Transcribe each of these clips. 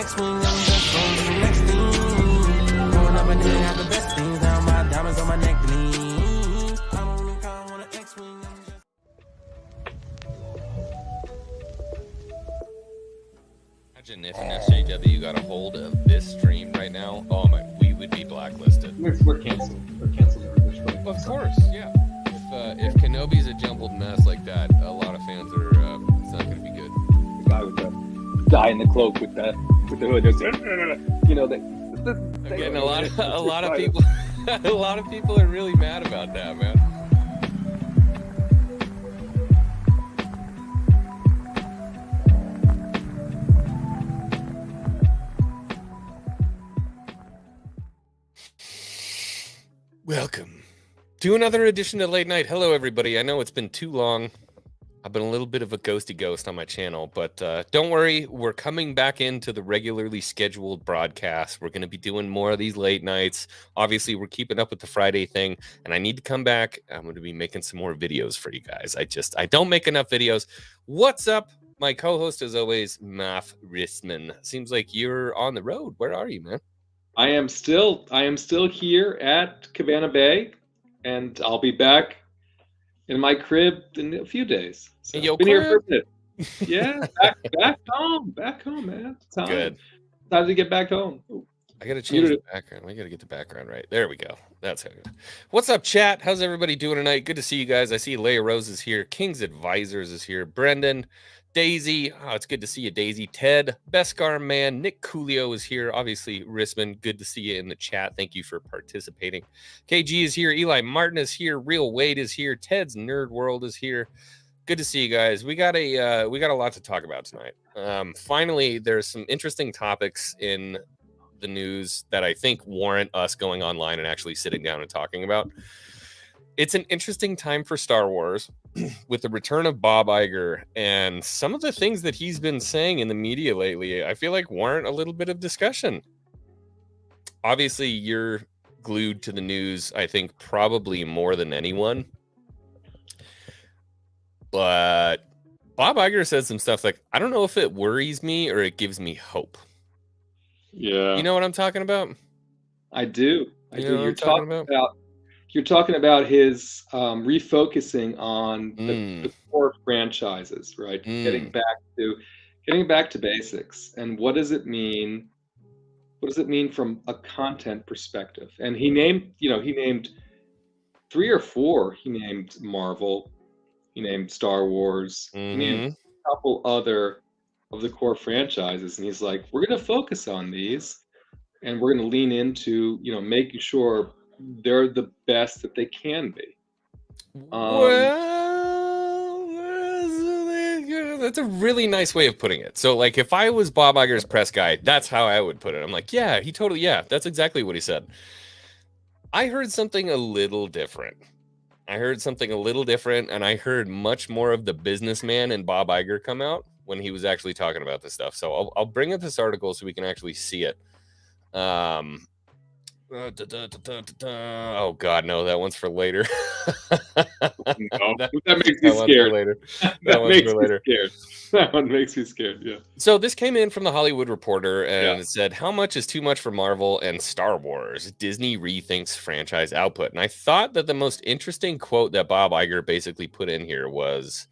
X-Wing, I'm just on the next thing. Going up and down, have the best things. Now my diamonds on my neck gleam. I'm a real car, I want an X-Wing, I'm just... Imagine if an SJW got a hold of this stream right now. Oh my, we would be blacklisted. We're canceled. We're canceled. Of course, yeah. If Kenobi's a jumbled mess like that, a lot of fans are. It's not going to be good. The guy with the guy in the cloak with the hood. You know that. Again, a lot of people, a lot of people are really mad about that, man. Welcome to another edition of Late Night. Hello, everybody. I know it's been too long. I've been a little bit of a ghosty ghost on my channel, but don't worry. We're coming back into the regularly scheduled broadcast. We're going to be doing more of these late nights. Obviously, we're keeping up with the Friday thing, and I need to come back. I'm going to be making some more videos for you guys. I don't make enough videos. What's up? My co-host, as always, Moff Rissman. Seems like you're on the road. Where are you, man? I am still here at Cabana Bay, and I'll be back in my crib in a few days. So in your been crib? Here for a bit. Yeah, back home, man. Good. Time to get back home. Ooh. I gotta change the background. We gotta get the background right. There we go. That's how good. What's up, chat? How's everybody doing tonight? Good to see you guys. I see Leia Rose is here. King's Advisors is here. Brendan, Daisy. Oh, it's good to see you, Daisy. Ted, Beskar Man, Nick Coolio is here. Obviously, Rissman, good to see you in the chat. Thank you for participating. KG is here. Eli Martin is here. Real Wade is here. Ted's Nerd World is here. Good to see you guys. We got a lot to talk about tonight. Finally, there's some interesting topics in the news that I think warrant us going online and actually sitting down and talking about. It's an interesting time for Star Wars with the return of Bob Iger, and some of the things that he's been saying in the media lately, I feel like warrant a little bit of discussion. Obviously, you're glued to the news, I think, probably more than anyone. But Bob Iger said some stuff like, I don't know if it worries me or it gives me hope. Yeah. You know what I'm talking about? I do. You're talking about? You're talking about his refocusing on the core franchises, right? Getting back to basics. And what does it mean? What does it mean from a content perspective? And he named 3 or 4. He named Marvel. He named Star Wars. He named a couple other of the core franchises, and he's like, we're going to focus on these, and we're going to lean into making sure they're the best that they can be. Well, that's a really nice way of putting it. So, like, if I was Bob Iger's press guy, that's how I would put it. I'm like, yeah, that's exactly what he said. I heard something a little different. And I heard much more of the businessman in Bob Iger come out when he was actually talking about this stuff. So I'll bring up this article so we can actually see it. Oh God, no, that one's for later. That makes me scared. That makes me scared. That one makes me scared. Yeah. So this came in from the Hollywood Reporter, and it said, "How much is too much for Marvel and Star Wars? Disney rethinks franchise output." And I thought that the most interesting quote that Bob Iger basically put in here was,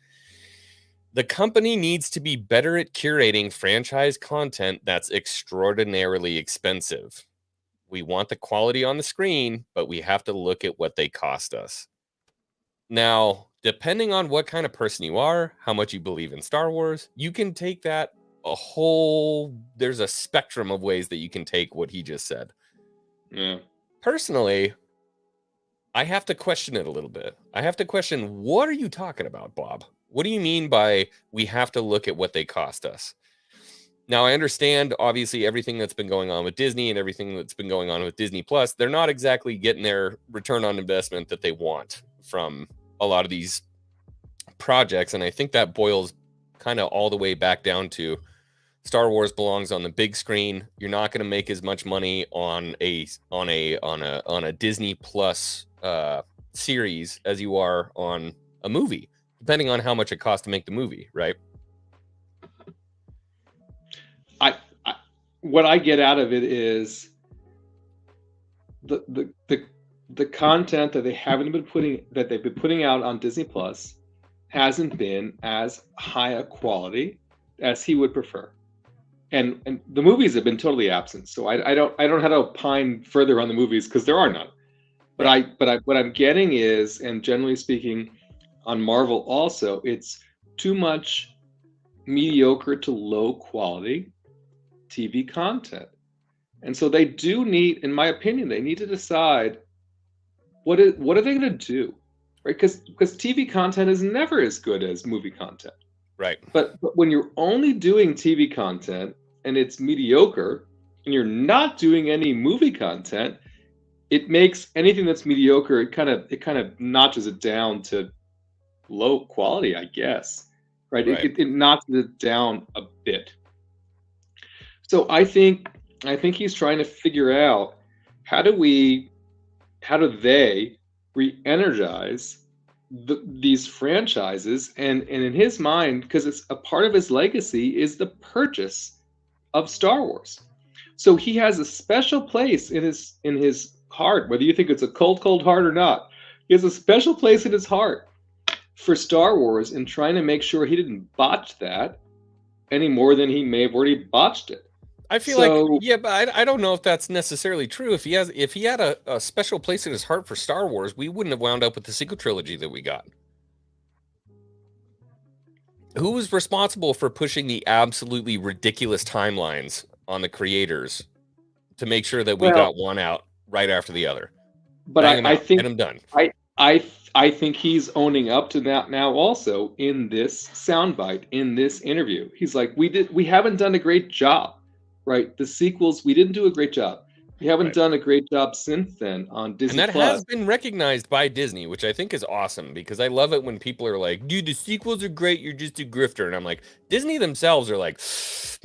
"The company needs to be better at curating franchise content that's extraordinarily expensive. We want the quality on the screen, but we have to look at what they cost us." Now, depending on what kind of person you are, how much you believe in Star Wars, you can take that there's a spectrum of ways that you can take what he just said. Yeah. Personally, I have to question it a little bit. I have to question, what are you talking about, Bob? What do you mean by we have to look at what they cost us? Now, I understand, obviously, everything that's been going on with Disney and everything that's been going on with Disney Plus, they're not exactly getting their return on investment that they want from a lot of these projects. And I think that boils kind of all the way back down to Star Wars belongs on the big screen. You're not going to make as much money on a Disney Plus series as you are on a movie, depending on how much it costs to make the movie, right? what I get out of it is the content that they've been putting out on Disney Plus hasn't been as high a quality as he would prefer. And the movies have been totally absent. So I don't have to opine further on the movies because there are none. But what I'm getting is, and generally speaking, on Marvel also, it's too much mediocre to low quality TV content. And so they do need, in my opinion, they need to decide what are they going to do, right? Because TV content is never as good as movie content. Right. But when you're only doing TV content and it's mediocre, and you're not doing any movie content, it makes anything that's mediocre, it kind of notches it down to low quality, I guess. Right? It notches it down a bit. So I think he's trying to figure out how do they re-energize these franchises, and in his mind, because it's a part of his legacy, is the purchase of Star Wars. So he has a special place in his heart, whether you think it's a cold heart or not. He has a special place in his heart for Star Wars, and trying to make sure he didn't botch that any more than he may have already botched it. I feel like, yeah, but I don't know if that's necessarily true. If he had a special place in his heart for Star Wars, we wouldn't have wound up with the sequel trilogy that we got. Who was responsible for pushing the absolutely ridiculous timelines on the creators to make sure that we got one out right after the other? But I think get him done. I think he's owning up to that now also in this soundbite, in this interview. He's like, we haven't done a great job. Right, the sequels, we didn't do a great job. We haven't done a great job since then on Disney+. And that has been recognized by Disney, which I think is awesome, because I love it when people are like, dude, the sequels are great, you're just a grifter. And I'm like, Disney themselves are like,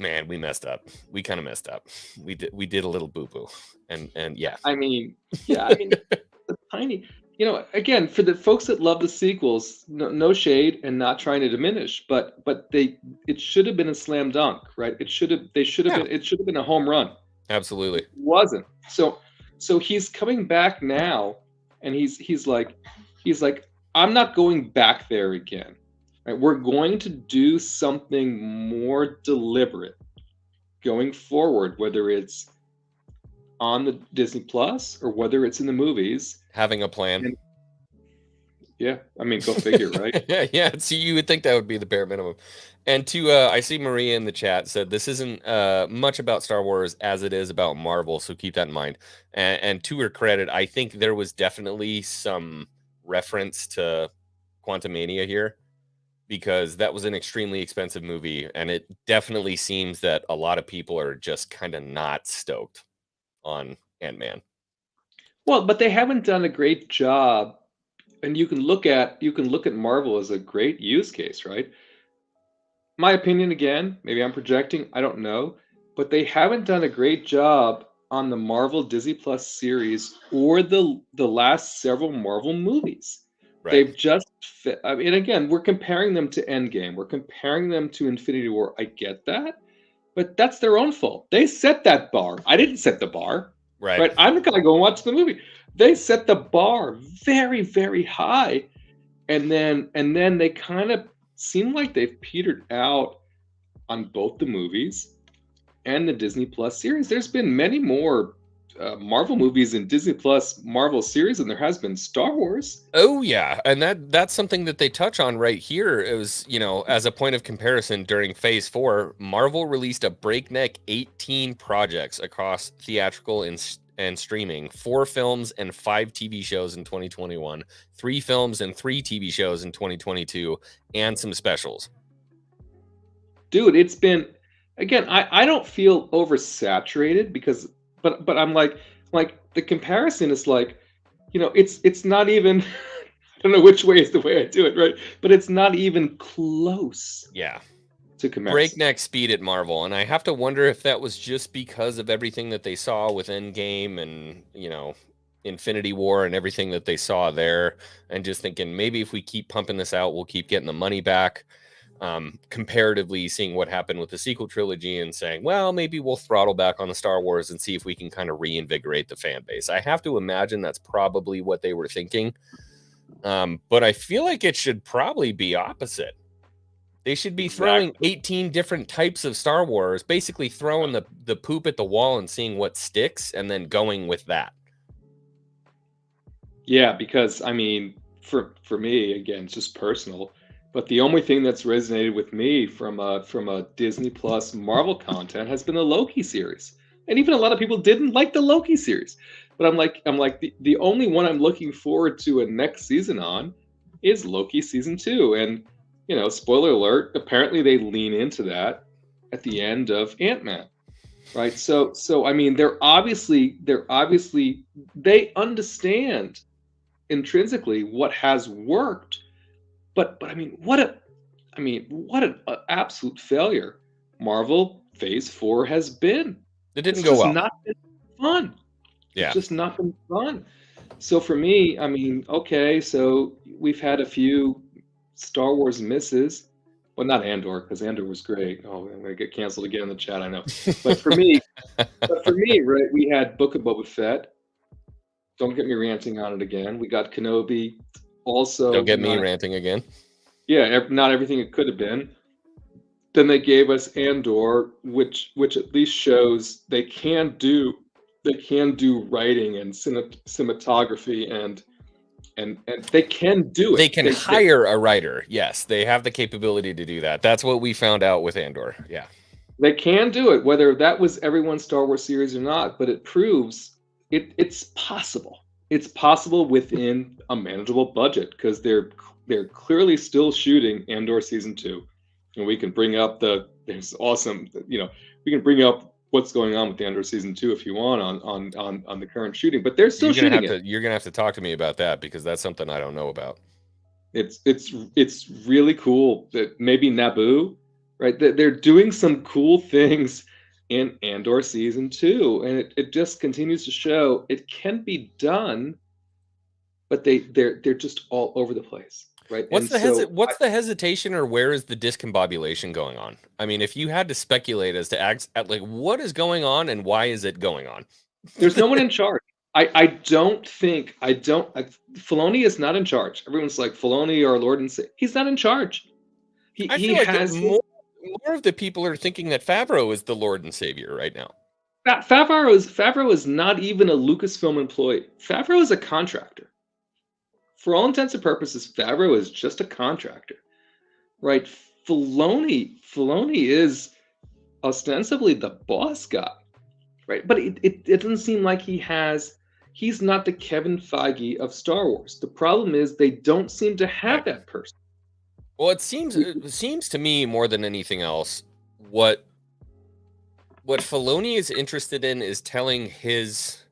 man, we messed up. We kind of messed up. We did a little boo-boo. And yeah. I mean, the tiny, again, for the folks that love the sequels, no shade and not trying to diminish, but it should have been a slam dunk, right? It should have been a home run. Absolutely. It wasn't. So he's coming back now, and he's like, I'm not going back there again. Right? We're going to do something more deliberate going forward, whether it's on the Disney Plus or whether it's in the movies. Having a plan. And, yeah, I mean, go figure, right? Yeah. So you would think that would be the bare minimum. And I see Maria in the chat said this isn't much about Star Wars as it is about Marvel, so keep that in mind. And to her credit, I think there was definitely some reference to Quantumania here, because that was an extremely expensive movie, and it definitely seems that a lot of people are just kind of not stoked on Ant-Man. Well, but they haven't done a great job, and you can look at Marvel as a great use case, right? My opinion, again, maybe I'm projecting, I don't know, but they haven't done a great job on the Marvel Disney Plus series or the last several Marvel movies. Right. They've just fit. I mean, again, we're comparing them to Endgame. We're comparing them to Infinity War. I get that, but that's their own fault. They set that bar. I didn't set the bar. Right. I'm going to go and watch the movie. They set the bar very, very high, and then they kind of seem like they've petered out on both the movies and the Disney Plus series. There's been many more Marvel movies in Disney Plus Marvel series than there has been Star Wars. Oh yeah, and that's something that they touch on right here. It was, as a point of comparison, during Phase 4, Marvel released a breakneck 18 projects across theatrical and streaming, 4 films and 5 TV shows in 2021, 3 films and 3 TV shows in 2022, and some specials. Dude, it's been, again, I don't feel oversaturated because, but I'm like the comparison is like, it's not even, I don't know which way is the way I do it, right? But it's not even close. Yeah. To comparison. Breakneck speed at Marvel, and I have to wonder if that was just because of everything that they saw with Endgame and Infinity War and everything that they saw there, and just thinking maybe if we keep pumping this out, we'll keep getting the money back. comparatively seeing what happened with the sequel trilogy and saying, well, maybe we'll throttle back on the Star Wars and see if we can kind of reinvigorate the fan base. I have to imagine that's probably what they were thinking. But I feel like it should probably be opposite. They should be throwing 18 different types of Star Wars, basically throwing the poop at the wall and seeing what sticks and then going with that. Yeah, because I mean, for me, again, it's just personal, but the only thing that's resonated with me from a Disney Plus Marvel content has been the Loki series. And even a lot of people didn't like the Loki series. But I'm like the only one I'm looking forward to a next season on is Loki season 2. And you know, spoiler alert, apparently they lean into that at the end of Ant-Man. Right? So I mean, they understand intrinsically what has worked. But I mean, what an absolute failure Marvel Phase 4 has been. It didn't go well. Not been fun. Yeah. It's just not been fun. So for me, I mean, okay, so we've had a few Star Wars misses. Well, not Andor, because Andor was great. Oh, I'm gonna get canceled again in the chat, I know. But for me, right, we had Book of Boba Fett. Don't get me ranting on it again. We got Kenobi. Also, don't get me ranting again. Yeah, not everything it could have been. Then they gave us Andor, which at least shows they can do writing and cinematography and they can do it. They can hire a writer. Yes, they have the capability to do that. That's what we found out with Andor. Yeah. They can do it, whether that was everyone's Star Wars series or not, but it proves it's possible. It's possible within a manageable budget because they're clearly still shooting Andor season 2. And we can bring up there's awesome, you know, we can bring up what's going on with Andor season 2 if you want on the current shooting, but they're still shooting it. You're gonna have to talk to me about that because that's something I don't know about. It's really cool that maybe Naboo, right? That they're doing some cool things in Andor season 2, and it just continues to show it can be done, but they're just all over the place. Right. What's the hesitation, or where is the discombobulation going on? I mean, if you had to speculate as to like what is going on and why is it going on? There's no one in charge. Filoni is not in charge. Everyone's like, Filoni, our Lord and Savior. He's not in charge. I feel like more of the people are thinking that Favreau is the Lord and Savior right now. Favreau is not even a Lucasfilm employee. Favreau is a contractor. For all intents and purposes, Favreau is just a contractor, right? Filoni is ostensibly the boss guy, right? But it doesn't seem like he's not the Kevin Feige of Star Wars. The problem is they don't seem to have that person. Well, it seems to me more than anything else, what Filoni is interested in is telling his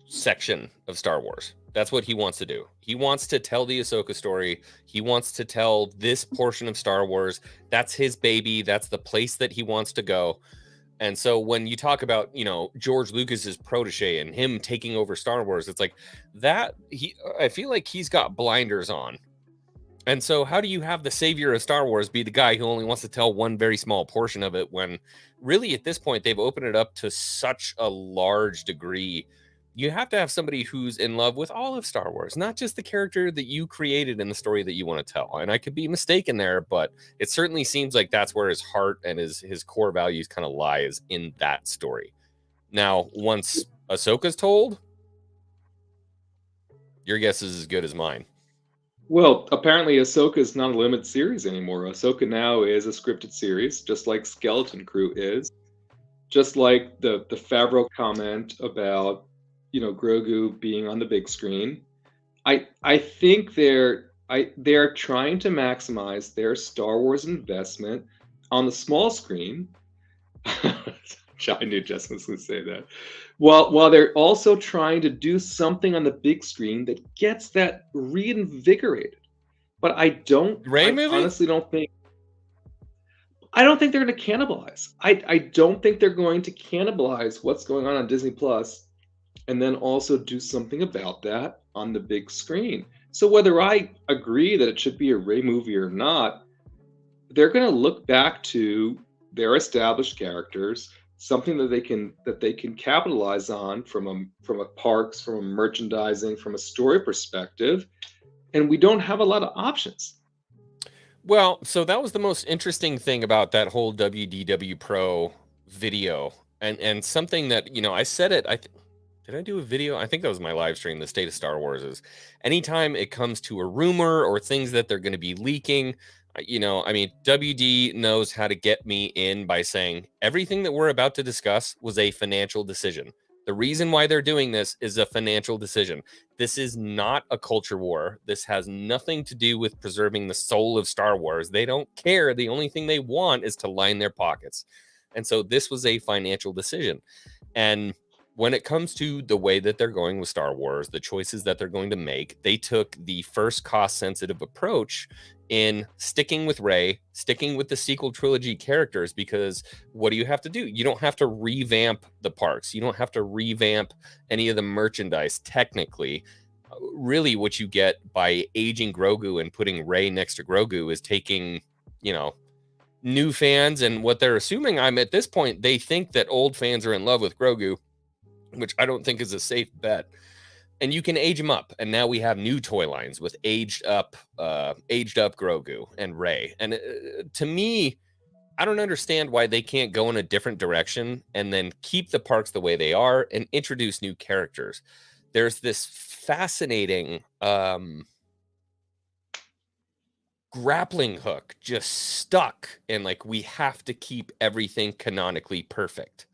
section of Star Wars. That's what he wants to do. He wants to tell the Ahsoka story. He wants to tell this portion of Star Wars. That's his baby. That's the place that he wants to go. And so when you talk about, you know, George Lucas's protege and him taking over Star Wars, it's like that. I feel like he's got blinders on. And so how do you have the savior of Star Wars be the guy who only wants to tell one very small portion of it when really at this point they've opened it up to such a large degree? You have to have somebody who's in love with all of Star Wars, not just the character that you created in the story that you want to tell. And I could be mistaken there, but it certainly seems like that's where his heart and his core values kind of lie, is in that story. Now, once Ahsoka's told, your guess is as good as mine. Well, apparently Ahsoka is not a limited series anymore. Ahsoka now is a scripted series, just like Skeleton Crew is. Just like the Favreau comment about, you know, Grogu being on the big screen. I think they're trying to maximize their Star Wars investment on the small screen. I knew Justin was going to say that. While they're also trying to do something on the big screen that gets that reinvigorated. But I honestly don't think. I don't think they're going to cannibalize. I don't think they're going to cannibalize what's going on Disney Plus, and then also do something about that on the big screen. So whether I agree that it should be a Rey movie or not, they're going to look back to their established characters, something that they can capitalize on from a parks, from a merchandising, from a story perspective, and we don't have a lot of options. Well, so that was the most interesting thing about that whole WDW Pro video, and something that, you know, I said it. Did I do a video? I think that was my live stream. The state of Star Wars is anytime it comes to a rumor or things that they're going to be leaking. You know, I mean, WD knows how to get me in by saying everything that we're about to discuss was a financial decision. The reason why they're doing this is a financial decision. This is not a culture war. This has nothing to do with preserving the soul of Star Wars. They don't care. The only thing they want is to line their pockets. And so this was a financial decision. And when it comes to the way that they're going with Star Wars, the choices that they're going to make, they took the first cost-sensitive approach in sticking with Rey, sticking with the sequel trilogy characters, because what do you have to do? You don't have to revamp the parks. You don't have to revamp any of the merchandise, technically. Really, what you get by aging Grogu and putting Rey next to Grogu is taking, you know, new fans, and what they're assuming, at this point, they think that old fans are in love with Grogu, which I don't think is a safe bet. And you can age them up, and now we have new toy lines with aged up Grogu and Rey. And to me, I don't understand why they can't go in a different direction and then keep the parks the way they are and introduce new characters. There's this fascinating grappling hook just stuck, and like we have to keep everything canonically perfect.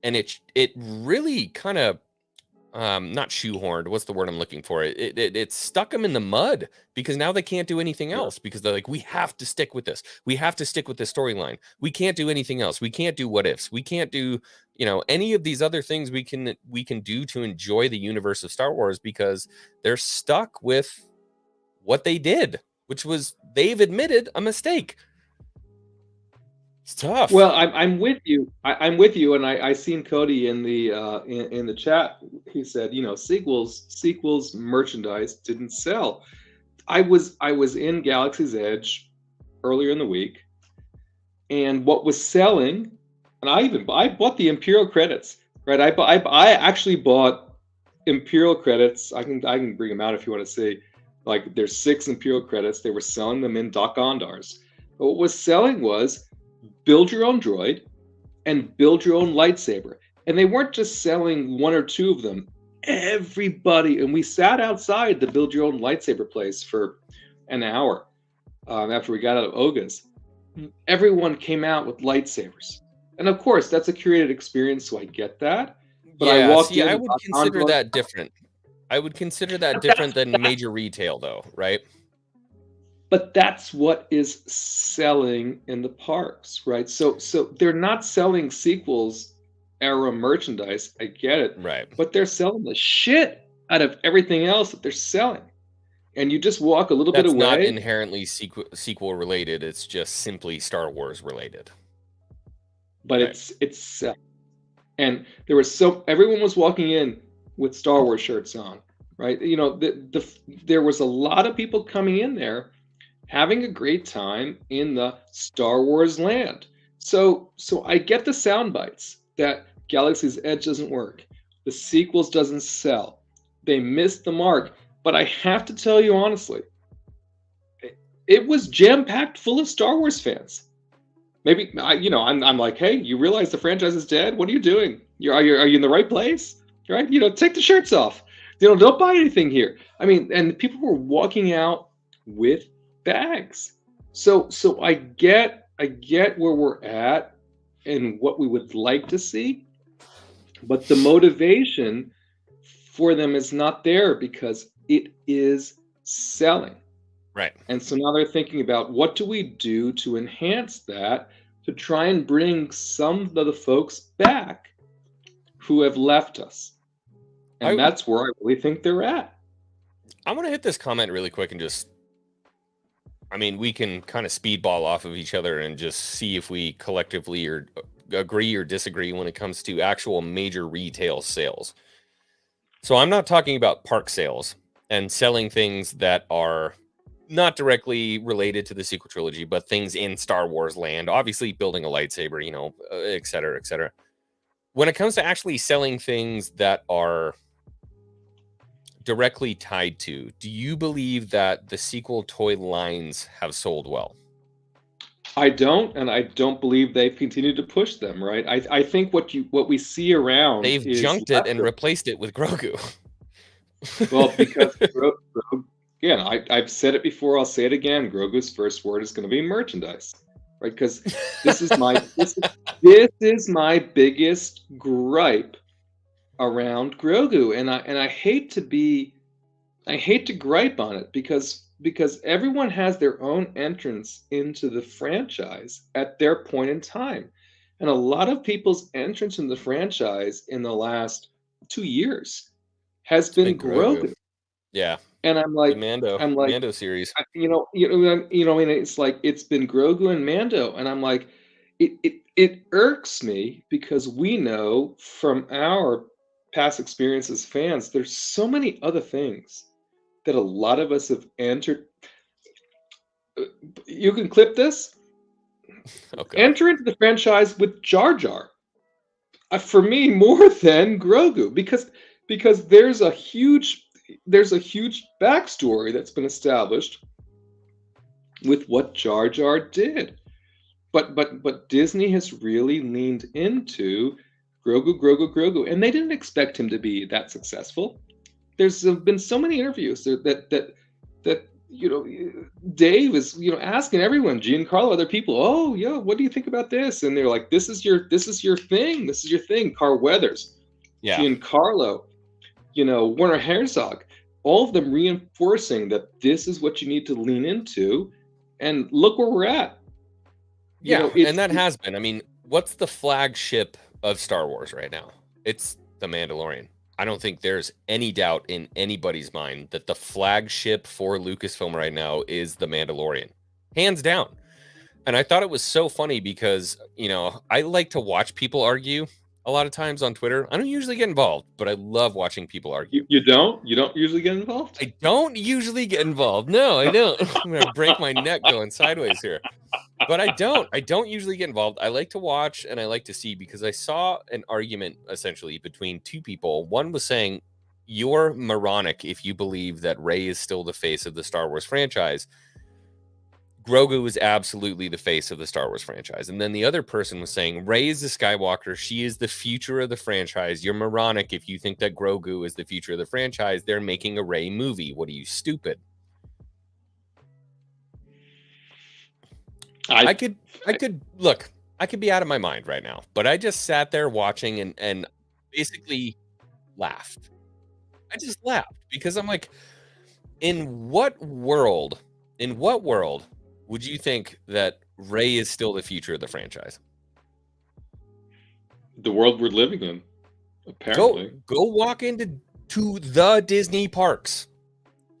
And it really kind of not shoehorned. What's the word I'm looking for? It stuck them in the mud, because now they can't do anything else, because they're like, we have to stick with this. We have to stick with this storyline. We can't do anything else. We can't do what ifs. We can't do, you know, any of these other things we can do to enjoy the universe of Star Wars, because they're stuck with what they did, which was, they've admitted a mistake. It's tough. Well, I'm with you. I'm with you, and I seen Cody in the chat. He said, you know, sequels merchandise didn't sell. I was in Galaxy's Edge earlier in the week, and what was selling, and I bought the Imperial credits, right? I actually bought Imperial credits. I can bring them out if you want to see. Like, there's 6 Imperial credits. They were selling them in Dok-Ondars. But what was selling was build your own droid and build your own lightsaber. And they weren't just selling 1 or 2 of them. Everybody, and we sat outside the build your own lightsaber place for an hour after we got out of Oga's. Everyone came out with lightsabers. And of course, that's a curated experience, so I get that. But yeah, I walked in. I would consider that different. I would consider that different than major retail, though, right? But that's what is selling in the parks, right? So they're not selling sequels era merchandise. I get it, right? But they're selling the shit out of everything else that they're selling. And you just walk a little bit away. That's not inherently sequel related. It's just simply Star Wars related. But right. It's and there was everyone was walking in with Star Wars shirts on, right? You know, there was a lot of people coming in there having a great time in the Star Wars land. So I get the sound bites that Galaxy's Edge doesn't work. The sequels doesn't sell. They missed the mark. But I have to tell you honestly, it was jam-packed full of Star Wars fans. Maybe, I'm like, hey, you realize the franchise is dead? What are you doing? Are you in the right place? Right? You know, take the shirts off. You know, don't buy anything here. I mean, and people were walking out with bags. So I get where we're at and what we would like to see, but the motivation for them is not there because it is selling. Right. And so now they're thinking about what do we do to enhance that, to try and bring some of the folks back who have left us. And that's where I really think they're at. I'm going to hit this comment really quick and just, I mean, we can kind of speedball off of each other and just see if we collectively or agree or disagree when it comes to actual major retail sales. So I'm not talking about park sales and selling things that are not directly related to the sequel trilogy, but things in Star Wars land, obviously building a lightsaber, you know, et cetera, et cetera. When it comes to actually selling things that are directly tied to, do you believe that the sequel toy lines have sold well? I don't, and I don't believe they've continued to push them, right? I think what we see around They've is junked it and replaced it with Grogu. well, because again, I've said it before, I'll say it again. Grogu's first word is going to be merchandise, right? Because this is my this is my biggest gripe around Grogu, and I hate to gripe on it because everyone has their own entrance into the franchise at their point in time, and a lot of people's entrance in the franchise in the last 2 years has been Grogu. Yeah. And I'm like, Mando series. I mean, it's like it's been Grogu and Mando, and I'm like, it irks me because we know from our past experience as fans, there's so many other things that a lot of us have entered. You can clip this. Okay. Enter into the franchise with Jar Jar. For me, more than Grogu, because there's a huge backstory that's been established with what Jar Jar did. But Disney has really leaned into Grogu, and they didn't expect him to be that successful. There's been so many interviews that Dave is asking everyone, Giancarlo, other people, oh yeah, what do you think about this? And they're like, this is your thing. Carl Weathers, yeah, Giancarlo, Werner Herzog, all of them reinforcing that this is what you need to lean into, and look where we're at. And that has been. I mean, what's the flagship of Star Wars right now? It's The Mandalorian. I don't think there's any doubt in anybody's mind that the flagship for Lucasfilm right now is The Mandalorian. Hands down. And I thought it was so funny because, I like to watch people argue a lot of times on Twitter. I don't usually get involved, but I love watching people argue. You don't? You don't usually get involved? I don't usually get involved. No, I don't. I'm going to break my neck going sideways here. But I don't usually get involved. I like to watch and I like to see, because I saw an argument essentially between two people. One was saying, you're moronic if you believe that Rey is still the face of the Star Wars franchise. Grogu is absolutely the face of the Star Wars franchise. And then the other person was saying, Rey is the Skywalker. She is the future of the franchise. You're moronic if you think that Grogu is the future of the franchise. They're making a Rey movie. What are you, stupid? I could look, I could be out of my mind right now, but I just sat there watching and basically laughed. I just laughed because I'm like, in what world would you think that Rey is still the future of the franchise? The world we're living in, apparently. Go walk into the Disney parks.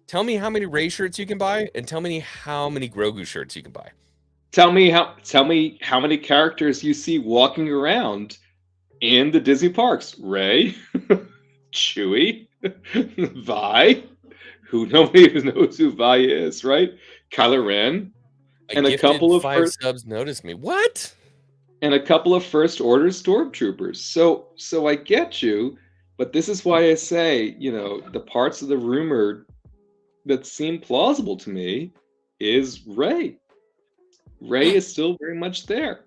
Tell me how many Rey shirts you can buy, and tell me how many Grogu shirts you can buy. Tell me how many characters you see walking around in the Disney parks. Rey, Chewie, Vi, who nobody even knows who Vi is, right? Kylo Ren, and a couple of 5 subs noticed me. What? And a couple of First Order stormtroopers. So I get you, but this is why I say, the parts of the rumor that seem plausible to me is Rey. Rey is still very much there.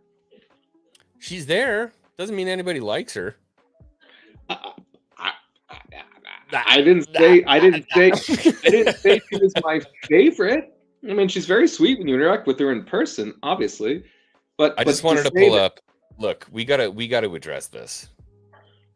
She's there. Doesn't mean anybody likes her. I didn't say she was my favorite. I mean, she's very sweet when you interact with her in person, obviously. But I just wanted to pull up. Look, we gotta address this.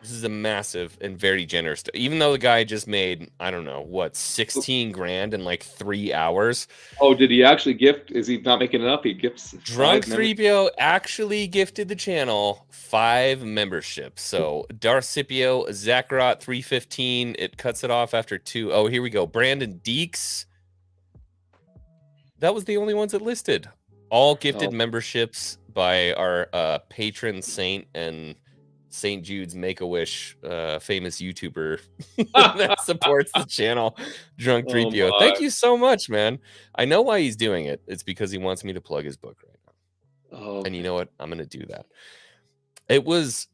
This is a massive and very generous. Even though the guy just made, I don't know, what, 16 grand in like 3 hours. Oh, did he actually gift? Is he not making it up? He gifts. Drunk 3PO actually gifted the channel 5 memberships. So Darth Scipio, Zakarot 315. It cuts it off after 2. Oh, here we go. Brandon Deeks. That was the only ones that listed. All gifted memberships by our patron saint and St. Jude's Make-A-Wish famous YouTuber that supports the channel, Drunk 3PO. my. Thank you so much, man. I know why he's doing it. It's because he wants me to plug his book right now. Oh, And you know what? I'm going to do that. It was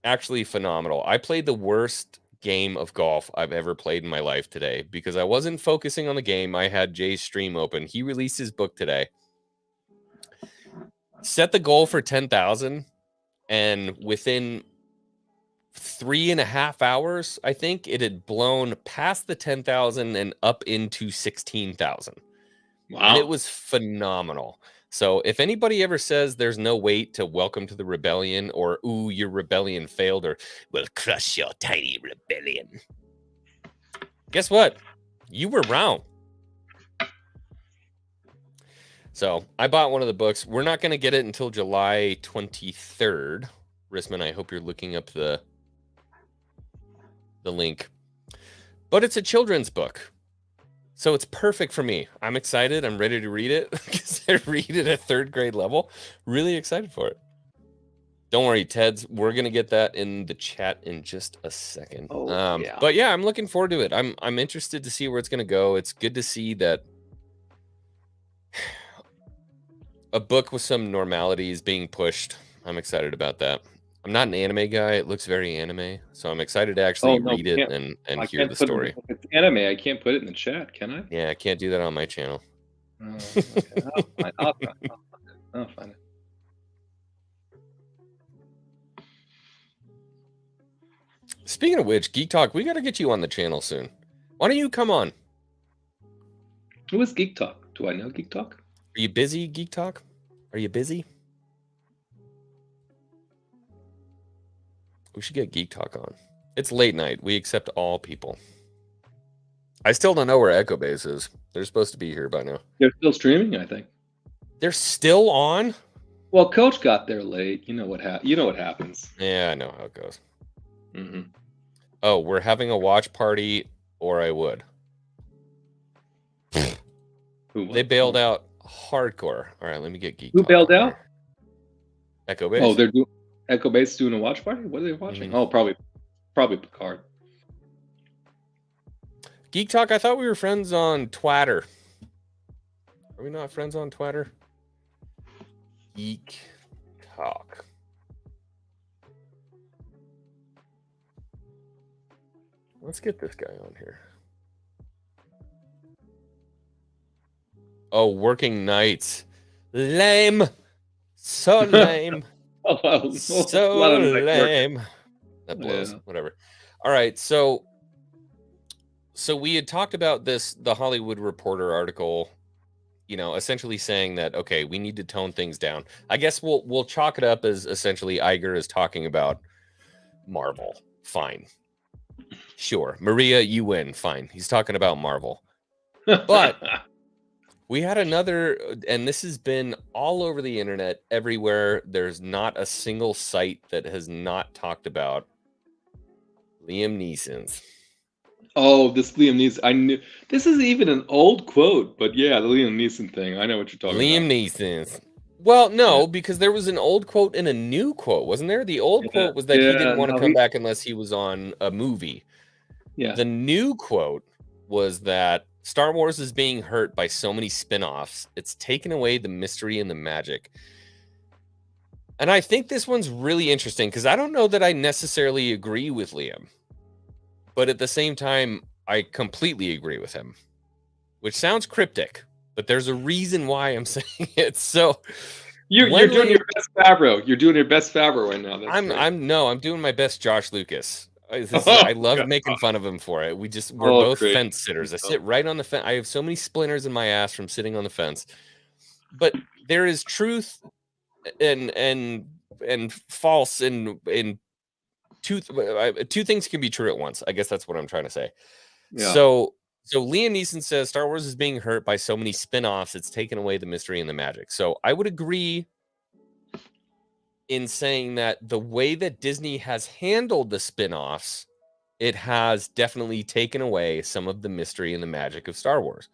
actually phenomenal. I played the worst game of golf I've ever played in my life today because I wasn't focusing on the game. I had Jay's stream open. He released his book today. Set the goal for 10,000, and within 3.5 hours, I think it had blown past the 10,000 and up into 16,000. wow. And it was phenomenal. So if anybody ever says there's no wait to welcome to the rebellion, or ooh, your rebellion failed, or we'll crush your tiny rebellion, guess what? You were wrong. So I bought one of the books. We're not going to get it until July 23rd. Rissman, I hope you're looking up the link. But it's a children's book. So it's perfect for me. I'm excited. I'm ready to read it because I read it at 3rd grade level. Really excited for it. Don't worry, Teds. We're going to get that in the chat in just a second. Oh, yeah. But yeah, I'm looking forward to it. I'm interested to see where it's going to go. It's good to see that a book with some normality is being pushed. I'm excited about that. I'm not an anime guy. It looks very anime, so I'm excited to actually read it and hear the story. It's anime. I can't put it in the chat, can I? Yeah, I can't do that on my channel. Oh, okay. I'll find it. Speaking of which, Geek Talk, we got to get you on the channel soon. Why don't you come on? Who is Geek Talk? Do I know Geek Talk? Are you busy, Geek Talk? Are you busy? We should get Geek Talk on. It's late night. We accept all people. I still don't know where Echo Base is. They're supposed to be here by now. They're still streaming, I think. They're still on? Well, Coach got there late. You know what happens. Yeah, I know how it goes. Mm-hmm. Oh, we're having a watch party, or I would. They bailed out hardcore. All right, let me get Geek Who Talk bailed on out? here. Echo Base. Oh, Echo Base doing a watch party? What are they watching? Mhm. Oh, probably Picard. Geek Talk, I thought we were friends on Twitter. Are we not friends on Twitter? Geek Talk. Let's get this guy on here. Oh, working nights. Lame. So lame. So lame. That blows. Yeah. Whatever. All right. So we had talked about this, the Hollywood Reporter article, essentially saying that, okay, we need to tone things down. I guess we'll chalk it up as essentially Iger is talking about Marvel. Fine. Sure. Maria, you win. Fine. He's talking about Marvel. But we had another, and this has been all over the internet, everywhere. There's not a single site that has not talked about Liam Neeson's. Oh, this Liam Neeson. I knew this is even an old quote, but yeah, the Liam Neeson thing. I know what you're talking about. Liam Neeson's. Well, no, because there was an old quote and a new quote, wasn't there? The old quote was that he didn't want to come back unless he was on a movie. Yeah. The new quote was that Star Wars is being hurt by so many spin-offs. It's taken away the mystery and the magic. And I think this one's really interesting because I don't know that I necessarily agree with Liam. But at the same time, I completely agree with him, which sounds cryptic, but there's a reason why I'm saying it. So you're doing your best Favreau. You're doing your best Favreau right now. I'm doing my best Josh Lucas. I love making fun of him for it. We're both great. fence sitters. I sit right on the fence. I have so many splinters in my ass from sitting on the fence. But there is truth and false in two things can be true at once. I guess that's what I'm trying to say. Yeah. So Liam Neeson says Star Wars is being hurt by so many spin-offs, it's taken away the mystery and the magic. So I would agree in saying that the way that Disney has handled the spin-offs, it has definitely taken away some of the mystery and the magic of Star Wars.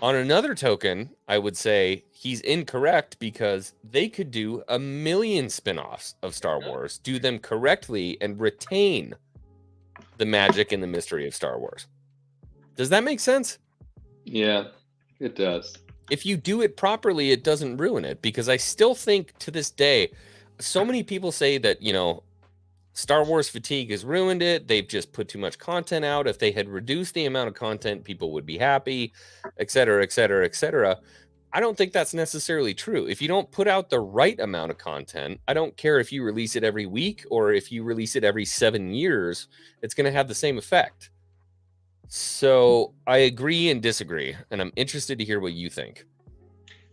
On another token, I would say he's incorrect because they could do a million spin-offs of Star Wars, do them correctly, and retain the magic and the mystery of Star Wars. Does that make sense? Yeah, it does. If you do it properly, it doesn't ruin it, because I still think to this day, so many people say that, you know, Star Wars fatigue has ruined it. They've just put too much content out. If they had reduced the amount of content, people would be happy, et cetera, et cetera, et cetera. I don't think that's necessarily true. If you don't put out the right amount of content, I don't care if you release it every week or if you release it every 7 years, it's going to have the same effect. So I agree and disagree, and I'm interested to hear what you think.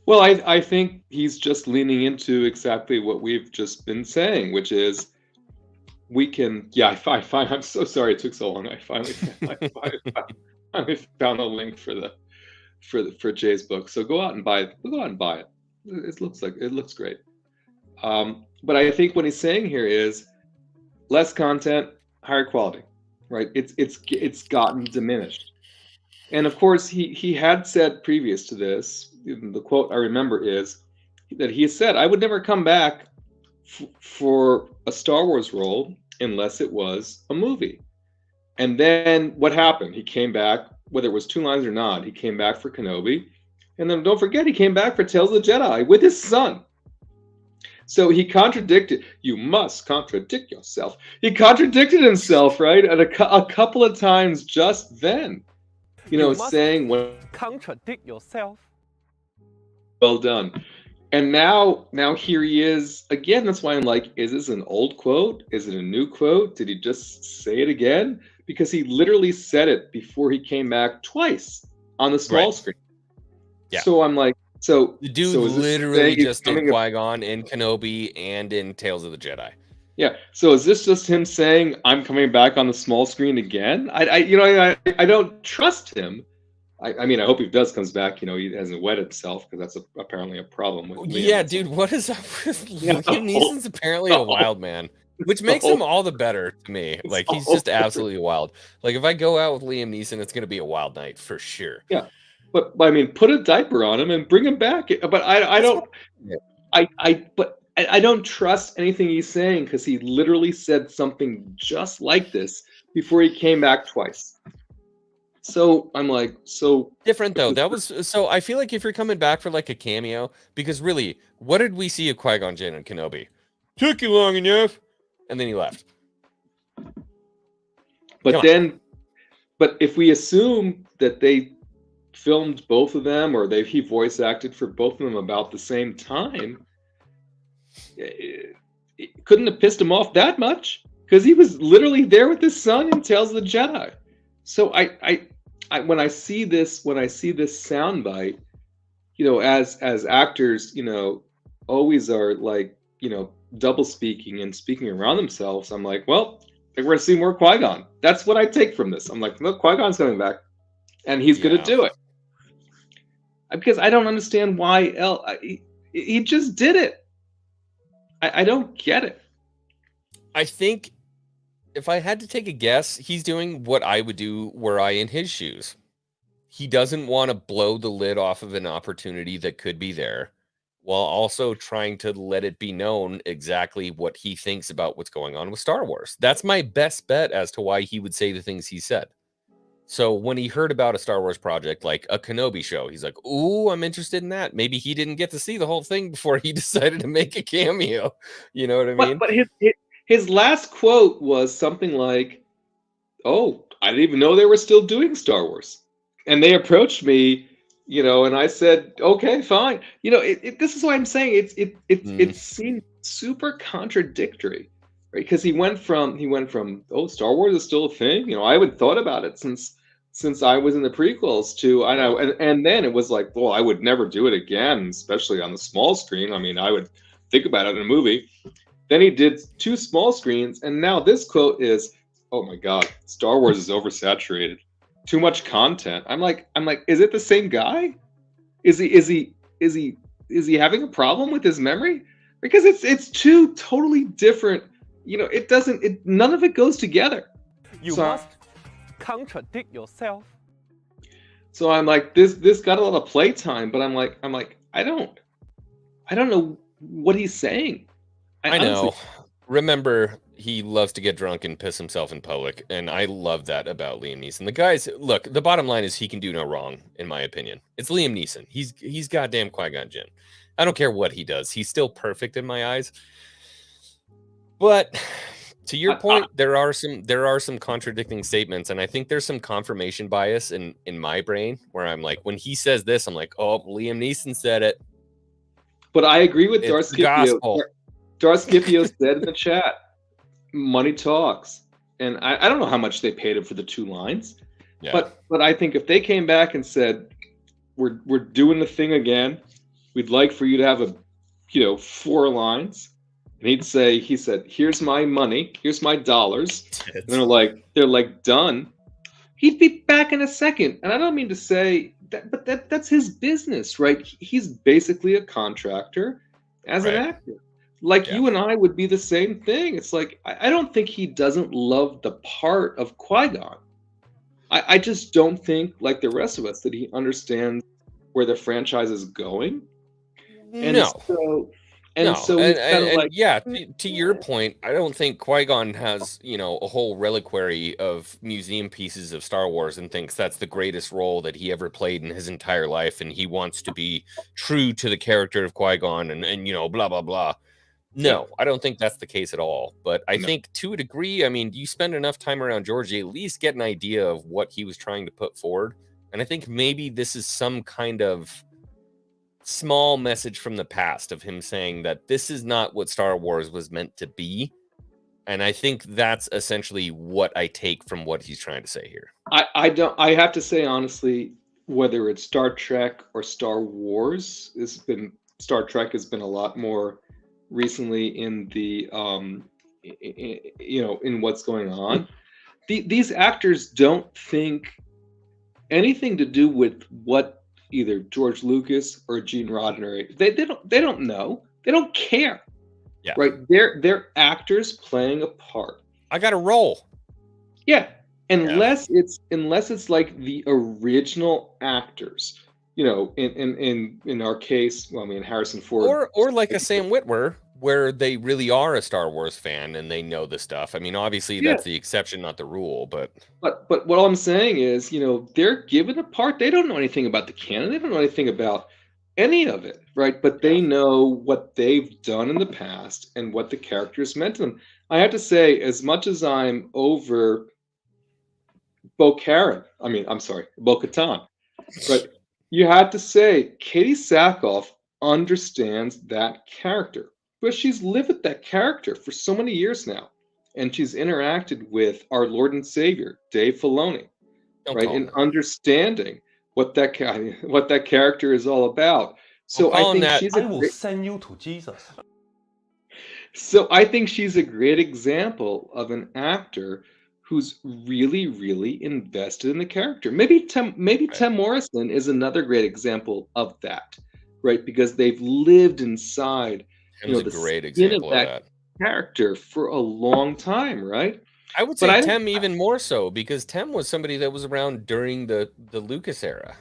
Well, I think he's just leaning into exactly what we've just been saying, which is we can. Yeah, I'm so sorry it took so long. I finally found a link for Jay's book. So go out and buy it. Go out and buy it. It looks great. But I think what he's saying here is less content, higher quality, right? It's gotten diminished. And of course, he had said previous to this, the quote I remember is that he said, I would never come back for a Star Wars role unless it was a movie. And then what happened? He came back, whether it was 2 lines or not, he came back for Kenobi. And then don't forget, he came back for Tales of the Jedi with his son. So he contradicted. You must contradict yourself. He contradicted himself, right? And a couple of times just then. You saying, well, contradict yourself. Well done. And now here he is again. That's why I'm like, is this an old quote? Is it a new quote? Did he just say it again? Because he literally said it before he came back twice on the small screen. Yeah. So I'm like, so the dude literally just did Qui-Gon in Kenobi and in Tales of the Jedi. Yeah. So is this just him saying I'm coming back on the small screen again? I don't trust him. I mean, I hope he comes back. He hasn't wet himself, because that's apparently a problem with Liam. Yeah, dude, what is up with Liam Neeson's apparently a wild man, which makes him all the better to me. Like, he's just absolutely wild. Like, if I go out with Liam Neeson, it's going to be a wild night for sure. Yeah, but I mean, put a diaper on him and bring him back. But I don't trust anything he's saying, because he literally said something just like this before he came back twice. So I'm like, so different though. That was so. I feel like if you're coming back for like a cameo, because really, what did we see of Qui-Gon Jinn and Kenobi? Took you long enough, and then he left. But if we assume that they filmed both of them, or he voice acted for both of them about the same time, it couldn't have pissed him off that much, because he was literally there with his son in Tales of the Jedi. So I when I see this soundbite, as actors, always are like, double speaking and speaking around themselves. I'm like, well, I think we're gonna see more Qui-Gon. That's what I take from this. I'm like, look, Qui-Gon's coming back, and he's gonna do it. Because I don't understand why he just did it. I don't get it. I think, if I had to take a guess, he's doing what I would do were I in his shoes. He doesn't want to blow the lid off of an opportunity that could be there, while also trying to let it be known exactly what he thinks about what's going on with Star Wars. That's my best bet as to why he would say the things he said. So when he heard about a Star Wars project like a Kenobi show, he's like, ooh, I'm interested in that. Maybe he didn't get to see the whole thing before he decided to make a cameo. You know what I mean? But his last quote was something like, oh, I didn't even know they were still doing Star Wars. And they approached me, and I said, okay, fine. This is why I'm saying it seemed super contradictory, right? Because he went from, oh, Star Wars is still a thing. I haven't thought about it since I was in the prequels to, I know. And then it was like, well, I would never do it again, especially on the small screen. I mean, I would think about it in a movie. Then he did 2 small screens, and now this quote is, "Oh my God, Star Wars is oversaturated. Too much content." I'm like, is it the same guy? Is he having a problem with his memory? Because it's 2 totally different. None of it goes together. You must contradict yourself. So I'm like, this got a lot of playtime, but I'm like, I don't know what he's saying. I honestly, know. Remember, he loves to get drunk and piss himself in public, and I love that about Liam Neeson. The guys, look, the bottom line is he can do no wrong, in my opinion. It's Liam Neeson. He's goddamn Qui-Gon Jinn. I don't care what he does. He's still perfect in my eyes. But to your point, there are some contradicting statements, and I think there's some confirmation bias in my brain where I'm like, when he says this, I'm like, oh, Liam Neeson said it. But I agree with It's the gospel. Darth Scipio said in the chat, money talks. And I don't know how much they paid him for the 2 lines. Yeah. But I think if they came back and said, we're doing the thing again, we'd like for you to have 4 lines. And he said, here's my money, here's my dollars. And they're like done. He'd be back in a second. And I don't mean to say that, but that's his business, right? He's basically a contractor as an actor. Like you and I would be the same thing. It's like, I don't think he doesn't love the part of Qui-Gon. I just don't think, like the rest of us, that he understands where the franchise is going. And so to your point, I don't think Qui-Gon has, a whole reliquary of museum pieces of Star Wars and thinks that's the greatest role that he ever played in his entire life, and he wants to be true to the character of Qui-Gon and blah blah blah. No, I don't think that's the case at all. But I think to a degree, I mean, you spend enough time around George, you at least get an idea of what he was trying to put forward. And I think maybe this is some kind of small message from the past of him saying that this is not what Star Wars was meant to be. And I think that's essentially what I take from what he's trying to say here. I have to say, honestly, whether it's Star Trek or Star Wars, Star Trek has been a lot more recently in the in what's going on. These actors don't think anything to do with what either George Lucas or Gene Roddenberry, they don't know. They don't care. Yeah. Right? They're actors playing a part. I got a role. Yeah. Unless it's like the original actors. In our case, well, I mean, Harrison Ford, or like a Sam Witwer, where they really are a Star Wars fan and they know the stuff. I mean, obviously that's the exception, not the rule. But what I'm saying is, they're given a part. They don't know anything about the canon. They don't know anything about any of it, right? But they know what they've done in the past and what the characters meant to them. I have to say, as much as I'm over Bo-Katan, but you had to say Katie Sackhoff understands that character, but she's lived with that character for so many years now, and she's interacted with our Lord and Savior Dave Filoni, right, in understanding what that character is all about. So I think I will send you to Jesus. So I think she's a great example of an actor who's really, really invested in the character. Maybe Tim Morrison is another great example of that, right? Because they've lived inside the great example of that character for a long time, right? I would say Tim even more so, because Tim was somebody that was around during the Lucas era,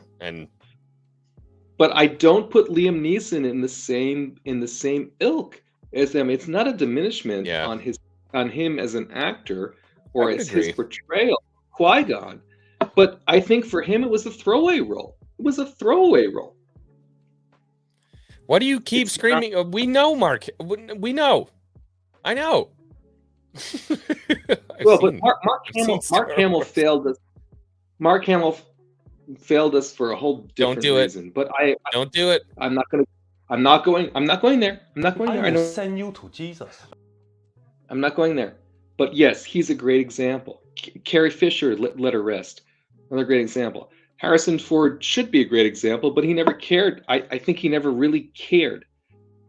but I don't put Liam Neeson in the same ilk as them. It's not a diminishment on him as an actor or as his portrayal of Qui-Gon, but I think for him it was a throwaway role. It was a throwaway role. Why do you keep screaming? We know, Mark. We know. I know. But Mark Hamill failed us. Mark Hamill failed us for a whole different reason. But don't do it. I'm not going there. I will send you to Jesus. I'm not going there. But yes, he's a great example. Carrie Fisher, let her rest. Another great example. Harrison Ford should be a great example, but he never cared. I think he never really cared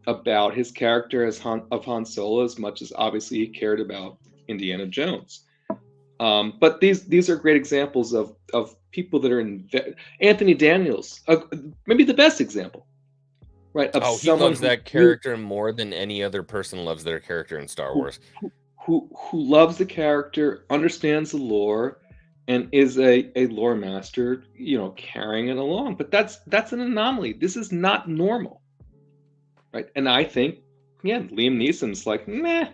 about his character of Han Solo as much as obviously he cared about Indiana Jones. But these are great examples of people that are Anthony Daniels, maybe the best example, right? He loves that character more than any other person loves their character in Star Wars. Who loves the character, understands the lore, and is a lore master, carrying it along. But that's an anomaly. This is not normal, right? And I think, Liam Neeson's like, meh,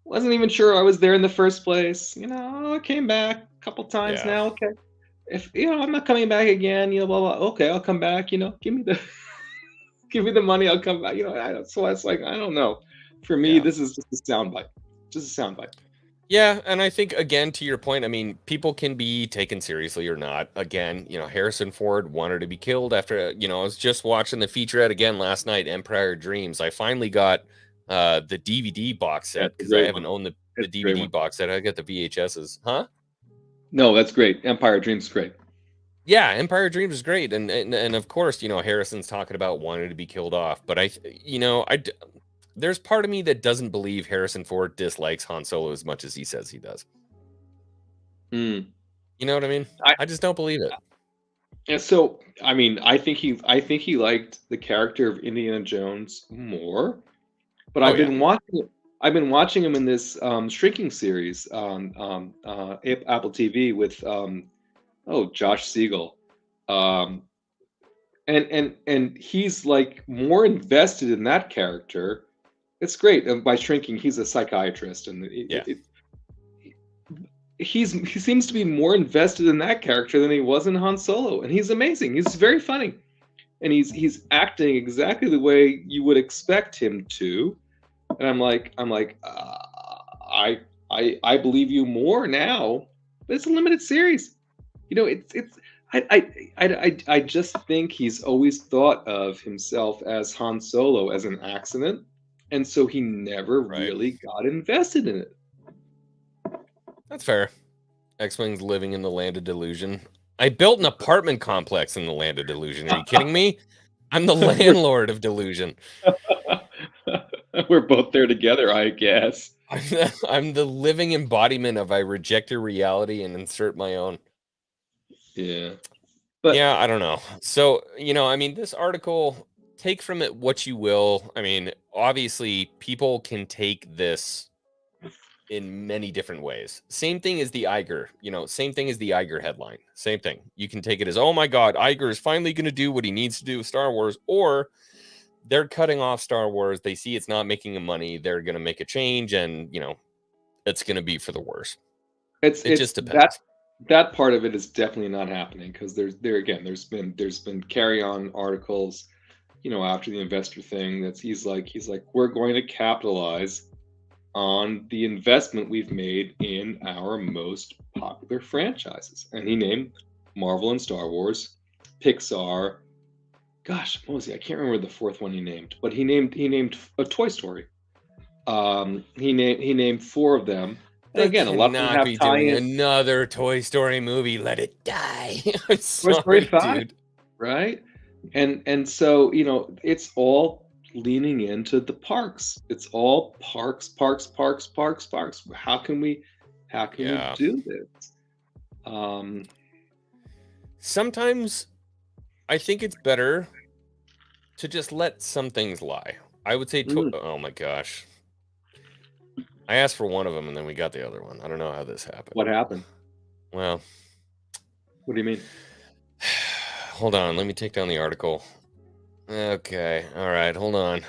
wasn't even sure I was there in the first place. I came back a couple times now. Okay, if I'm not coming back again, blah blah. Okay, I'll come back. Give me the give me the money. I'll come back. So it's like, I don't know. For me, this is just a soundbite. Just a soundbite. Yeah, and I think, again, to your point, I mean, people can be taken seriously or not. Again, Harrison Ford wanted to be killed after, I was just watching the featurette again last night, Empire Dreams. I finally got the DVD box set because I haven't owned the DVD box set. I got the VHSs. Huh? No, that's great. Empire Dreams is great. Yeah, Empire Dreams is great. And of course, Harrison's talking about wanting to be killed off. But there's part of me that doesn't believe Harrison Ford dislikes Han Solo as much as he says he does. You know what I mean? I just don't believe it. Yeah. So, I mean, I think he liked the character of Indiana Jones more, but I've been watching him in this Shrinking series on Apple TV with Josh Siegel, and he's like more invested in that character. It's great. And by Shrinking, he's a psychiatrist, and he seems to be more invested in that character than he was in Han Solo, and he's amazing. He's very funny, and he's acting exactly the way you would expect him to. And I'm like, I believe you more now. But it's a limited series. I just think he's always thought of himself as Han Solo as an accident. And so he never really got invested in it. That's fair. X-Wing's living in the land of delusion. I built an apartment complex in the land of delusion. Are you kidding me? I'm the landlord of delusion. We're both there together, I guess. I'm the living embodiment of I reject your reality and insert my own. Yeah. But yeah, I don't know. So, I mean, this article, take from it what you will. I mean, obviously, people can take this in many different ways. Same thing as the Iger, same thing as the Iger headline. Same thing. You can take it as, oh my God, Iger is finally going to do what he needs to do with Star Wars, or they're cutting off Star Wars. They see it's not making them money. They're going to make a change, and, it's going to be for the worse. It just depends. That part of it is definitely not happening, because there's been carry-on articles, after the investor thing, he's like, we're going to capitalize on the investment we've made in our most popular franchises. And he named Marvel and Star Wars, Pixar. Gosh, what was he? I can't remember the fourth one he named, but he named a Toy Story. He named 4 of them. And again, a lot of them have be doing another Toy Story movie. Let it die. Toy Story 5, dude. Right? And so, it's all leaning into the parks. It's all parks. How can we do this? Sometimes I think it's better to just let some things lie. I would say, oh my gosh. I asked for one of them and then we got the other one. I don't know how this happened. What happened? Well, what do you mean? Hold on. Let me take down the article. Okay. All right. Hold on.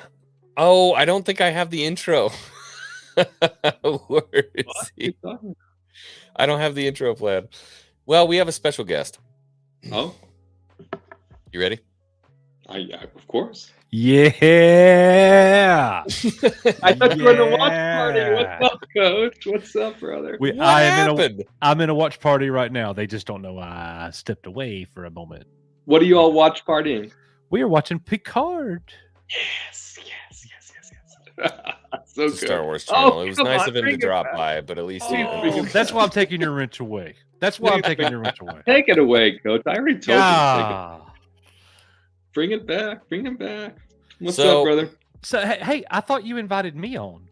Oh, I don't think I have the intro. Where is he? I don't have the intro planned. Well, we have a special guest. Oh. You ready? Of course. Yeah. I thought you were in the watch party. What's up, Coach? What's up, brother? I'm in a watch party right now. They just don't know I stepped away for a moment. What are you all watch partying? We are watching Picard. Yes. So good. Star Wars channel. It was nice of him to drop by, but at least that's why I'm taking your wrench away. Take it away, Coach. I already told you. Bring it back. What's up, brother? So hey, I thought you invited me on.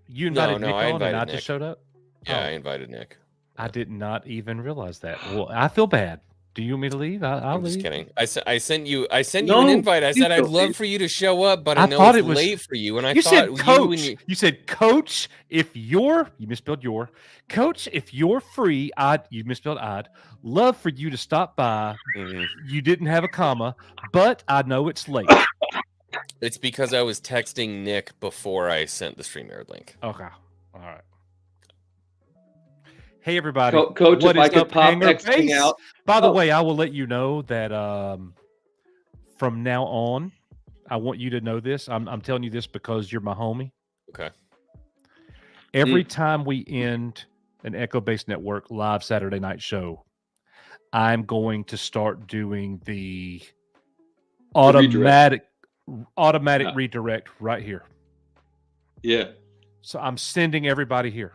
You invited Nick on, and I just showed up. Yeah, I invited Nick. I did not even realize that. Well, I feel bad. Do you want me to leave? I'll I'm leave. just kidding. I sent you an invite. I said I'd love for you to show up, but I know thought it's it was late for you. And I You thought said coach. You said coach. If you misspelled your coach. If you're free, you misspelled I'd love for you to stop by. You didn't have a comma, but I know it's late. It's because I was texting Nick before I sent the StreamYard link. Okay. All right. Hey, everybody. Coach, if I could pop X-Wing out. By the way, I will let you know that from now on, I want you to know this. I'm telling you this because you're my homie. Okay. Every time we end an Echo Base Network live Saturday night show, I'm going to start doing the automatic redirect right here. Yeah. So I'm sending everybody here.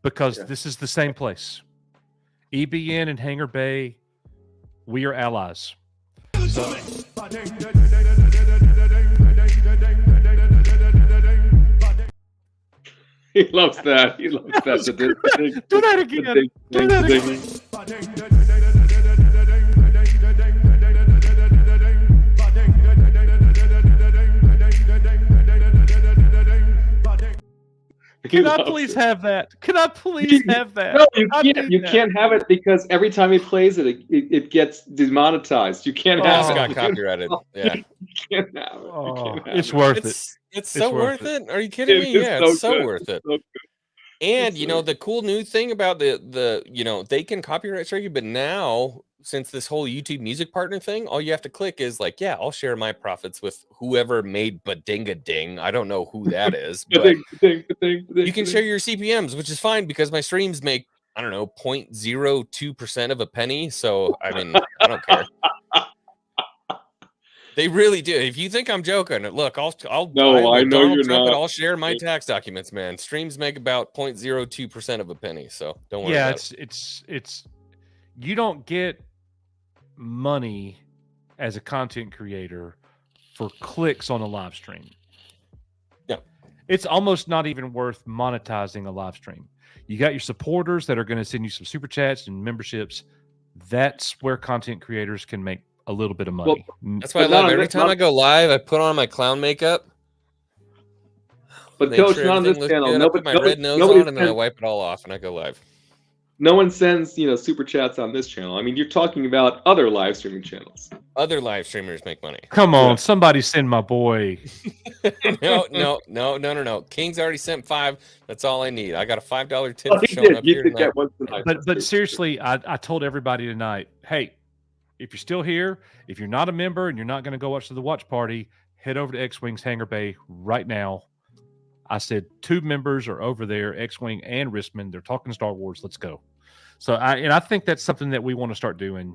Because this is the same place. EBN and Hangar Bay, we are allies. So, he loves that. He loves that. Do that again. Do that again. Can I please have that? Can I please have that? No, you can't. You can't have it because every time he plays it, it gets demonetized. You can't have it. Got copyrighted. Yeah. You can't have it. It's worth it. It's so worth it. Are you kidding me? Yeah, it's so worth it. And you know the cool new thing about the they can copyright strike you, but now since this whole YouTube music partner thing, all you have to click is like, yeah, I'll share my profits with whoever made Badinga Ding. I don't know who that is, but you can share your CPMs, which is fine because my streams make, I don't know, 0.02% of a penny. So, I mean, I don't care. They really do. If you think I'm joking, look, I know you're not. I'll share my tax documents, man. Streams make about 0.02% of a penny. So don't worry about it. It's you don't get money as a content creator for clicks on a live stream. Yeah. It's almost not even worth monetizing a live stream. You got your supporters that are going to send you some super chats and memberships. That's where content creators can make a little bit of money. Well, that's why I love every time I go live, I put on my clown makeup. But Coach, not on this channel. I put my red nose on and then I wipe it all off and I go live. No one sends, super chats on this channel. I mean, you're talking about other live streaming channels. Other live streamers make money. Come on, somebody send my boy. No. King's already sent 5. That's all I need. I got a $5 tip for showing up here tonight. But seriously, I told everybody tonight, hey, if you're still here, if you're not a member and you're not going to go watch the watch party, head over to X-Wing's Hangar Bay right now. I said 2 members are over there, X-Wing and Rissman. They're talking Star Wars. Let's go. So I think that's something that we want to start doing.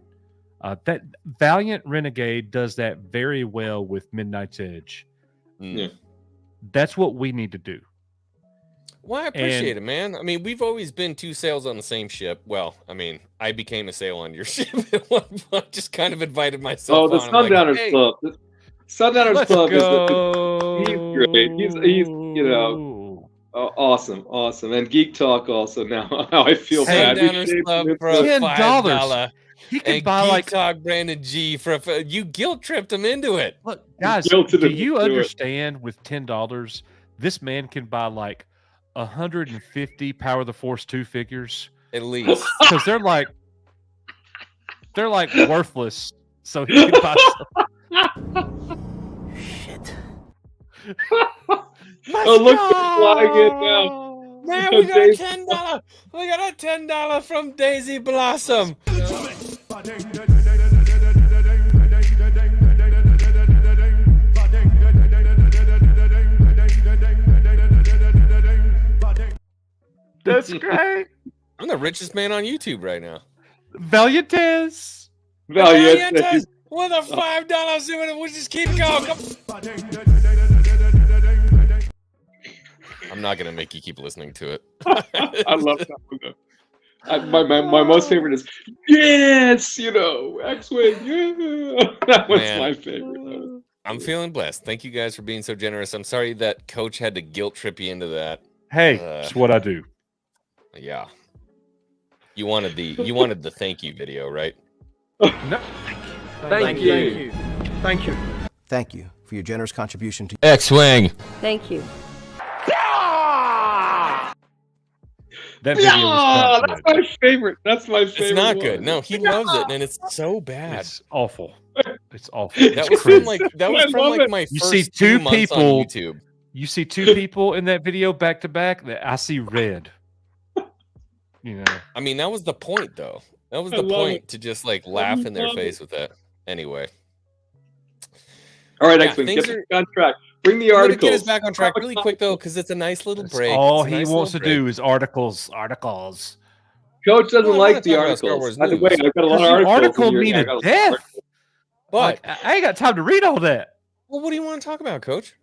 That Valiant Renegade does that very well with Midnight's Edge. Yeah. That's what we need to do. Well, I appreciate it, man. I mean, we've always been 2 sails on the same ship. Well, I mean, I became a sail on your ship at one point. Just kind of invited myself. Oh, the Sundowners Club. The Sundowners Club he's great. He's awesome. And Geek Talk also now. How I feel bad. Sundowners Club for $5. He can buy Geek Talk Brandon G for you guilt tripped him into it. Look, guys, do you understand? With $10, this man can buy like 150 Power of the Force 2 figures at least, because they're like worthless. So he can buy some. Shit. Look at flying in now. Man, we got a $10. We got a $10 from Daisy Blossom. That's great. I'm the richest man on YouTube right now. Valiantes with a $5. We'll just keep going. I'm not gonna make you keep listening to it. I love that one though. My most favorite is X-Wing. Yeah. That one's my favorite. I'm feeling blessed. Thank you guys for being so generous. I'm sorry that Coach had to guilt trip you into that. Hey, it's what I do. Yeah. You wanted the thank you video, right? No. Thank you. Thank you. Thank you for your generous contribution to X-Wing. Thank you. That video was not That's good. my favorite. That's my favorite. It's not one. good. No, he loves it, and it's so bad. It's awful. It's awful. That It's was cringe. from like my You first see 2 two months people- on YouTube. You see 2 people in that video back to back. That I see red. You know. I mean, that was the point, though. That was I the love point it. to just like laugh in their love face with that. Anyway, All right, Yeah, X-Wing, things get back on track. Bring the I'm gonna articles. get us back on track really quick though, because it's a nice little That's break. all It's a he nice wants to little do break. is articles. Coach doesn't No, I like wanna the talk about Star articles. Wars By the way, news. I've got a lot of Because articles. article in here. me Yeah, I to got a lot of death. articles. But Like, I ain't got time to read all that. well, what do you want to talk about, Coach?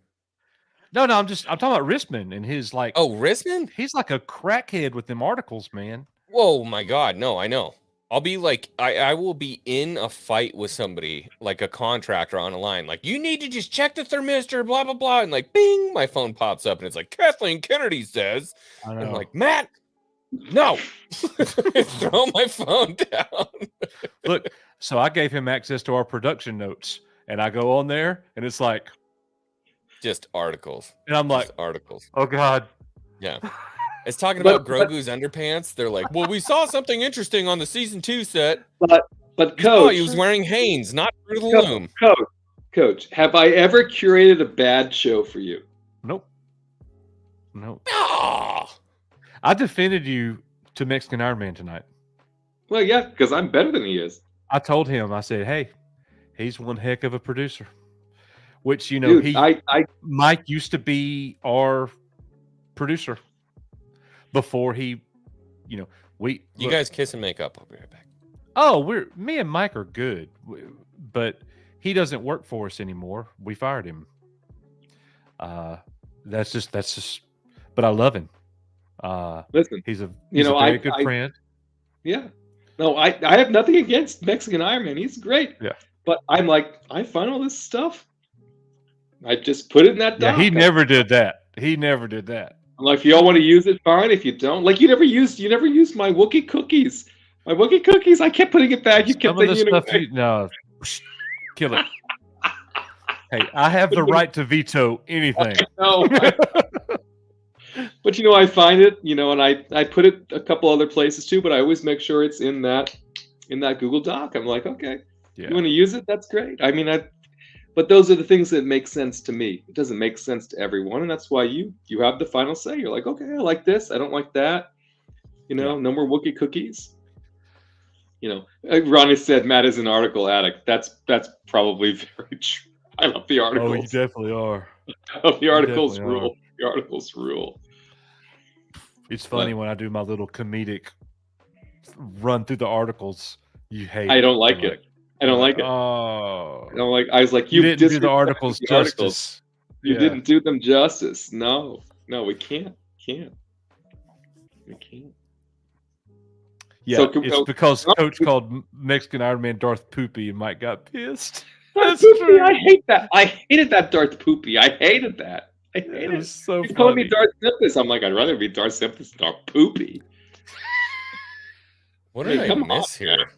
No, I'm talking about Rissman and his like. Oh, Rissman? He's like a crackhead with them articles, man. Whoa, my God! No, I know. I'll be like, I will be in a fight with somebody, like a contractor on a line. Like, you need to just check the thermistor, blah blah blah, and like, bing, my phone pops up, and it's like Kathleen Kennedy says. I And know. I'm like, Matt, no, throw my phone down. Look, so I gave him access to our production notes, and I go on there, and it's like, Just articles. and I'm like, Just articles. oh God. Yeah. It's talking But- about Grogu's underpants. They're like, well, we saw something interesting on the season 2 set. But Oh, Coach, he was wearing Hanes, not Fruit of the Loom. Coach, have I ever curated a bad show for you? Nope. Nope. Ah! I defended you to Mexican Iron Man tonight. Well, yeah, because I'm better than he is. I told him, I said, hey, he's one heck of a producer. Which, you know, Dude, Mike used to be our producer before he, you know, You look, guys kiss and make up. I'll be right back. oh, me and Mike are good, but he doesn't work for us anymore. We fired him. That's just, but I love him. Listen, He's a, you he's know, a very good friend. yeah. No, I have nothing against Mexican Iron Man. He's great. Yeah. But I'm like, I find all this stuff. I just put it in that Yeah, doc. he never did that. He never did that. I'm like, if y'all want to use it, fine. If you don't, like, you never used my Wookiee cookies. My Wookiee cookies. I kept putting it back. You kept Some of the taking it stuff, away. no, kill it. Hey, I have the right to veto anything. No. But you know, I find it, you know, and I put it a couple other places too, but I always make sure it's in that Google Doc. I'm like, okay, Yeah. you want to use it? That's great. I mean, but those are the things that make sense to me. It doesn't make sense to everyone, and that's why you have the final say. You're like, okay, I like this. I don't like that. You know, no more Wookiee cookies. You know, Ronnie said Matt is an article addict. That's probably very true. I love the Oh, articles. you definitely are. The articles definitely are. rule. The articles rule. It's funny when I do my little comedic run through the articles. You hate. I don't like You're it. I don't like it. Oh, I don't like. I was like, you you didn't do the disrespected articles the justice. articles. You Yeah. didn't do them justice. No, we can't. We can't. Yeah, So can- it's because Coach called Mexican Iron Man Darth Poopy and Mike got pissed. Darth That's Poopy, true. I hate that. I hated that Darth Poopy. I hated that. I It hated it. was so He's calling me funny. Darth Simpus. I'm like, I'd rather be Darth Simpus than Darth Poopy. What did Hey, I come on, miss here?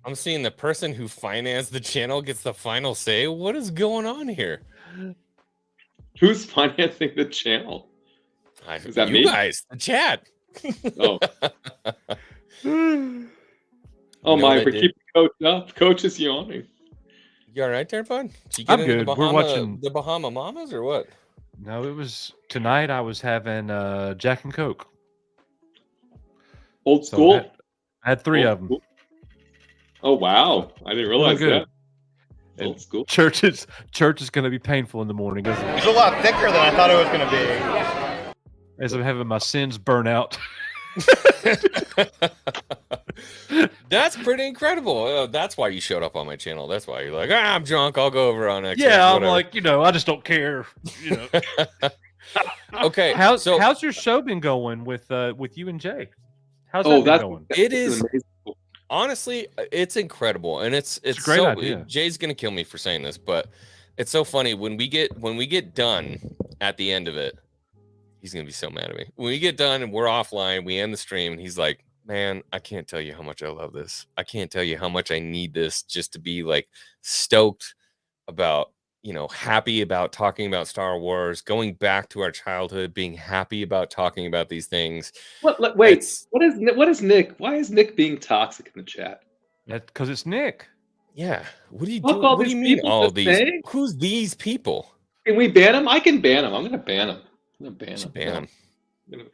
I'm seeing the person who financed the channel gets the final say. What is going on here? Who's financing the channel? Is that you me? guys, the chat. Oh, You oh know my! what I For did? keeping Coach up. Coach is yawning. You all right there, bud? Did you I'm into good. The We're Bahama, watching- the Bahama Mamas or what? No, it was tonight. I was having Jack and Coke. Old So school. I had 3 Old of them. school? Oh wow! I didn't realize good. that. Old school. Church is going to be painful in the morning, isn't it? It's a lot thicker than I thought it was going to be. As I'm having my sins burn out. That's pretty incredible. That's why you showed up on my channel. That's why you're like, I'm drunk. I'll go over on X. Yeah, I'm whatever." like, I just don't care. Okay. How's so your show been going with you and Jay? How's Oh, that been that's going? It that's is- amazing. honestly, it's incredible, and it's a great so, idea. Jay's gonna kill me for saying this, but it's so funny when we get done at the end of it. He's gonna be so mad at me when we get done and we're offline. We end the stream, and he's like, man, I can't tell you how much I love this. I can't tell you how much I need this just to be like stoked about, happy about talking about Star Wars, going back to our childhood, being happy about talking about these things. Wait, what is Nick? Why is Nick being toxic in the chat? That's because it's Nick. Yeah. What do you Fuck do? all What do you these mean people all just these? saying? Who's these people? Can we ban him? I can ban him. I'm gonna ban him. I'm gonna ban him. Ban him.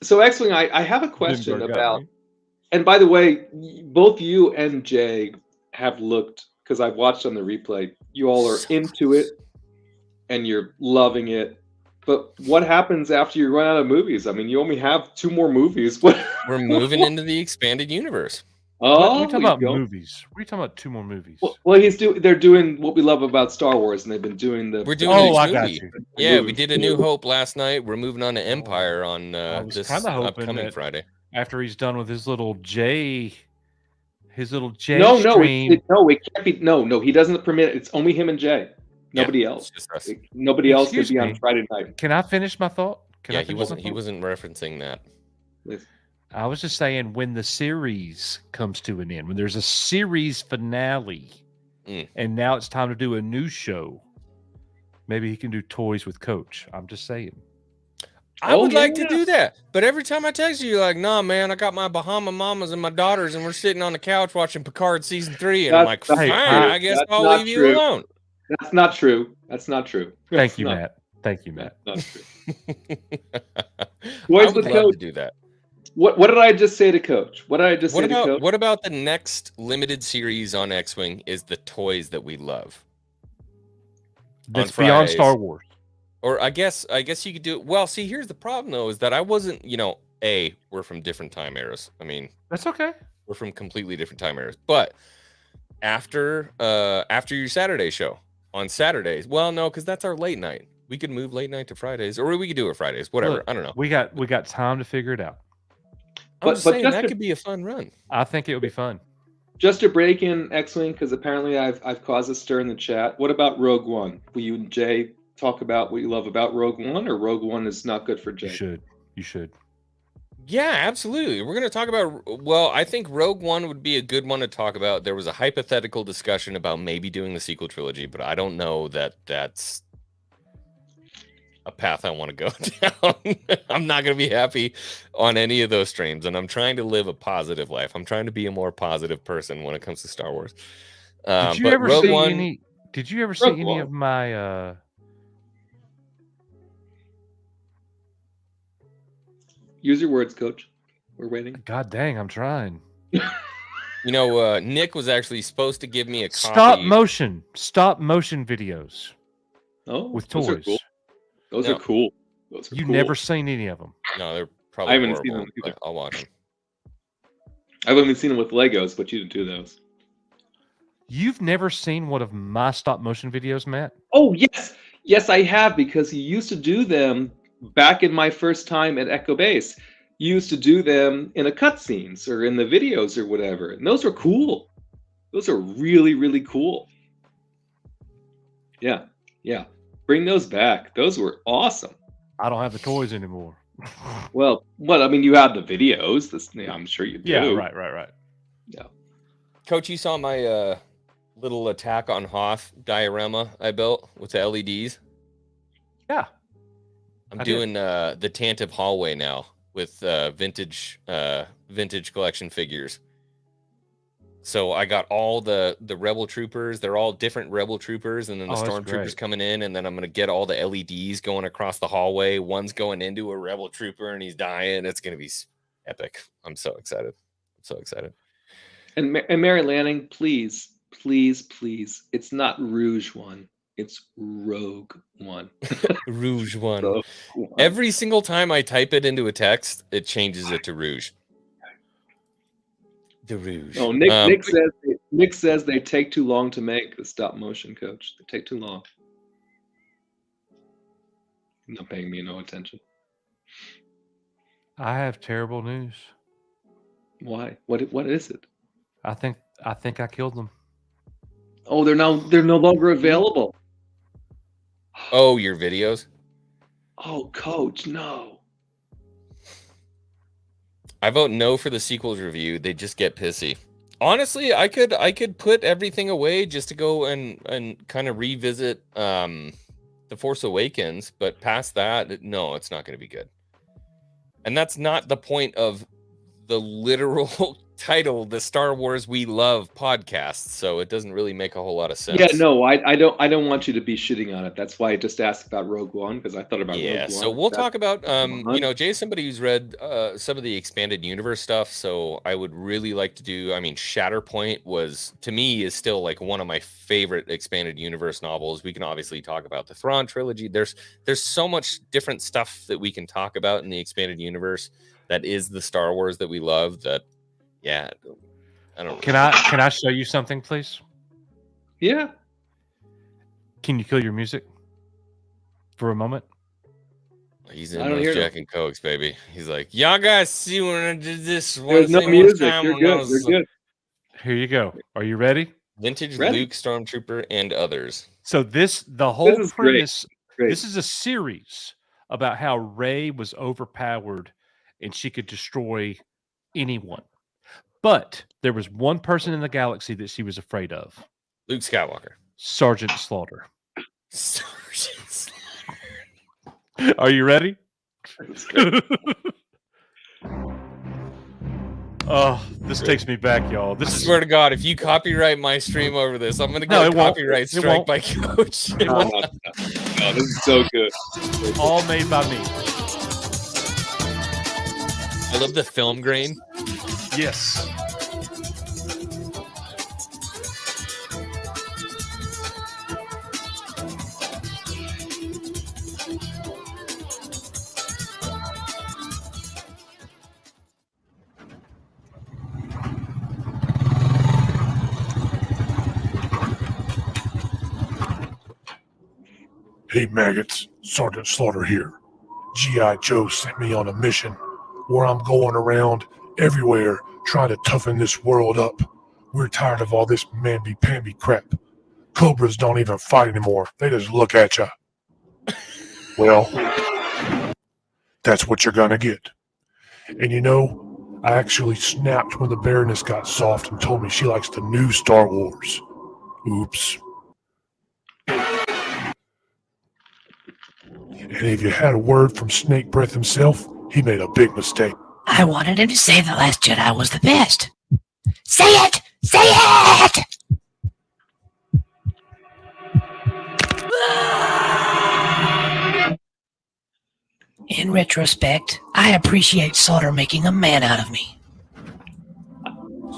So X-Wing, I have a question Lindbergh got about, me. and by the way, both you and Jay have looked, because I've watched on the replay, you all are into it and you're loving it. But what happens after you run out of movies? I mean, you only have 2 more movies. We're moving into the expanded universe. Oh, We're talking about movies. We're talking about 2 more movies. Well, they're doing what we love about Star Wars, and they've been doing We're doing Oh, the I movie. got you. Yeah, we did A New Hope last night. We're moving on to Empire on I was this kinda hoping upcoming that- Friday. After he's done with his little J No, stream. it can't be. No, he doesn't permit it. It's only him and Jay. Nobody else. It's just us. Nobody else could Excuse be on me. Friday night. Can I finish my thought? Yeah, he wasn't referencing that. I was just saying when the series comes to an end, when there's a series finale, and now it's time to do a new show, maybe he can do toys with Coach. I'm just saying. I would like to do that, but every time I text you, you're like, "Nah, man, I got my Bahama mamas and my daughters, and we're sitting on the couch watching Picard season 3." And I'm like, "Fine, I guess I'll leave you alone." That's not true. That's not true. Thank you, Matt. Thank you, Matt. Not true. I Boys would with love Coach. to do that. What did I just say to Coach? What did I just say to Coach? What about the next limited series on X-Wing is the toys that we love? That's beyond Star Wars. Or I guess you could do it. Well, see, here's the problem though, is that I wasn't, we're from different time eras. I mean, that's okay. We're from completely different time eras. But after your Saturday show on Saturdays, well, no, because that's our late night. We could move late night to Fridays, or we could do it Fridays, whatever. Look, I don't know. We got time to figure it out. I'm just saying that could be a fun run. I think it would be fun. Just to break in X-Wing, because apparently I've caused a stir in the chat. What about Rogue One? Will you and Jay talk about what you love about Rogue One, or Rogue One is not good for Jay? You should. Yeah, absolutely. We're going to talk about, well, I think Rogue One would be a good one to talk about. There was a hypothetical discussion about maybe doing the sequel trilogy, but I don't know that that's a path I want to go down. I'm not going to be happy on any of those streams, and I'm trying to live a positive life. I'm trying to be a more positive person when it comes to Star Wars. Did you ever see any of my Use your words, Coach. We're waiting. God dang, I'm trying. Nick was actually supposed to give me a copy. Stop motion videos. Oh, with those toys. Are cool. Those are cool. You've never seen any of them. No, they're probably. I haven't horrible, seen them either. I'll watch them. I've only seen them with Legos, but you didn't do those. You've never seen one of my stop motion videos, Matt? Oh yes, I have, because you used to do them back in my first time at Echo Base. You used to do them in the cutscenes or in the videos or whatever, and those are cool. Those are really, really cool. Yeah. Bring those back. Those were awesome. I don't have the toys anymore. Well, I mean, you have the videos. I'm sure you do. Yeah, right. Yeah. Coach, you saw my little Attack on Hoth diorama I built with the LEDs? Yeah. I'm doing the Tantive hallway now with vintage collection figures. So I got all the Rebel troopers. They're all different Rebel troopers, and then the stormtroopers coming in, and then I'm gonna get all the LEDs going across the hallway. One's going into a Rebel trooper, and he's dying. It's gonna be epic. I'm so excited. And Mary Lanning, please. It's not Rouge One. It's Rogue One. Rouge One. Rogue One. Every single time I type it into a text, it changes it to Rouge. The Rouge. Oh, Nick says they take too long to make the stop motion, Coach. They take too long. Not paying me no attention. I have terrible news. Why? What is it? I think I killed them. Oh, they're no longer available. Oh, your videos? Oh, Coach, no. I vote no for the sequels review. They just get pissy. Honestly, I could put everything away just to go and kind of revisit The Force Awakens, but past that, no, it's not going to be good. And that's not the point of the literal title, the Star Wars We Love podcast, so it doesn't really make a whole lot of sense. Yeah, no, I don't want you to be shitting on it. That's why I just asked about Rogue One, because I thought about Rogue One. Yeah, so we'll talk about Jay's somebody who's read some of the expanded universe stuff, so I would really like to do, Shatterpoint was, to me, is still like one of my favorite expanded universe novels. We can obviously talk about the Thrawn trilogy. There's so much different stuff that we can talk about in the expanded universe that is the Star Wars that we love. That, yeah, I don't. Can I show you something, please? Yeah. Can you kill your music for a moment? He's in those Jack and Cokes, baby. He's like, y'all guys see when I did this? There's no music. You're good. You're good. Here you go. Are you ready? Vintage Luke, Stormtrooper, and others. So the whole premise. Great. This is a series about how Rey was overpowered and she could destroy anyone. But there was one person in the galaxy that she was afraid of. Luke Skywalker. Sergeant Slaughter. Sergeant Slaughter. Are you ready? Oh, this takes me back, y'all. I swear to God, if you copyright my stream over this, I'm going to get a copyright strike by Coach. No, this is so good. All made by me. I love the film grain. Yes. Hey maggots, Sergeant Slaughter here. G.I. Joe sent me on a mission where I'm going around everywhere trying to toughen this world up. We're tired of all this mamby-pamby crap. Cobras don't even fight anymore. They just look at ya. Well, that's what you're gonna get. And you know, I actually snapped when the Baroness got soft and told me she likes the new Star Wars. Oops. And if you had a word from Snake Breath himself, he made a big mistake. I wanted him to say The Last Jedi was the best. Say it! Say it! In retrospect, I appreciate Slaughter making a man out of me.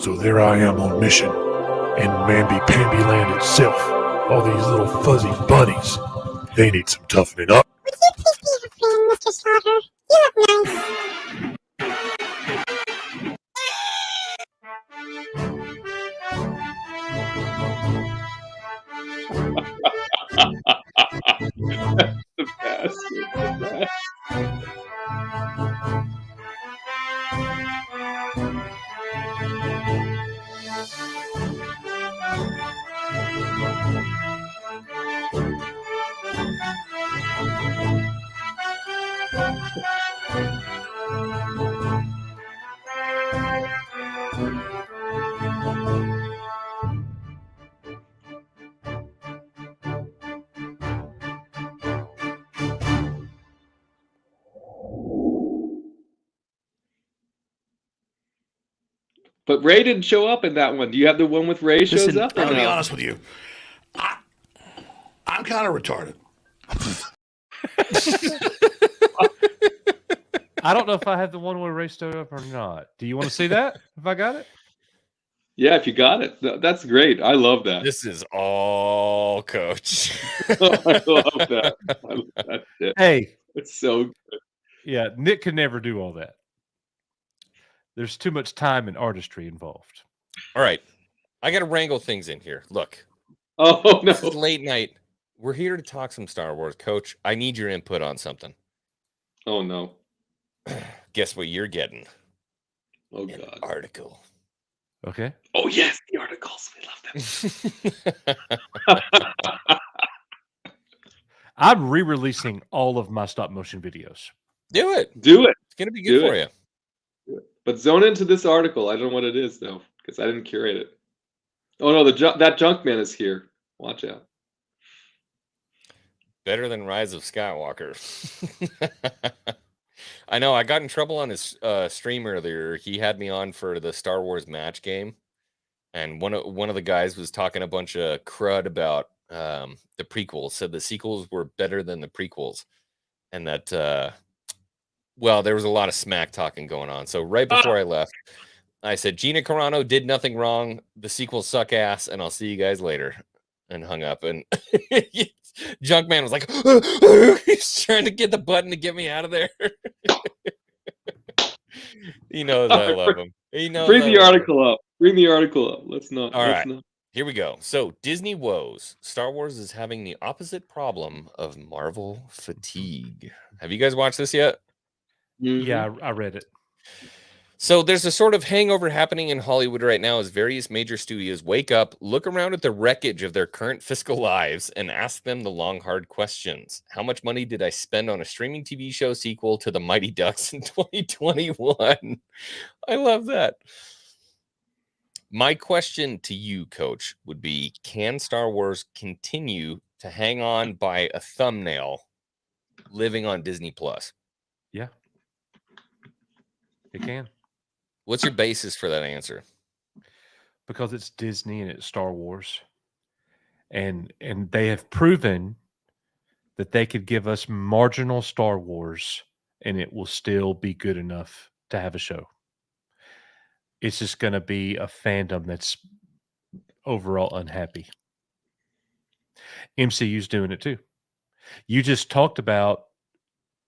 So there I am on mission in Mamby-Pamby Land itself. All these little fuzzy bunnies. They need some toughening up. Would you please be a friend, Mr. Slaughter? You look nice. The best. But Ray didn't show up in that one. Do you have the one with Ray shows up? I'll be honest with you. I'm kind of retarded. I don't know if I have the one where Ray showed up or not. Do you want to see that? If I got it? Yeah, if you got it. That's great. I love that. This is all Coach. I love that. I love that shit. Hey. It's so good. Yeah, Nick can never do all that. There's too much time and artistry involved. All right. I got to wrangle things in here. Look. Oh, no. This is late night. We're here to talk some Star Wars. Coach, I need your input on something. Oh, no. Guess what you're getting? Oh, God. Article. Okay. Oh, yes. The articles. We love them. I'm re-releasing all of my stop motion videos. Do it. Do it. It's going to be good for you. But But zone into this article. I don't know what it is though, because I didn't curate it. Oh no, that junk man is here. Watch out. Better than Rise of Skywalker. I know. I got in trouble on his stream earlier. He had me on for the Star Wars match game, and one of the guys was talking a bunch of crud about the prequels. Said the sequels were better than the prequels, and that well, there was a lot of smack talking going on. So right before I left, I said Gina Carano did nothing wrong. The sequels suck ass, and I'll see you guys later. And hung up. And Junkman was like, he's trying to get the button to get me out of there. He knows I love him. He knows. Bring the article up. Bring the article up. Let's not. All right. Here we go. So Disney woes. Star Wars is having the opposite problem of Marvel fatigue. Have you guys watched this yet? Mm-hmm. Yeah, I read it. So there's a sort of hangover happening in Hollywood right now as various major studios wake up, look around at the wreckage of their current fiscal lives, and ask them the long, hard questions. How much money did I spend on a streaming TV show sequel to The Mighty Ducks in 2021? I love that. My question to you, Coach, would be, can Star Wars continue to hang on by a thumbnail living on Disney Plus? Yeah. It can. What's your basis for that answer? Because it's Disney and it's Star Wars. And they have proven that they could give us marginal Star Wars and it will still be good enough to have a show. It's just going to be a fandom that's overall unhappy. MCU's doing it too. You just talked about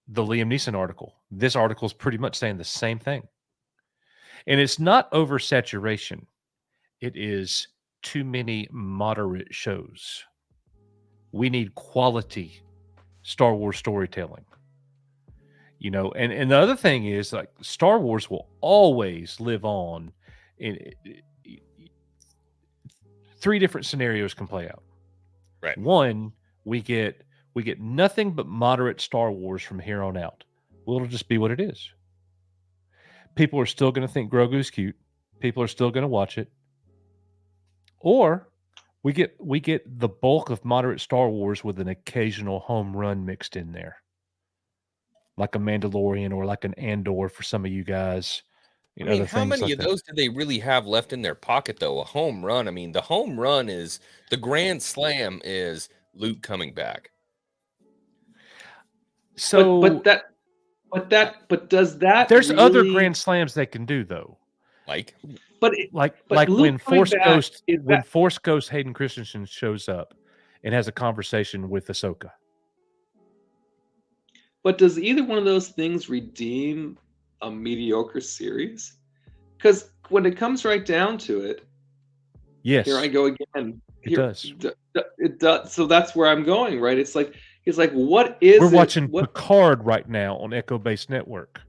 the Liam Neeson article. This article is pretty much saying the same thing. And it's not oversaturation. It is too many moderate shows. We need quality Star Wars storytelling. You know, and the other thing is, like, Star Wars will always live on in three different scenarios can play out. Right. One, we get nothing but moderate Star Wars from here on out. Well, it'll just be what it is. People are still going to think Grogu's cute. People are still going to watch it. Or we get the bulk of moderate Star Wars with an occasional home run mixed in there. Like a Mandalorian or like an Andor for some of you guys. You know, how many of those do they really have left in their pocket, though? A home run. I mean, the home run is the grand slam is Luke coming back. So, but does that? There's really... other grand slams they can do, though. Like, like when Force Ghost Hayden Christensen shows up and has a conversation with Ahsoka. But does either one of those things redeem a mediocre series? Because when it comes right down to it, yes, here I go again. It does. It does. So that's where I'm going, right? It's like what is We're watching Picard right now on Echo Base Network.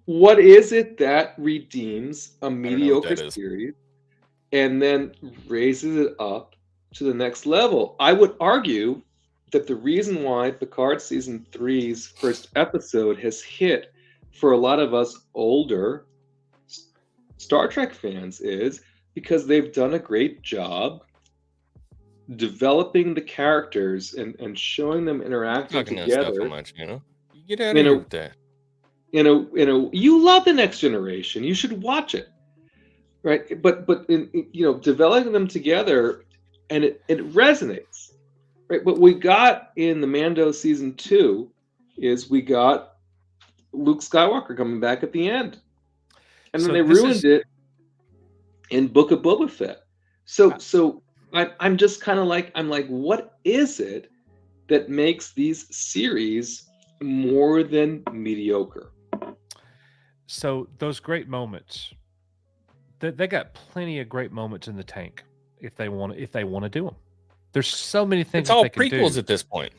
What is it that redeems a mediocre series and then raises it up to the next level? I would argue that the reason why Picard Season 3's first episode has hit for a lot of us older Star Trek fans is because they've done a great job developing the characters and showing them interacting together. Stuff much, you know? You get out of here with that. You love The Next Generation. You should watch it, right? But developing them together, and it resonates, right? What we got in the Mando Season 2 is we got Luke Skywalker coming back at the end, and then they ruined it in Book of Boba Fett. So I'm just kind of like, what is it that makes these series more than mediocre? So those great moments, they got plenty of great moments in the tank if they want to do them. There's so many things. It's all prequels at this point.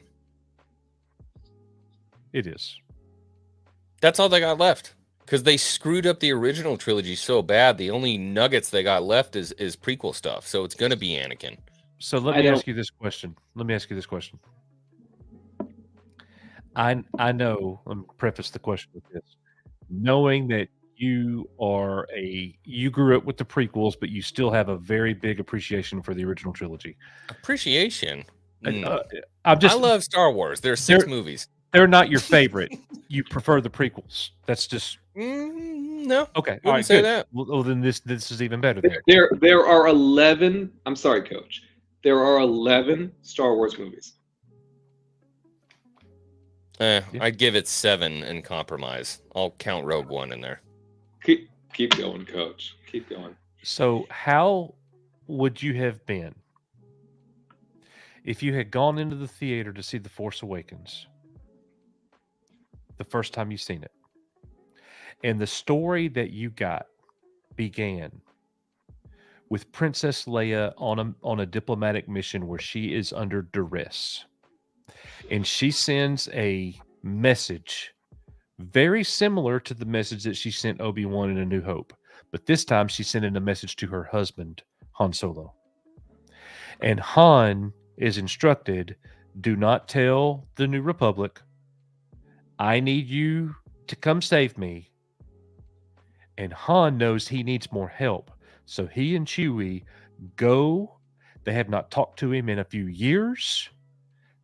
It is. That's all they got left because they screwed up the original trilogy so bad. The only nuggets they got left is prequel stuff. So it's going to be Anakin. So let me ask you this question. I know. Let me preface the question with this. Knowing that you grew up with the prequels, but you still have a very big appreciation for the original trilogy. Appreciation. I love Star Wars. There's 6 movies. They're not your favorite. You prefer the prequels. That's just no. Okay. All right. Say that. Well, then this is even better. Then. There are 11. I'm sorry, Coach. There are 11 Star Wars movies. I'd give it 7 and compromise. I'll count Rogue One in there. Keep going, Coach. Keep going. So, how would you have been if you had gone into the theater to see The Force Awakens the first time you seen it, and the story that you got began with Princess Leia on a diplomatic mission where she is under duress, and she sends a message very similar to the message that she sent Obi-Wan in A New Hope, but this time she's sending a message to her husband, Han Solo. And Han is instructed, do not tell the New Republic, I need you to come save me. And Han knows he needs more help. So he and Chewie go. They have not talked to him in a few years.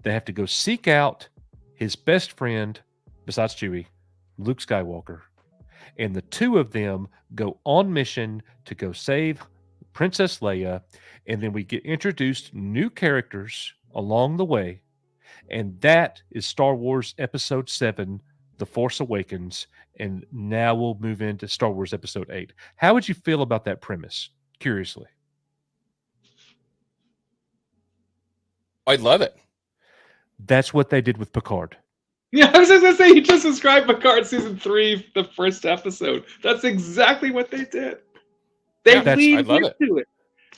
They have to go seek out his best friend, besides Chewie, Luke Skywalker. And the two of them go on mission to go save Princess Leia. And then we get introduced new characters along the way. And that is Star Wars Episode 7, The Force Awakens. And now we'll move into Star Wars Episode 8. How would you feel about that premise? Curiously. I'd love it. That's what they did with Picard. Yeah, I was just going to say, you just described Picard Season 3, the first episode. That's exactly what they did. They leaned into it.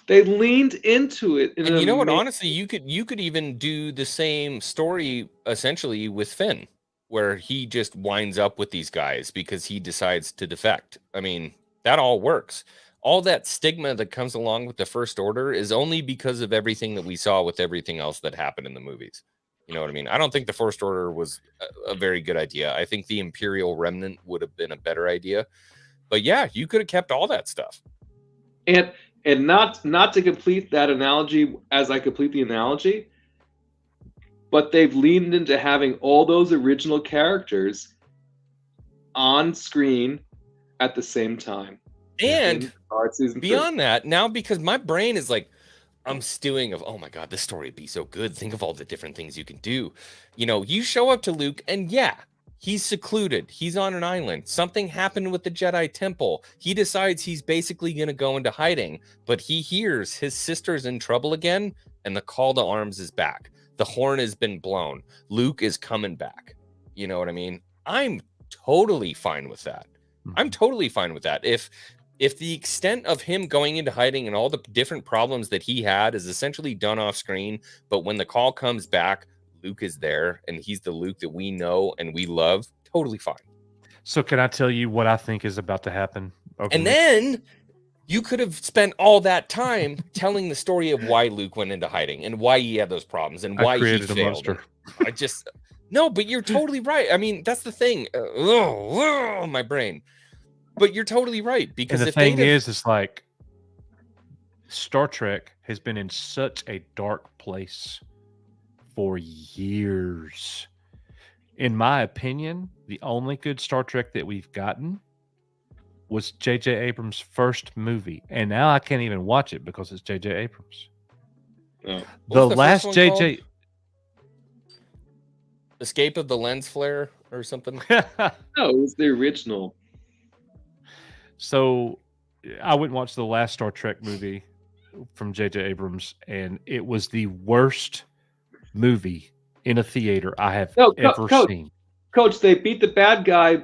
They leaned into it. And you know what? Honestly, you could even do the same story essentially with Finn, where he just winds up with these guys because he decides to defect. I mean, that all works. All that stigma that comes along with the First Order is only because of everything that we saw with everything else that happened in the movies. You know what I mean? I don't think the First Order was a very good idea. I think the Imperial Remnant would have been a better idea. But yeah, you could have kept all that stuff. And not to complete that analogy as I complete the analogy, but they've leaned into having all those original characters on screen at the same time. And beyond that, now because my brain is like, I'm stewing of, oh my God, this story would be so good. Think of all the different things you can do. You know, you show up to Luke and yeah, he's secluded. He's on an island. Something happened with the Jedi Temple. He decides he's basically going to go into hiding, but he hears his sister's in trouble again, and the call to arms is back. The horn has been blown. Luke is coming back. You know what I mean? I'm totally fine with that. I'm totally fine with that. If the extent of him going into hiding and all the different problems that he had is essentially done off screen, but when the call comes back, Luke is there and he's the Luke that we know and we love, totally fine. So can I tell you what I think is about to happen? And then you could have spent all that time telling the story of why Luke went into hiding and why he had those problems and why he failed. No, but you're totally right. I mean, that's the thing. My brain. But you're totally right. Because and the thing is, it's like Star Trek has been in such a dark place for years. In my opinion, the only good Star Trek that we've gotten was J.J. Abrams' first movie. And now I can't even watch it because it's J.J. Abrams. Oh. The last J.J. Escape of the Lens Flare or something? No, it was the original. So I went and watched the last Star Trek movie from J.J. Abrams, and it was the worst movie in a theater I have ever seen. Coach, they beat the bad guy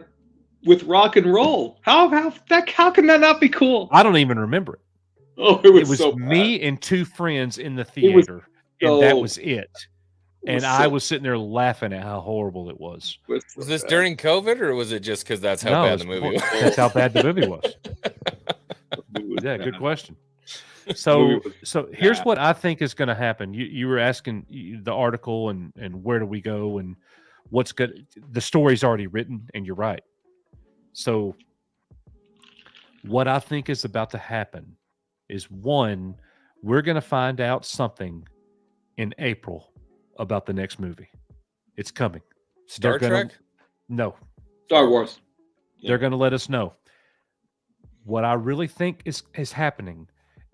with rock and roll. How can that not be cool? I don't even remember it. Oh, it was so me and two friends in the theater, and that was it. And I was sitting there laughing at how horrible it was. Was this during COVID, or was it just because that's how bad the movie was? That's how bad the movie was. Yeah, good question. So here's what I think is going to happen. You were asking the article and where do we go and what's good. The story's already written, and you're right. So What I think is about to happen is, one, we're going to find out something in April about the next movie. It's coming. Star Trek? No. Star Wars. They're going to let us know. What I really think is happening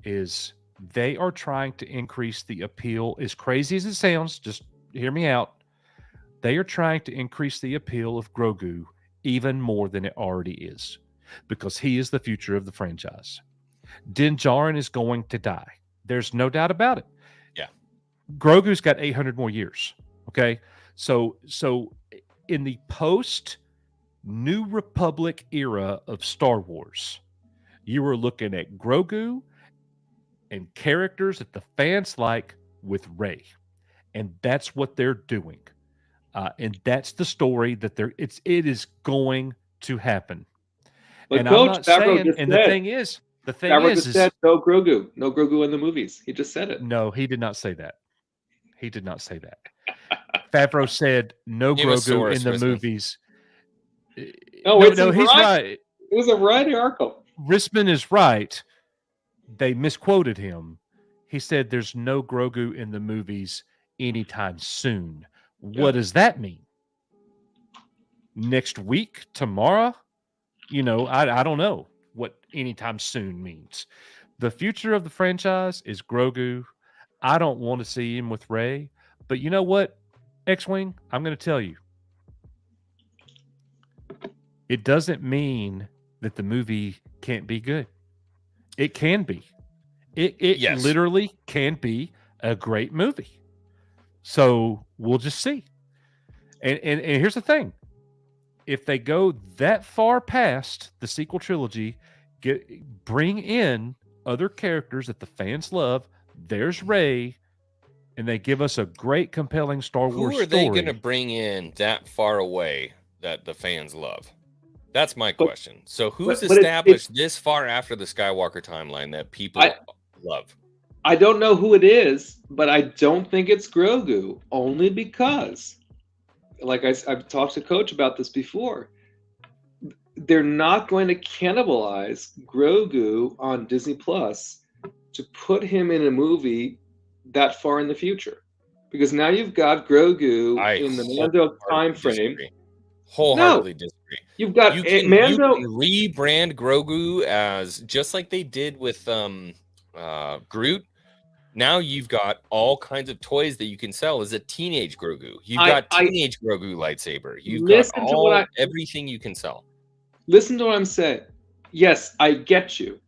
is they are trying to increase the appeal. As crazy as it sounds, just hear me out. They are trying to increase the appeal of Grogu even more than it already is, because he is the future of the franchise. Din Djarin is going to die. There's no doubt about it. Yeah. Grogu's got 800 more years. Okay. So in the post New Republic era of Star Wars, you were looking at Grogu and characters that the fans like with Rey. And that's what they're doing. And that's the story that it is going to happen. But and Coach, I'm not Favreau saying, just and said, the thing is, Favreau just said no Grogu in the movies. He just said it. No, he did not say that. He did not say that. Favreau said no Give us Grogu source, in the Rissman. Movies. No, He's right. It was a Variety article. Rissman is right. They misquoted him. He said there's no Grogu in the movies anytime soon. What does that mean? Next week? Tomorrow? I don't know what anytime soon means. The future of the franchise is Grogu. I don't want to see him with Rey. But you know what, X-Wing? I'm going to tell you. It doesn't mean that the movie can't be good. It can be. It literally can be a great movie. So we'll just see. And here's the thing. If they go that far past the sequel trilogy, bring in other characters that the fans love, there's Rey, and they give us a great, compelling Star Wars story. Who are they going to bring in that far away that the fans love? That's my question. So who's established this far after the Skywalker timeline that people love? I don't know who it is, but I don't think it's Grogu, only because, like I've talked to Coach about this before, they're not going to cannibalize Grogu on Disney Plus to put him in a movie that far in the future. Because now you've got Grogu in the Mando time frame. Wholeheartedly disagree. You've got you can rebrand Grogu as just like they did with Groot. Now you've got all kinds of toys that you can sell as a teenage Grogu. You've got teenage Grogu lightsaber. You've got everything you can sell. Listen to what I'm saying. Yes, I get you.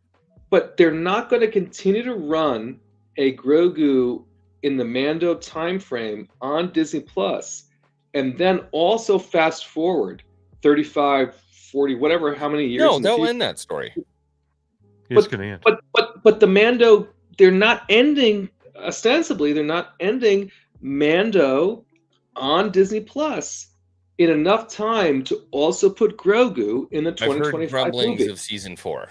But they're not going to continue to run a Grogu in the Mando time frame on Disney Plus and then also fast forward 35, 40, whatever, how many years. No, they'll end that story. It's going to end. But the Mando, they're not ending, ostensibly, they're not ending Mando on Disney Plus in enough time to also put Grogu in the 2025 I've heard grumblings movie. of season 4.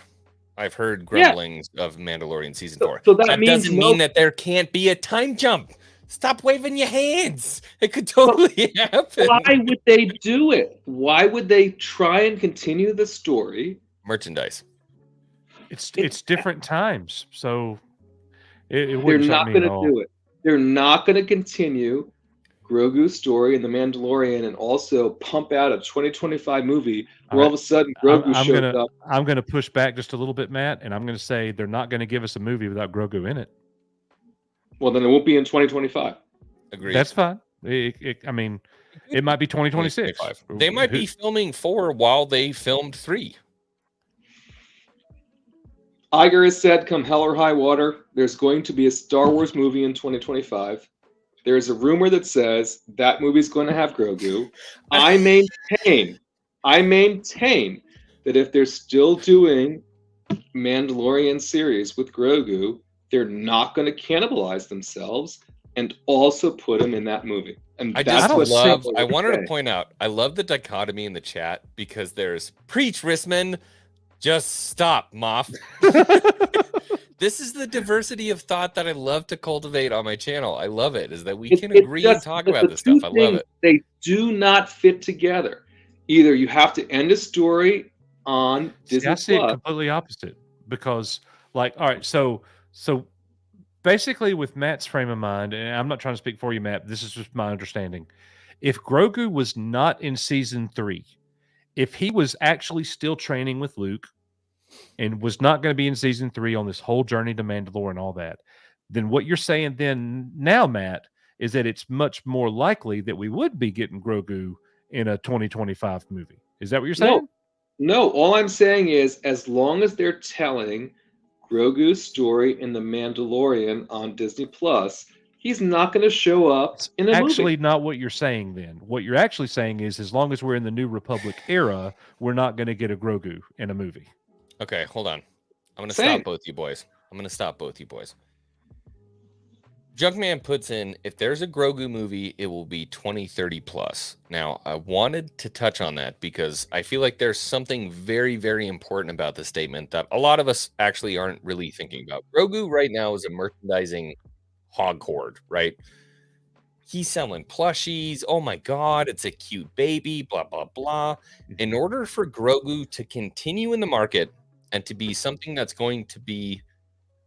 I've heard grumblings of Mandalorian season 4. So that doesn't mean that there can't be a time jump. Stop waving your hands. It could totally happen. Why would they do it? Why would they try and continue the story? Merchandise. It's different times, so it they're wouldn't not going to do it. They're not going to continue Grogu's story in The Mandalorian and also pump out a 2025 movie where all of a sudden Grogu shows up. I'm going to push back just a little bit, Matt, and I'm going to say they're not going to give us a movie without Grogu in it. Well, then it won't be in 2025. Agreed. That's fine. I mean, it might be 2026. They might be filming 4 while they filmed 3. Iger has said, come hell or high water, there's going to be a Star Wars movie in 2025. There's a rumor that says that movie's going to have Grogu. I maintain that if they're still doing Mandalorian series with Grogu, they're not going to cannibalize themselves and also put him in that movie. And I wanted to point out, I love the dichotomy in the chat because there's preach Rissman, just stop, Moff. This is the diversity of thought that I love to cultivate on my channel. I love it, is that we can agree and talk about this stuff. I love it. They do not fit together. Either you have to end a story on Disney I see it Plus. completely opposite because, like, all right, so basically with Matt's frame of mind, and I'm not trying to speak for you, Matt. This is just my understanding. If Grogu was not in season 3, if he was actually still training with Luke and was not going to be in season 3 on this whole journey to Mandalore and all that, then what you're saying then now, Matt, is that it's much more likely that we would be getting Grogu in a 2025 movie. Is that what you're saying? No, all I'm saying is as long as they're telling Grogu's story in The Mandalorian on Disney Plus, he's not going to show up in a Actually, movie. not what you're saying then. What you're actually saying is as long as we're in the New Republic era, we're not going to get a Grogu in a movie. Okay, hold on. I'm going to stop both you boys. Junkman puts in, if there's a Grogu movie, it will be 2030 plus. Now, I wanted to touch on that because I feel like there's something very, very important about this statement that a lot of us actually aren't really thinking about. Grogu right now is a merchandising hog horde, right? He's selling plushies. Oh my God, it's a cute baby, blah, blah, blah. In order for Grogu to continue in the market and to be something that's going to be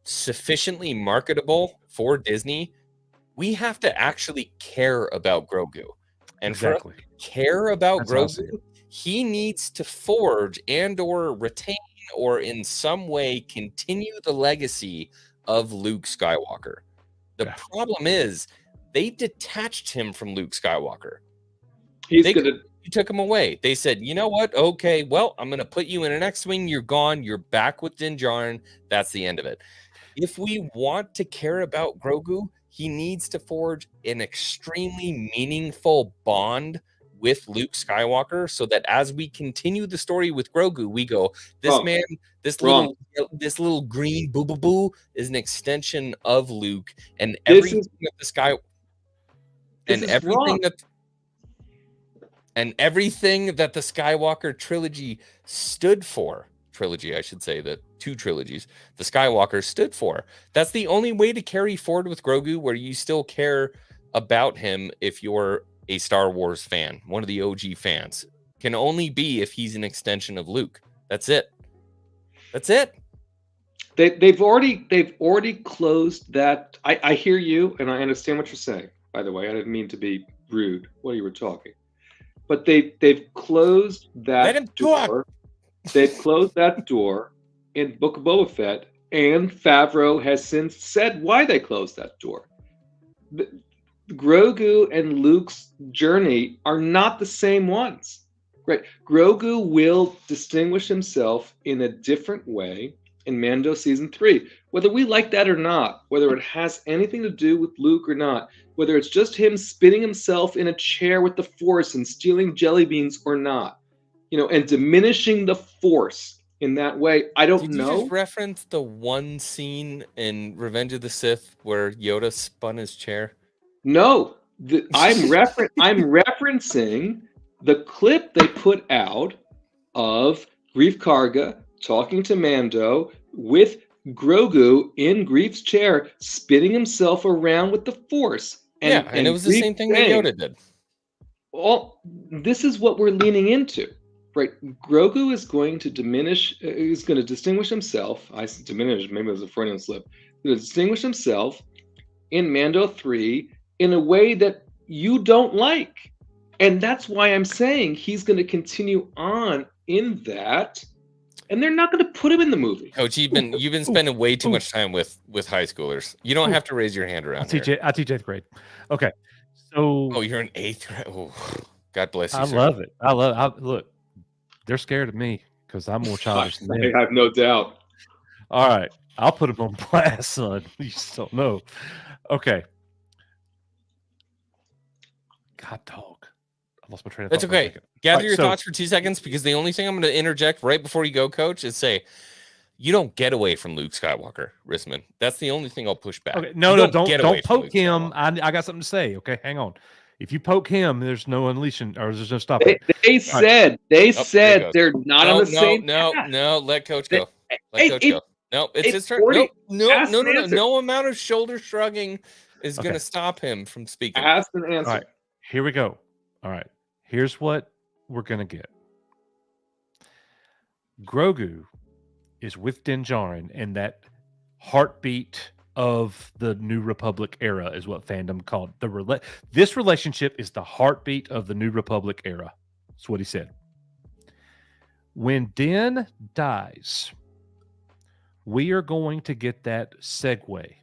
sufficiently marketable for Disney, we have to actually care about Grogu. And for us to care about Grogu, he needs to forge and or retain or in some way continue the legacy of Luke Skywalker. The problem is they detached him from Luke Skywalker. They took him away. They said, you know what? Okay, well, I'm going to put you in an X-Wing. You're gone. You're back with Din Djarin. That's the end of it. If we want to care about Grogu, he needs to forge an extremely meaningful bond with Luke Skywalker so that as we continue the story with Grogu, we go, this little green boo is an extension of Luke and everything that the Skywalker trilogy stood for. I should say, the 2 trilogies the Skywalker stood for. That's the only way to carry forward with Grogu, where you still care about him if you're a Star Wars fan, one of the OG fans. Can only be if he's an extension of Luke. That's it. They've already closed that. I hear you, and I understand what you're saying. By the way, I didn't mean to be rude while you were talking, but they've closed that door. They've closed that door in Book of Boba Fett, and Favreau has since said why they closed that door. Grogu and Luke's journey are not the same ones, right? Grogu will distinguish himself in a different way in Mando Season 3. Whether we like that or not, whether it has anything to do with Luke or not, whether it's just him spinning himself in a chair with the Force and stealing jelly beans or not, and diminishing the Force in that way, I don't know. Did you just reference the one scene in Revenge of the Sith where Yoda spun his chair? No, I'm referencing the clip they put out of Greef Karga talking to Mando with Grogu in Grief's chair, spinning himself around with the Force. And it was the same thing that Yoda did. Well, this is what we're leaning into. Right, Grogu is going to distinguish himself. Maybe it was a Freudian slip. He's going to distinguish himself in Mando 3 in a way that you don't like. And that's why I'm saying he's going to continue on in that. And they're not going to put him in the movie. Coach, you've been spending way too much time with high schoolers. You don't have to raise your hand around I teach 8th grade. Okay. So you're in 8th grade. Oh, God bless you. I love it. Look. They're scared of me because I'm more childish than them. I have no doubt. All right. I'll put them on blast, son. You just don't know. Okay. God, dog. I lost my train of thought. That's okay. Gather your thoughts for 2 seconds because the only thing I'm going to interject right before you go, Coach, is say, you don't get away from Luke Skywalker, Rissman. That's the only thing I'll push back. Okay. No, don't poke him. I got something to say. Okay, hang on. If you poke him, there's no unleashing or there's no stopping. They said they're not on the same. No, let Coach go. Let Coach go. No, it's his turn. No amount of shoulder shrugging is going to stop him from speaking. Ask and answer. All right, here we go. All right, here's what we're going to get. Grogu is with Din Djarin, and that heartbeat of the New Republic era is what fandom called this relationship is the heartbeat of the New Republic era. That's what he said. When Din dies, we are going to get that segue,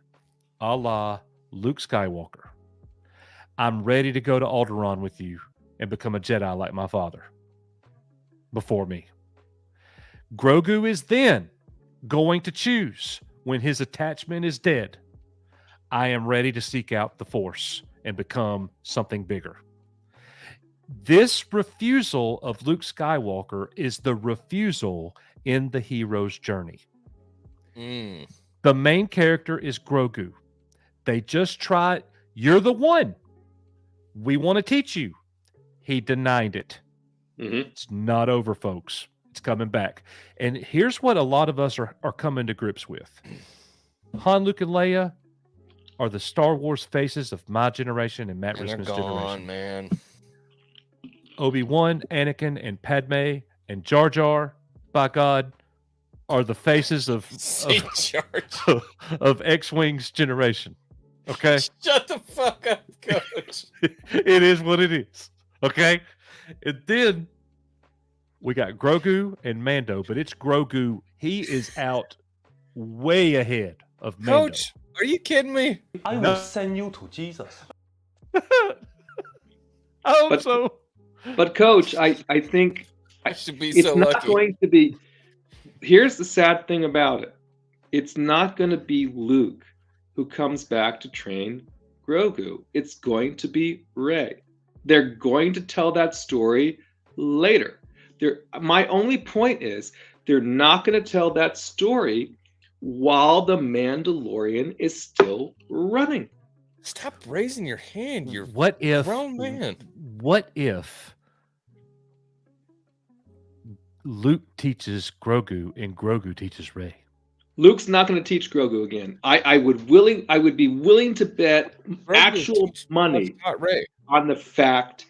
a la Luke Skywalker. I'm ready to go to Alderaan with you and become a Jedi like my father before me. Grogu is then going to choose when his attachment is dead. I am ready to seek out the Force and become something bigger. This refusal of Luke Skywalker is the refusal in the hero's journey. The main character is Grogu. They just tried, you're the one. We want to teach you. He denied it. It's not over, folks. It's coming back. And here's what a lot of us are coming to grips with. Han, Luke, and Leia are the Star Wars faces of my generation and Matt Rissman's generation. Man. Obi-Wan, Anakin, and Padme, and Jar Jar, by God, are the faces of X-Wing's generation. Okay? Shut the fuck up, Coach. It is what it is. Okay? And then we got Grogu and Mando, but it's Grogu. He is out way ahead of Mando. Coach, are you kidding me? I will send you to Jesus. I hope so. But Coach, I think I should be it's so not lucky. going to be. Here's the sad thing about it. It's not going to be Luke who comes back to train Grogu. It's going to be Rey. They're going to tell that story later. My only point is they're not going to tell that story while the Mandalorian is still running. Stop raising your hand. You're what if grown man. What if Luke teaches Grogu and Grogu teaches Rey? Luke's not going to teach Grogu again. I would be willing to bet actual money on the fact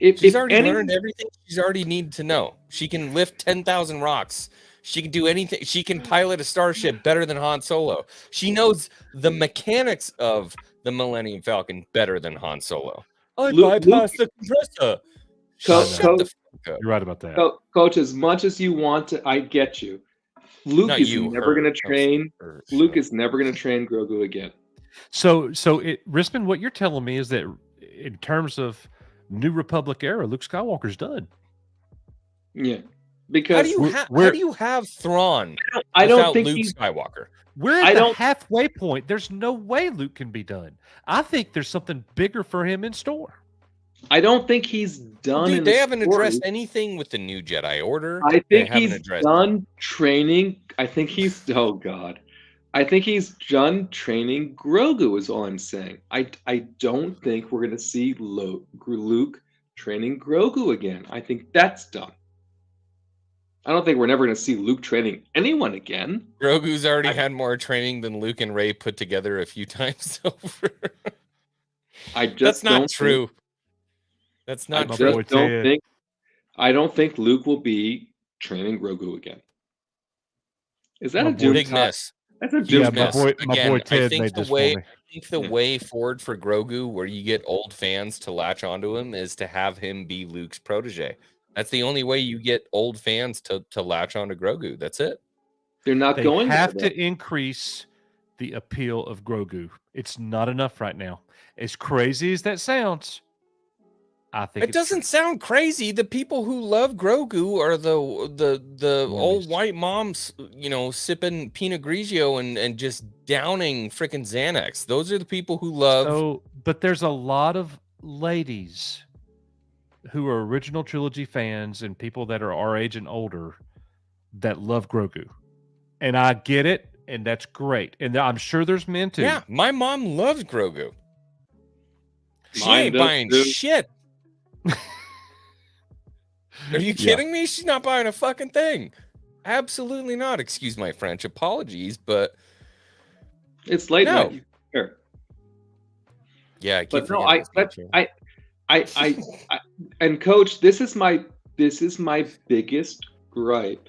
she's already learned everything she's already needed to know. She can lift 10,000 rocks. She can do anything. She can pilot a starship better than Han Solo. She knows the mechanics of the Millennium Falcon better than Han Solo. I bypassed the compressor. Coach, you're right about that. Coach, as much as you want to, I get you. Luke is never going to train. Luke is never going to train Grogu again. So Rissman, what you're telling me is that in terms of New Republic era, Luke Skywalker's done. Yeah, because how do you have Thrawn? I don't think Luke Skywalker. We're at the halfway point. There's no way Luke can be done. I think there's something bigger for him in store. I don't think he's done. Dude, they haven't addressed anything with the new Jedi Order. I think he's done training. I think he's I think he's done training Grogu is all I'm saying. I don't think we're going to see Luke training Grogu again. I think that's done. I don't think we're never going to see Luke training anyone again. Grogu's already had more training than Luke and Rey put together a few times over. That's not true. That's not true. I don't think Luke will be training Grogu again. Is that a Doom mess? That's a Doom mess. My boy Ted made this for me. I think the way forward for Grogu, where you get old fans to latch onto him, is to have him be Luke's protege. That's the only way you get old fans to latch onto Grogu. That's it. They have to increase the appeal of Grogu. It's not enough right now. As crazy as that sounds, I think it doesn't sound crazy. The people who love Grogu are the old white moms, sipping Pinot Grigio and just downing freaking Xanax. Those are the people who love. But there's a lot of ladies who are original trilogy fans and people that are our age and older that love Grogu. And I get it, and that's great. And I'm sure there's men too. Yeah, my mom loves Grogu. She ain't buying shit. Are you kidding me? She's not buying a fucking thing. Absolutely not. Excuse my French. Apologies, but it's late no. night. Sure. Yeah, I and Coach, this is my biggest gripe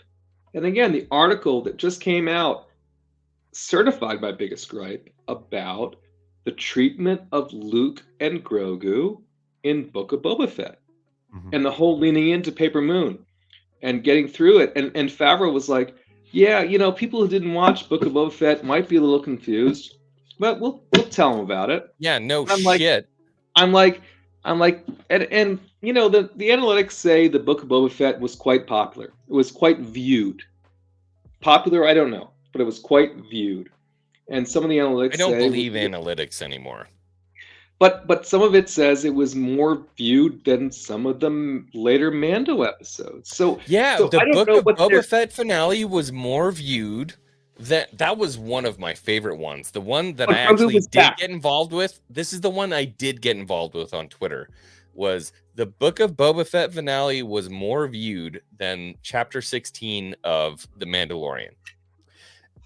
And again, the article that just came out, certified by Biggest Gripe, about the treatment of Luke and Grogu in Book of Boba Fett, and the whole leaning into Paper Moon and getting through it. And Favreau was like, yeah, people who didn't watch Book of Boba Fett might be a little confused, but we'll tell them about it. Yeah, no I'm shit. I'm like, and the analytics say the Book of Boba Fett was quite popular. It was quite viewed. Popular, I don't know, but it was quite viewed. And some of the analytics I don't say believe analytics anymore. But some of it says it was more viewed than some of the later Mando episodes. So yeah, so the I don't Book know of what Boba Fett finale was more viewed. That was one of my favorite ones. The one that I actually did get involved with. This is the one I did get involved with on Twitter. Was the Book of Boba Fett finale was more viewed than Chapter 16 of The Mandalorian.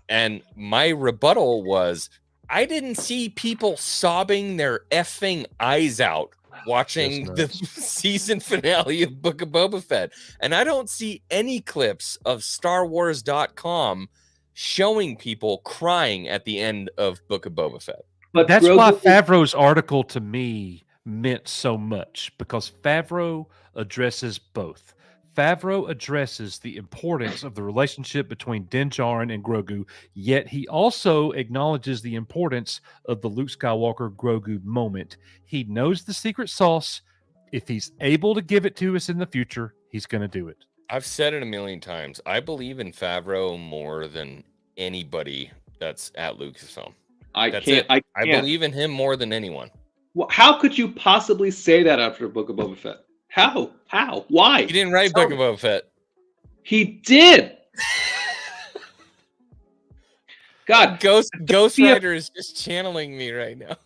And my rebuttal was, I didn't see people sobbing their effing eyes out watching the season finale of Book of Boba Fett. And I don't see any clips of StarWars.com showing people crying at the end of Book of Boba Fett. But that's why Favreau's article to me meant so much, because Favreau addresses both. Favreau addresses the importance of the relationship between Din Djarin and Grogu, yet he also acknowledges the importance of the Luke Skywalker Grogu moment. He knows the secret sauce. If he's able to give it to us in the future, he's going to do it. I've said it a million times. I believe in Favreau more than anybody that's at Lucasfilm. I believe in him more than anyone. Well, how could you possibly say that after Book of Boba Fett? How? Why? He didn't write Book of Boba Fett. He did. God, Ghost Rider is just channeling me right now.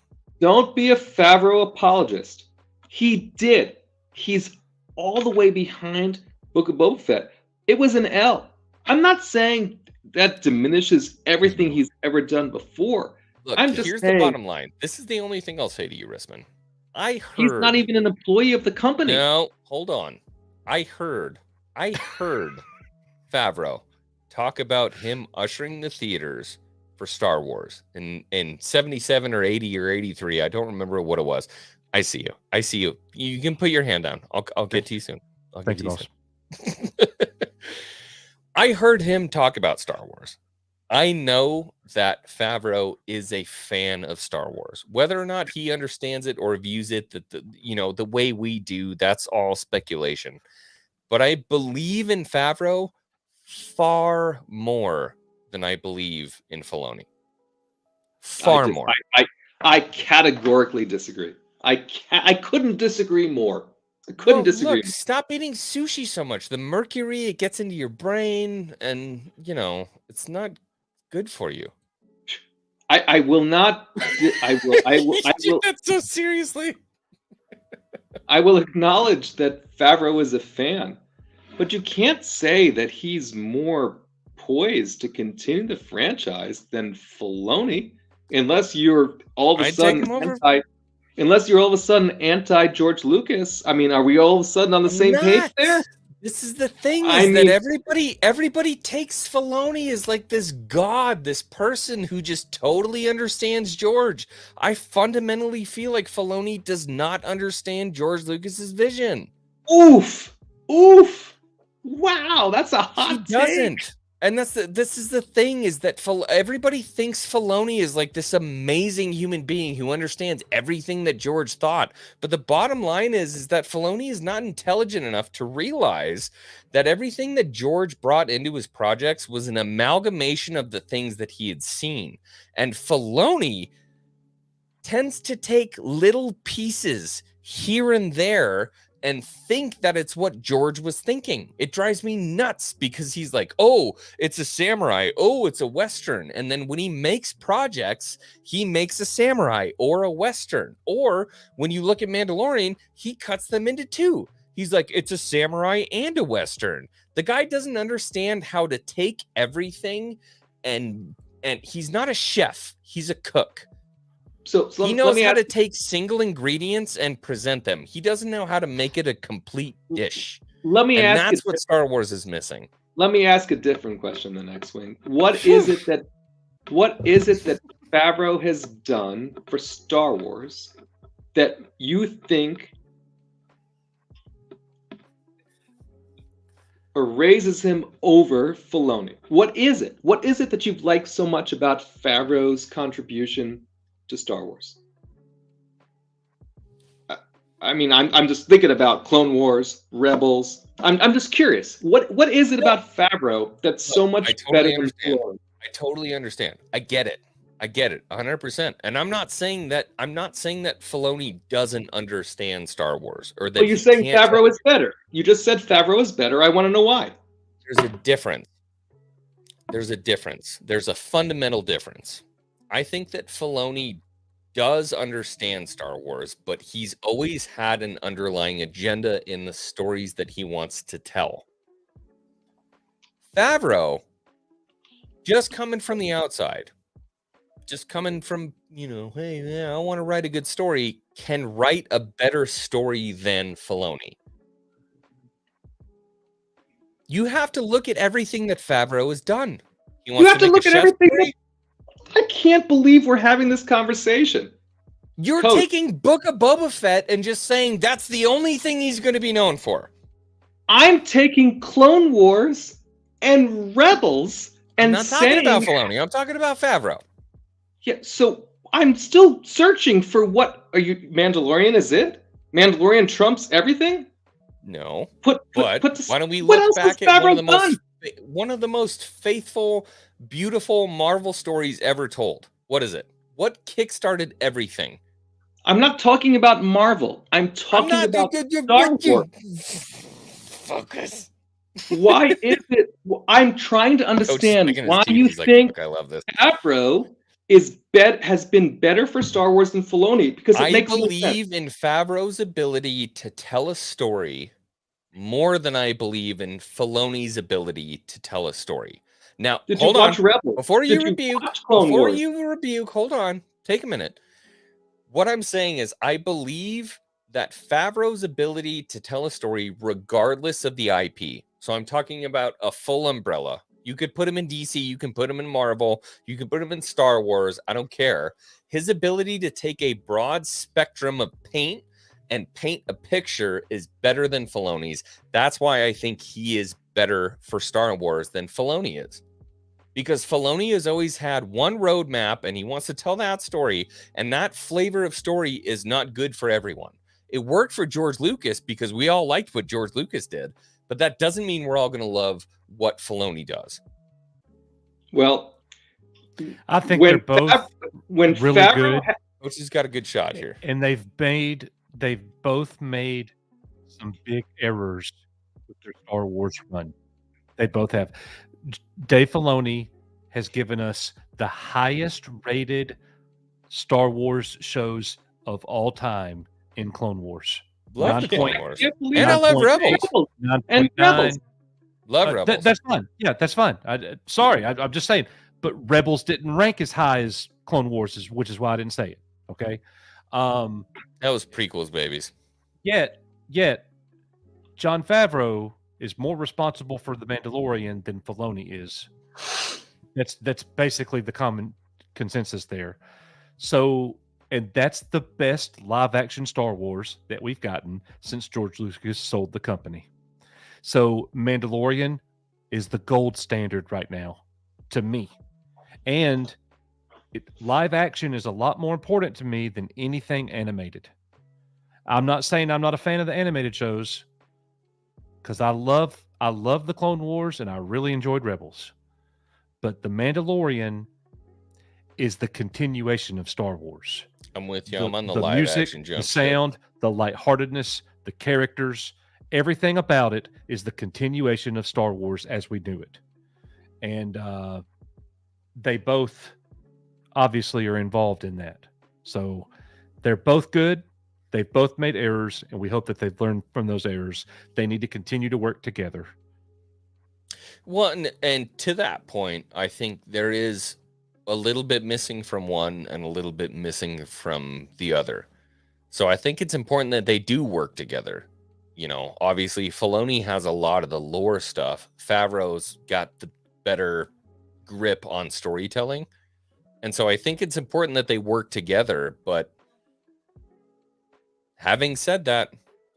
Don't be a Favreau apologist. He did. He's all the way behind Book of Boba Fett. It was an L. I'm not saying that diminishes everything he's ever done before. Look, I'm just here's saying, the bottom line. This is the only thing I'll say to you, Rissman. He's not even an employee of the company. No, hold on. I heard Favreau talk about him ushering the theaters for Star Wars in 77 or 80 or 83. I don't remember what it was. I see you. You can put your hand down. I'll get to you soon. Thank you, boss. I heard him talk about Star Wars. I know that Favreau is a fan of Star Wars. Whether or not he understands it or views it the way we do, that's all speculation. But I believe in Favreau far more than I believe in Filoni. Far more. I categorically disagree. I couldn't disagree more. I couldn't disagree. Look, stop eating sushi so much. The mercury, it gets into your brain, and it's not good for you. I will not. I will. Take that so seriously. I will acknowledge that Favreau is a fan, but you can't say that he's more poised to continue the franchise than Filoni, unless you're all of a sudden anti George Lucas. I mean, are we all of a sudden on the same page there? This is the thing, that everybody takes Filoni as like this god, this person who just totally understands George. I fundamentally feel like Filoni does not understand George Lucas's vision. Oof. Wow, that's a hot take. He doesn't. And this is the thing, is that everybody thinks Filoni is like this amazing human being who understands everything that George thought. But the bottom line is that Filoni is not intelligent enough to realize that everything that George brought into his projects was an amalgamation of the things that he had seen. And Filoni tends to take little pieces here and there and think that it's what George was thinking. It drives me nuts, because he's like, oh, it's a samurai. Oh, it's a Western. And then when he makes projects, he makes a samurai or a Western. Or when you look at Mandalorian, he cuts them into two. He's like, it's a samurai and a Western. The guy doesn't understand how to take everything, and he's not a chef. He's a cook. So he knows how to take single ingredients and present them. He doesn't know how to make it a complete dish. Let me ask. That's what Star Wars is missing. let me ask a different question then, X-Wing. What is it that Favreau has done for Star Wars that you think raises him over Filoni? What is it? What is it that you've liked so much about Favreau's contribution to Star Wars? I mean, I'm just thinking about Clone Wars, Rebels. I'm just curious. What is it about Favreau that's so much better than Filoni? I totally understand. I get it. 100%. And I'm not saying that Filoni doesn't understand Star Wars or that you're saying Favreau is better. You just said Favreau is better. I want to know why. There's a difference. There's a fundamental difference. I think that Filoni does understand Star Wars, but he's always had an underlying agenda in the stories that he wants to tell. Favreau, just coming from the outside, just coming from, hey, yeah, I want to write a good story, can write a better story than Filoni. You have to look at everything that Favreau has done. You have to look at everything. I can't believe we're having this conversation. You're taking Book of Boba Fett and just saying that's the only thing he's going to be known for. I'm taking Clone Wars and Rebels and I'm not talking about Filoni. I'm talking about Favreau. Yeah, so I'm still searching for what are you Mandalorian? Is it Mandalorian trumps everything? No, why don't we look back at one of the most faithful, beautiful Marvel stories ever told? What is it? What kickstarted everything? I'm not talking about Marvel. I'm talking about Star Wars. Focus. Why is it? I'm trying to understand why you think I love this. Favreau has been better for Star Wars than Filoni, because it makes no sense. I believe in Favreau's ability to tell a story more than I believe in Filoni's ability to tell a story. Now, hold on. Before you rebuke, hold on. Take a minute. What I'm saying is I believe that Favreau's ability to tell a story regardless of the IP. So I'm talking about a full umbrella. You could put him in DC, you can put him in Marvel, you can put him in Star Wars, I don't care. His ability to take a broad spectrum of paint and paint a picture is better than Filoni's. That's why I think he is better for Star Wars than Filoni is. Because Filoni has always had one roadmap and he wants to tell that story, and that flavor of story is not good for everyone. It worked for George Lucas because we all liked what George Lucas did, but that doesn't mean we're all going to love what Filoni does. Well, I think they're both really good. Coach has got a good shot here. And they've both made some big errors with their Star Wars run. They both have. Dave Filoni has given us the highest rated Star Wars shows of all time in Clone Wars. Love Clone Wars. And I love Rebels. 9.9. Love Rebels. That's fine. Yeah, that's fine. I'm just saying. But Rebels didn't rank as high as Clone Wars, which is why I didn't say it. Okay. That was prequels, babies. Yet, Jon Favreau is more responsible for The Mandalorian than Filoni is. That's basically the common consensus there. So, and that's the best live-action Star Wars that we've gotten since George Lucas sold the company. So, Mandalorian is the gold standard right now, to me. And live action is a lot more important to me than anything animated. I'm not saying I'm not a fan of the animated shows, because I love the Clone Wars and I really enjoyed Rebels. But The Mandalorian is the continuation of Star Wars. I'm with you. I'm on the live music, action jump. The sound, the lightheartedness, the characters, everything about it is the continuation of Star Wars as we knew it. And they both obviously are involved in that. So they're both good. They've both made errors, and we hope that they've learned from those errors. They need to continue to work together. Well, and to that point, I think there is a little bit missing from one and a little bit missing from the other. So I think it's important that they do work together. You know, obviously Filoni has a lot of the lore stuff. Favreau's got the better grip on storytelling. And so I think it's important that they work together. But having said that,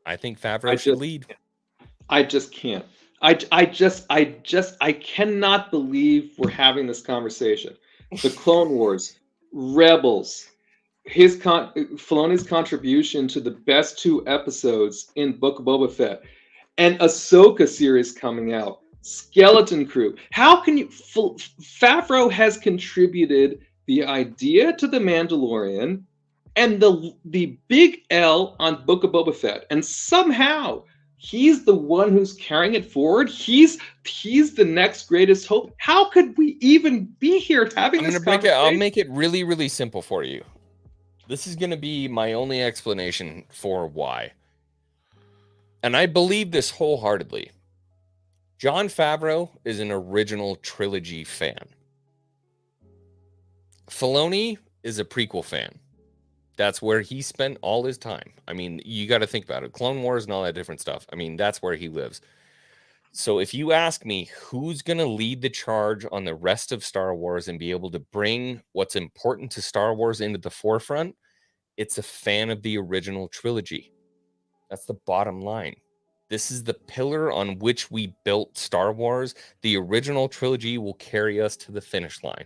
I think Favreau should lead. I just can't. I cannot believe we're having this conversation. The Clone Wars, Rebels, Filoni's contribution to the best 2 episodes in Book of Boba Fett, and Ahsoka series coming out, Skeleton Crew. How can you? Favreau has contributed the idea to The Mandalorian and the big L on Book of Boba Fett, and somehow he's the one who's carrying it forward. He's the next greatest hope. How could we even be here having this conversation? I'll make it really, really simple for you. This is going to be my only explanation for why. And I believe this wholeheartedly. Jon Favreau is an original trilogy fan. Filoni is a prequel fan. That's where he spent all his time. I mean, you got to think about it. Clone Wars and all that different stuff. I mean, that's where he lives. So if you ask me who's going to lead the charge on the rest of Star Wars and be able to bring what's important to Star Wars into the forefront, it's a fan of the original trilogy. That's the bottom line. This is the pillar on which we built Star Wars. The original trilogy will carry us to the finish line.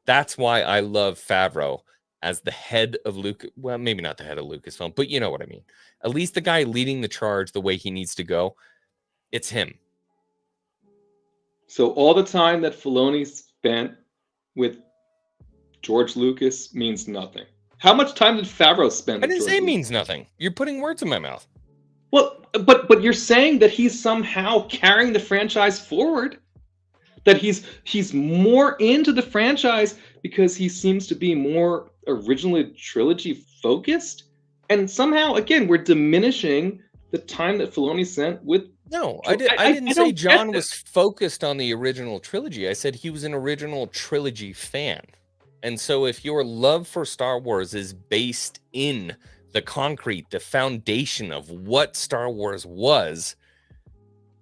That's why I love Favreau as the head of well, maybe not the head of Lucasfilm, but you know what I mean. At least the guy leading the charge the way he needs to go. It's him. So all the time that Filoni spent with George Lucas means nothing. How much time did Favreau spend? I didn't say it means nothing. You're putting words in my mouth. Well, but you're saying that he's somehow carrying the franchise forward. That he's more into the franchise because he seems to be more originally trilogy focused, and somehow again we're diminishing the time that Filoni spent with. No, I didn't say John was focused on the original trilogy. I said he was an original trilogy fan. And so if your love for Star Wars is based in the concrete, the foundation of what Star Wars was,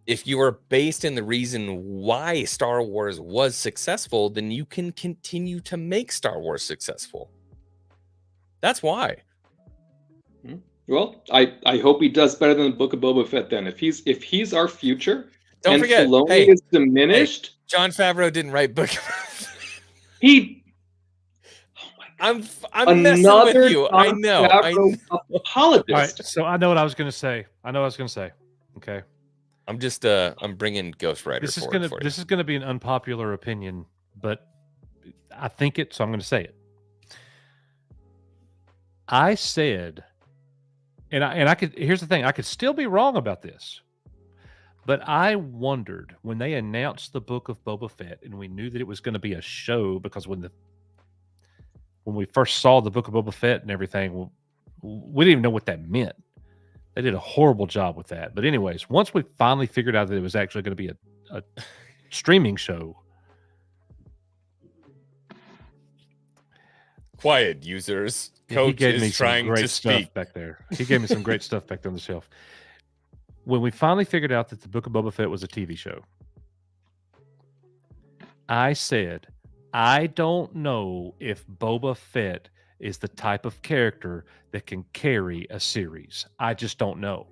if you are based in the reason why Star Wars was successful, then you can continue to make Star Wars successful. That's why. Well, I hope he does better than the Book of Boba Fett then. If he's our future, don't forget, Filoni is diminished. Jon Favreau didn't write Book of He. I'm messing with you. I know. Apologist. All right, so I know what I was going to say. Okay. I'm just I'm bringing Ghost Rider. This is gonna be an unpopular opinion, but I think it, so I'm going to say it. I said, and I could. Here's the thing: I could still be wrong about this, but I wondered when they announced the Book of Boba Fett, and we knew that it was going to be a show, because when we first saw the Book of Boba Fett and everything, we didn't even know what that meant. They did a horrible job with that. But anyways, once we finally figured out that it was actually going to be a streaming show. Quiet, users. Coach is trying to speak back there. He gave me some great stuff back there on the shelf. When we finally figured out that the Book of Boba Fett was a TV show, I said, I don't know if Boba Fett is the type of character that can carry a series. I just don't know.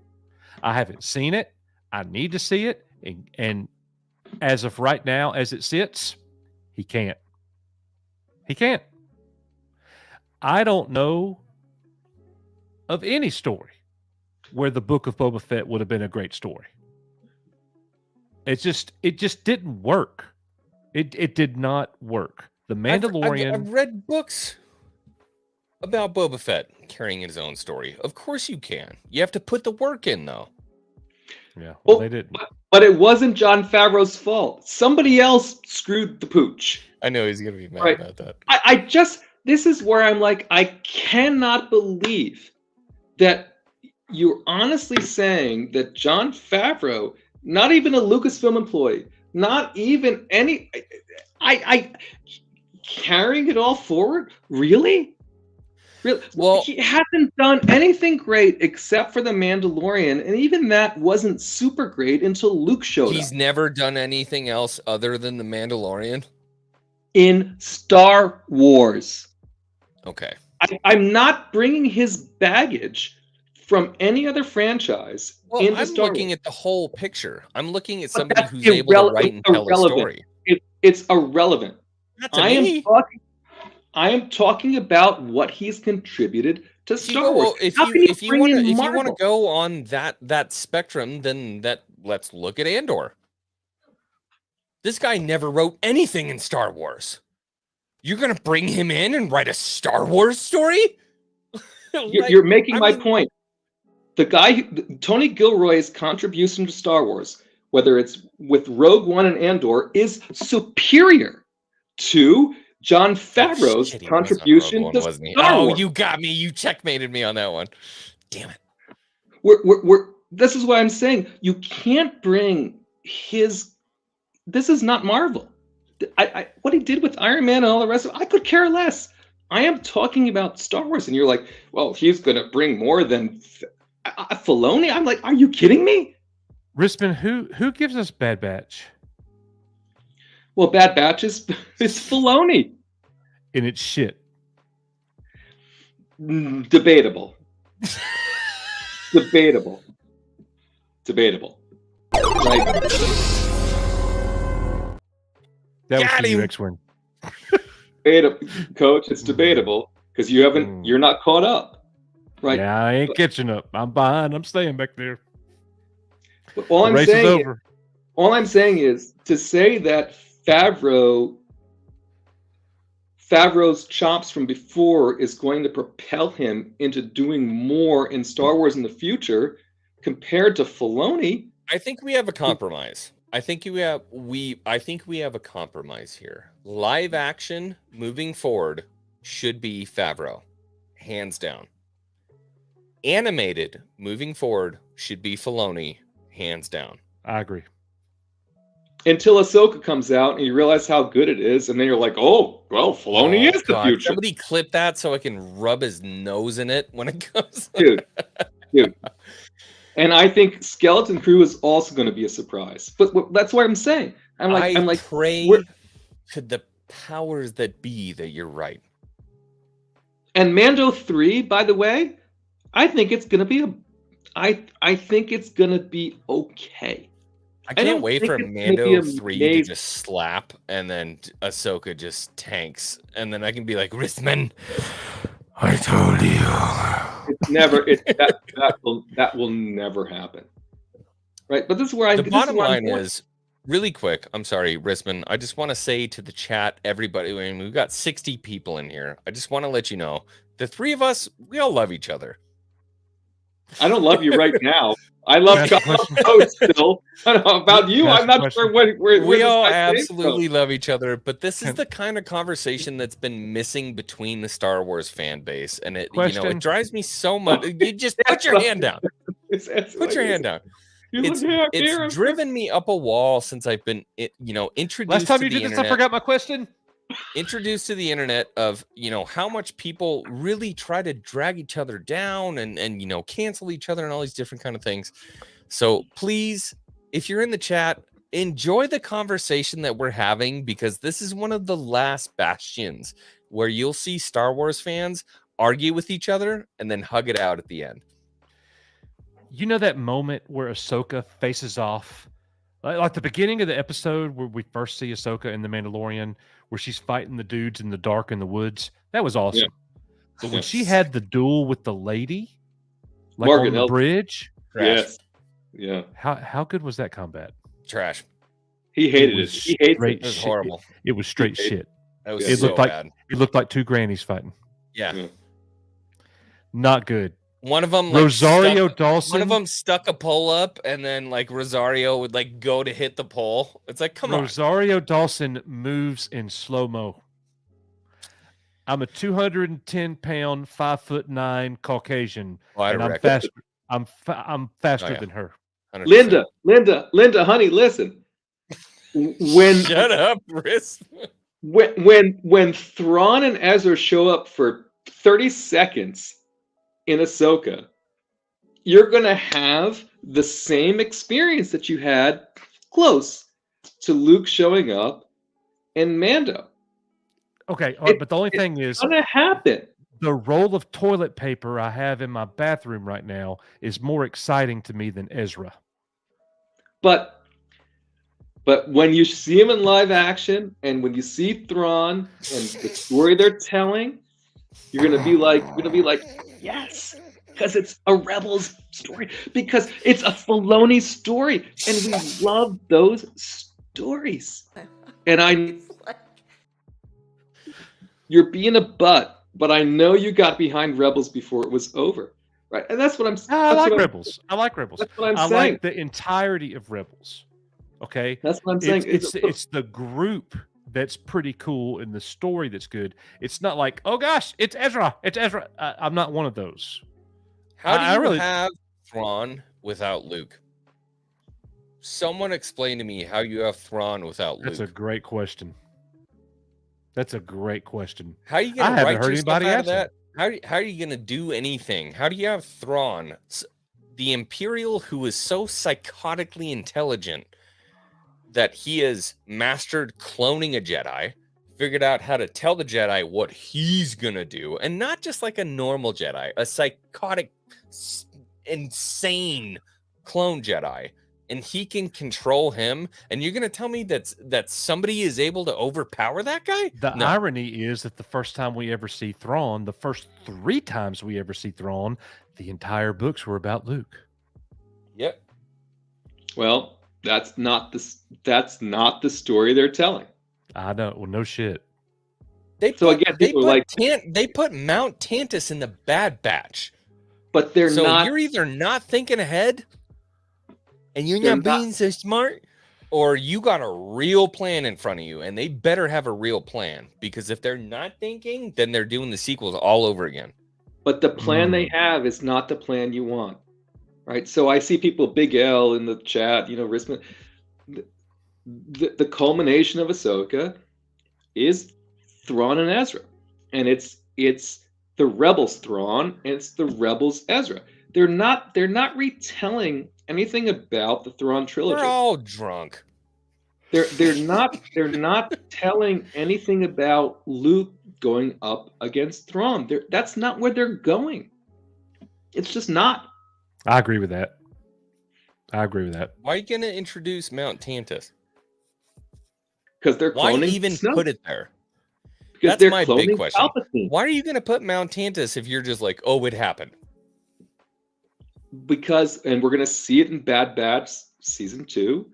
I haven't seen it. I need to see it. And as of right now, as it sits, he can't. He can't. I don't know of any story where the Book of Boba Fett would have been a great story. It just didn't work. It did not work. The Mandalorian. I've read books about Boba Fett carrying his own story. Of course you can. You have to put the work in, though. Yeah, well, they didn't. But it wasn't Jon Favreau's fault. Somebody else screwed the pooch. I know he's going to be mad about that. This is where I'm like, I cannot believe that you're honestly saying that Jon Favreau, not even a Lucasfilm employee, not even any, I carrying it all forward? Really? Really? Well, he hasn't done anything great except for The Mandalorian, and even that wasn't super great until Luke showed he's up. never done anything else other than The Mandalorian. In Star Wars. Okay. I'm not bringing his baggage from any other franchise into I'm Star looking Wars. at the whole picture. I'm looking at But somebody that's who's able to write and tell a irrelevant. story. It's irrelevant. Not to me. I am talking about what he's contributed to Star Wars. If How can you you bring want in to Marvel? go on that spectrum, then let's look at Andor. This guy never wrote anything in Star Wars. You're gonna bring him in and write a Star Wars story? You're making my point. The guy, Tony Gilroy's contribution to Star Wars, whether it's with Rogue One and Andor, is superior to Jon Favreau's contribution to Star Wars. You got me. You checkmated me on that one. Damn it. This is what I'm saying. You can't bring his. This is not Marvel. What he did with Iron Man and all the rest of it, I could care less. I am talking about Star Wars, and you're like, well, he's going to bring more than Filoni. I'm like, are you kidding me? Rissman, who gives us Bad Batch? Well, Bad Batch is Filoni. And it's shit. Debatable. Debatable. Like, that was for you, X-Wing. Coach, it's debatable because you haven't. You're not caught up, right? Yeah, I ain't catching up. I'm behind. I'm staying back there. But all I'm saying is to say that Favreau's chops from before is going to propel him into doing more in Star Wars in the future compared to Filoni. I think we have a compromise. I think we have a compromise here. Live action moving forward should be Favreau, hands down. Animated moving forward should be Filoni, hands down. I agree. Until Ahsoka comes out and you realize how good it is, and then you're like, oh, well, Filoni is the future. Somebody clip that so I can rub his nose in it when it comes. Dude. And I think Skeleton Crew is also going to be a surprise. But that's what I'm saying. I pray to the powers that be that you're right. And Mando 3, by the way, I think it's going to be I think it's going to be okay. I can't wait for Mando 3 to just slap and then Ahsoka just tanks. And then I can be like, Rissman, I told you. It's never that will never happen. Right? But this is where the bottom line is really quick. I'm sorry, Rissman. I just want to say to the chat, everybody, I mean, we've got 60 people in here. I just want to let you know the three of us, we all love each other. I don't love you right now. I love Coach still. I don't know about you. I'm not sure where we all absolutely love each other, but this is the kind of conversation that's been missing between the Star Wars fan base, and it it drives me so much. You just put your hand down. Put your hand down. It's driven me up a wall since I've been introduced. Last time to you the did this, internet. I forgot my question. Introduced to the internet of how much people really try to drag each other down and cancel each other and all these different kind of things. So please, if you're in the chat, enjoy the conversation that we're having, because this is one of the last bastions where you'll see Star Wars fans argue with each other and then hug it out at the end. You know that moment where Ahsoka faces off, like the beginning of the episode where we first see Ahsoka in The Mandalorian, where she's fighting the dudes in the dark in the woods? That was awesome. Yeah. But when she had the duel with the lady, like on the bridge, yes, yeah. How good was that combat? Trash. He hated it. He hated it. It was horrible. It was straight shit. It looked bad. It looked like two grannies fighting. Yeah. Not good. One of them, Dawson. One of them stuck a pole up, and then Rosario would go to hit the pole. It's like, come on. Rosario Dawson moves in slow mo. I'm a 210-pound, 5'9" Caucasian, and I'm faster. I'm faster than her. 100%. Linda, honey, listen. Shut up, Riss. When Thrawn and Ezra show up for 30 seconds in Ahsoka, you're going to have the same experience that you had close to Luke showing up and Mando. Okay, all right, but the only thing is, it's going to happen. The roll of toilet paper I have in my bathroom right now is more exciting to me than Ezra. But when you see him in live action, and when you see Thrawn and the story they're telling, you're gonna be like, yes, because it's a Rebels story, because it's a Filoni story, and we love those stories. And you're being a butt, but I know you got behind Rebels before it was over, right? And that's what I'm. I like Rebels. I like Rebels. That's what I'm I saying. like the entirety of Rebels. Okay, that's what I'm saying. It's the group that's pretty cool and the story that's good. It's not like, oh gosh, it's Ezra. It's Ezra. I'm not one of those. How do you have Thrawn without Luke? Someone explain to me how you have Thrawn without Luke. That's a great question. That's a great question. How are you going to write your stuff out of that? How are you going to do anything? How do you have Thrawn, the Imperial who is so psychotically intelligent that he has mastered cloning a Jedi, figured out how to tell the Jedi what he's going to do, and not just like a normal Jedi, a psychotic, insane clone Jedi, and he can control him, and you're going to tell me that somebody is able to overpower that guy? The irony is that the first time we ever see Thrawn, the first 3 times we ever see Thrawn, the entire books were about Luke. Yep. Well, that's not the story they're telling. I know. Well, no shit. They put Mount Tantus in the Bad Batch, but they're not. So you're either not thinking ahead, and you're not being so smart, or you got a real plan in front of you, and they better have a real plan, because if they're not thinking, then they're doing the sequels all over again. But the plan they have is not the plan you want, right? So I see people, Big L in the chat, Rissman. The culmination of Ahsoka is Thrawn and Ezra, and it's the Rebels Thrawn, and it's the Rebels Ezra. They're not retelling anything about the Thrawn trilogy. They're all drunk. They're not telling anything about Luke going up against Thrawn. That's not where they're going. It's just not. I agree with that. Why are you going to introduce Mount Tantus? Because they're cloning. Why even put it there? Because that's my big question. Palpatine. Why are you going to put Mount Tantus if you're just like, oh, it happened? Because, and we're going to see it in Bad Batch season 2.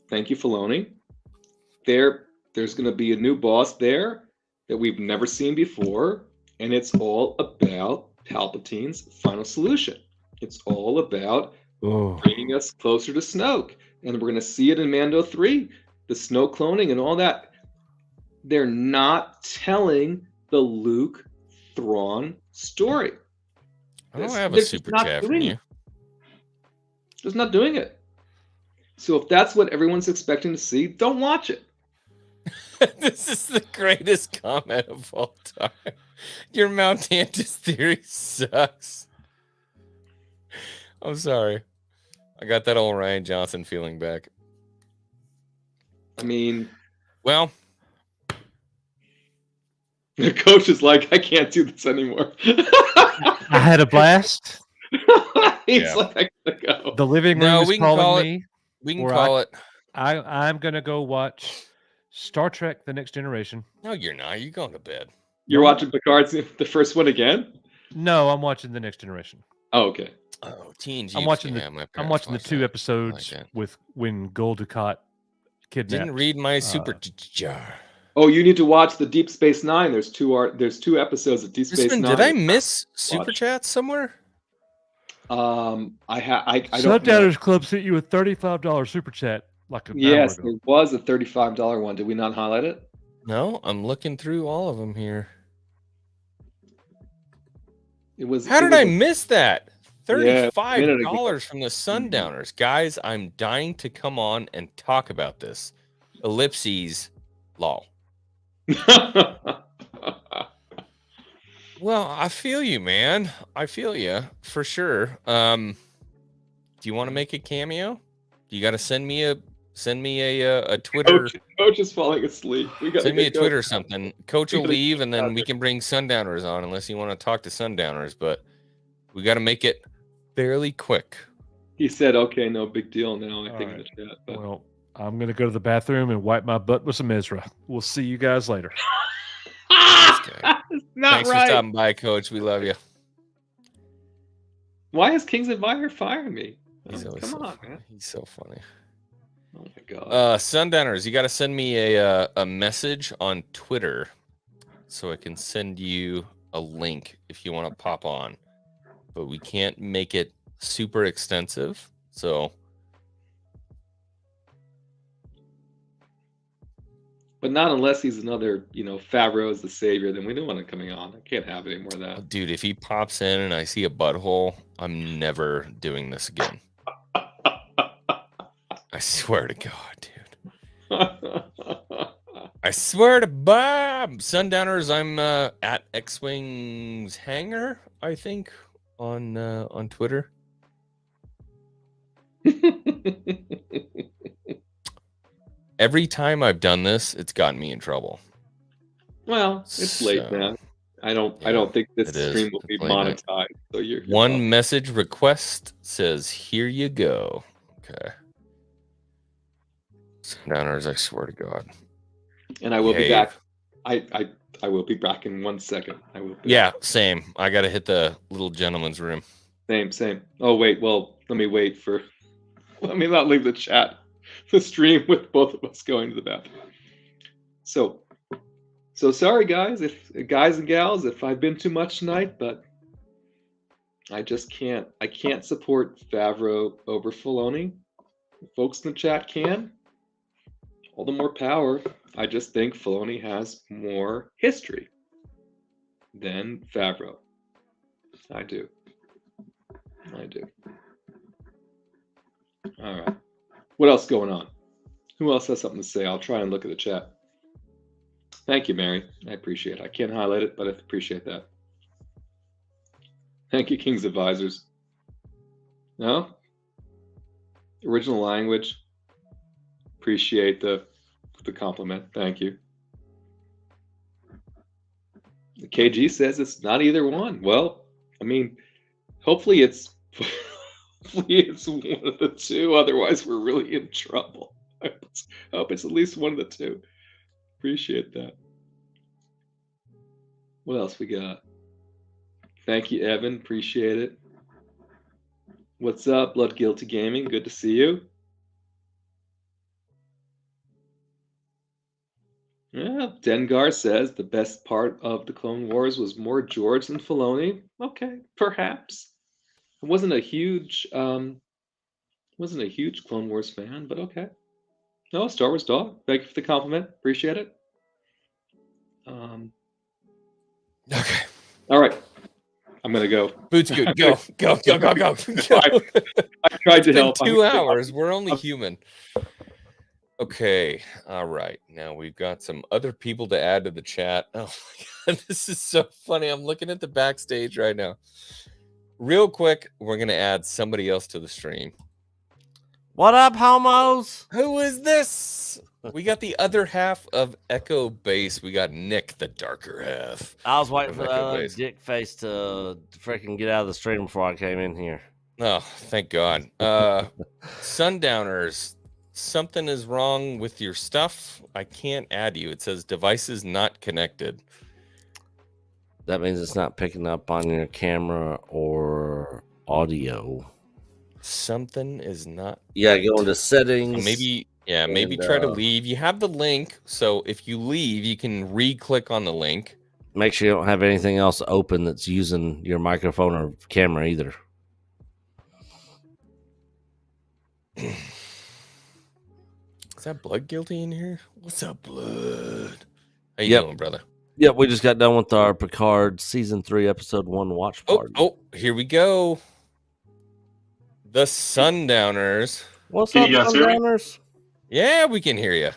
Thank you, Filoni. There's going to be a new boss there that we've never seen before, and it's all about Palpatine's final solution. It's all about bringing us closer to Snoke, and we're going to see it in Mando 3, the Snoke cloning and all that. They're not telling the Luke Thrawn story. I don't have a super chat from you. Just not doing it. So if that's what everyone's expecting to see, don't watch it. This is the greatest comment of all time. Your Mount Tantus theory sucks. I'm sorry. I got that old Ryan Johnson feeling back. I mean, well, the coach is like, I can't do this anymore. I had a blast. He's like, I gotta go. The living room is calling me. We can call it. I'm gonna go watch Star Trek: The Next Generation. No, you're not. You're going to bed. You're watching Picard's the first one again? No, I'm watching The Next Generation. Oh, okay. Oh, TNG. I'm watching the 2 episodes with when Gul Dukat kidnapped. Didn't read my super jar. Oh, you need to watch the Deep Space Nine. There's 2 episodes of Deep Space Nine. Did I miss super chats somewhere? I don't know. Sundowners Club sent you a $35 super chat like an hour ago. There was a $35 one. Did we not highlight it? No, I'm looking through all of them here. How did I miss that? $35 from the Sundowners. Guys, I'm dying to come on and talk about this. Ellipses, lol. Well, I feel you, man. I feel you for sure. Do you want to make a cameo? You got to send me a Twitter. Coach is falling asleep. We got to Send me a get Twitter or Coach. something. Coach will leave, and then we can bring Sundowners on, unless you want to talk to Sundowners. But we got to make it fairly quick. He said, "Okay, no big deal." Now I think in the chat. But... Well, I'm gonna go to the bathroom and wipe my butt with some Ezra. We'll see you guys later. Not Thanks right. for stopping by, Coach. We love you. Why is Kings Admire firing me? He's always Come so on, funny. man. He's so funny. Oh my god. Sundowners, you got to send me a message on Twitter so I can send you a link if you want to pop on. But we can't make it super extensive, so. But not unless he's another, Favreau is the savior. Then we don't want him coming on. I can't have any more of that. Dude, if he pops in and I see a butthole, I'm never doing this again. I swear to God, dude. I swear to Bob. Sundowners, I'm at X-Wings Hangar, I think, on Twitter. Every time I've done this, it's gotten me in trouble. Well, it's late now. I don't think this stream will be monetized. So you're one message request says, "Here you go." Okay. Sundowners, I swear to God. And I will be back. I will be back in 1 second. I will. Yeah, same. I got to hit the little gentleman's room. Same. Oh wait, well, let me not leave the chat, the stream with both of us going to the bathroom. So sorry guys and gals if I've been too much tonight, but I just can't. I can't support Favreau over Filoni. Folks in the chat can. All the more power. I just think Filoni has more history than Favreau. I do. All right. What else going on? Who else has something to say? I'll try and look at the chat. Thank you, Mary. I appreciate it. I can't highlight it, but I appreciate that. Thank you, King's Advisors. No? Original language. Appreciate the compliment. Thank you. The KG says it's not either one. Well, I mean, hopefully it's one of the two. Otherwise, we're really in trouble. I hope it's at least one of the two. Appreciate that. What else we got? Thank you, Evan. Appreciate it. What's up, Blood Guilty Gaming? Good to see you. Yeah, Dengar says the best part of the Clone Wars was more George than Filoni. Okay, perhaps. I wasn't a huge Clone Wars fan, but okay. No, Star Wars dog. Thank you for the compliment. Appreciate it. Okay. All right. I'm gonna go. Boots good. Go. I tried to help. 2 hours. We're only human. Okay. All right. Now we've got some other people to add to the chat. Oh my God, this is so funny. I'm looking at the backstage right now. Real quick, we're gonna add somebody else to the stream. What up, homos? Who is this? We got the other half of Echo Base. We got Nick, the darker half. I was waiting for that dick face to freaking get out of the stream before I came in here. Oh, thank God. Sundowners, something is wrong with your stuff. I can't add you. It says devices not connected. That means it's not picking up on your camera or audio. Something is not. Yeah, go into settings. Maybe try to leave. You have the link, so if you leave, you can re-click on the link. Make sure you don't have anything else open that's using your microphone or camera either. Is that Blood Guilty in here? What's up, Blood? How you doing, brother? Yep, we just got done with our Picard Season 3, Episode 1 watch party. Oh, here we go. The Sundowners. What's up, Sundowners? Yeah, we can hear you.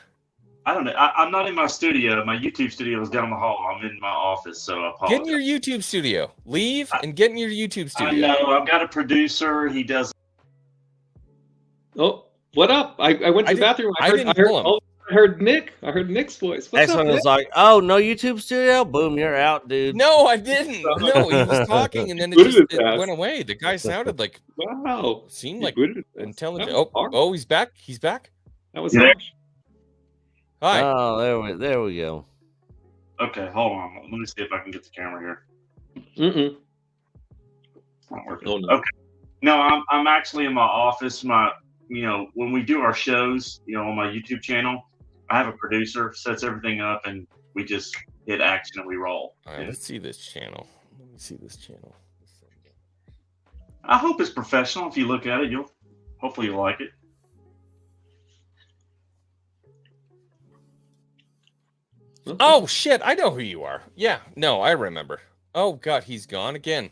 I don't know. I'm not in my studio. My YouTube studio is down the hall. I'm in my office, so I apologize. Get in your YouTube studio. Leave and get in your YouTube studio. I know. I've got a producer. He does. Oh, what up? I went to the bathroom. I heard Nick. I heard Nick's voice. What's up, X-Wing Nick? was like, "Oh, no YouTube studio? Boom, you're out, dude." No, I didn't. No, he was talking and then it went away. The guy sounded like seemed like intelligent. Oh, he's back. He's back. That was Hi. Oh, there we go. Okay, hold on. Let me see if I can get the camera here. Mm-mm. It's not working. Oh, no. Okay. No, I'm actually in my office. When we do our shows, on my YouTube channel, I have a producer, sets everything up, and we just hit action and we roll. All right, let's see this channel. Let me see this channel. I hope it's professional. If you look at it, hopefully you'll like it. Oh shit! I know who you are. Yeah, no, I remember. Oh god, he's gone again.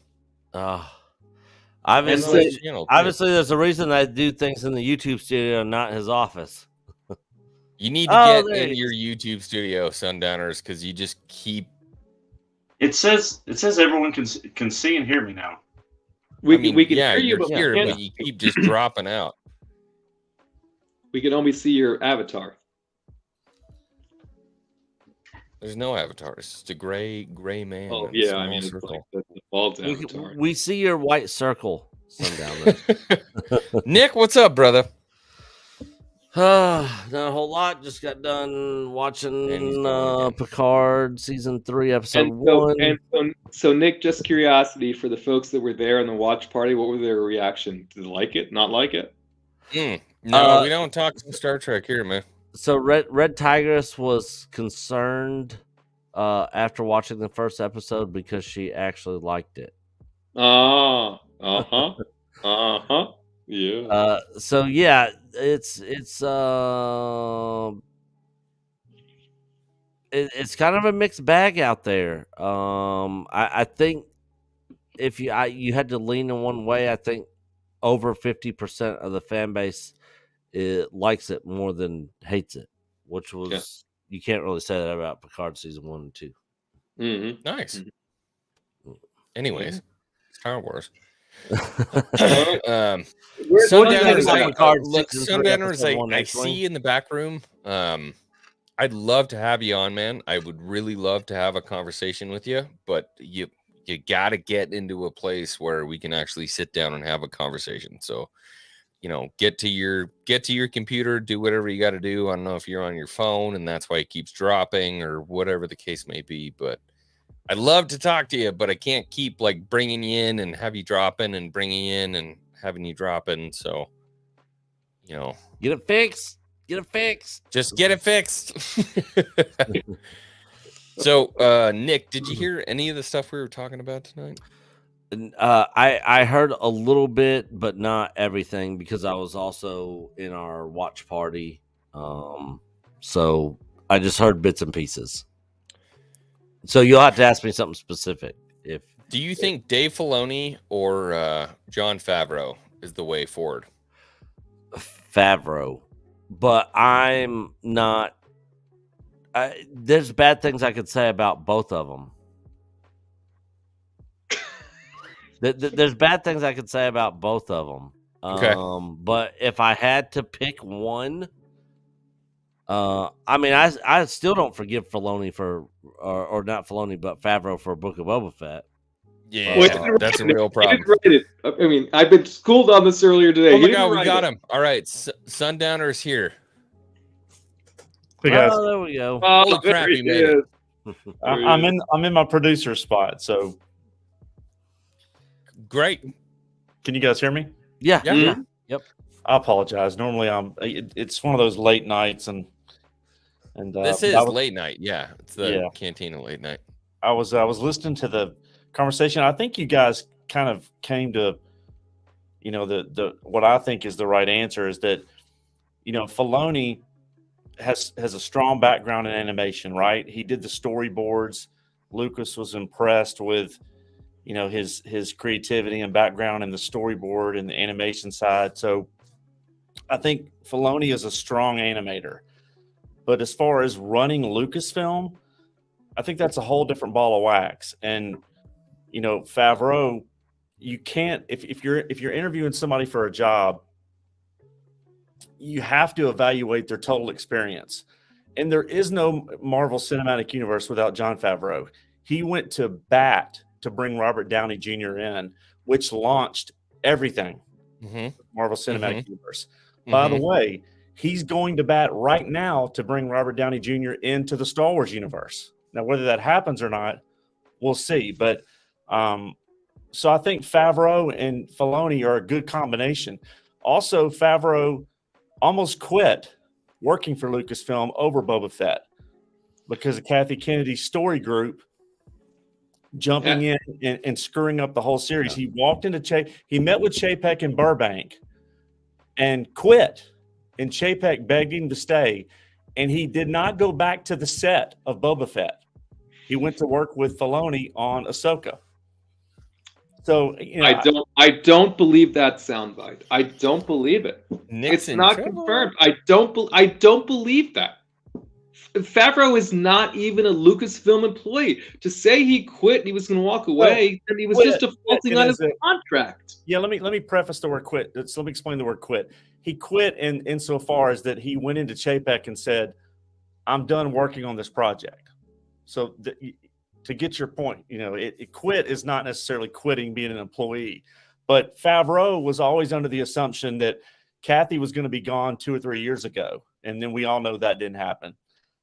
Obviously, there's a reason I do things in the YouTube studio, not his office. You need to get in your YouTube studio, Sundowners, because you just keep. It says everyone can see and hear me now. We can hear you, but you keep just dropping out. We can only see your avatar. There's no avatar. It's just a gray man. Oh yeah, I mean, it's like the bald avatar. We see your white circle, Sundowners. Nick, what's up, brother? Not a whole lot. Just got done watching Picard season 3, episode 1. So Nick, just curiosity for the folks that were there in the watch party, what were their reaction? Did they like it? Not like it? No, we don't talk Star Trek here, man. So Red Tigress was concerned after watching the first episode because she actually liked it. Yeah. So yeah, it's kind of a mixed bag out there. I think if you had to lean in one way, I think over 50% of the fan base likes it more than hates it, which was you can't really say that about Picard season 1 and 2. Mm-hmm. Nice. Mm-hmm. Anyways, Star Wars. Sundowners, I see you in the back room. I'd love to have you on, man. I would really love to have a conversation with you, but you got to get into a place where we can actually sit down and have a conversation. So, get to your computer, do whatever you got to do. I don't know if you're on your phone and that's why it keeps dropping or whatever the case may be, but I'd love to talk to you, but I can't keep like bringing you in and have you dropping and bringing you in and having you dropping. So, get it fixed. Just get it fixed. So, Nick, did you hear any of the stuff we were talking about tonight? I heard a little bit, but not everything because I was also in our watch party. So I just heard bits and pieces. So you'll have to ask me something specific. Do you think Dave Filoni or Jon Favreau is the way forward? Favreau, but I'm not. There's bad things I could say about both of them. There's bad things I could say about both of them. Okay. But if I had to pick one, I still don't forgive Filoni or not Filoni, but Favreau for Book of Boba Fett. Yeah, that's a real problem. I mean, I've been schooled on this earlier today. Oh my God, we got him. All right, Sundowner's here. Hey guys. Oh, there we go. Holy crap, you made it. I'm in my producer spot, so great. Can you guys hear me? Yeah. Yep. I apologize. Normally, it's one of those late nights, and this is late night. Yeah, it's the Cantina late night. I was listening to the conversation. I think you guys kind of came to, the what I think is the right answer is that, Filoni has a strong background in animation, right? He did the storyboards. Lucas was impressed with, his creativity and background in the storyboard and the animation side. So I think Filoni is a strong animator. But as far as running Lucasfilm, I think that's a whole different ball of wax. And you know, Favreau, you can't if you're interviewing somebody for a job, you have to evaluate their total experience. And there is no Marvel Cinematic Universe without Jon Favreau. He went to bat to bring Robert Downey Jr. in, which launched everything. Marvel Cinematic Universe. By the way, he's going to bat right now to bring Robert Downey Jr. into the Star Wars universe. Now, whether that happens or not, we'll see. But so I think Favreau and Filoni are a good combination. Also, Favreau almost quit working for Lucasfilm over Boba Fett because of Kathy Kennedy's story group jumping in and screwing up the whole series. He walked into he met with Chapek in Burbank and quit. And Chapek begged him to stay. And he did not go back to the set of Boba Fett. He went to work with Filoni on Ahsoka. So you know, I don't believe that soundbite. I don't believe it. It's not confirmed. I don't believe that. Favreau is not even a Lucasfilm employee. To say he quit and he was going to walk away, then he was just defaulting on his contract. Yeah, let me preface the word quit. So let me explain the word quit. He quit insofar as that he went into Chapek and said, "I'm done working on this project." So to get your point, you know, it quit is not necessarily quitting being an employee, but Favreau was always under the assumption that Kathy was going to be gone 2 or 3 years ago, and then we all know that didn't happen.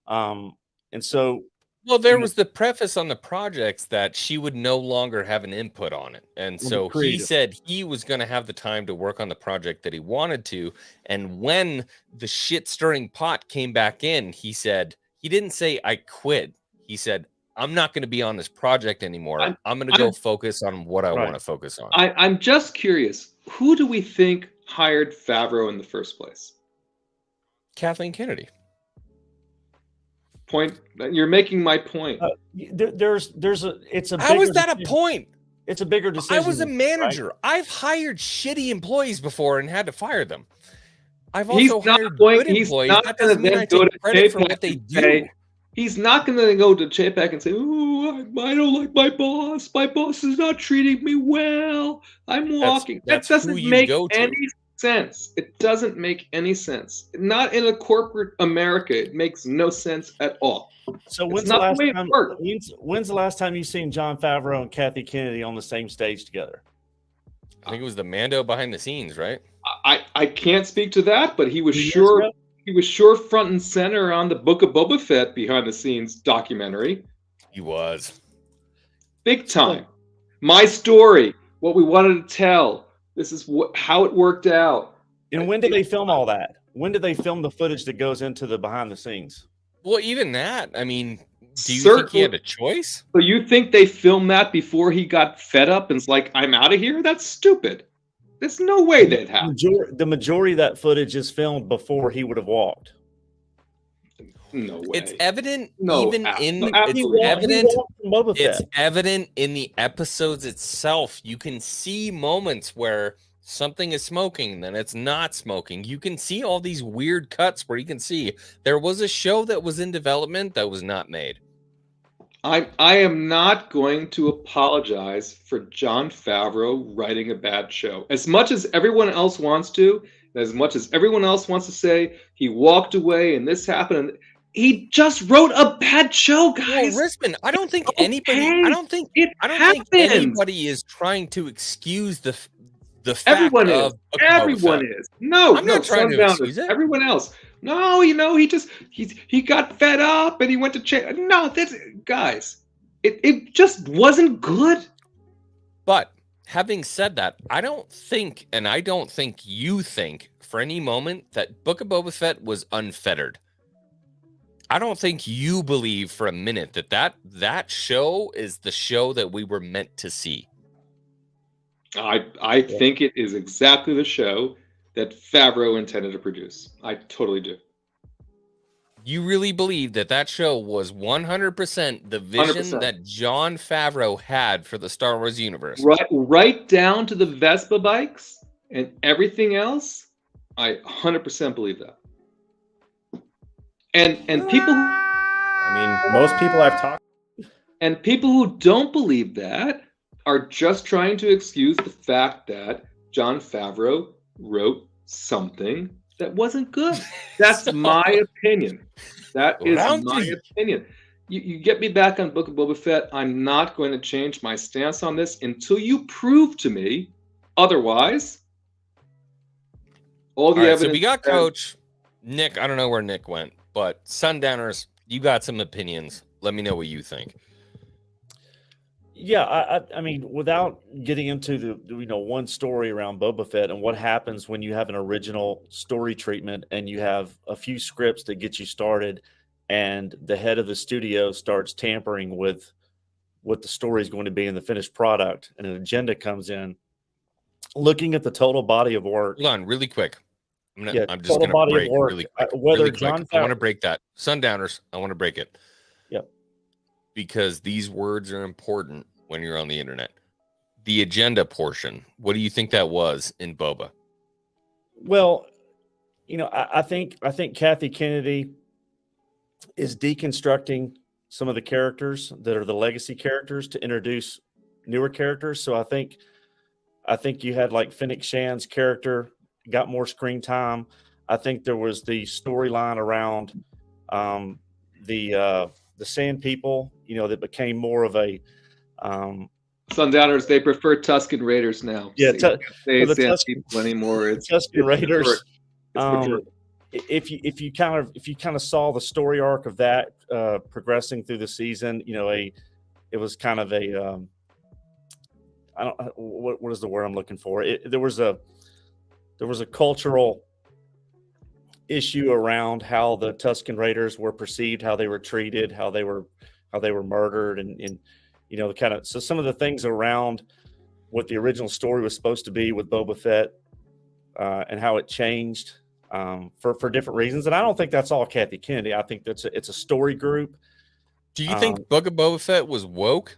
And so, well, there was the preface on the projects that she would no longer have an input on it. And so he said he was going to have the time to work on the project that he wanted to. And when the shit stirring pot came back in, he said, he didn't say I quit. He said, I'm not going to be on this project anymore. I'm going to go focus on what I want to focus on. I'm just curious. Who do we think hired Favreau in the first place? Kathleen Kennedy. Point. You're making my point. It's a. How is that a point? It's a bigger decision. I was a manager. Right? I've hired shitty employees before and had to fire them. I've He's also hired good employees. That doesn't mean I take credit for what they do. He's not going to go to Chapek and say, "Oh, I don't like my boss. My boss is not treating me well. I'm walking." That doesn't make any sense. It doesn't make any sense. Not in a corporate America. It makes no sense at all. So when's the last time you've seen Jon Favreau and Kathy Kennedy on the same stage together? I think it was the Mando behind the scenes, right? I can't speak to that, but he was sure front and center on the Book of Boba Fett behind the scenes documentary. He was. Big time. My story, what we wanted to tell. This is how it worked out. And when did they film all that? When did they film the footage that goes into the behind the scenes? Well, even that, I mean, do you think he had a choice? So you think they filmed that before he got fed up and was like, I'm out of here? That's stupid. There's no way that happened. The majority of that footage is filmed before he would have walked. No way. It's evident It's evident in the episodes itself. You can see moments where something is smoking, then it's not smoking. You can see all these weird cuts where you can see there was a show that was in development that was not made. I am not going to apologize for Jon Favreau writing a bad show. As much as everyone else wants to, as much as everyone else wants to say he walked away and this happened, he just wrote a bad show, guys. Well, Rissman, I don't think anybody is trying to excuse the fact everyone of is. Everyone is. No, I'm not trying to excuse it. Everyone else. No, you know, he got fed up and he went to no, that's guys. It just wasn't good. But having said that, I don't think you think for any moment that Book of Boba Fett was unfettered. I don't think you believe for a minute that show is the show that we were meant to see. I think it is exactly the show that Favreau intended to produce. I totally do. You really believe that show was 100% the vision 100%. that Jon Favreau had for the Star Wars universe? Right down to the Vespa bikes and everything else. I 100% believe that. And people, I mean, most people I've talked, and people who don't believe that are just trying to excuse the fact that Jon Favreau wrote something that wasn't good. That's my opinion. That is my opinion. You get me back on Book of Boba Fett. I'm not going to change my stance on this until you prove to me otherwise. All the evidence. So we got Coach Nick. I don't know where Nick went, but Sundowners, you got some opinions. Let me know what you think. Yeah, I mean, without getting into the one story around Boba Fett and what happens when you have an original story treatment and you have a few scripts that get you started, and the head of the studio starts tampering with what the story is going to be in the finished product, and an agenda comes in. Looking at the total body of work. Hold on, really quick. I'm just going to break really quick. Really quick. I want to break that. Sundowners, I want to break it. Yep. Because these words are important when you're on the internet. The agenda portion. What do you think that was in Boba? Well, I think Kathy Kennedy is deconstructing some of the characters that are the legacy characters to introduce newer characters. So I think you had like Fennec Shan's character got more screen time. I think there was the storyline around the Sand People, that became more of a Sundowners. They prefer Tusken Raiders now. Yeah, they Sand People anymore. It's Tusken Raiders. If you kind of saw the story arc of that progressing through the season, it was kind of a I don't what is the word I'm looking for? There was a cultural issue around how the Tusken Raiders were perceived, how they were treated, how they were murdered, and so some of the things around what the original story was supposed to be with Boba Fett and how it changed for different reasons. And I don't think that's all Kathy Kennedy. I think it's a story group. Do you think Book of Boba Fett was woke?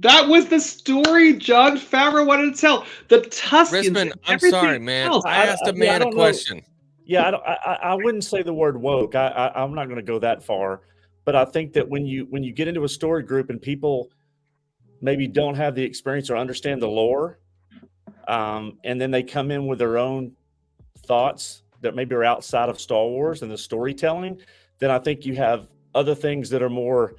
That was the story Jon Favreau wanted to tell. The Tuskens. Rissman, I'm sorry, man. I asked a man a question. Yeah, I wouldn't say the word woke. I'm not going to go that far. But I think that when you get into a story group and people maybe don't have the experience or understand the lore, and then they come in with their own thoughts that maybe are outside of Star Wars and the storytelling, then I think you have other things that are more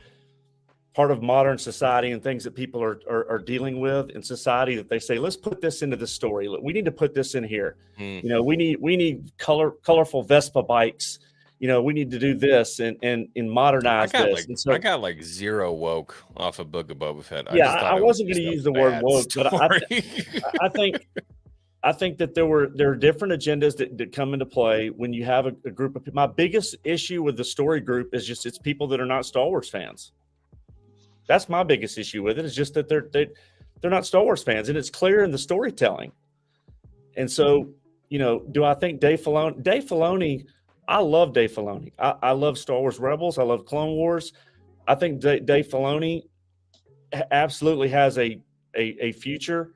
part of modern society and things that people are dealing with in society that they say, let's put this into the story. We need to put this in here. We need colorful Vespa bikes. We need to do this and modernize this. I got like zero woke off of Book of Boba Fett. I wasn't going to use the word woke, but I think that there are different agendas that come into play when you have a group of people. My biggest issue with the story group is just it's people that are not Star Wars fans. That's my biggest issue with it. Is just that they're not Star Wars fans, and it's clear in the storytelling. And so, do I think Dave Filoni? I love Dave Filoni. I love Star Wars Rebels. I love Clone Wars. I think Dave Filoni absolutely has a future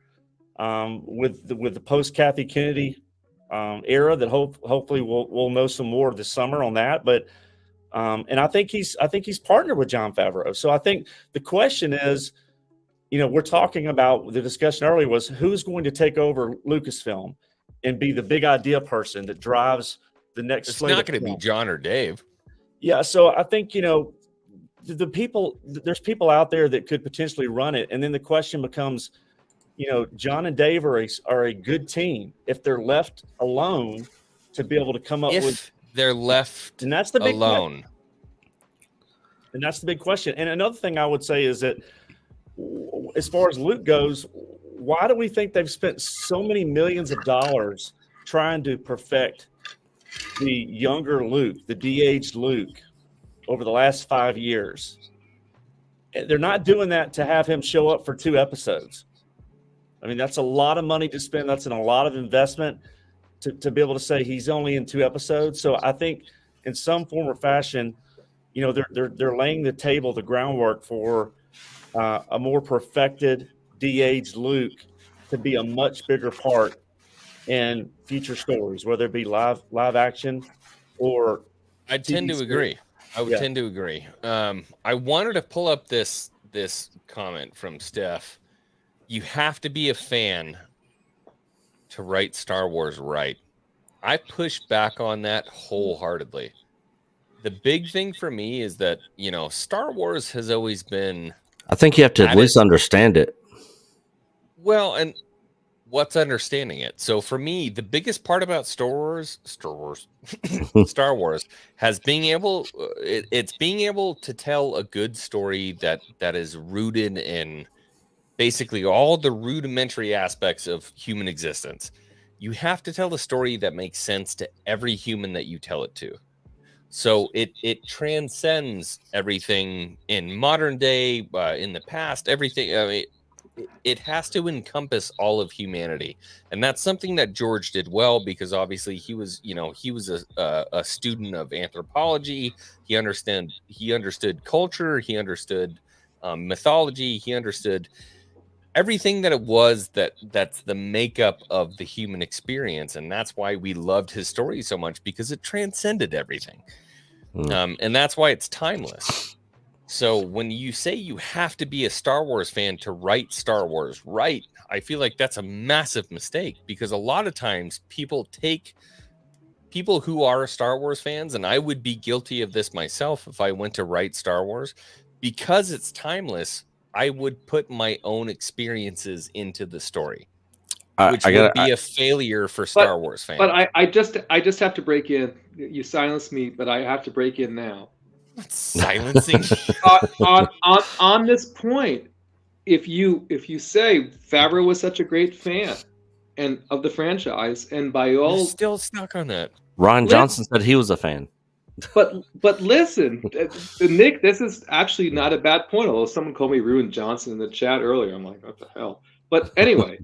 with the post Kathy Kennedy era that hopefully we'll know some more this summer on that. But and I think he's partnered with Jon Favreau. So I think the question is, we're talking about the discussion earlier was who's going to take over Lucasfilm and be the big idea person that drives the next. It's not going to be John or Dave. Yeah. So I think, the people, there's people out there that could potentially run it. And then the question becomes, John and Dave are a good team if they're left alone to be able to come up with. They're left and that's the big alone. Question. And that's the big question. And another thing I would say is that as far as Luke goes, why do we think they've spent so many millions of dollars trying to perfect the younger Luke, the de-aged Luke, over the last 5 years? They're not doing that to have him show up for 2 episodes. I mean, that's a lot of money to spend. That's a lot of investment to be able to say he's only in 2 episodes. So I think in some form or fashion, they're laying the groundwork for a more perfected de-aged Luke to be a much bigger part in future stories, whether it be live action or I tend to agree. I would tend to agree. I wanted to pull up this comment from Steph. You have to be a fan to write Star Wars right. I push back on that wholeheartedly. The big thing for me is that, Star Wars has always been... I think you have to at least understand it. Well, and what's understanding it? So for me, the biggest part about Star Wars has being able... It's being able to tell a good story that is rooted in basically all the rudimentary aspects of human existence. You have to tell a story that makes sense to every human that you tell it to. So it transcends everything in modern day, in the past, everything. I mean, it has to encompass all of humanity, and that's something that George did well, because obviously he was a student of anthropology. He understood culture. He understood mythology. He understood everything that it was that's the makeup of the human experience, and that's why we loved his story so much, because it transcended everything. And that's why it's timeless. So when you say you have to be a Star Wars fan to write Star Wars right, I feel like that's a massive mistake, because a lot of times people who are Star Wars fans, and I would be guilty of this myself if I went to write Star Wars, because it's timeless, I would put my own experiences into the story, which would be a failure for Star Wars fans. But I just have to break in. You silenced me, but I have to break in now. Silencing on this point, if you say Favreau was such a great fan and of the franchise, and by all You're still stuck on that. Ron Johnson said he was a fan. But listen, Nick, this is actually not a bad point. Although someone called me Ruin Johnson in the chat earlier, I'm like, what the hell? But anyway,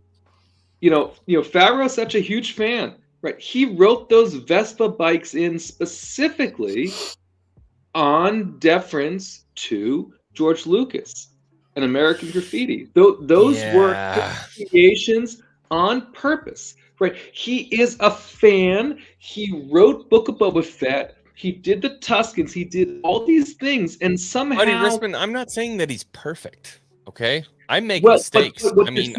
Favreau's such a huge fan, right? He wrote those Vespa bikes in specifically on deference to George Lucas and American Graffiti. Those were creations on purpose, right? He is a fan. He wrote Book of Boba Fett. He did the Tuscans. He did all these things, and somehow... Buddy Rissman, I'm not saying that he's perfect, okay? I make mistakes. I mean,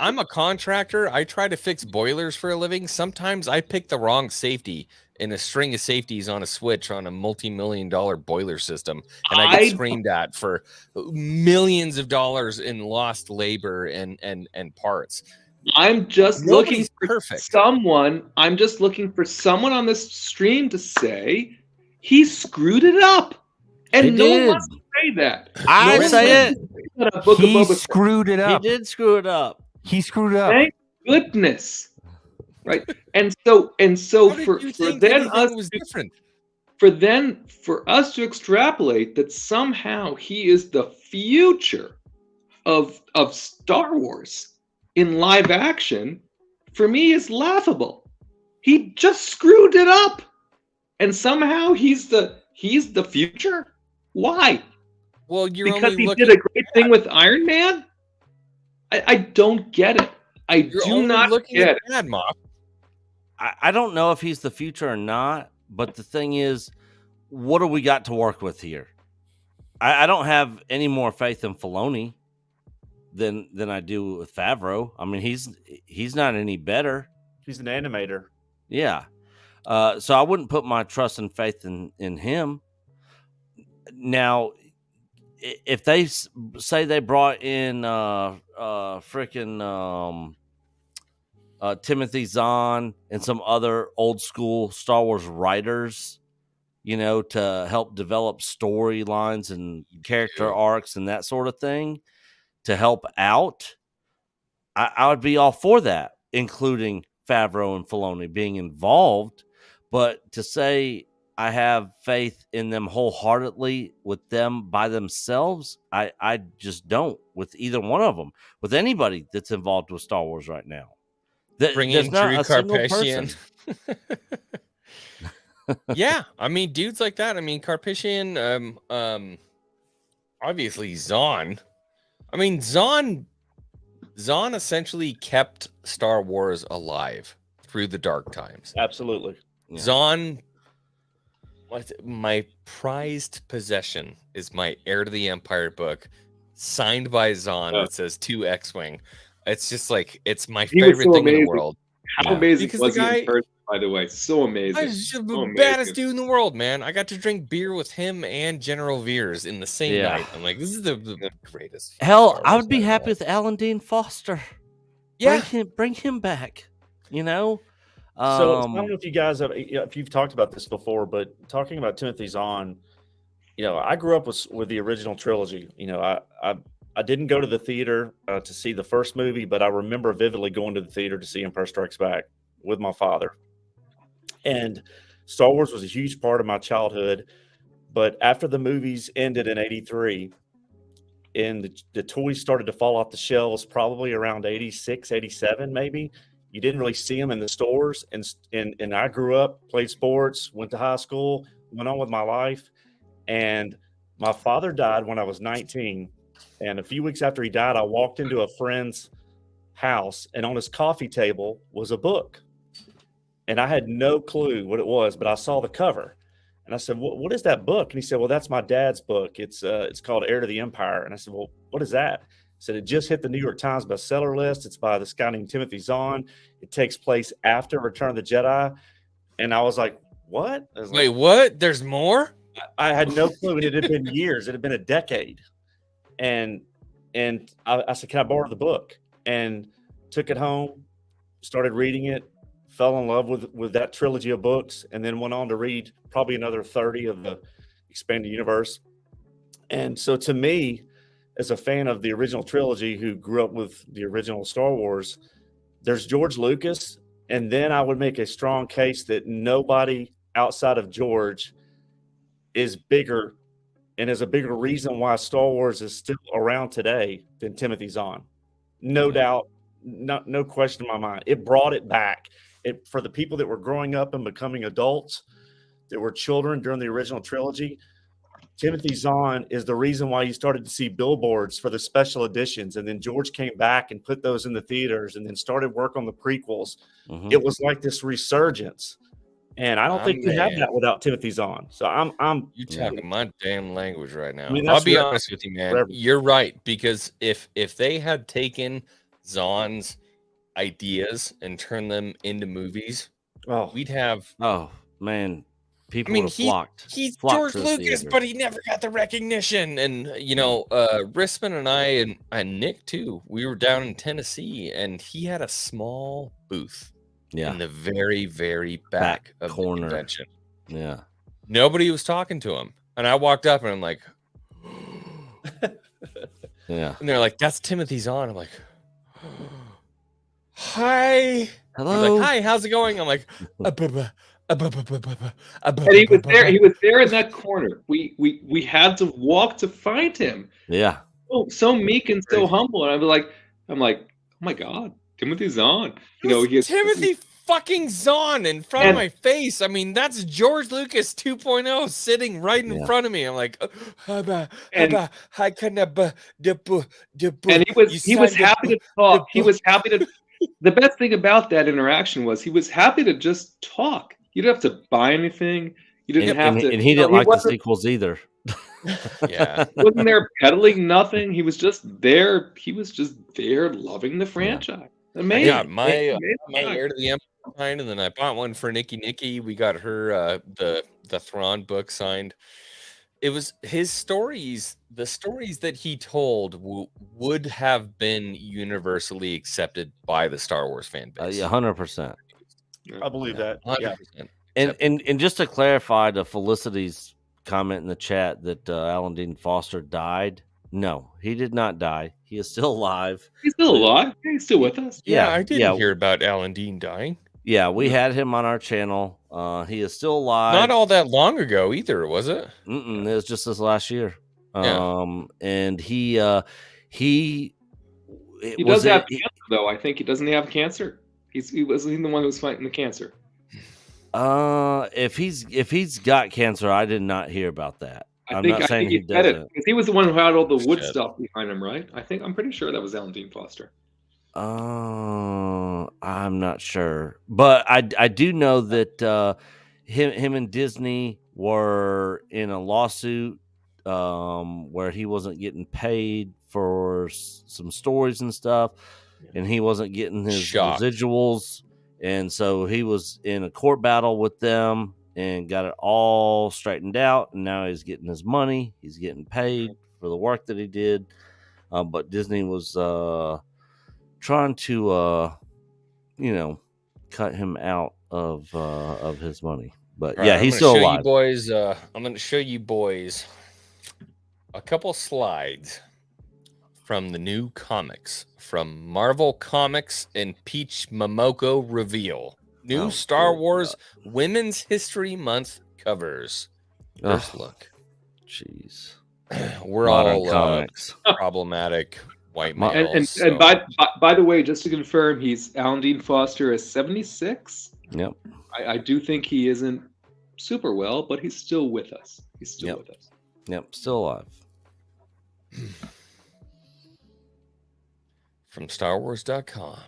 I'm a contractor. I try to fix boilers for a living. Sometimes I pick the wrong safety in a string of safeties on a switch on a multi-million-dollar boiler system, and I get screamed at for millions of dollars in lost labor and parts. I'm just looking for someone. I'm just looking for someone on this stream to say he screwed it up, and no one wants to say that. I say it. He screwed it up. He did screw it up. He screwed it up. Thank goodness, right? And so for us to extrapolate that somehow he is the future of Star Wars in live action, for me, is laughable. He just screwed it up, and somehow he's the future. Why? Well, because he did a great thing with Iron Man. I don't get it. I do not get it. I don't know if he's the future or not, but the thing is, what do we got to work with here? I don't have any more faith in Filoni than I do with Favreau. I mean, he's not any better. He's an animator. Yeah. So I wouldn't put my trust and faith in him. Now, if they say they brought in Timothy Zahn and some other old school Star Wars writers, to help develop storylines and character arcs and that sort of thing, to help out, I would be all for that, including Favreau and Filoni being involved. But to say I have faith in them wholeheartedly with them by themselves, I just don't with either one of them, with anybody that's involved with Star Wars right now. Bring in Drew Karpyshyn. Yeah, I mean, dudes like that. I mean, Karpyshyn, obviously Zahn. I mean, Zahn essentially kept Star Wars alive through the dark times. Absolutely. Yeah. Zahn my prized possession is my Heir to the Empire book, signed by Zahn. That says 2 X-wing. It's just like it's my favorite thing in the world. How amazing because was the guy, he in person, by the way? So amazing. He's the So baddest amazing. dude in the world, man. I got to drink beer with him and General Veers in the same night. I'm like, this is the greatest. Hell, I would be happy with Alan Dean Foster. Yeah, bring him back. You know. So I don't know if you guys have, if you've talked about this before, but talking about Timothy Zahn, I grew up with the original trilogy. I didn't go to the theater to see the first movie, but I remember vividly going to the theater to see Empire Strikes Back with my father. And Star Wars was a huge part of my childhood. But after the movies ended in '83, and the toys started to fall off the shelves, probably around '86, '87, maybe. You didn't really see them in the stores, and I grew up, played sports, went to high school, went on with my life, and my father died when I was 19. And a few weeks after he died, I walked into a friend's house, and on his coffee table was a book, and I had no clue what it was, but I saw the cover, and I said, "What is that book?" And he said, "Well, that's my dad's book. It's called Heir to the Empire." And I said, "Well, what is that?" He said, "It just hit the New York Times bestseller list. It's by this guy named Timothy Zahn. It takes place after Return of the Jedi." And I was like, "What?" I was Wait, what? There's more? I had no clue. It had been years. It had been a decade. And I said, "Can I borrow the book?" And took it home, started reading it, fell in love with that trilogy of books, and then went on to read probably another 30 of the expanded universe. And so to me, as a fan of the original trilogy who grew up with the original Star Wars, there's George Lucas, and then I would make a strong case that nobody outside of George is bigger and is a bigger reason why Star Wars is still around today than Timothy Zahn. No doubt, no question in my mind. It brought it back. For the people that were growing up and becoming adults, that were children during the original trilogy, Timothy Zahn is the reason why you started to see billboards for the special editions. And then George came back and put those in the theaters and then started work on the prequels. Mm-hmm. It was like this resurgence. And I don't think you have that without Timothy Zahn. So I'm You're talking my damn language right now. I mean, I'll be honest with you, man. forever. You're right, because if they had taken Zahn's ideas and turned them into movies, we'd have. Oh man, people I mean, would have flocked. He's flocked George to the Lucas, theater. but he never got the recognition. And Rissman and I and Nick too. We were down in Tennessee, and he had a small booth. Yeah. In the very, very back of corner. the convention. Yeah. Nobody was talking to him. And I walked up and I'm like, yeah. And they're like, "That's Timothy Zahn." I'm like, "Hi." Hello. He's like, "Hi, how's it going?" I'm like, And he was there. He was there in that corner. We had to walk to find him. Yeah. So meek and so humble. And I'm like, oh my God, Timothy Zahn. Timothy fucking Zahn in front of my face. I mean, that's George Lucas 2.0 sitting right in front of me. I'm like, and he was happy to talk. He was happy to. The best thing about that interaction was he was happy to just talk. You didn't have to buy anything. You didn't have to. And he didn't like the sequels either. Yeah. He wasn't there peddling nothing. He was just there. He was just there loving the franchise. Amazing. Yeah, my Heir to the Empire signed, and then I bought one for Nikki. We got her the Thrawn book signed. It was his stories. The stories that he told would have been universally accepted by the Star Wars fan base. 100%. I believe that. 100%. And just to clarify to Felicity's comment in the chat that Alan Dean Foster died. No, he did not die. He is still alive. He's still alive. He's still with us. Yeah, I didn't hear about Alan Dean dying. Yeah, we had him on our channel. He is still alive. Not all that long ago either, was it? It was just this last year. Yeah. And he does have cancer, though. I think he doesn't have cancer. He wasn't the one who was fighting the cancer. If he's got cancer, I did not hear about that. I'm not saying he said it, doesn't. because he was the one who had all the wood stuff behind him, right? I'm pretty sure that was Alan Dean Foster. I'm not sure, but I do know that him and Disney were in a lawsuit where he wasn't getting paid for some stories and stuff, and he wasn't getting his residuals, and so he was in a court battle with them and got it all straightened out, and now he's getting his money. He's getting paid for the work that he did, but Disney was trying to cut him out of his money. But yeah, he's still alive. I'm going to show you boys a couple slides from the new comics from Marvel Comics and Peach Momoko reveal. New Star Wars Women's History Month covers. First look. Jeez. We're Modern all comics. Problematic white males. And by the way, just to confirm, he's Alan Dean Foster is 76. Yep. I do think he isn't super well, but he's still with us. He's still with us. Yep, still alive. From StarWars.com.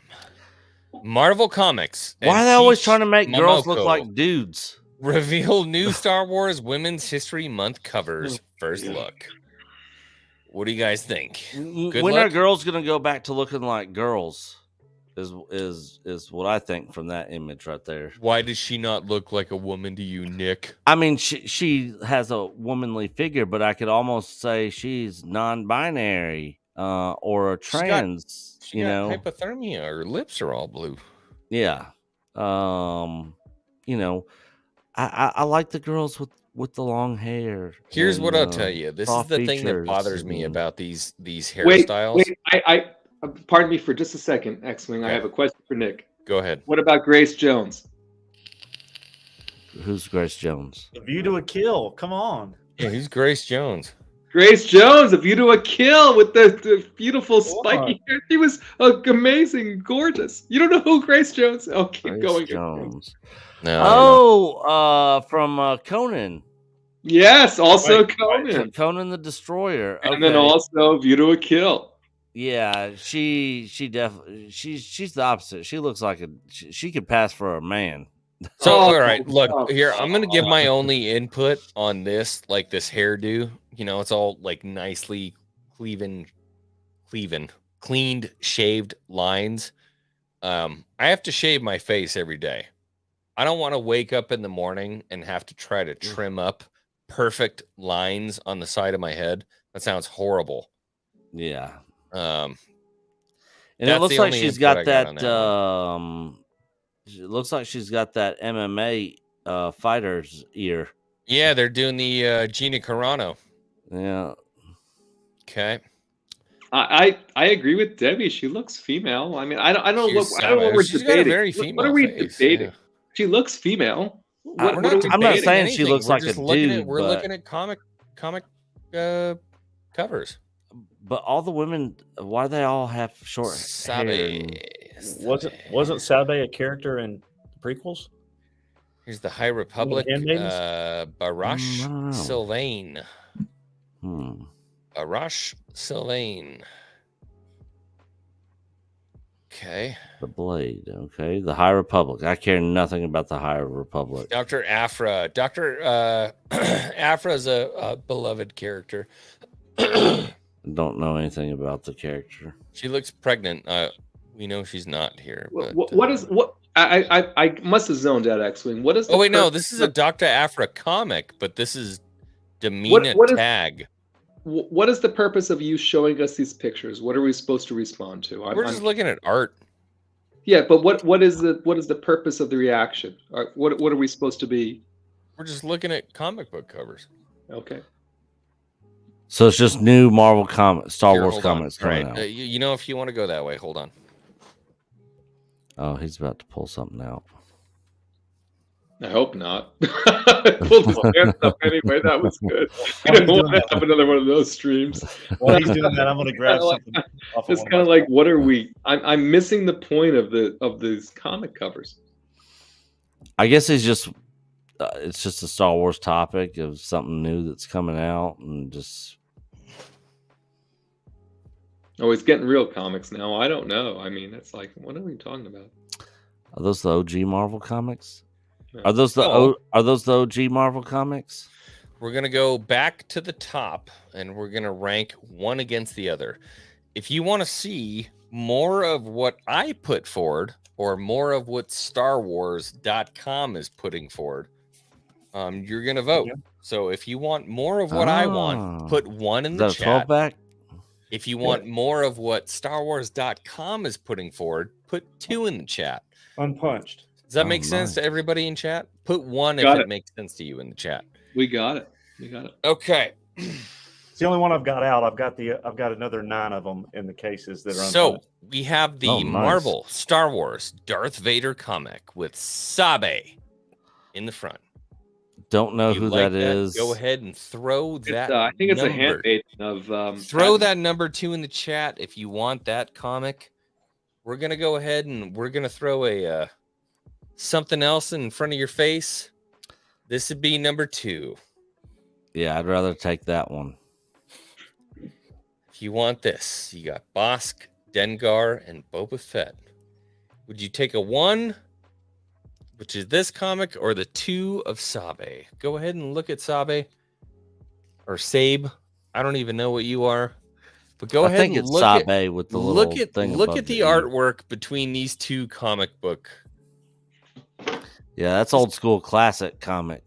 Marvel Comics. Why are they always trying to make girls look like dudes? Reveal new Star Wars Women's History Month covers. First look. What do you guys think? When are girls going to go back to looking like girls? Is what I think from that image right there. Why does she not look like a woman to you, Nick? I mean, she has a womanly figure, but I could almost say she's non-binary or a trans. She got hypothermia. Her lips are all blue. Yeah. I like the girls with the long hair. Here's what I'll tell you. This is the thing that bothers me about these hairstyles. Wait, pardon me for just a second, X-Wing. I have a question for Nick. Go ahead. What about Grace Jones? Who's Grace Jones? A View to a Kill. Come on. Yeah, who's Grace Jones? Grace Jones, A View to a Kill, with the beautiful spiky hair. She was amazing, gorgeous. You don't know who Grace Jones? Oh, keep going. Jones. No. From Conan. Yes, also Conan. Conan the Destroyer. And then also View to a Kill. Yeah, she definitely she's the opposite. She looks like she could pass for a man. So all right, look here. I'm gonna give my only input on this, like this hairdo. It's all like nicely cleaned, shaved lines. I have to shave my face every day. I don't want to wake up in the morning and have to try to trim up perfect lines on the side of my head. That sounds horrible. Yeah. And it looks like she's got that. It looks like she's got that MMA fighter's ear. Yeah, they're doing the Gina Carano. Yeah. Okay. I agree with Debbie. She looks female. I mean, I don't know what we're she's debating. got a very female what are we face, debating? yeah. She looks female. I'm not saying she looks like a dude. We're looking at comic covers. But all the women, why do they all have short hair? Wasn't Sabe a character in the prequels? Here's the High Republic. Barash Sylvain. Barash Sylvain. Okay. The Blade. Okay. The High Republic. I care nothing about the High Republic. Dr. Afra. Dr. Afra is a beloved character. Don't know anything about the character. She looks pregnant. We know she's not here. But, what? I must have zoned out, X-Wing. What is? No. This is a Dr. Afra comic, but this is Demina Tag. What is the purpose of you showing us these pictures? What are we supposed to respond to? We're just looking at art. Yeah, but what is the purpose of the reaction? What are we supposed to be? We're just looking at comic book covers. Okay. So it's just new Marvel Star Wars comics coming out. If you want to go that way, hold on. Oh, he's about to pull something out. I hope not. Pulled his hands up anyway. That was good. I don't want to have another one of those streams. While he's doing that, I'm going to grab something. It's kind of like, what are we? I'm missing the point of these comic covers. I guess it's just a Star Wars topic of something new that's coming out, and just. Oh, he's getting real comics now. I don't know. I mean, it's like, what are we talking about? Are those the OG Marvel comics? Are those the OG Marvel comics? We're gonna go back to the top, and we're gonna rank one against the other. If you want to see more of what I put forward, or more of what StarWars.com is putting forward, you're gonna vote. Yeah. So if you want more of what I want, put 1 in the Is that a chat. 12-pack? If you want more of what StarWars.com is putting forward, put 2 in the chat. Unpunched. Does that make sense to everybody in chat? Put 1 Got if it. it makes sense to you in the chat. We got it. Okay. It's the only one I've got out. I've got another 9 of them in the cases that are So unpunched. we have the Oh, nice. Marvel Star Wars Darth Vader comic with Sabe in the front. Don't know You who like that is. Go ahead and throw that. I think it's a number. handmade of. Throw that number 2 in the chat if you want that comic. We're gonna go ahead and we're gonna throw a something else in front of your face. This would be number 2. Yeah, I'd rather take that one. If you want this, you got Bosk, Dengar, and Boba Fett. Would you take a 1, which is this comic, or the 2 of Sabe? Go ahead and look at Sabe or Sabe. I don't even know what you are, but go I ahead think and it's look Sabe at with the little thing look above at the the E. artwork between these 2 comic book. Yeah, that's old school classic comic.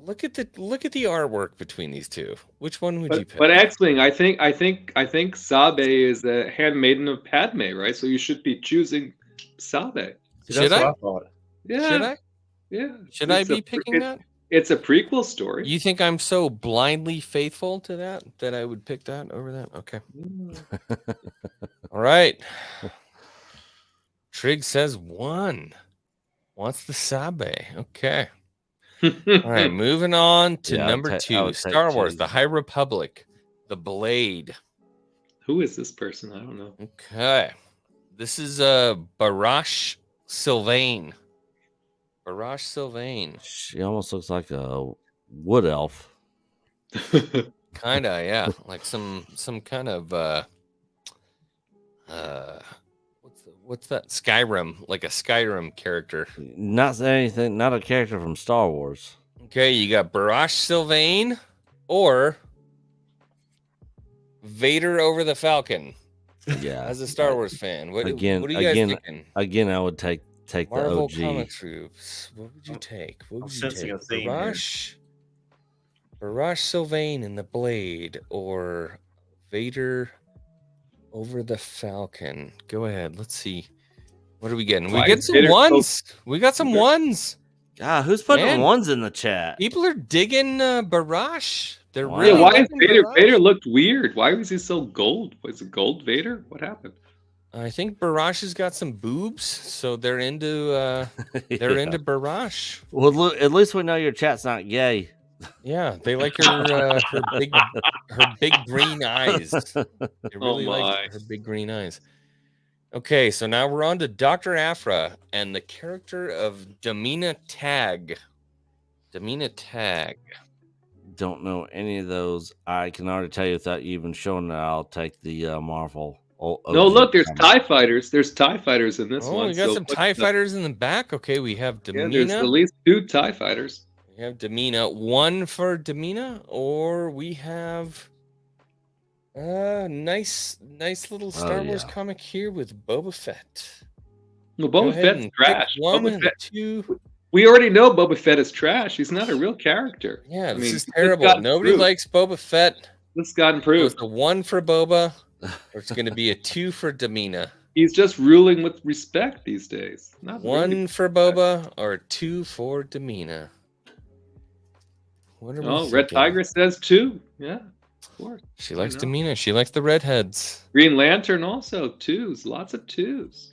Look at the artwork between these 2. Which one would you pick? But X-Wing, I think Sabe is a handmaiden of Padme, right? So you should be choosing Sabe. Should I? Yeah. Should I? Yeah. Should I be picking that? It's a prequel story. You think I'm so blindly faithful to that I would pick that over that? Okay. All right. Trig says 1. Wants the Sabe. Okay. All right. Moving on to number 2. Star Wars, The High Republic, The Blade. Who is this person? I don't know. Okay. This is Barash Sylvain. Barash Sylvain. She almost looks like a wood elf. Kinda, yeah. Like some kind of what's that? Skyrim, like a Skyrim character. Not anything, not a character from Star Wars. Okay, you got Barash Sylvain or Vader over the Falcon. Yeah. As a Star Wars fan, what are you guys thinking? Again, I would take Marvel the OG. comic troops. What would you take? What would you sensing take? a theme here. Barash Sylvain in the Blade or Vader over the Falcon. Go ahead. Let's see. What are we getting? We get some ones. We got some ones. God, who's putting ones in the chat? People are digging Barash. They're Yeah, really why is liking Vader? Barash. Vader looked weird. Why was he so gold? Was it gold Vader? What happened? I think Barash has got some boobs, so they're into into Barash. Well, look, at least we know your chat's not gay. Yeah, they like her big green eyes. They really like her big green eyes. Okay, so now we're on to Dr. Aphra and the character of Damina Tag. Damina Tag. Don't know any of those. I can already tell you without you even showing that I'll take the Marvel. No, look, there's TIE fighters. There's TIE fighters in this one. We got some TIE fighters in the back. Okay, we have Damina. Yeah, there's at least 2 TIE fighters. We have Damina. 1 for Damina, or we have nice little Star Wars comic here with Boba Fett. Well, Boba Fett's trash. Boba Fett. 2. We already know Boba Fett is trash. He's not a real character. Yeah, this is terrible. Nobody likes Boba Fett. This got improved. It's a 1 for Boba, or it's going to be a 2 for Damina. He's just ruling with respect these days. Not 1 really. for Boba or 2 for Damina. What are we Red thinking? Tiger says 2. Yeah, of course. She likes Damina. She likes the redheads. Green Lantern also 2s. Lots of 2s.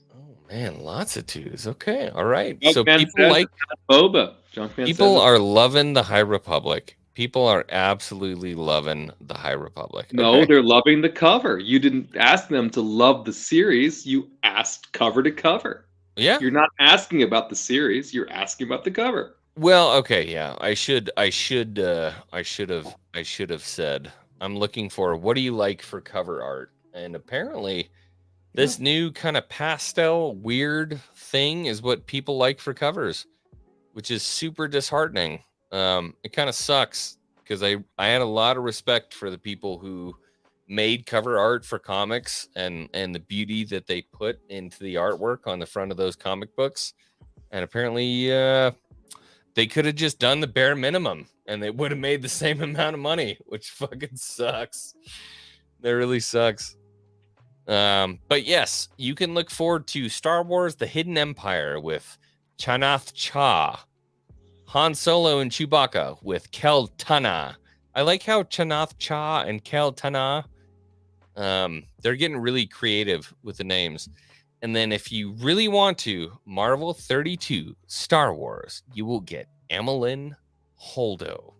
Man, lots of 2s. Okay, all right. Junkman So people says like Boba. Junkman people says are loving the High Republic. People are absolutely loving the High Republic. No, Okay. they're loving the cover. You didn't ask them to love the series. You asked cover to cover. Yeah. You're not asking about the series. You're asking about the cover. Well, okay, yeah. I should have said I'm looking for what do you like for cover art? And apparently this new kind of pastel weird thing is what people like for covers. which is super disheartening. It kind of sucks because I had a lot of respect for the people who made cover art for comics and the beauty that they put into the artwork on the front of those comic books. And apparently they could have just done the bare minimum and they would have made the same amount of money, which fucking sucks. That really sucks. But yes, you can look forward to Star Wars The Hidden Empire with Chanath Cha, Han Solo and Chewbacca with Kel Tana. I like how Chanath Cha and Kel Tana, they're getting really creative with the names. And then if you really want to, Marvel 32 Star Wars, you will get Emmeline Holdo.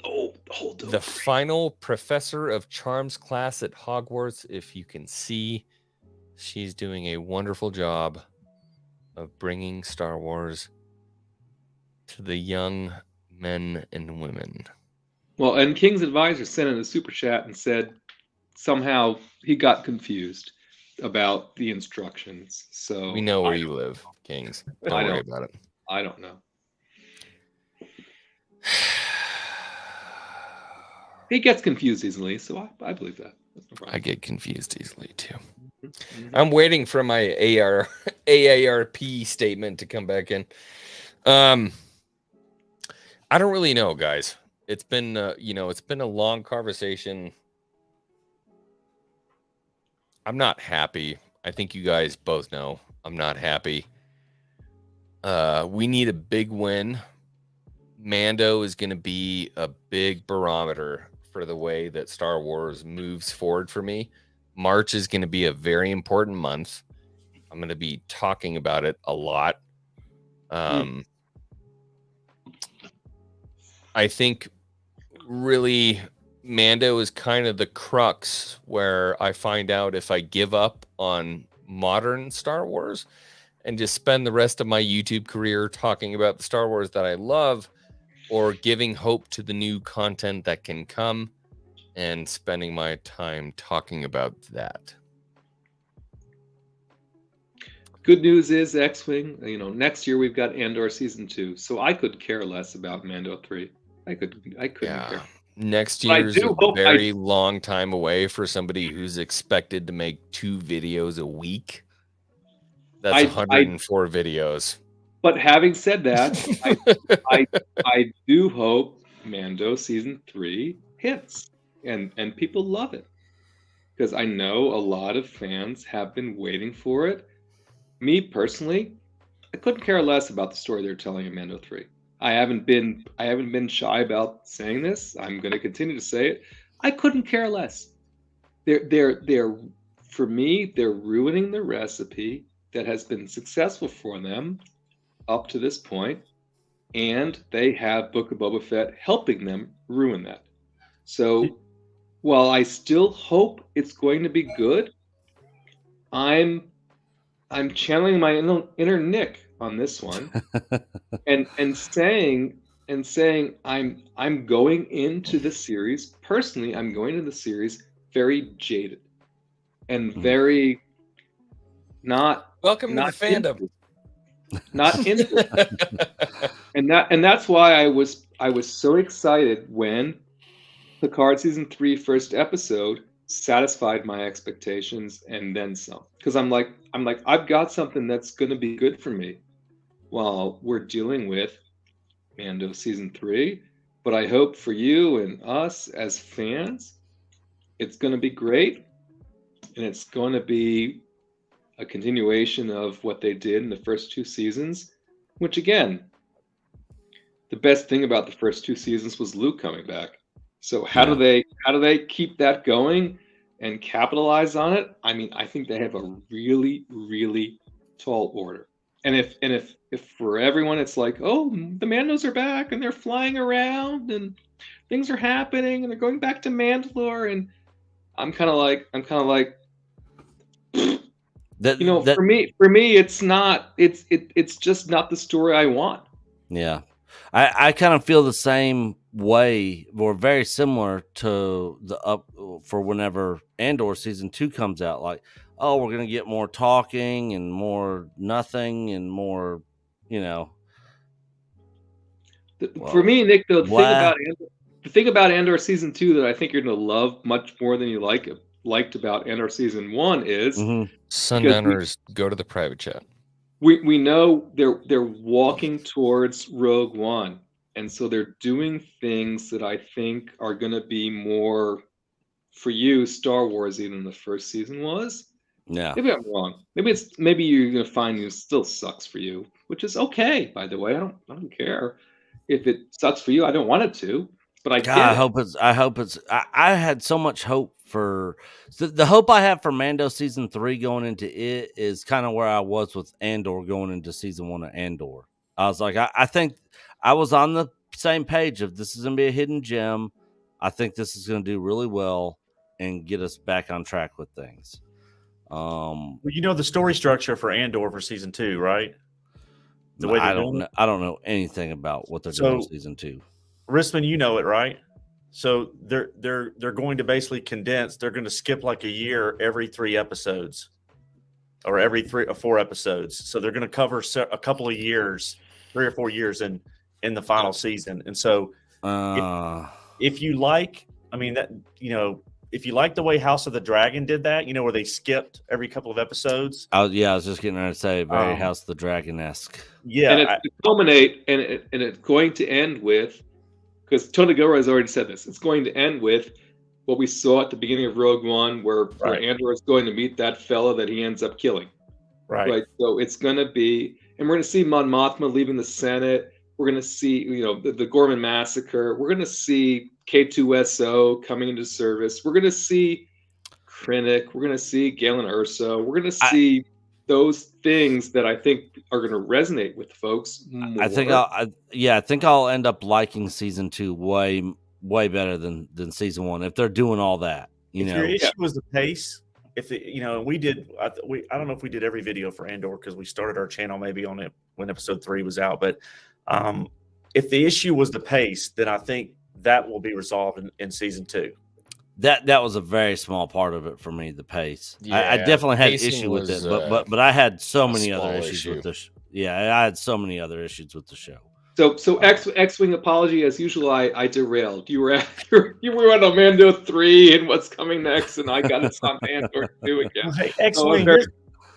Oh, Holdo. The final Professor of Charms class at Hogwarts. If you can see, she's doing a wonderful job of bringing Star Wars to the young men and women. Well, and King's advisor sent in a super chat and said somehow he got confused about the instructions. So we know where you live, Kings. Don't worry about it. I don't know. He gets confused easily, so I believe that. That's no problem. I get confused easily too. I'm waiting for my AARP statement to come back in. I don't really know, guys. It's been it's been a long conversation. I'm not happy. I think you guys both know I'm not happy. We need a big win. Mando is going to be a big barometer for the way that Star Wars moves forward for me. March is going to be a very important month. I'm going to be talking about it a lot. I think really Mando is kind of the crux where I find out if I give up on modern Star Wars and just spend the rest of my YouTube career talking about the Star Wars that I love, or giving hope to the new content that can come and spending my time talking about that. Good news is X-Wing, next year we've got Andor season 2, so I could care less about Mando 3. I couldn't care. Next year's a very long time away for somebody who's expected to make 2 videos a week. That's 104 videos. But having said that, I do hope Mando season 3 hits and people love it, because I know a lot of fans have been waiting for it. Me personally, I couldn't care less about the story they're telling in Mando 3. I haven't been shy about saying this. I'm going to continue to say it. I couldn't care less. They're for me, they're ruining the recipe that has been successful for them up to this point, and they have Book of Boba Fett helping them ruin that. So while I still hope it's going to be good, I'm channeling my inner Nick on this one, and saying I'm going into the series personally. I'm going into the series very jaded and very not welcome to the fandom. Not into and that's why I was so excited when Picard season 3 first episode satisfied my expectations and then some, because I'm like I've got something that's going to be good for me while we're dealing with Mando season 3. But I hope for you and us as fans, it's going to be great, and it's going to be a continuation of what they did in the first 2 seasons, which again, the best thing about the first 2 seasons was Luke coming back. So how do they keep that going and capitalize on it? I mean, I think they have a really, really tall order. And if for everyone it's like, oh, the Mandos are back and they're flying around and things are happening and they're going back to Mandalore, and I'm kind of like for me, it's not. It's just not the story I want. Yeah, I kind of feel the same way, or very similar to for whenever Andor season 2 comes out. Like, oh, we're gonna get more talking and more nothing and more, For me, Nick, though, Wow. the thing about Andor season 2 that I think you're going to love much more than you liked about Andor season 1 is Sundowners, go to the private chat. we know they're walking towards Rogue One, and so they're doing things that I think are going to be more for you Star Warsy than the first season was. Yeah. Maybe I'm wrong. Maybe you're going to find it still sucks for you, which is okay. By the way, I don't care if it sucks for you. I don't want it to, but I get it. I hope it's. I had so much hope for the hope I have for Mando season 3 going into it is kind of where I was with Andor going into season 1 of Andor. I was like, I think I was on the same page of this is going to be a hidden gem. I think this is going to do really well and get us back on track with things. Well, you know the story structure for Andor for season 2, right? The way I don't know anything about what they're doing in season 2. Rissman, you know it, right? So they're going to basically condense. They're going to skip like a year every 3 episodes, or every 3 or 4 episodes. So they're going to cover a couple of years, 3 or 4 years in the final season. And so, if you like, I mean that if you like the way House of the Dragon did that, where they skipped every couple of episodes. I was just getting ready to say very House of the Dragon-esque. Yeah, and it's culminate, and it's going to end with, because Tony Gilroy has already said this, it's going to end with what we saw at the beginning of Rogue One, where Andor is going to meet that fella that he ends up killing. Right. So it's going to be, and we're going to see Mon Mothma leaving the Senate. We're going to see, the Gorman Massacre. We're going to see K2SO coming into service. We're going to see Krennic. We're going to see Galen Erso. We're going to see those things that I think are going to resonate with folks more. I think I'll end up liking season 2 way better than season 1 if they're doing all that. If your issue was the pace, we did. I don't know if we did every video for Andor because we started our channel maybe on it when episode 3 was out, but. If the issue was the pace, then I think that will be resolved in season 2. That was a very small part of it for me. The pace, I definitely had an issue with it, but I had so many other issues with this. Yeah, I had so many other issues with the show. So X-Wing apology as usual. I derailed. You were on Mando 3 and what's coming next, and I got us on Andor 2 again. Hey, X-Wing,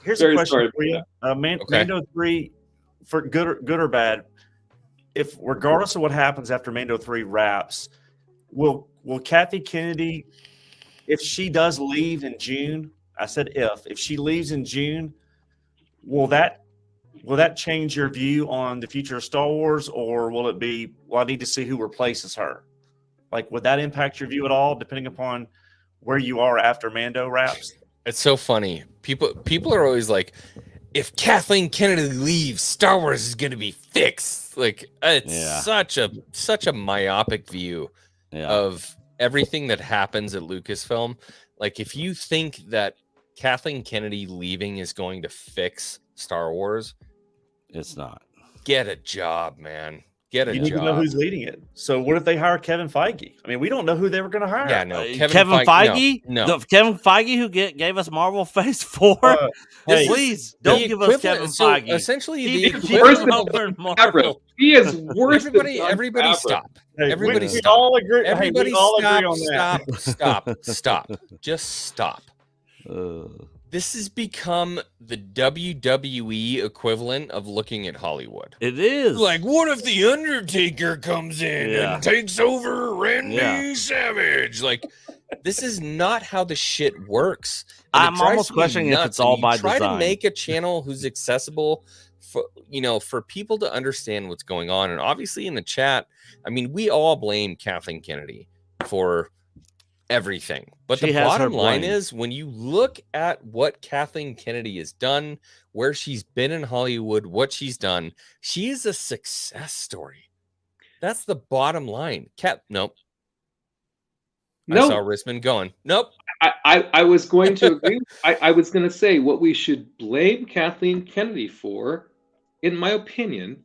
here's a question for you. Mando 3, for good or bad. If regardless of what happens after Mando 3 wraps, will Kathy Kennedy, if she does leave in June, I said if she leaves in June, will that change your view on the future of Star Wars, or will it be, I need to see who replaces her? Like, would that impact your view at all, depending upon where you are after Mando wraps? It's so funny. People are always like, if Kathleen Kennedy leaves, Star Wars is going to be fixed. Like, it's such a myopic view of everything that happens at Lucasfilm. Like, if you think that Kathleen Kennedy leaving is going to fix Star Wars, it's not. Get a job, man. Get a job. You need to know who's leading it. So what if they hire Kevin Feige? I mean, we don't know who they were going to hire. Yeah, no. Kevin Feige? No. Kevin Feige who gave us Marvel Phase 4? Please, don't give us Kevin Feige. Essentially, he is worse than Everybody stop. Hey, Everybody we stop. all agree. Everybody we all stop, agree on that. stop. Just stop. This has become the WWE equivalent of looking at Hollywood. It is. Like, what if The Undertaker comes in and takes over Randy Savage? Like, this is not how the shit works. And I'm almost questioning if it's all by design. Try to make a channel who's accessible for people to understand what's going on. And obviously in the chat, I mean, we all blame Kathleen Kennedy for everything, but the bottom line is, when you look at what Kathleen Kennedy has done, where she's been in Hollywood, what she's done, she is a success story. That's the bottom line. Nope. I saw Rissman going. Nope. I was going to agree. I was going to say what we should blame Kathleen Kennedy for, in my opinion,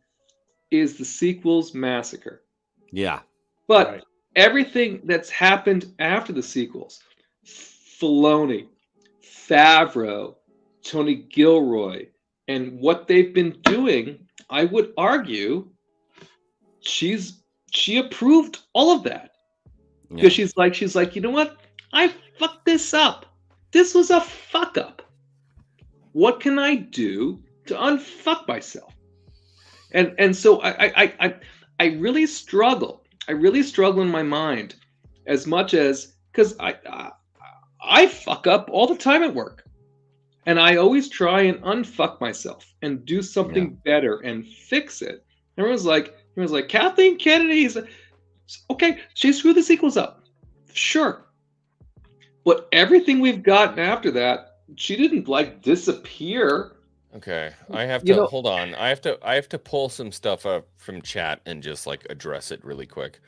is the sequels massacre. Yeah. But everything that's happened after the sequels, Filoni, Favreau, Tony Gilroy, and what they've been doing, I would argue, she approved all of that because she's like, you know what? I fucked this up. This was a fuck up. What can I do to unfuck myself? And so I really struggle. I really struggle in my mind as much as because I fuck up all the time at work. And I always try and unfuck myself and do something better and fix it. Everyone's like, Kathleen Kennedy's okay. She screwed the sequels up, sure. But everything we've gotten after that, she didn't like disappear. Okay, I have to hold on. I have to pull some stuff up from chat and just like address it really quick.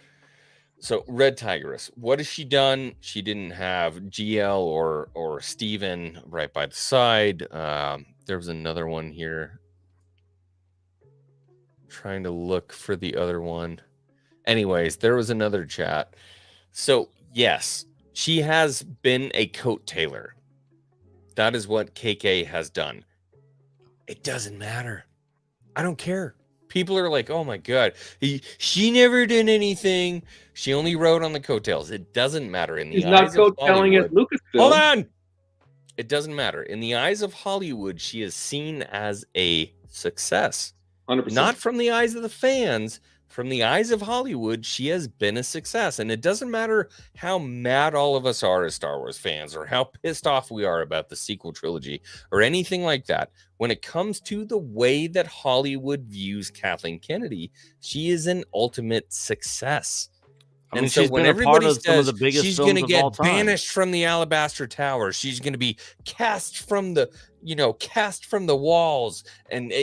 So Red Tigress, what has she done? She didn't have GL or Steven right by the side. There was another one here. Trying to look for the other one. Anyways, there was another chat. So yes, she has been a coat tailor. That is what KK has done. It doesn't matter. I don't care. People are like, oh my God, she never did anything. She only wrote on the coattails. It doesn't matter in the She's eyes not of coattailing at Hollywood. Lucasfilm. Hold on. It doesn't matter. In the eyes of Hollywood, she is seen as a success. 100%. Not from the eyes of the fans. From the eyes of Hollywood, she has been a success. And it doesn't matter how mad all of us are as Star Wars fans or how pissed off we are about the sequel trilogy or anything like that. When it comes to the way that Hollywood views Kathleen Kennedy, she is an ultimate success. I mean, And so she's when been a part everybody of some of says the biggest she's going to films of all get time. banished from the Alabaster Tower, she's going to be cast from the, cast from the walls and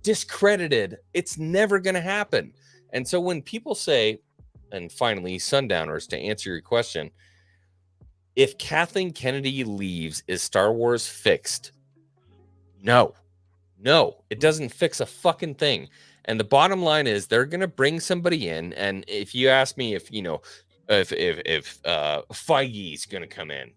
discredited, it's never going to happen. And so when people say, and finally, Sundowners, to answer your question, if Kathleen Kennedy leaves, is Star Wars fixed? No, it doesn't fix a fucking thing. And the bottom line is they're going to bring somebody in. And if you ask me if Feige's going to come in,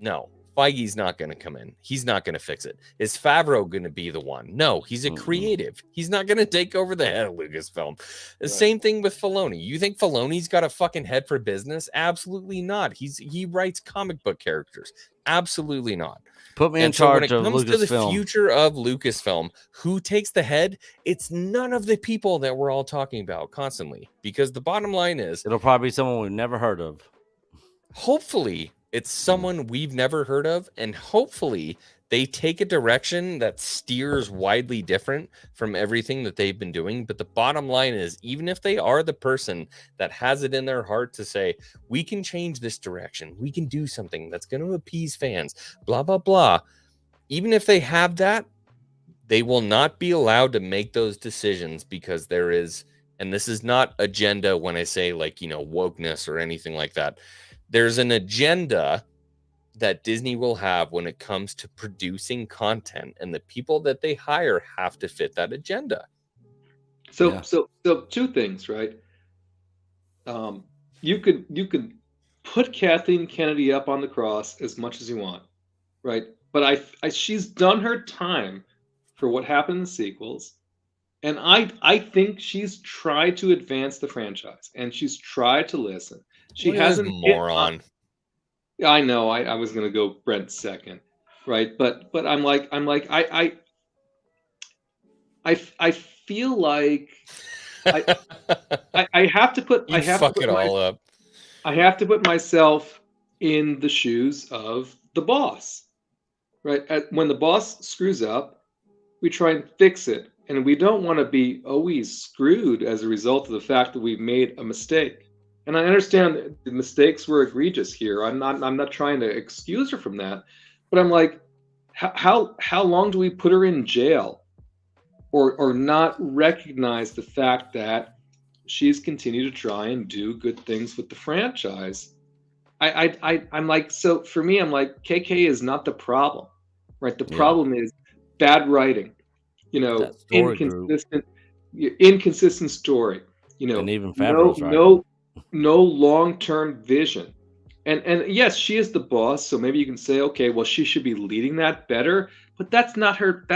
no, Feige's not going to come in. He's not going to fix it. Is Favreau going to be the one? No, he's a creative. He's not going to take over the head of Lucasfilm. The same thing with Filoni. You think Filoni's got a fucking head for business? Absolutely not. He writes comic book characters. Absolutely not. Put me in charge of Lucasfilm. When it comes to the future of Lucasfilm, who takes the head? It's none of the people that we're all talking about constantly. Because the bottom line is, it'll probably be someone we've never heard of. Hopefully, it's someone we've never heard of, and hopefully they take a direction that steers widely different from everything that they've been doing. But the bottom line is, even if they are the person that has it in their heart to say, we can change this direction, we can do something that's going to appease fans, blah, blah, blah. Even if they have that, they will not be allowed to make those decisions because there is, and this is not agenda when I say wokeness or anything like that. There's an agenda that Disney will have when it comes to producing content, and the people that they hire have to fit that agenda. So two things, right? You could put Kathleen Kennedy up on the cross as much as you want, right? But she's done her time for what happened in the sequels, and I think she's tried to advance the franchise, and she's tried to listen. She hasn't. Moron. I know. I was gonna go Brent second, right? But I feel like I have to put. I have to put myself in the shoes of the boss, right? When the boss screws up, we try and fix it, and we don't want to be always screwed as a result of the fact that we've made a mistake. And I understand that the mistakes were egregious here. I'm not trying to excuse her from that, but I'm like, how long do we put her in jail, or not recognize the fact that she's continued to try and do good things with the franchise? I'm like, so for me, I'm like, KK is not the problem, right? The problem is bad writing, inconsistent story, and even Favreau's no long-term vision. And yes, she is the boss, so maybe you can say, okay, well, she should be leading that better, but that's not her.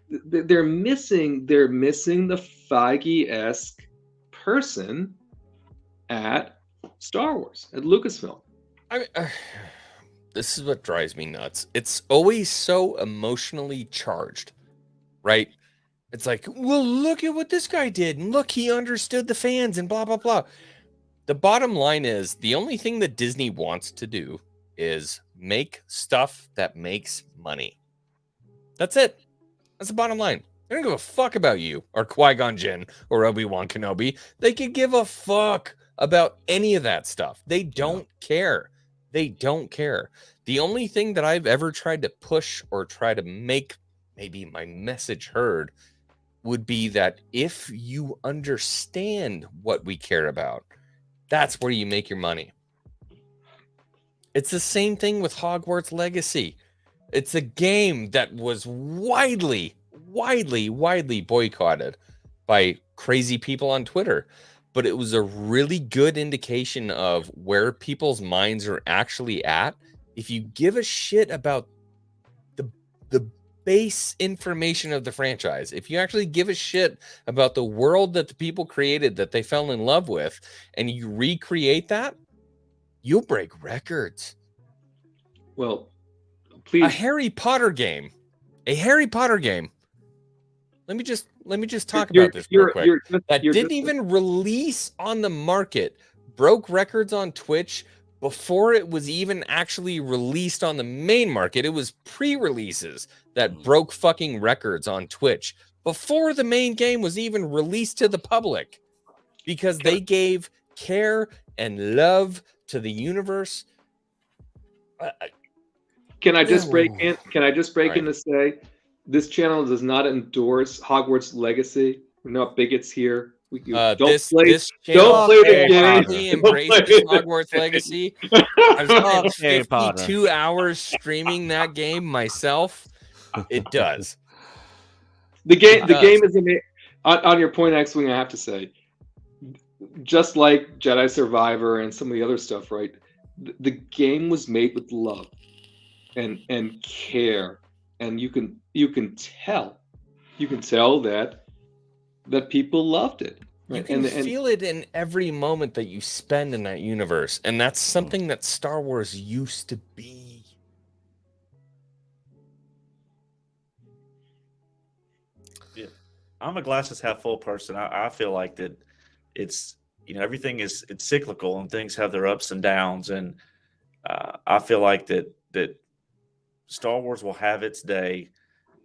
They're missing the Feige-esque person at Star Wars, at Lucasfilm. I mean, this is what drives me nuts. It's always so emotionally charged, right? It's like, well, look at what this guy did, and look, he understood the fans, and blah, blah, blah. The bottom line is, the only thing that Disney wants to do is make stuff that makes money. That's it. That's the bottom line. They don't give a fuck about you, or Qui-Gon Jinn, or Obi-Wan Kenobi. They could give a fuck about any of that stuff. They don't care. They don't care. The only thing that I've ever tried to push or try to make maybe my message heard would be that if you understand what we care about, that's where you make your money. It's the same thing with Hogwarts Legacy. It's a game that was widely boycotted by crazy people on Twitter. But it was a really good indication of where people's minds are actually at. If you give a shit about the base information of the franchise, if you actually give a shit about the world that the people created that they fell in love with, and you recreate that, you'll break records. Well, please. A Harry Potter game. Let me just talk about this real quick. That didn't even release on the market, broke records on Twitch before it was even actually released on the main market. It was pre-releases that broke fucking records on Twitch before the main game was even released to the public, because they gave care and love to the universe. Can I just break in? Can I just break in to say, this channel does not endorse Hogwarts Legacy. We're not bigots here. Don't play the game. Embraces Hogwarts Legacy. I've spent 52 hours streaming that game myself. It does. The game is amazing. On your point, X-Wing, I have to say, just like Jedi Survivor and some of the other stuff, right? The game was made with love and care, and you can tell that people loved it. Right? You can feel it in every moment that you spend in that universe, and that's something that Star Wars used to be. Yeah, I'm a glasses half full person. I feel like that it's, everything it's cyclical, and things have their ups and downs, and I feel like that Star Wars will have its day.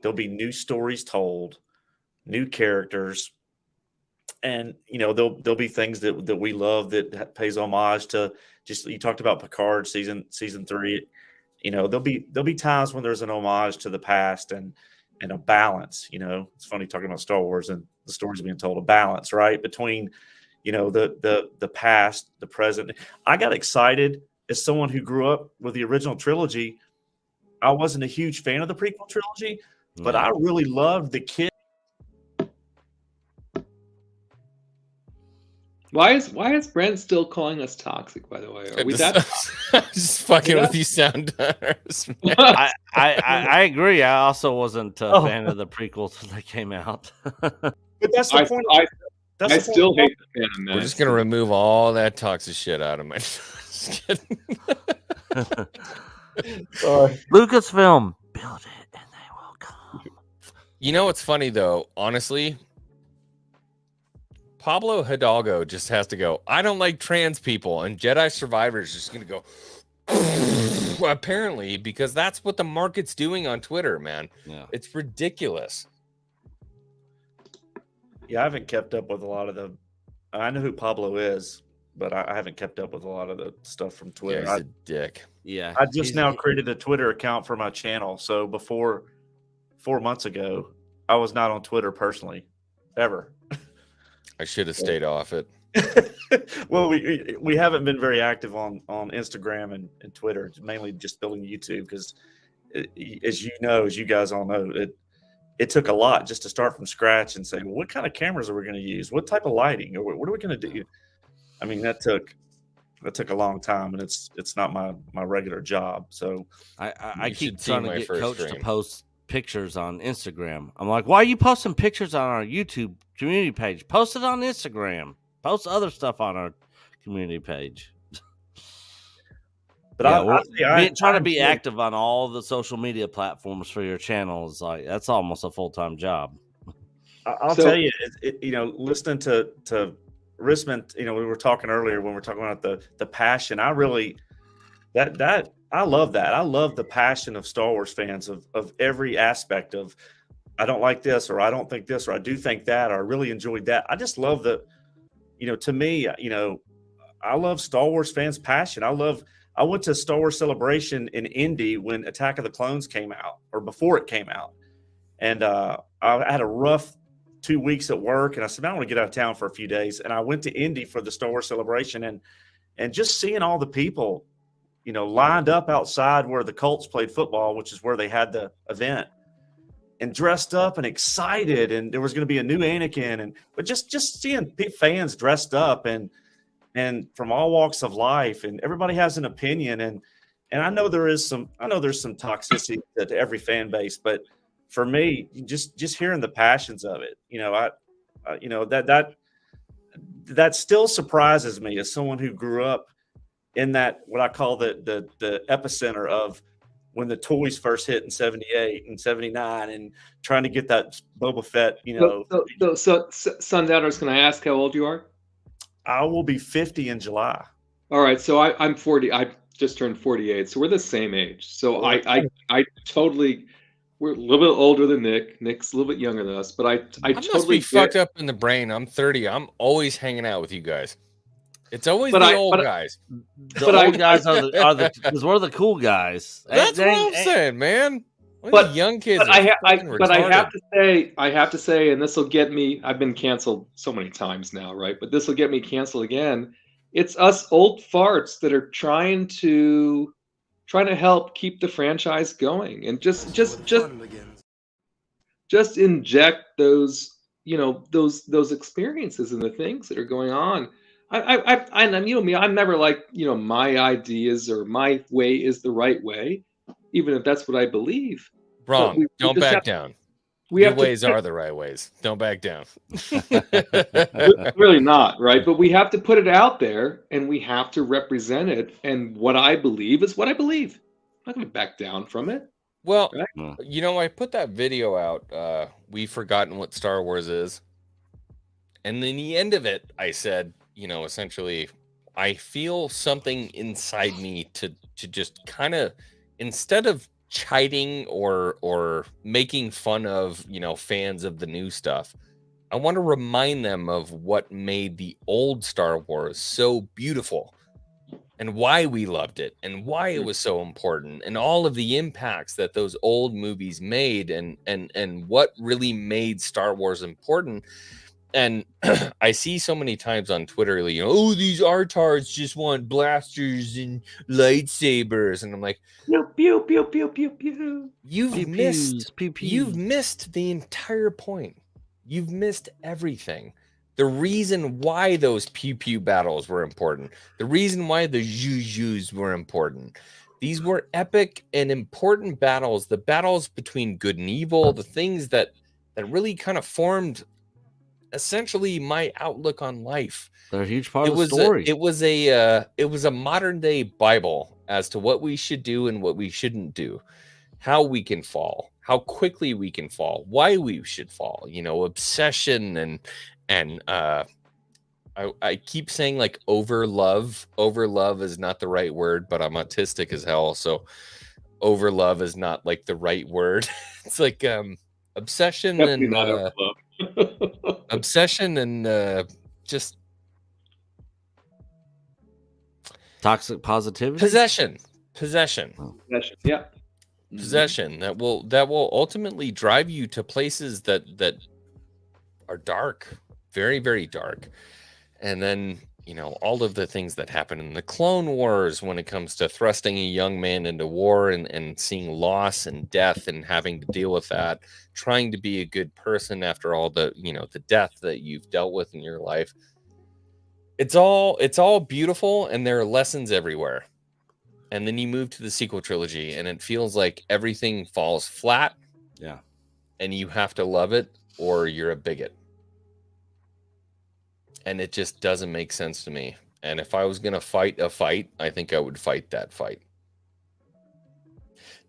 There'll be new stories told, new characters, and there'll be things that we love that pays homage to. Just, you talked about Picard season 3. There'll be times when there's an homage to the past and a balance. It's funny talking about Star Wars and the stories being told, a balance, right, between the past, the present. I got excited as someone who grew up with the original trilogy. I wasn't a huge fan of the prequel trilogy, but I really loved the kid. Why is Brent still calling us toxic, by the way? Are we just fucking with you, sound. I agree. I also wasn't a fan of the prequels when they came out. But that's the point. I still hate the Phantom Menace. We're just gonna remove all that toxic shit out of my. Just kidding. Lucasfilm, build it and they will come. You know what's funny though? Honestly, Pablo Hidalgo just has to go, I don't like trans people, and Jedi Survivor is just gonna go. Apparently, because that's what the market's doing on Twitter, man. Yeah. It's ridiculous. Yeah, I haven't kept up with a lot of the. I know who Pablo is, but I haven't kept up with a lot of the stuff from Twitter. Yeah, he's a dick. Yeah, I just now created a Twitter account for my channel. So before 4 months ago, I was not on Twitter personally, ever. I should have stayed off it. Well, we haven't been very active on Instagram and Twitter. It's mainly just building YouTube because, as you guys all know, it took a lot just to start from scratch and say, well, what kind of cameras are we going to use? What type of lighting? Or what are we going to do? I mean, that took a long time, and it's not my regular job. So I keep trying to get Coach to post pictures on Instagram. I'm like, why are you posting pictures on our YouTube community page? Post it on Instagram. Post other stuff on our community page. But trying to be active on all the social media platforms for your channel is like that's almost a full-time job. I'll tell you, listening to Rissman, we were talking earlier when we were talking about the passion. I really I love that. I love the passion of Star Wars fans of every aspect of I don't like this or I don't think this or I do think that or I really enjoyed that. I just love to me, I love Star Wars fans' passion. I went to Star Wars Celebration in Indy when Attack of the Clones came out or before it came out. And I had a rough 2 weeks at work and I said, I want to get out of town for a few days. And I went to Indy for the Star Wars Celebration and just seeing all the people, lined up outside where the Colts played football, which is where they had the event, and dressed up and excited. And there was going to be a new Anakin. But just seeing fans dressed up and from all walks of life, and everybody has an opinion. And I know there's some toxicity to every fan base, but for me, just hearing the passions of it, that still surprises me as someone who grew up in that, what I call the epicenter of when the toys first hit in 78 and 79 and trying to get that Boba Fett, So Sundowner's, can I ask how old you are? I will be 50 in July. All right. So I'm 40. I just turned 48. So we're the same age. So I totally, we're a little bit older than Nick. Nick's a little bit younger than us, but I must totally be fucked up in the brain. I'm 30. I'm always hanging out with you guys. It's always old guys. The old guys are the because we're the cool guys. That's what I'm saying, man. But young kids. But I have to say, and this will get me. I've been canceled so many times now, right? But this will get me canceled again. It's us old farts that are trying to help keep the franchise going, and just inject those those experiences and the things that are going on. I'm me. I'm never like my ideas or my way is the right way, even if that's what I believe. Wrong. Don't back down. Your ways are the right ways. Don't back down. Really not, right? But we have to put it out there and we have to represent it. And what I believe is what I believe. I'm not going to back down from it. Well, right? I put that video out. We've forgotten what Star Wars is. And in the end of it, I said, essentially, I feel something inside me to just kind of, instead of chiding or making fun of, fans of the new stuff, I want to remind them of what made the old Star Wars so beautiful and why we loved it and why it was so important and all of the impacts that those old movies made and what really made Star Wars important. And I see so many times on Twitter, these artards just want blasters and lightsabers, and I'm like, pew pew pew pew pew pew. You've missed the entire point. You've missed everything. The reason why those pew pew battles were important. The reason why the zhuzhus were important. These were epic and important battles. The battles between good and evil. The things that really kind of formed essentially my outlook on life. They're a huge part of the story. It was a modern day Bible as to what we should do and what we shouldn't do, how we can fall, how quickly we can fall, why we should fall. Obsession and I keep saying like over love. Over love is not the right word, but I'm autistic as hell, so over love is not like the right word. It's like obsession. Definitely and not over love. Obsession and just toxic positivity, possession, yeah, possession that will ultimately drive you to places that are dark, very, very dark. And then all of the things that happen in the Clone Wars when it comes to thrusting a young man into war and seeing loss and death and having to deal with that, trying to be a good person after all the the death that you've dealt with in your life. It's all beautiful, and there are lessons everywhere. And then you move to the sequel trilogy and it feels like everything falls flat. Yeah. And you have to love it or you're a bigot. and it just doesn't make sense to me. And if I was going to fight a fight, I think I would fight that fight.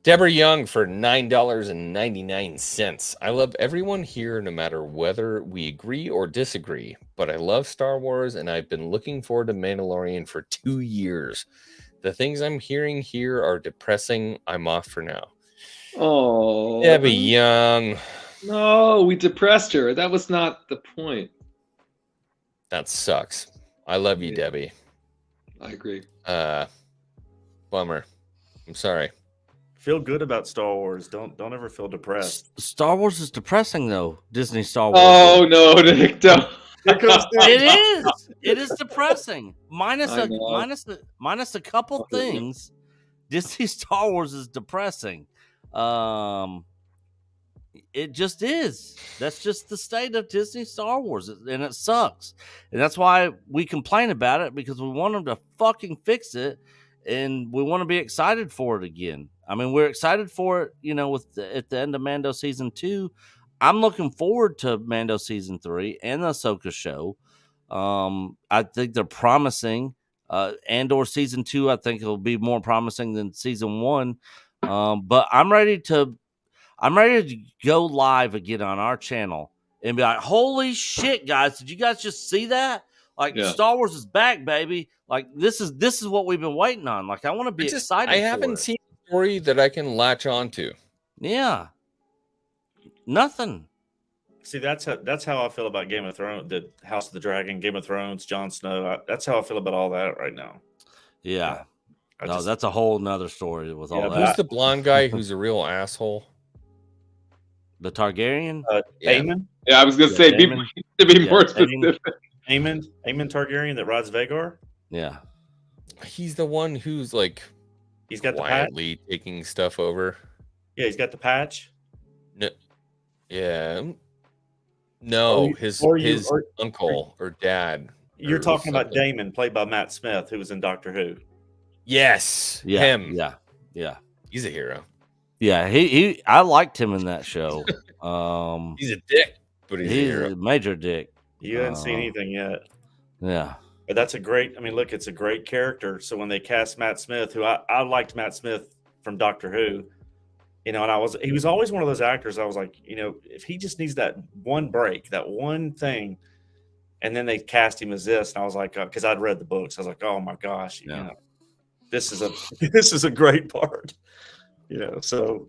Deborah Young for $9.99. I love everyone here no matter whether we agree or disagree, but I love Star Wars and I've been looking forward to Mandalorian for 2 years. The things I'm hearing here are depressing. I'm off for now. Oh, Debbie Young. No, we depressed her. That was not the point. That sucks. I love you, Debbie. I agree. Bummer. I'm sorry. Feel good about Star Wars. Don't ever feel depressed. Star Wars is depressing though. Disney Star Wars. Oh no, Nick! Don't. It is. It is depressing. Minus I a know. minus a couple things. Disney Star Wars is depressing. It just is. That's just the state of Disney Star Wars, and it sucks. And that's why we complain about it, because we want them to fucking fix it, and we want to be excited for it again. I mean, we're excited for it, you know, at the end of Mando season 2. I'm looking forward to Mando season 3 and the Ahsoka show. I think they're promising. Andor season 2, I think it'll be more promising than season 1. But I'm ready to go live again on our channel and be like, holy shit, guys, did you guys just see that? Like, Star Wars is back, baby. Like, this is what we've been waiting on. Like, I want to be excited. I haven't seen a story that I can latch onto. Yeah. Nothing. See, that's how I feel about Game of Thrones, the House of the Dragon, Game of Thrones, Jon Snow. That's how I feel about all that right now. Yeah. That's a whole nother story with all that. Who's the blonde guy who's a real asshole? The Targaryen? Aemon? Yeah, I was going to say, to be more specific. Aemon Targaryen that rides Vagar? Yeah. He's the one who's like he's got quietly taking stuff over. Yeah, he's got the patch. No. Yeah. No, his uncle or dad. You're talking about Daemon, played by Matt Smith, who was in Doctor Who. Yes. Yeah. Him. Yeah. He's a hero. Yeah, I liked him in that show. He's a dick, but he's a hero. A major dick. You haven't seen anything yet. Yeah. But that's look, it's a great character. So when they cast Matt Smith, who I liked Matt Smith from Doctor Who, you know, and he was always one of those actors. I was like, you know, if he just needs that one break, that one thing, and then they cast him as this, and I was like, because I'd read the books, I was like, oh my gosh, you know, this is a great part, you know. So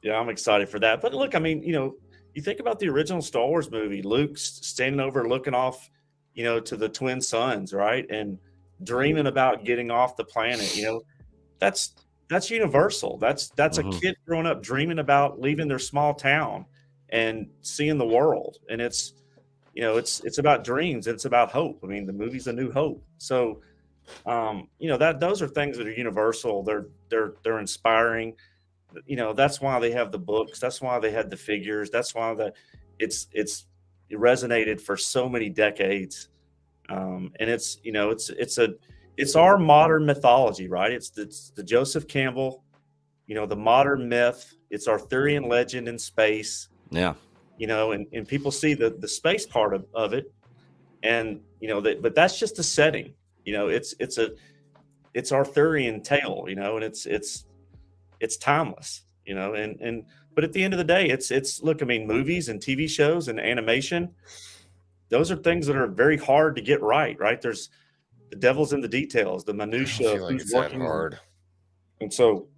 yeah, I'm excited for that. But look, I mean, you know, you think about the original Star Wars movie, Luke's standing over looking off, you know, to the twin suns, right, and dreaming about getting off the planet. You know, that's universal. That's a kid growing up dreaming about leaving their small town and seeing the world. And it's, you know, it's about dreams. It's about hope. I mean, the movie's A New Hope. So, you know, those are things that are universal. They're inspiring. You know, that's why they have the books. That's why they had the figures. That's why it resonated for so many decades. And it's, you know, it's our modern mythology, right? It's the Joseph Campbell, you know, the modern myth. It's Arthurian legend in space. Yeah. You know, and people see the space part of it, and you know but that's just the setting. You know, it's Arthurian tale. You know, and it's timeless. You know, and but at the end of the day, it's look. I mean, movies and TV shows and animation, those are things that are very hard to get right. Right? There's the devil's in the details, the minutia of who's working hard. And so,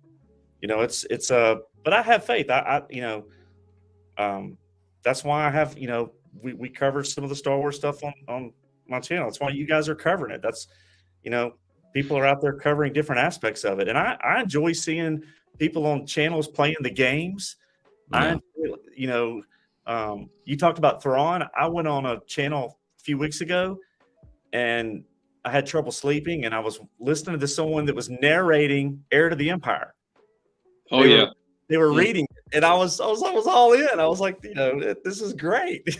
you know, it's but I have faith. I you know, that's why I have, you know, we cover some of the Star Wars stuff on my channel. That's why you guys are covering it. That's, you know, people are out there covering different aspects of it. And I enjoy seeing people on channels playing the games. Yeah. You know, you talked about Thrawn. I went on a channel a few weeks ago and I had trouble sleeping, and I was listening to someone that was narrating Heir to the Empire. Oh, they were reading it, and I was all in. I was like, you know, this is great,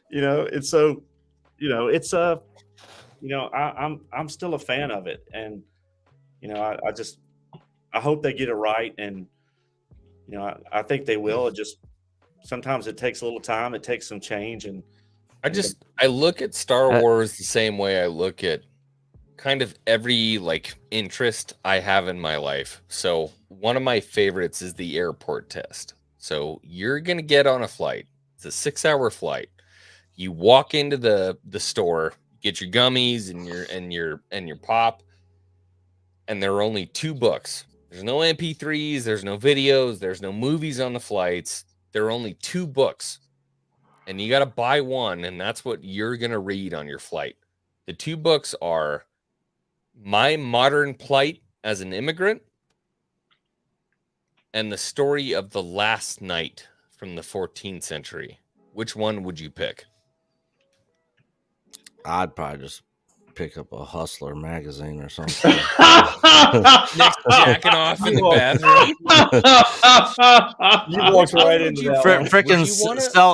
you know. And so, you know, it's you know, I'm still a fan of it, and you know, I hope they get it right, and you know, I think they will. It just sometimes it takes a little time, it takes some change, and I look at Star Wars the same way I look at kind of every like interest I have in my life. So one of my favorites is the airport test. So you're gonna get on a flight. It's a 6-hour flight. You walk into the store, get your gummies and your pop, and there are only 2 books. There's no MP3s, there's no videos, there's no movies on the flights. There are only 2 books. And you got to buy one, and that's what you're going to read on your flight. The 2 books are My Modern Plight as an Immigrant and The Story of the Last Night from the 14th century. Which one would you pick? I'd probably just pick up a Hustler magazine or something. Next, jacking off in the bathroom. You walked right into that. Freaking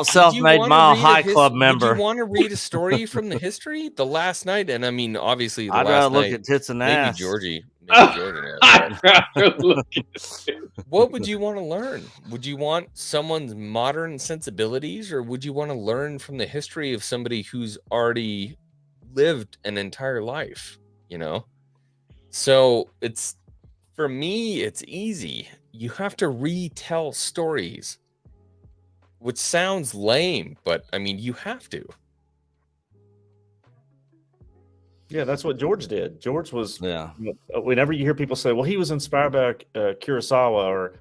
self-made mile high club member. Would you want to read a story from the history? The Last Night, and I mean, obviously, the I'd last rather night. look at tits and maybe ass. Georgie. I'd rather look at What would you want to learn? Would you want someone's modern sensibilities, or would you want to learn from the history of somebody who's already lived an entire life? So it's, for me, it's easy. You have to retell stories, which sounds lame, but I mean, you have to. Yeah, that's what George did. George was, yeah. Whenever you hear people say, well, he was inspired by Kurosawa, or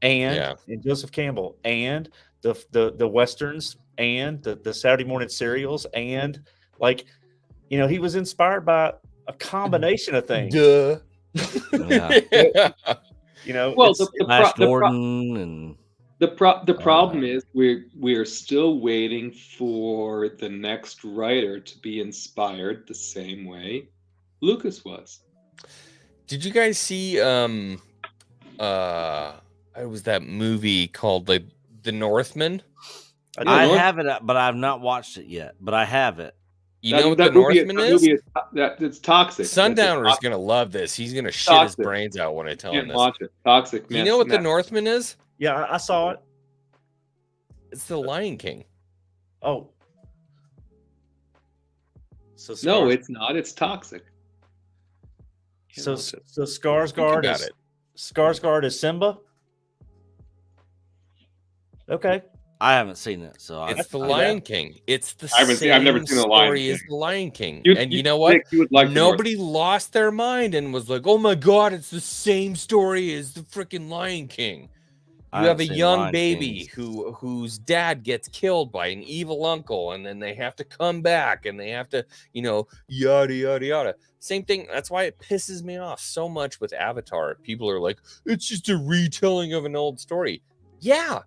and Joseph Campbell, and the Westerns, and the Saturday morning serials, and like, he was inspired by a combination of things. Duh. Well, the problem is we are still waiting for the next writer to be inspired the same way Lucas was. Did you guys see it was that movie called The Northman? I have it, but I've not watched it yet. But I have it. You know what The Northman is? It's toxic. Sundowner is going to love this. He's going to shit his brains out when I tell him this. Watch it. Toxic. You know what The Northman is? Yeah, I saw it. It's the Lion King. Oh. So no, it's not. It's toxic. So Skarsgård is Simba? Okay. I haven't seen it, so it's the Lion King. It's the I've never seen the Lion King. As the Lion King. And you know what? Nobody lost their mind and was like, "Oh my god, it's the same story as the freaking Lion King." You have a young baby whose dad gets killed by an evil uncle, and then they have to come back, and they have to, yada yada yada. Same thing. That's why it pisses me off so much with Avatar. People are like, "It's just a retelling of an old story." Yeah.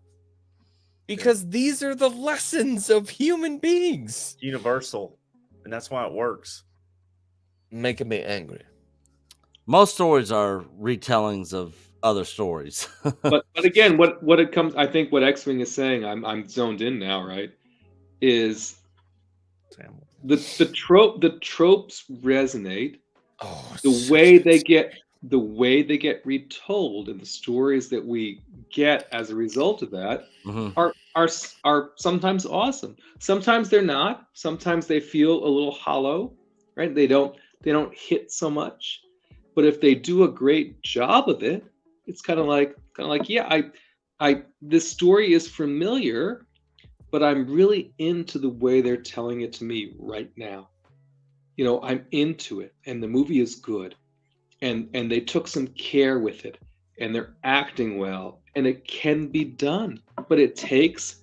Because these are the lessons of human beings. Universal. And that's why it works. Making me angry. Most stories are retellings of other stories. but again, what it comes, I think what X-Wing is saying, I'm zoned in now, right? Is the tropes resonate. Oh, the way they get retold, and the stories that we get as a result of that are sometimes awesome. Sometimes they're not. Sometimes they feel a little hollow, right? They don't hit so much. But if they do a great job of it, it's kind of like yeah, this story is familiar, but I'm really into the way they're telling it to me right now. I'm into it, and the movie is good. And they took some care with it, and they're acting well, and it can be done, but it takes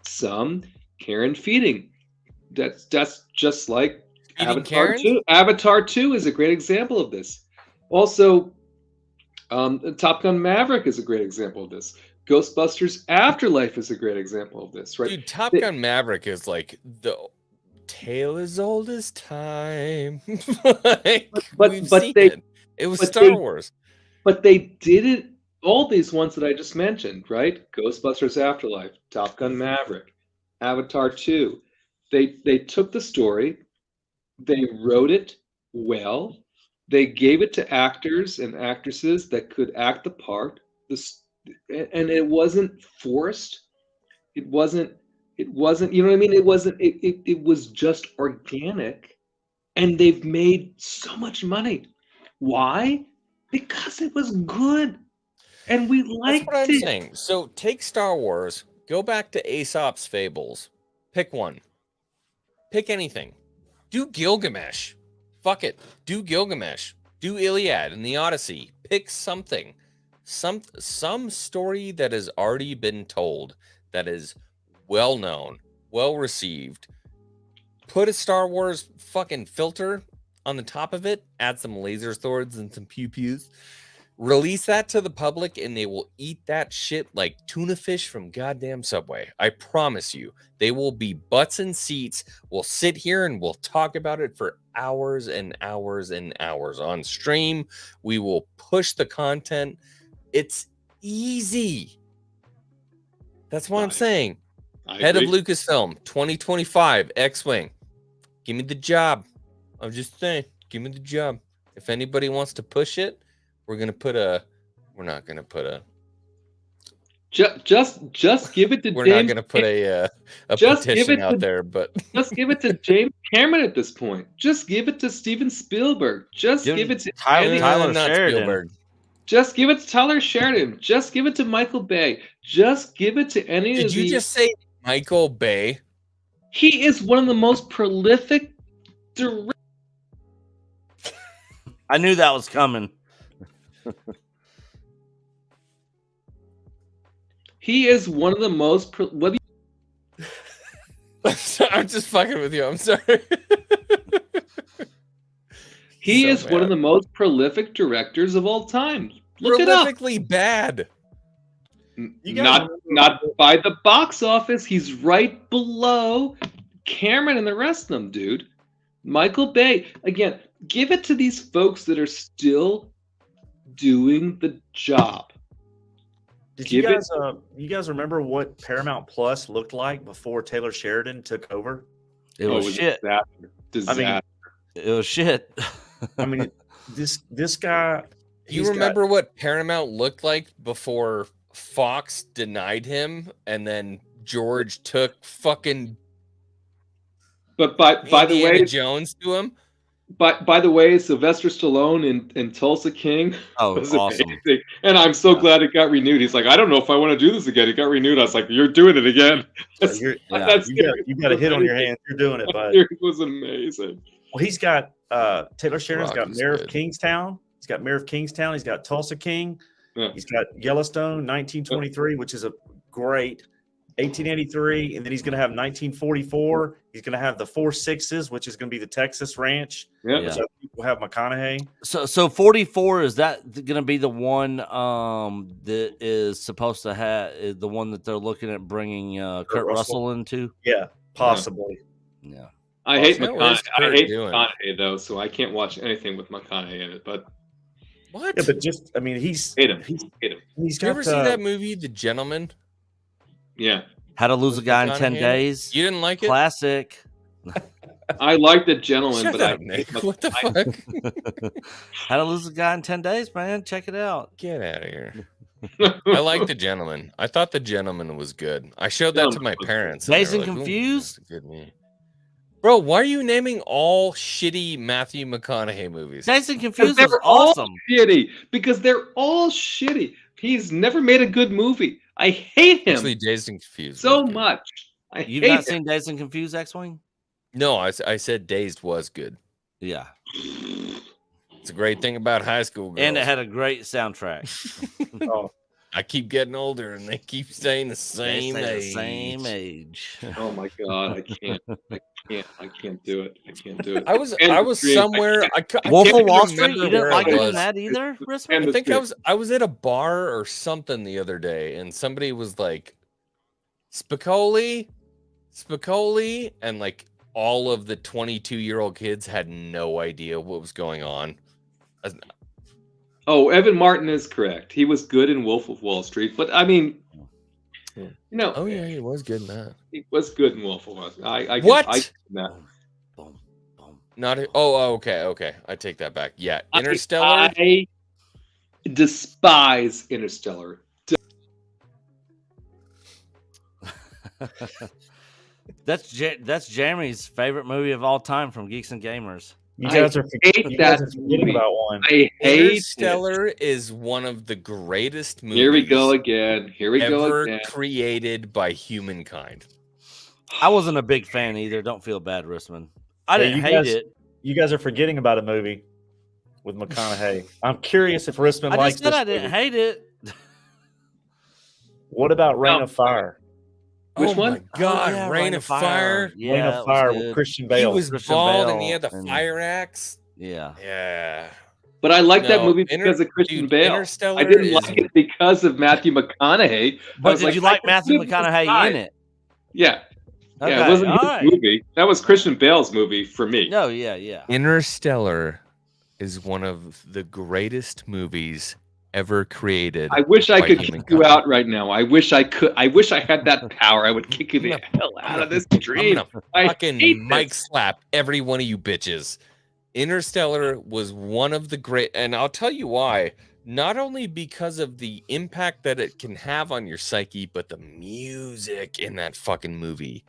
some care and feeding. That's just like Avatar 2. Avatar 2 is a great example of this. Also, Top Gun Maverick is a great example of this. Ghostbusters Afterlife is a great example of this, right? Dude, Top Gun Maverick is like the tale as old as time. We've seen it. It was Star Wars. But they did it, all these ones that I just mentioned, right? Ghostbusters Afterlife, Top Gun Maverick, Avatar 2. They took the story, they wrote it well, they gave it to actors and actresses that could act the part, and it wasn't forced. It wasn't It wasn't, you know what I mean? It wasn't, it was just organic, and they've made so much money. Why? Because it was good, and we liked That's what I'm it. saying. So take Star Wars, go back to Aesop's Fables, pick one. Pick anything. Do Gilgamesh. Fuck it. Do Gilgamesh. Do Iliad and the Odyssey. Pick something. Some story that has already been told, that is well known, well received. Put a Star Wars fucking filter on the top of it, add some laser swords and some pew-pews. Release that to the public and they will eat that shit like tuna fish from goddamn Subway. I promise you. They will be butts in seats. We'll sit here and we'll talk about it for hours and hours and hours on stream. We will push the content. It's easy. That's what I'm saying. Head of Lucasfilm, 2025, X-Wing. Give me the job. I'm just saying, give me the job. If anybody wants to push it, we're not gonna put a. Just give it to. We're James not gonna put a just give petition it out to, there, but just give it to James Cameron at this point. Just give it to Steven Spielberg. Just give it to Tyler not Sheridan. Spielberg. Just give it to Tyler Sheridan. Just give it to Michael Bay. Just give it to any of Did you these. just say Michael Bay? He is one of the most prolific directors. I knew that was coming. He is one of the most. I'm just fucking with you. I'm sorry. He So is one of bad. the most prolific directors of all time. Look it up. Prolifically bad. Not by the box office. He's right below Cameron and the rest of them, dude. Michael Bay. Again, give it to these folks that are still doing the job. Did you guys remember what Paramount Plus looked like before Taylor Sheridan took over? It was shit. Disaster. I mean, It was shit. I mean, this guy. You remember what Paramount looked like before Fox denied him, and then George took fucking. But by the Indiana way, Jones to him. by the way, Sylvester Stallone in Tulsa King was awesome. amazing. And I'm so glad it got renewed. He's like, I don't know if I want to do this again. It got renewed. I was like, you're doing it again. You got a hit on your hands. You're doing it, bud. It was amazing. Well, he's got Taylor Sheridan's got Rock is Mayor good. of Kingstown. He's got Mayor of Kingstown. He's got Tulsa King. Yeah. He's got Yellowstone, 1923, which is a great 1883, and then he's going to have 1944. He's going to have the 4 6s, which is going to be the Texas Ranch. Yeah. Which I think will have McConaughey. So 44, is that going to be the one that is supposed to have the one that they're looking at bringing Kurt Russell into? Yeah, possibly. Yeah. I hate What is Kurt doing? McConaughey though, so I can't watch anything with McConaughey in it. But What? Yeah, but just I mean, he's hate him. he's Hate him. he's Did you got ever see that movie, The Gentleman? Yeah, How to Lose a Guy in 10 McConaughey? Days. You didn't like it? Classic. I like The Gentleman, Shut but up, Nick. What the fuck? How to Lose a Guy in 10 Days, man. Check it out. Get out of here. I like The Gentleman. I thought The Gentleman was good. I showed that to my parents. and they Dazed were and like, "Ooh, Confused? that's a good movie." Bro, why are you naming all shitty Matthew McConaughey movies? Dazed and Confused They're was all awesome. shitty because they're all shitty. He's never made a good movie. I hate him Actually, Dazed and Confused. so was good. much. I You've hate not him. seen Dazed and Confused, X-Wing? No, I said Dazed was good. Yeah. It's a great thing about high school girls. And it had a great soundtrack. oh, I keep getting older, and they keep staying the They same stay age. the same age. Oh my god, I can't do it. I can't do it. I was Extremes. somewhere. I Wolf can't of Wall remember Street? You where didn't like I it in was. that either, And Rissman? I think the I was at a bar or something the other day, and somebody was like, Spicoli, and like all of the 22-year-old kids had no idea what was going on. Oh, Evan Martin is correct. He was good in Wolf of Wall Street, but I mean, no. Oh yeah, he was good in that. He was good in Wolf of Wall Street. I What? I give him that. Boom, boom. Not okay. I take that back. Yeah, Interstellar. I despise Interstellar. That's Jeremy's favorite movie of all time from Geeks and Gamers. You guys are forgetting about one. I hate Interstellar is one of the greatest movies. Here we go again. Ever created by humankind. I wasn't a big fan either. Don't feel bad, Rissman. I didn't hate it. You guys are forgetting about a movie with McConaughey. I'm curious if Rissman likes just said this I didn't movie. hate it. What about Reign of Fire? Which one? My God, yeah, Reign of Fire. Yeah, Reign of Fire with good. Christian He Bale. was Christian bald Bale and he had the and- fire axe. Yeah. Yeah. But I like that No, movie because of Christian dude, Bale. Interstellar I didn't is- like it because of Matthew McConaughey. I But was did you I like can Matthew see this McConaughey guy. in it? Yeah. Okay, Yeah, it wasn't his all right. movie. That was Christian Bale's movie for me. No, yeah. Interstellar is one of the greatest movies ever created. I wish I by could kick humankind. you out right now. I wish I could. I wish I had that power. I would kick you the hell out of this dream. I'm gonna I fucking hate mic this. slap every one of you bitches. Interstellar was one of the great, and I'll tell you why. Not only because of the impact that it can have on your psyche, but the music in that fucking movie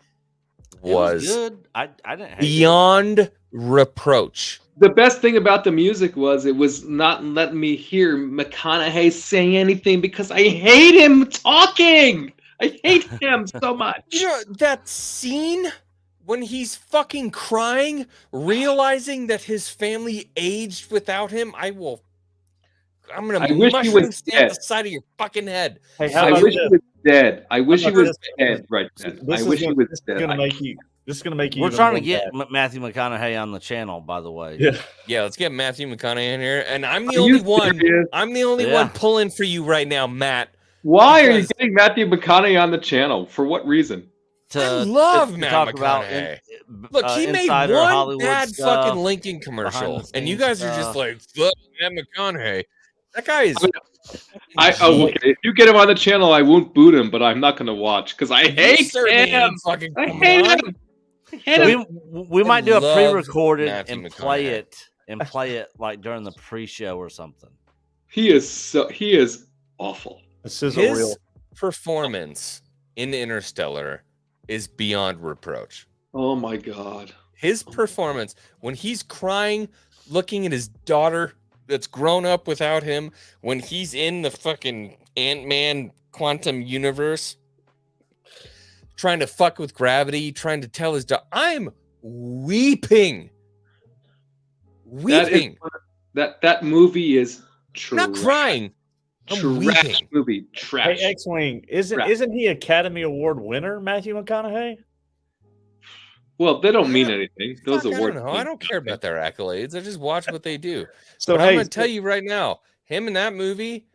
It was was good. I didn't hate it. beyond reproach. The best thing about the music was it was not letting me hear McConaughey saying anything because I hate him talking. I hate him so much. You know that scene when he's fucking crying, realizing that his family aged without him. I'm gonna I wish he mushroom was stamp dead. the side of your fucking head. Hey, how I about wish he this? was dead. I wish he How about was this? dead right then. I wish he was dead. Gonna make you. This is gonna make you. We're even trying to more get mad. Matthew McConaughey on the channel, by the way. Yeah. Yeah, let's get Matthew McConaughey in here, and I'm the Are only you one. serious? I'm the only Yeah. one pulling for you right now, Matt. Why are you Because- getting Matthew McConaughey on the channel? For what reason? I love Matt talk about McConaughey. Look, he made insider one Hollywood bad stuff, fucking Lincoln behind commercial, the and you scenes guys are just stuff. like, fuck Matt McConaughey. That guy is. Okay. If you get him on the channel, I won't boot him, but I'm not going to watch because I hate certainly him. ain't fucking I coming hate on. him. I hate him. We might do a love pre-recorded Matthew and McConaughey. play it like during the pre-show or something. He is awful. The sizzle His reel. performance in Interstellar is beyond reproach. Oh my god. His performance when he's crying, looking at his daughter that's grown up without him, when he's in the fucking Ant-Man quantum universe, trying to fuck with gravity, trying to tell his daughter, I'm weeping. Weeping. That movie is trash. Not crying. I'm Trash weeping. movie. Trash. Hey, X-Wing, Crap. isn't he Academy Award winner, Matthew McConaughey? Well, they don't mean anything. Those Fuck, I awards. don't know. I don't care about their accolades. I just watch what they do. So But I'm hey, gonna tell you right now, him in that movie,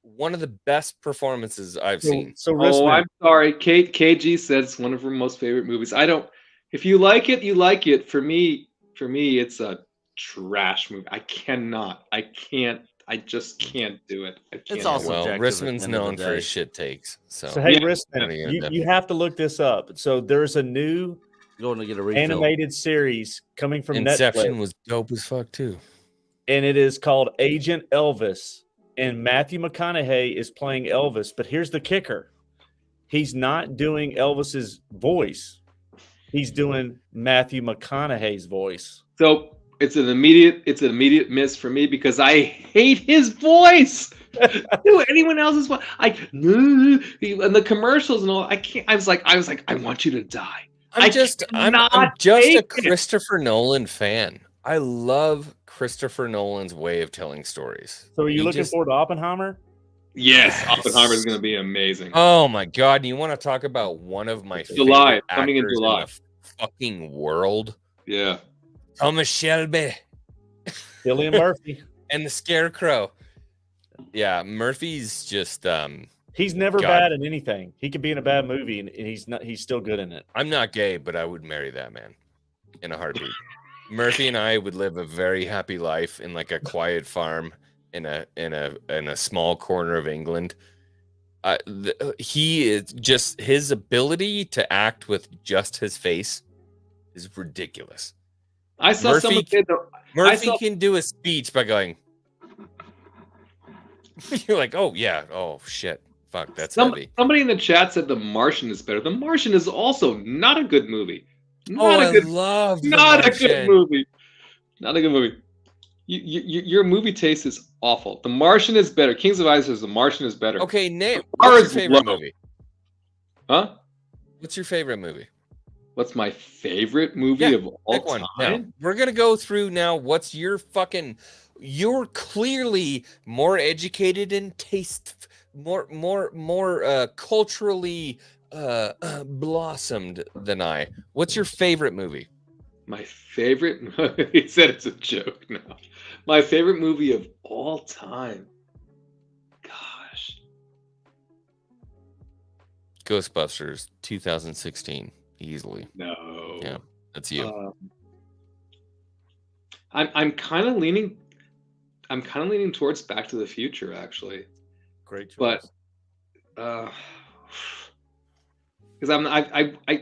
one of the best performances I've seen. So Oh, Rissman, I'm sorry. KG said it's one of her most favorite movies. I don't. If you like it, you like it. For me, it's a trash movie. I can't. I just can't do it. I can't. It's all do it. Well, subjective at Rissman's the end of the known for day. his shit takes. So, so hey, Yeah. Rissman, you have to look this up. So there's a new Going to get a refill. animated series coming from Inception Netflix, was dope as fuck too. and it is called Agent Elvis. And Matthew McConaughey is playing Elvis. But here's the kicker: he's not doing Elvis's voice. He's doing Matthew McConaughey's voice. So it's an immediate miss for me because I hate his voice. Do anyone else's voice? And the commercials and all. I can't. I was like, I want you to die. I'm just a take it. Christopher Nolan fan. I love Christopher Nolan's way of telling stories. So are you He looking just- forward to Oppenheimer? Yes, Oppenheimer is going to be amazing. Oh my god! You want to talk about one of my July, favorite coming in actors July. the fucking world? Yeah. Thomas Shelby Cillian Murphy. and the Scarecrow. Yeah, Murphy's just. He's never God. bad in anything. He could be in a bad movie and he's not. He's still good in it. I'm not gay, but I would marry that man in a heartbeat. Murphy and I would live a very happy life in like a quiet farm in a small corner of England. He is just his ability to act with just his face is ridiculous. I saw someone say that. Murphy can do a speech by going. You're like, oh yeah, oh shit, Fuck, that's heavy. Somebody in the chat said The Martian is better. The Martian is also not a good movie. I love The Not a Martian. good movie. Not a good movie. Your movie taste is awful. The Martian is better. Kings of Ice says The Martian is better. Okay, Nate, Bar what's your is favorite low. movie? Huh? What's your favorite movie? What's my favorite movie of all Pick one. time? Now, we're gonna go through now. What's your fucking? You're clearly more educated and taste more culturally blossomed than I. What's your favorite movie? My favorite movie. He said it's a joke now. My favorite movie of all time. Gosh. Ghostbusters 2016, easily. No. Yeah, that's you. I'm kind of leaning towards Back to the Future, actually. Great choice. But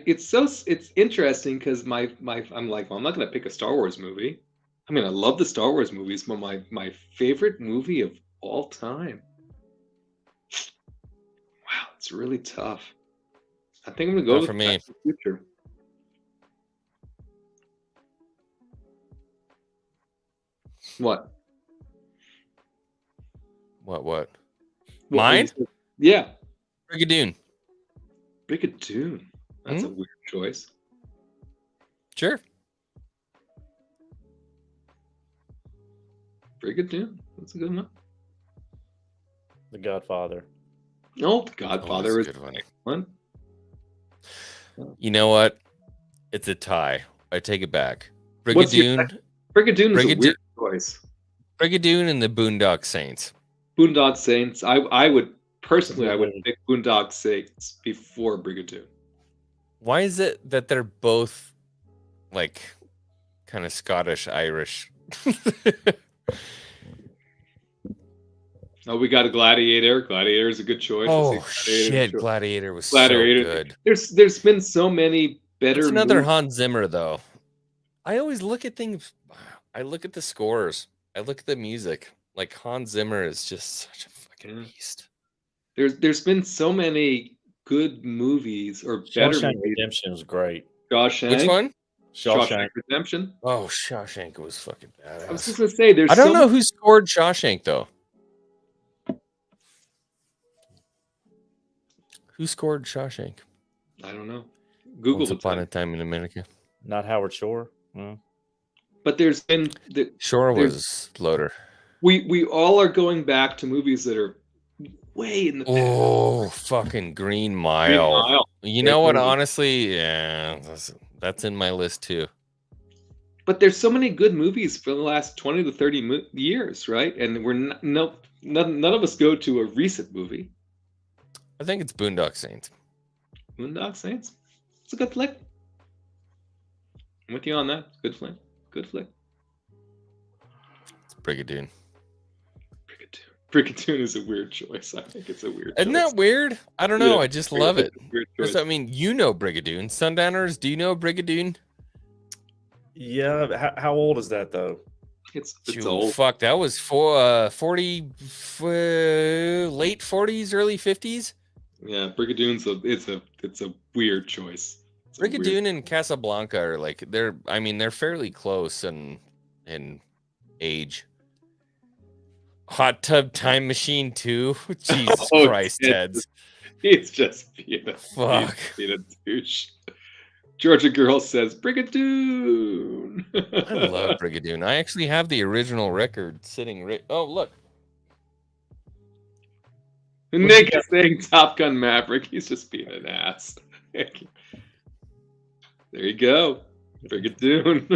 because it's interesting because I'm like, well, I'm not gonna pick a Star Wars movie. I mean, I love the Star Wars movies, but my favorite movie of all time. Wow, it's really tough. I think I'm gonna go Not with for me. Back to the Future. What? What? What Mine? was it? Yeah. Brigadoon. Brigadoon. That's a weird choice. Sure. Brigadoon. That's a good one. The Godfather. No, The Godfather is that's a good one. You know what? It's a tie. I take it back. What's your Brigadoon. Brigadoon is a weird choice. Brigadoon and the Boondock Saints. Boondock Saints. I would pick Boondock Saints before Brigadoon. Why is it that they're both like kind of Scottish Irish? Oh, we got a Gladiator. Gladiator is a good choice. Oh shit, Gladiator was Gladiator. so good. There's been so many better. It's another movies. Hans Zimmer though. I always look at things. I look at the scores. I look at the music. Like Hans Zimmer is just such a fucking beast. There's been so many good movies or better Shawshank movies. Redemption is great. Shawshank. Which one? Shawshank Redemption. Oh, Shawshank was fucking badass. I was just gonna say there's. I don't know who scored Shawshank though. Who scored Shawshank? I don't know. Google Once it. Upon a Time in America. Not Howard Shore. But there's been Shore was Loader. We all are going back to movies that are way in the past. Oh, fucking Green Mile. Mile. You know what? Honestly, yeah, that's in my list too. But there's so many good movies for the last 20 to 30 years, right? And we're none of us go to a recent movie. I think it's Boondock Saints. Boondock Saints. It's a good flick. I'm with you on that. Good flick. Good flick. It's Brigadoon. Brigadoon is a weird choice. I think it's a weird Isn't choice. that weird? I don't know. Yeah, I just love it. Weird Just, choice. I mean, you know Brigadoon. Sundowners, do you know Brigadoon? Yeah. How old is that though? It's Phew, old. Fuck, that was 40, late 40s, early 50s. Yeah, Brigadoon's it's a weird choice. It's a Brigadoon weird- and Casablanca are like they're fairly close in age. Hot Tub Time Machine 2. Jesus Oh, Christ, Teds. He's just being a Fuck. he's being a douche. Georgia Girl says Brigadoon. I love Brigadoon. I actually have the original record sitting right. Oh, look. Nick is saying Top Gun Maverick. He's just being an ass. There you go. Brigadoon.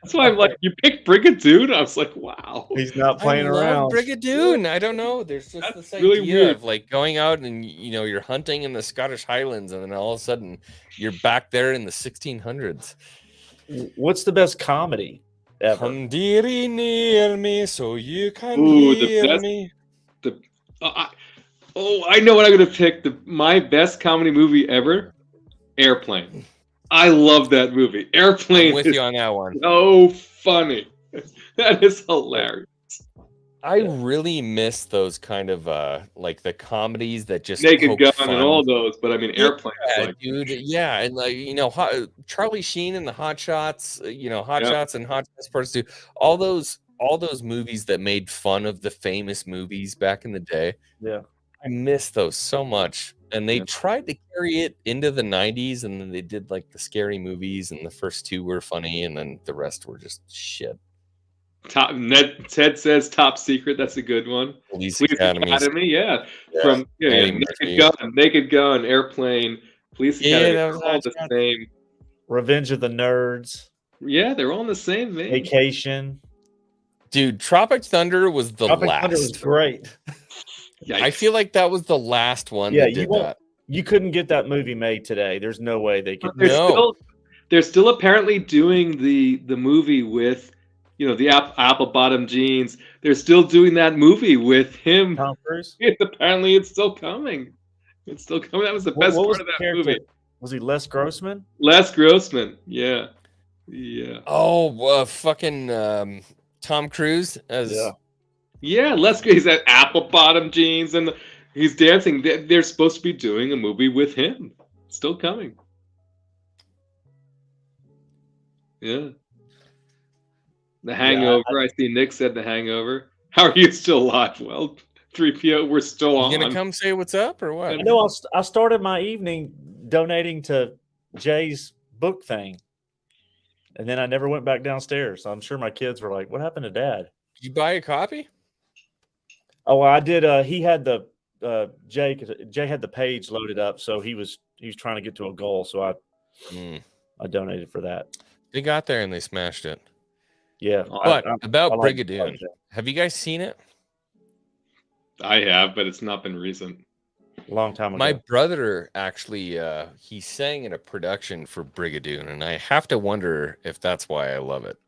That's why I'm like, you picked Brigadoon? I was like, wow. He's not playing I love around. Brigadoon. I don't know. There's just That's this really idea weird. of like going out and you're hunting in the Scottish Highlands, and then all of a sudden you're back there in the 1600s. What's the best comedy ever? Come dearie near me, so you can Ooh, the hear best- me. I know what I'm gonna pick. My best comedy movie ever, Airplane. I love that movie. Airplane I'm with is you on that one. so funny. That is hilarious. I really miss those kind of like the comedies that just Naked poke Gun fun. and all those, but I mean, Airplane. Yeah, Like, dude. Yeah, and like Charlie Sheen and the Hot Shots. Hot Shots and Hot Shots Part 2. All those movies that made fun of the famous movies back in the day. Yeah, I miss those so much. And they tried to carry it into the 90s, and then they did like the scary movies, and the first 2 were funny, and then the rest were just shit. Ted says Top Secret. That's a good one. Police Academy. Yeah. From Naked Gun, Airplane, Police Academy. that was all the same. Revenge of the Nerds. Yeah, they're all in the same vein. Vacation. Dude, Tropic Thunder was the Tropic last. Thunder was great. I feel like that was the last one Yeah, that did that. You couldn't get that movie made today. There's no way they could. They're still apparently doing the movie with, the apple bottom jeans. They're still doing that movie with him. Tom Cruise. Apparently, it's still coming. It's still coming. That was the best part of that movie. Was he Les Grossman? Les Grossman. Yeah. Yeah. Oh, fucking Tom Cruise as. Yeah, he's at apple bottom jeans and he's dancing. They're supposed to be doing a movie with him. Still coming. Yeah. The Hangover. I see Nick said The Hangover. How are you still alive? Well, 3PO, we're still on. You gonna come say what's up or what? I know. I started my evening donating to Jay's book thing, and then I never went back downstairs. So I'm sure my kids were like, "What happened to Dad?" Did you buy a copy? Oh, I did. He had the Jay had the page loaded up, so he was trying to get to a goal. So I donated for that. They got there and they smashed it. Yeah, but about I like Brigadoon, have you guys seen it? I have, but it's not been recent. Long time ago. My brother actually, he sang in a production for Brigadoon, and I have to wonder if that's why I love it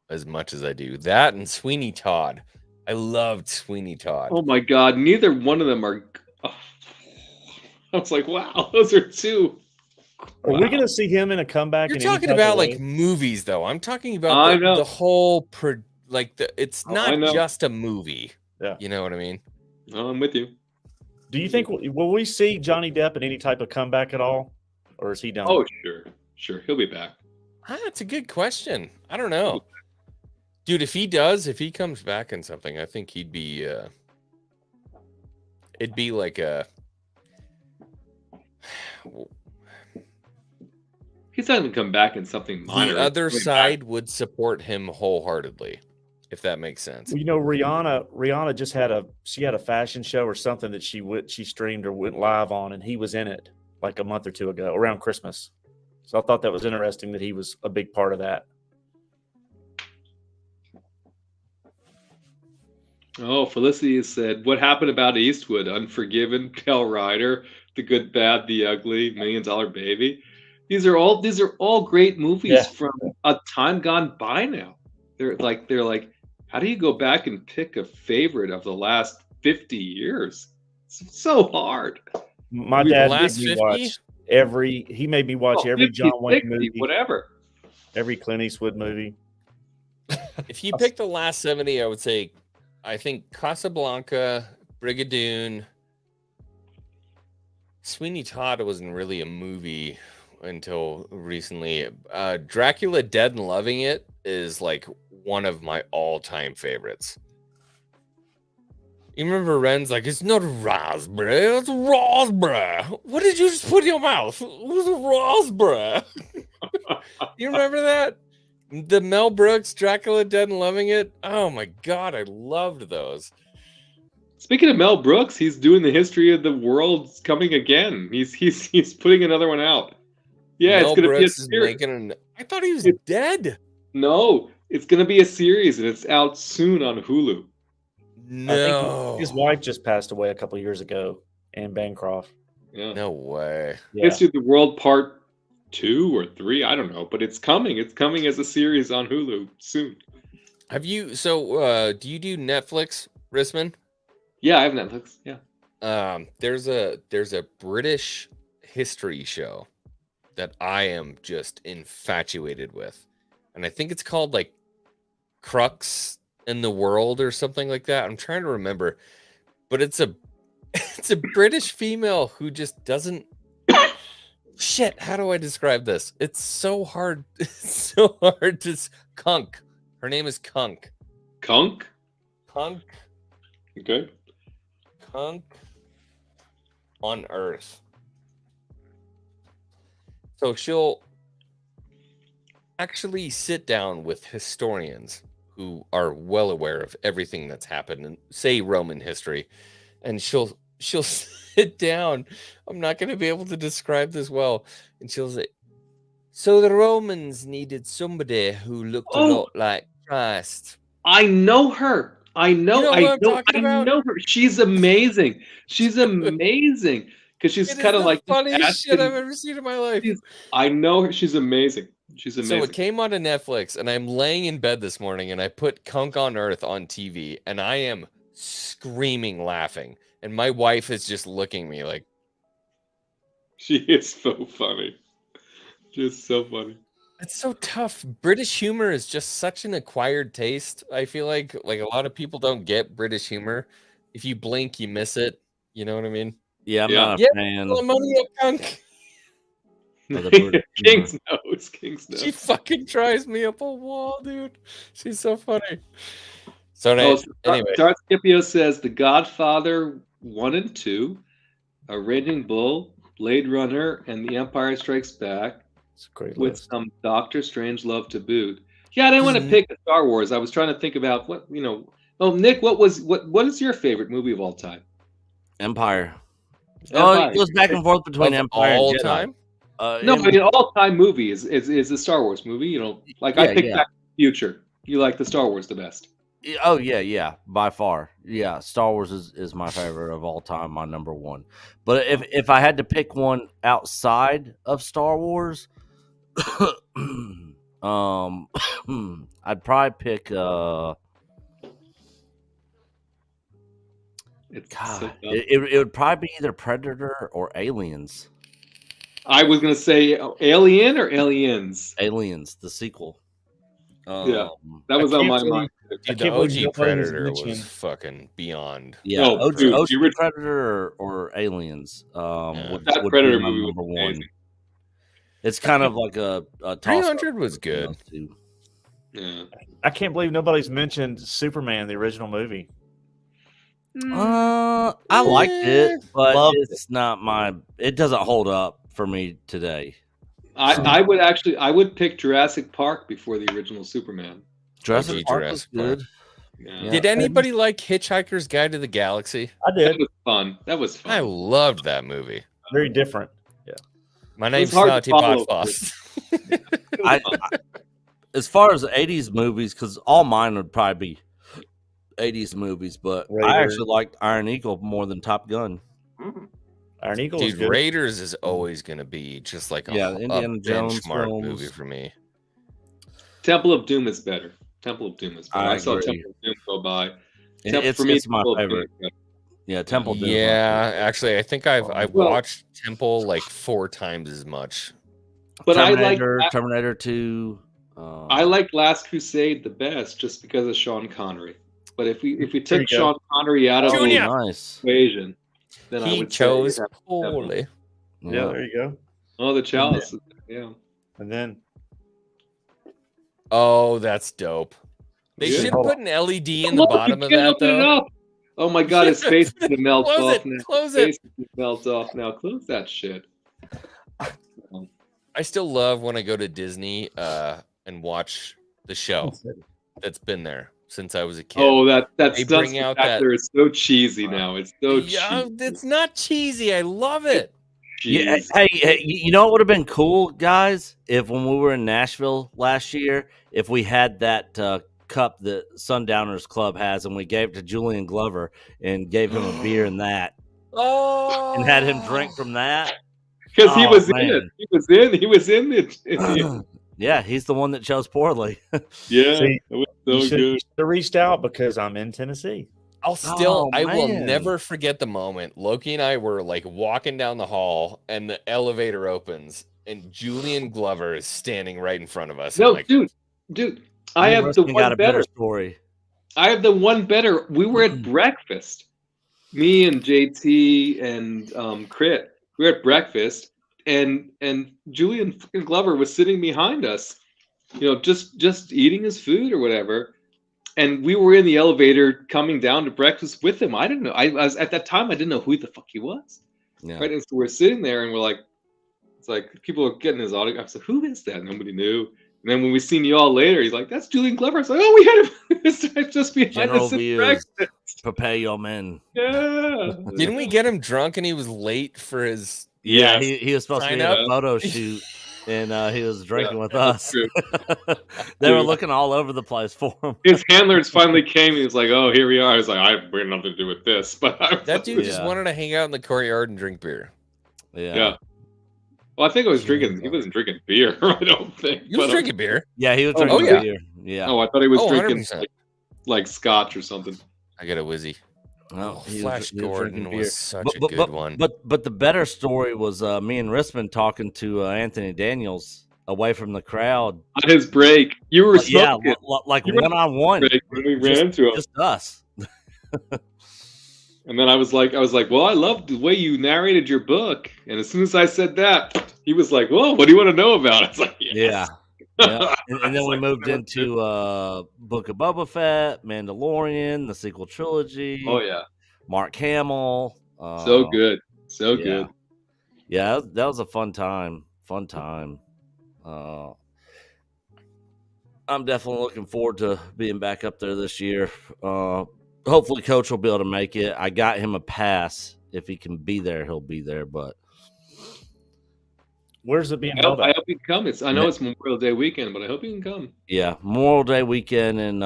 as much as I do. That and Sweeney Todd. I loved Sweeney Todd. Oh my God, neither one of them are. Oh. I was like, wow, those are two. Are we going to see him in a comeback? You're talking about like movies, though. I'm talking about the whole it's not just a movie. Yeah, you know what I mean. No, I'm with you. Do you think will we see Johnny Depp in any type of comeback at all, or is he done? Oh, sure, he'll be back. That's a good question. I don't know, dude. If he comes back in something, I think he'd be. It'd be like a. He's not even come back in something minor. The other side would support him wholeheartedly, if that makes sense. Well, Rihanna just had a fashion show or something that she streamed or went live on, and he was in it like a month or two ago around Christmas. So I thought that was interesting that he was a big part of that. Oh, Felicity has said, what happened about Eastwood? Unforgiven, Pale Rider, The Good, Bad, the Ugly, $1 Million Baby. These are all great movies from a time gone by now. They're like, how do you go back and pick a favorite of the last 50 years? It's so hard. My dad made me watch he made me watch every 50, John Wayne 60, movie, whatever. Every Clint Eastwood movie. If you pick the last 70, I would say, I think Casablanca, Brigadoon, Sweeney Todd wasn't really a movie until recently. Dracula Dead and Loving It is like one of my all-time favorites. You remember Ren's like, it's not raspberry, it's raspberry. What did you just put in your mouth? It was a raspberry. You remember that? The Mel Brooks Dracula Dead and Loving It. Oh my God, I loved those. Speaking of Mel Brooks, he's doing the History of the World coming again. He's putting another one out. Yeah, Mel it's going to be a Brooks series. I thought he was dead. No, it's going to be a series, and it's out soon on Hulu. No, I think his wife just passed away a couple years ago, Anne Bancroft. Yeah, no way. Yeah. History of the World Part 2 or 3, I don't know, but it's coming. It's coming as a series on Hulu soon. Have you? So, do you do Netflix, Rissman? Yeah, I have Netflix. Yeah. There's a British history show that I am just infatuated with, and I think it's called like Crux in the world or something like that. I'm trying to remember, but it's a British female who just doesn't. Shit, how do I describe this? It's so hard. It's so hard to. Kunk. Her name is Kunk. Kunk? Kunk. Okay. Kunk on Earth. So she'll actually sit down with historians who are well aware of everything that's happened in, say, Roman history, and she'll sit down. I'm not going to be able to describe this well, and she'll say, "So the Romans needed somebody who looked a lot like Christ." I know her. I know. You know what I'm talking about? I know her. She's amazing. She's amazing because she's It is kind of the like funniest shit I've ever seen in my life. I know her. She's amazing. She's amazing. So it came onto Netflix, and I'm laying in bed this morning, and I put Kunk on Earth on TV, and I am screaming, laughing, and my wife is just looking at me like, she is so funny. Just so funny. it's so tough. British humor is just such an acquired taste. I feel like a lot of people don't get British humor. If you blink, you miss it. You know what I mean? Yeah, I'm not a fan. Money up, Kunk. King's nose. King's nose. She fucking tries me up a wall, dude. She's so funny. So, anyway. Darth Scipio says The Godfather 1 and 2, A Raging Bull, Blade Runner, and The Empire Strikes Back, with some Doctor Strangelove to boot. Yeah, I didn't want to pick a Star Wars. I was trying to think about what, you know. Oh, Nick, what is your favorite movie of all time? Empire. Oh, it goes back and forth between Empire all and Jedi. time. No, but an all-time movie is a Star Wars movie. You know, like I picked Back to the Future. You like the Star Wars the best? Oh yeah, by far. Yeah, Star Wars is my favorite of all time, my number one. But if I had to pick one outside of Star Wars, I'd probably pick. It would probably be either Predator or Aliens. I was gonna say Alien or Aliens. Aliens, the sequel. Yeah, that was on my mind. Dude, the OG Predator was fucking beyond. Yeah, OG Predator or Aliens. Would Predator be my movie number was one. amazing. It's kind of like a 300 was good. Yeah, I can't believe nobody's mentioned Superman, the original movie. I liked it, but it's not my. It doesn't hold up for me today. I would pick Jurassic Park before the original Superman. Jurassic Park was good. Yeah. Did anybody like Hitchhiker's Guide to the Galaxy? I did. That was fun. I loved that movie. Very different. Yeah. My name's Snotty Potfoss. As far as 80s movies, because all mine would probably be 80s movies, but I actually liked Iron Eagle more than Top Gun. Iron Eagle, dude, Raiders is always going to be just like a Indiana Jones benchmark films. movie for me. Temple of Doom is better. Temple of Doom is better. I saw agree. Temple of Doom go by. It's my favorite. Yeah, Temple of Doom. Yeah, actually, I think I've watched Temple like 4 times as much. But Terminator 2. I like Last Crusade the best just because of Sean Connery. But if we took Sean Connery out of the equation, then I would chose poorly. Yeah, there you go. Oh, the chalice. Yeah. And then. Oh, that's dope. They should put an LED in the bottom of that, though. Oh my God, his face is gonna melt off now. Close it. His face is gonna melt off now. Close that shit. I still love when I go to Disney and watch the show that's been there since I was a kid. Oh, that they bring out that is so cheesy now. It's so cheesy. It's not cheesy. I love it. Yeah, hey, you know what would have been cool, guys? If when we were in Nashville last year, if we had that cup that Sundowners Club has, and we gave it to Julian Glover and gave him a beer in that, and had him drink from that, because he was in it. He was in it. Yeah, he's the one that chose poorly. Yeah, See, it was so you good. should have reached out because I'm in Tennessee. I will never forget the moment. Loki and I were like walking down the hall, and the elevator opens, and Julian Glover is standing right in front of us. No, like, dude, I have the one better story. I have the one better. We were at breakfast. Me and JT and Crit. We were at breakfast, and Julian fucking Glover was sitting behind us, just eating his food or whatever. And we were in the elevator coming down to breakfast with him. I didn't know. I was at that time. I didn't know who the fuck he was. Yeah. Right. And so we're sitting there, and we're like, it's like people are getting his autograph. I said, "Who is that?" Nobody knew. And then when we seen you all later, he's like, "That's Julian Glover." I was like, "Oh, we had him this time just behind General us at views. breakfast." Prepare your men. Yeah. Didn't we get him drunk and he was late for his? Yeah, he was supposed to sign be in up? a photo shoot, and he was drinking with that's us. true. They were Dude. looking all over the place for him. His handlers finally came. He was like, "Oh, here we are." I was like, "We had nothing to do with this." But I was That like, dude just wanted to hang out in the courtyard and drink beer. Yeah. Well, I think I was drinking. He wasn't drinking beer. I don't think He was drinking beer. Yeah, he was Oh, drinking yeah. beer. Yeah. Oh, I thought he was Oh, drinking 100%. like scotch or something. I got a whizzy. Oh, he was- Flash he was Gordon drinking beer. was such a good one. But the better story was me and Rissman talking to Anthony Daniels away from the crowd. On his break, you were Yeah, smoking. like You were one on one. break when we ran into him. Just us. And then I was like, "Well, I love the way you narrated your book." And as soon as I said that, he was like, "Well, what do you want to know about it?" It's like, yes. Yeah. And then we moved into Book of Boba Fett, Mandalorian, the sequel trilogy. Oh yeah, Mark Hamill. so good, so good. Yeah, that was a fun time. Fun time. I'm definitely looking forward to being back up there this year. Hopefully, Coach will be able to make it. I got him a pass. If he can be there, he'll be there. But where's it being I held hope at? he can come. I know it's Memorial Day weekend, but I hope he can come. yeah, Memorial Day weekend in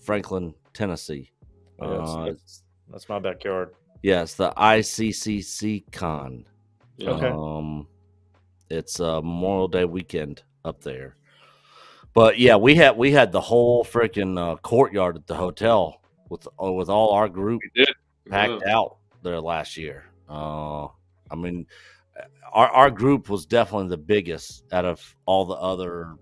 Franklin, Tennessee. That's my backyard. Yeah, it's the ICCC Con. Okay. It's Memorial Day weekend up there. But yeah, we had the whole freaking courtyard at the hotel with all our group packed out there last year. I mean, our group was definitely the biggest out of all the other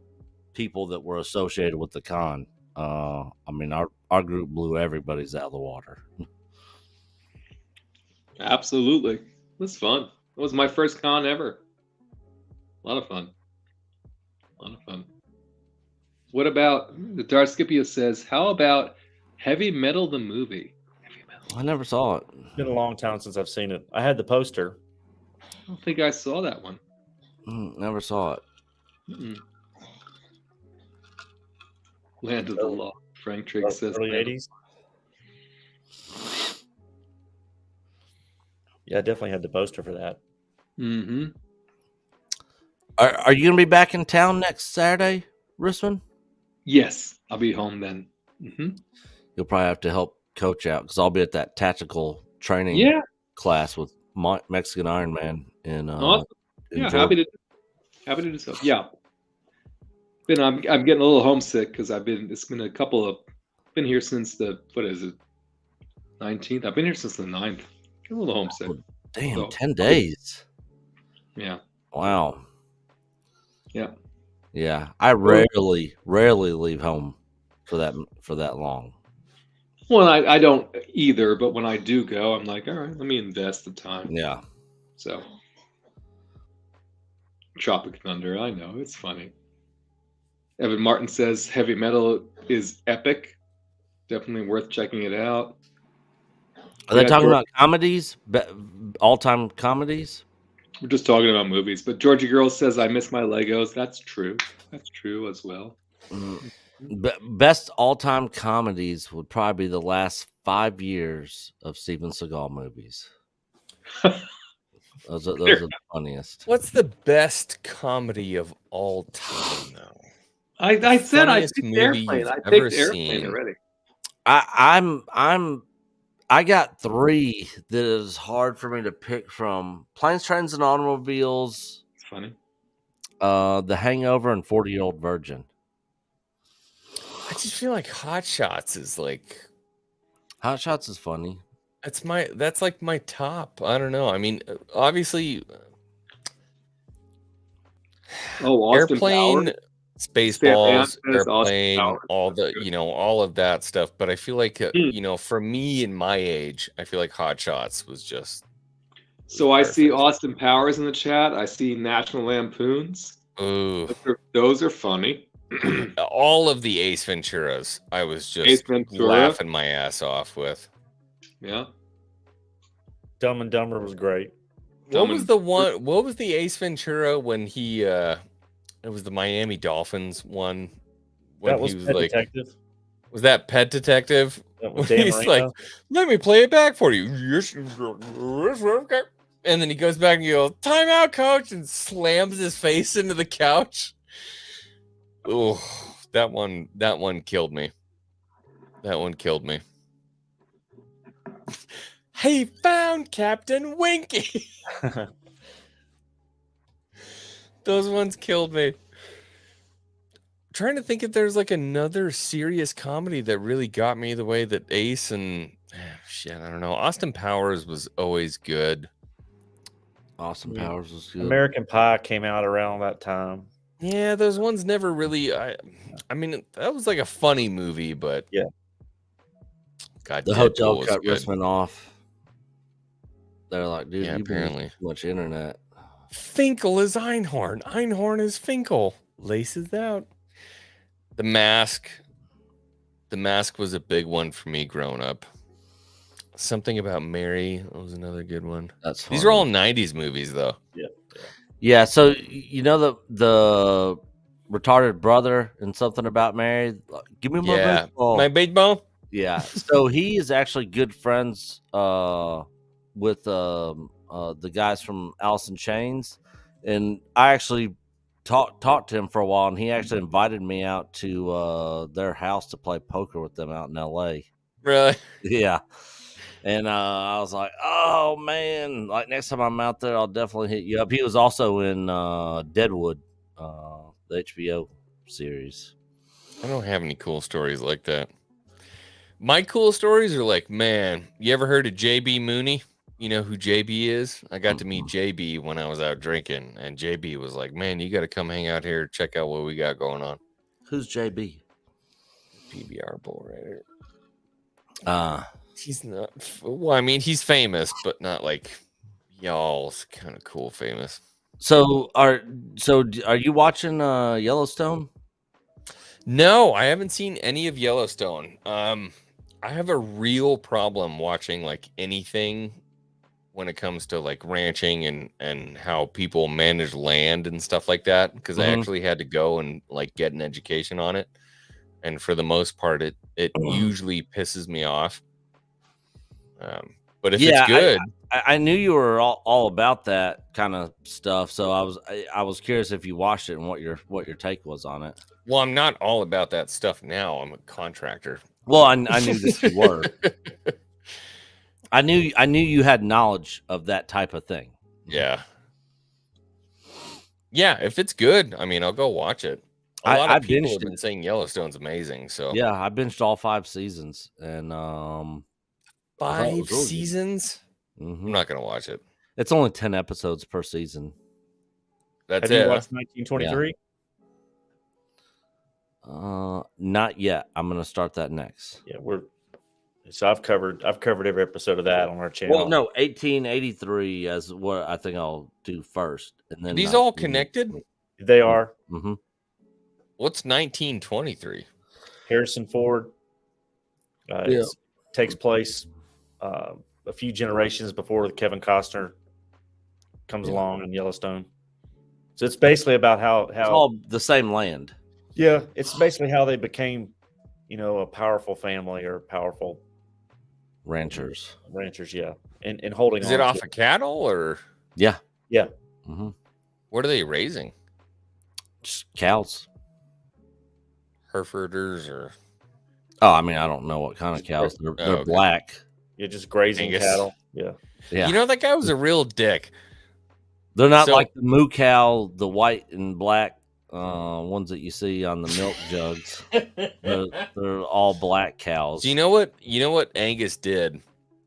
people that were associated with the con. I mean, our group blew everybody's out of the water. Absolutely, it was fun. It was my first con ever. A lot of fun. What about the Darth Scipio says? How about Heavy Metal the movie? I never saw it. It's been a long time since I've seen it. I had the poster. I don't think I saw that one. Never saw it. Mm-mm. Land of the Law. Frank Trigg says Early Land of- 80s. Yeah, I definitely had the poster for that. Mm-hmm. Are you gonna be back in town next Saturday, Rissman? Yes, I'll be home then. Mm-hmm. You'll probably have to help Coach out because I'll be at that tactical training class with Mexican Iron Man in Awesome. in Yeah, Georgia. happy to do so. Yeah. I'm getting a little homesick because it's been a couple of been here since the 19th. I've been here since the 9th. Get a little homesick. Damn, So, 10 days. Yeah. Wow. Yeah. Yeah. I rarely leave home for that long. Well, I don't either, but when I do go, I'm like, all right, let me invest the time. Yeah. So, Tropic Thunder, I know, it's funny. Evan Martin says Heavy Metal is epic. Definitely worth checking it out. Are they Yeah, talking George- about comedies? All-time comedies? We're just talking about movies. But Georgia Girl says, I miss my Legos. That's true. That's true as well. Best all-time comedies would probably be the last 5 years of Steven Seagal movies. Those are the funniest. What's the best comedy of all time, though? I said I Funniest picked movie Airplane. you've I ever picked Airplane seen. already. I got 3 that is hard for me to pick from: Planes, Trains, and Automobiles. It's funny. The Hangover and 40-Year-Old Virgin. I just feel like Hot Shots is like Hot Shots is funny. That's like my top. I don't know. I mean, obviously, Oh, Austin Airplane Powers? Spaceballs, Andreas, Austin Airplane, Powers. all the all of that stuff. But I feel like for me in my age, I feel like Hot Shots was just. So I see Austin Powers in the chat. I see National Lampoons. Ooh, those are funny. All of the Ace Venturas, I was just Ace Ventura. laughing my ass off with. Yeah. Dumb and Dumber was great. What was the one? What was the Ace Ventura when he? It was the Miami Dolphins one. When That was he was Pet like, Detective. was that Pet Detective? That was Dan He's Marino. like, let me play it back for you. And then he goes back and goes, timeout, coach, and slams his face into the couch. Oh, that one killed me. That one killed me. He found Captain Winky. Those ones killed me. Trying to think if there's like another serious comedy that really got me the way that Ace and shit, I don't know. Austin Powers was always good. Austin Powers was good. American Pie came out around that time. Yeah, those ones never really. I mean, that was like a funny movie, but yeah. God, The hotel cut Rissman off. They're like, dude, Yeah, you've been apparently. using too much internet. Finkel is Einhorn. Einhorn is Finkel. Laces out. The Mask. The Mask was a big one for me growing up. Something About Mary. That was another good one. That's These are all 90s movies, though. Yeah. Yeah, so you know the retarded brother and Something About Mary? Give me my baseball. My baseball? Yeah. So he is actually good friends with the guys from Alice in Chains. And I actually talked to him for a while, and he actually invited me out to their house to play poker with them out in LA. Really? Yeah. And I was like, oh, man, like next time I'm out there, I'll definitely hit you up. He was also in Deadwood, the HBO series. I don't have any cool stories like that. My cool stories are like, man, you ever heard of JB Mooney? You know who JB is? I got to meet JB when I was out drinking, and JB was like, man, you got to come hang out here, check out what we got going on. Who's JB? PBR bull rider. He's not, well, I mean, he's famous, but not like y'all's kind of cool famous. So are you watching Yellowstone? No, I haven't seen any of Yellowstone. I have a real problem watching like anything when it comes to like ranching and how people manage land and stuff like that, because I actually had to go and like get an education on it. And for the most part, it usually pisses me off. But if it's good, I knew you were all about that kind of stuff. So I was curious if you watched it and what your take was on it. well, I'm not all about that stuff now. I'm a contractor. Well, I knew that you were. I knew you had knowledge of that type of thing. Yeah. Yeah, if it's good, I mean, I'll go watch it. A lot of people have been saying Yellowstone's amazing. So yeah, I binged all 5 seasons, and 5 seasons. Mm-hmm. I'm not gonna watch it. It's only 10 episodes per season. That's Have it. you watched 1923? Not yet. I'm gonna start that next. Yeah, so I've covered every episode of that on our channel. Well, no, 1883 as what I think I'll do first, and then These all connected. They are. Mm-hmm. What's 1923? Harrison Ford. Takes place a few generations before Kevin Costner comes along in Yellowstone. So it's basically about how it's all the same land. Yeah, it's basically how they became, a powerful family or powerful ranchers. Yeah, and holding. Is it off of cattle or? Yeah. Mm-hmm. What are they raising? Just cows. Hereforders or? Oh, I mean, I don't know what kind of cows. They're okay. black. You're just grazing cattle. Yeah. You know, that guy was a real dick. They're not like the moo cow, the white and black ones that you see on the milk jugs. They're all black cows. Do you know what Angus did?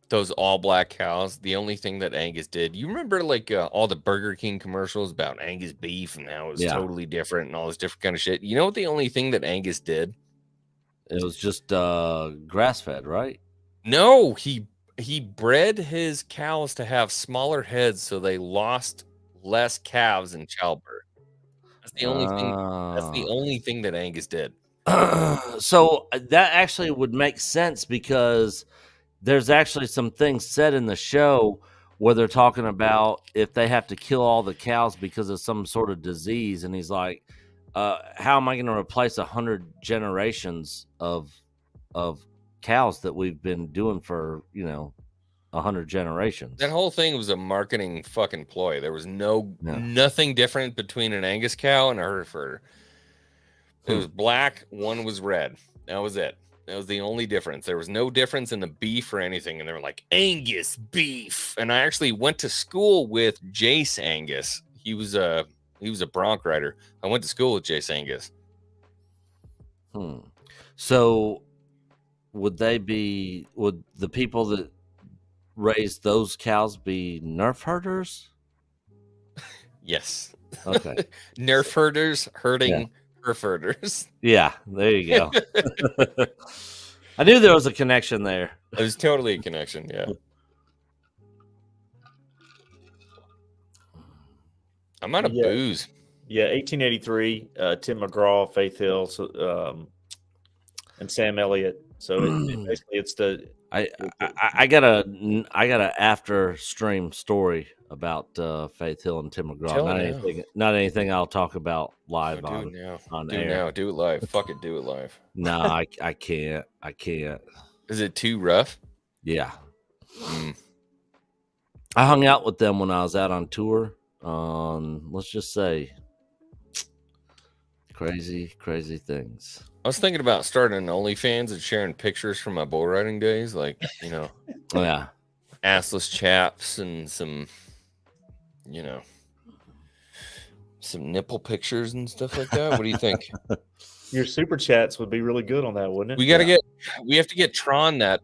those all black cows. The only thing that Angus did, you remember like all the Burger King commercials about Angus beef and how it was totally different and all this different kind of shit. You know what the only thing that Angus did? It was just grass fed, right? No, he bred his cows to have smaller heads so they lost less calves in childbirth. That's the only thing. That's the only thing that Angus did. So that actually would make sense because there's actually some things said in the show where they're talking about if they have to kill all the cows because of some sort of disease, and he's like, how am I going to replace 100 generations of cows that we've been doing for 100 generations? That whole thing was a marketing fucking ploy. There was nothing different between an Angus cow and a Hereford. It was black, one was red. That was it. That was the only difference. There was no difference in the beef or anything. And they were like, Angus beef. And I actually went to school with Jace Angus. He was a bronc rider. I went to school with Jace Angus. So would the people that raise those cows be nerf herders? Yes. Okay. Nerf herders herding Hereforders. Yeah, there you go. I knew there was a connection there. There's totally a connection, yeah. I'm out of booze. Yeah, 1883, Tim McGraw, Faith Hill, and Sam Elliott. So basically it's the I got a after stream story about Faith Hill and Tim McGraw. Not anything I'll talk about live on air. Do it live. Fuck it, do it live. No, I can't. I can't. Is it too rough? Yeah. I hung out with them when I was out on tour. Let's just say crazy things. I was thinking about starting an OnlyFans and sharing pictures from my bull riding days, like, yeah, assless chaps and some, some nipple pictures and stuff like that. What do you think? Your super chats would be really good on that, wouldn't it? We have to get Tron that,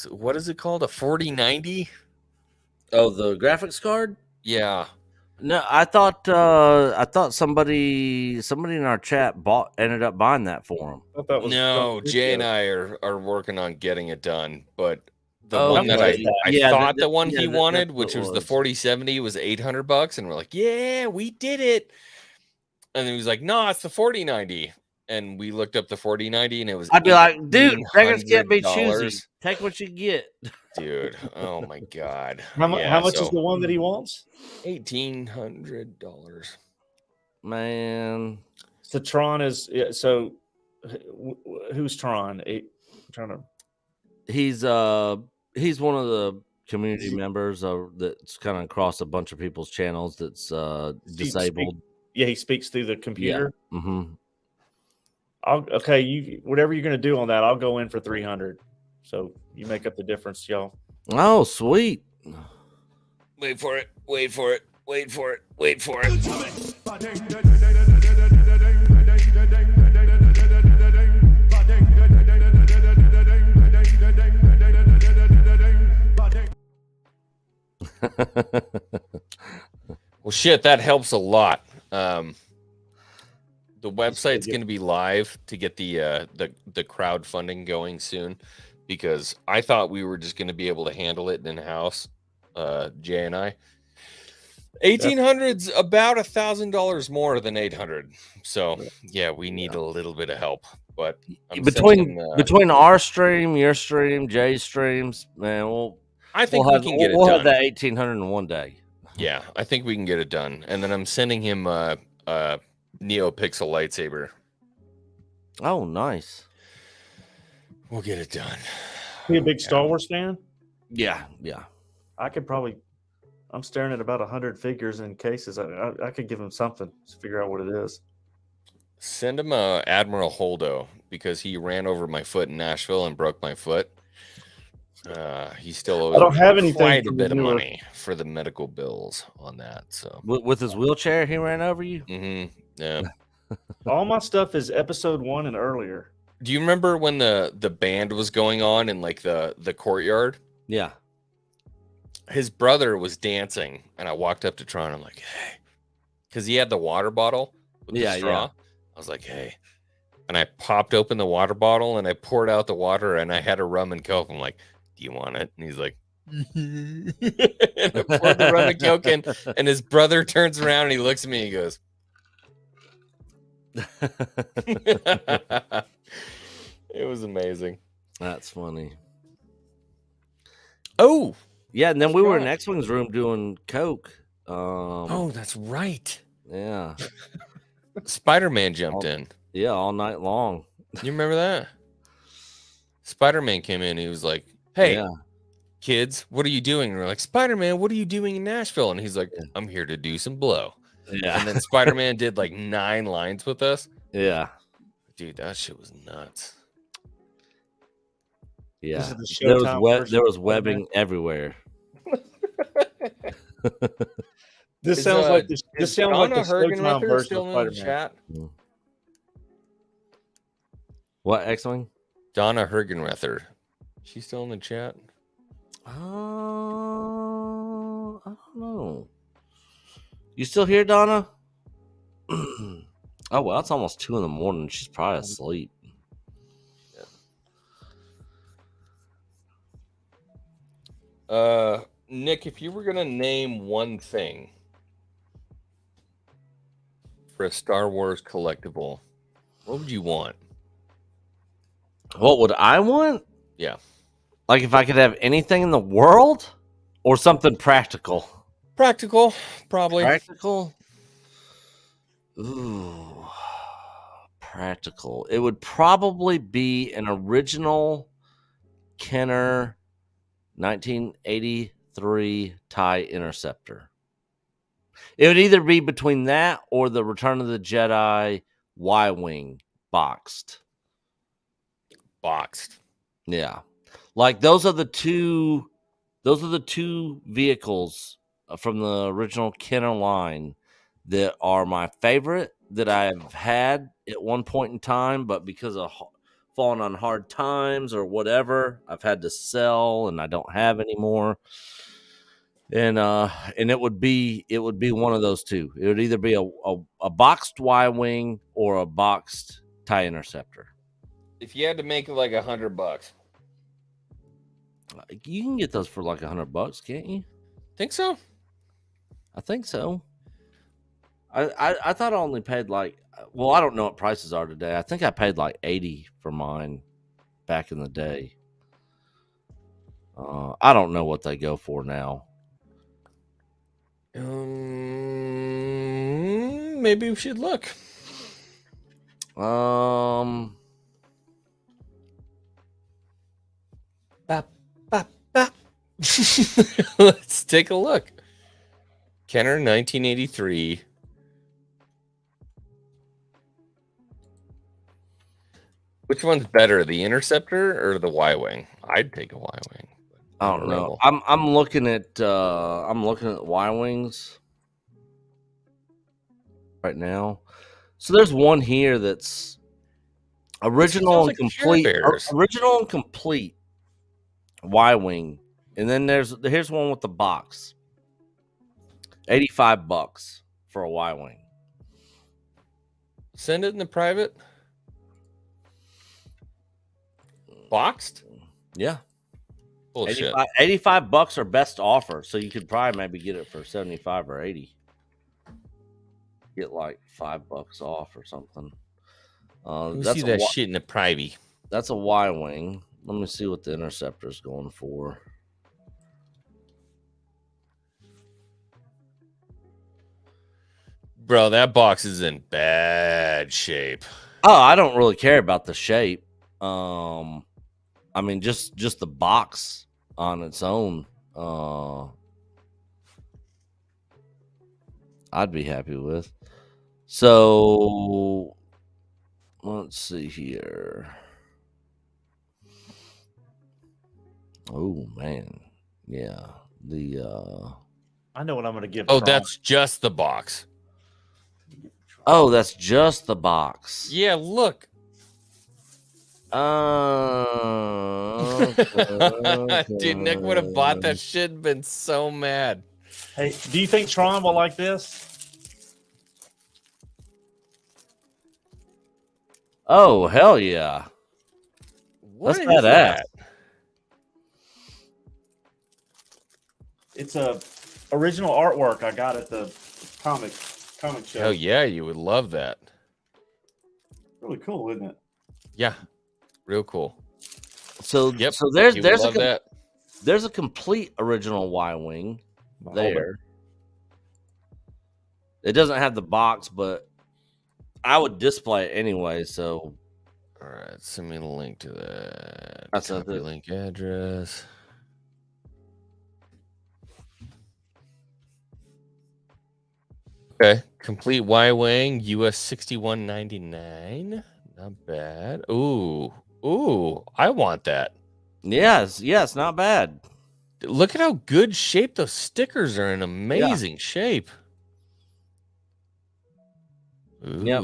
what is it called? A 4090? Oh, the graphics card? Yeah. No, I thought somebody in our chat ended up buying that for him. No, Jay and I are working on getting it done, but the one that I thought the one he wanted, which was the 4070, was $800, and we're like, yeah, we did it. And he was like, no, it's the 4090. And we looked up the 4090 and it was I'd be like, dude, beggars can't be choosy. Take what you get. Dude, oh my God. How much is the one that he wants? $1,800. Man. So Tron is who's Tron? He's one of the community members that's kind of across a bunch of people's channels that's disabled. He speaks through the computer. Yeah. Mm-hmm. Whatever you're gonna do on that, I'll go in for 300. So you make up the difference, y'all. Oh, sweet. Wait for it. Wait for it. Wait for it. Wait for it. Well, shit, that helps a lot. The website's going to be live to get the crowdfunding going soon, because I thought we were just going to be able to handle it in-house, Jay and I. 1,800's about $1,000 more than 800. So yeah, we need a little bit of help. But between our stream, your stream, Jay's streams, man, I think we can get it done. We'll have that 1,800 in one day. Yeah, I think we can get it done. And then I'm sending him NeoPixel lightsaber. Oh, nice. We'll get it done. You a big Star Wars fan? Yeah. I could probably. I'm staring at about 100 figures in cases. I could give him something to figure out what it is. Send him Admiral Holdo, because he ran over my foot in Nashville and broke my foot. He still owes I don't have anything quite a bit of money for the medical bills on that. So with his wheelchair, he ran over you. Mm-hmm. Yeah. All my stuff is episode 1 and earlier. Do you remember when the band was going on in like the courtyard? Yeah. His brother was dancing, and I walked up to Tron. I'm like, hey, because he had the water bottle with the straw. Yeah. I was like, hey, and I popped open the water bottle and I poured out the water, and I had a rum and coke. I'm like, do you want it? And he's like, and I poured the rum and coke in, and his brother turns around and he looks at me and he goes, it was amazing. That's funny. Oh, yeah, and then we were in X-Wing's room doing coke. Oh, that's right. Yeah. Spider-Man jumped in. Yeah, all night long. You remember that? Spider-Man came in. He was like, hey, kids, what are you doing? And we're like, Spider-Man, what are you doing in Nashville? And he's like, I'm here to do some blow. Yeah. And then Spider-Man did like 9 lines with us. Yeah. Dude, that shit was nuts. Yeah. There was webbing everywhere. This sounds like the Showtime version still of in the chat? What, X-Wing? Donna Hergenrether. She's still in the chat? I don't know. You still here, Donna? Oh, well, it's almost 2 a.m. She's probably asleep. Nick, if you were going to name one thing for a Star Wars collectible, what would you want? What would I want? Yeah. Like if I could have anything in the world or something practical? Practical, probably. Practical? Ooh. Practical. It would probably be an original Kenner 1983 TIE Interceptor. It would either be between that or the Return of the Jedi Y-Wing boxed. Yeah. Like those are the two vehicles from the original Kenner line that are my favorite that I've had at one point in time, but because of falling on hard times or whatever, I've had to sell and I don't have anymore. And it would be one of those two. It would either be a boxed Y-Wing or a boxed TIE Interceptor. If you had to make it like $100, you can get those for like $100, can't you? Think so? I think so. I thought I only paid like, well, I don't know what prices are today. I think I paid like $80 for mine back in the day. I don't know what they go for now. Maybe we should look. Let's take a look. Kenner 1983. Which one's better, the Interceptor or the Y-Wing? I'd take a Y-Wing. I don't know. I'm looking at Y-Wings right now. So there's one here that's original and complete. Original and complete Y-Wing. And then here's one with the box. $85 for a Y-Wing. Send it in the private. Boxed? Yeah. Bullshit. $85 are best offer, so you could probably maybe get it for 75 or 80. Get like $5 off or something. See that shit in the private. That's a Y-Wing. Let me see what the Interceptor is going for. Bro, that box is in bad shape. Oh, I don't really care about the shape. I mean, just the box on its own, I'd be happy with. So, let's see here. Oh man, yeah. I know what I'm going to give. Oh, that's just the box. Oh, that's just the box. Yeah, look. Dude, Nick would have bought that shit and been so mad. Hey, do you think Tron will like this? Oh, hell yeah. What That's is badass. that? It's a original artwork I got at the comic show. Hell yeah, you would love that. Really cool, isn't it? Yeah, real cool. So Yep, so there's you would there's love that. there's a complete original Y-wing there. It doesn't have the box, but I would display it anyway. So, all right, send me the link to that. That's Copy link address. Okay, complete Y-wing, US 61.99. Not bad. Ooh, I want that. yes, not bad. Look at how good shape those stickers are in. Amazing shape. Ooh. Yep.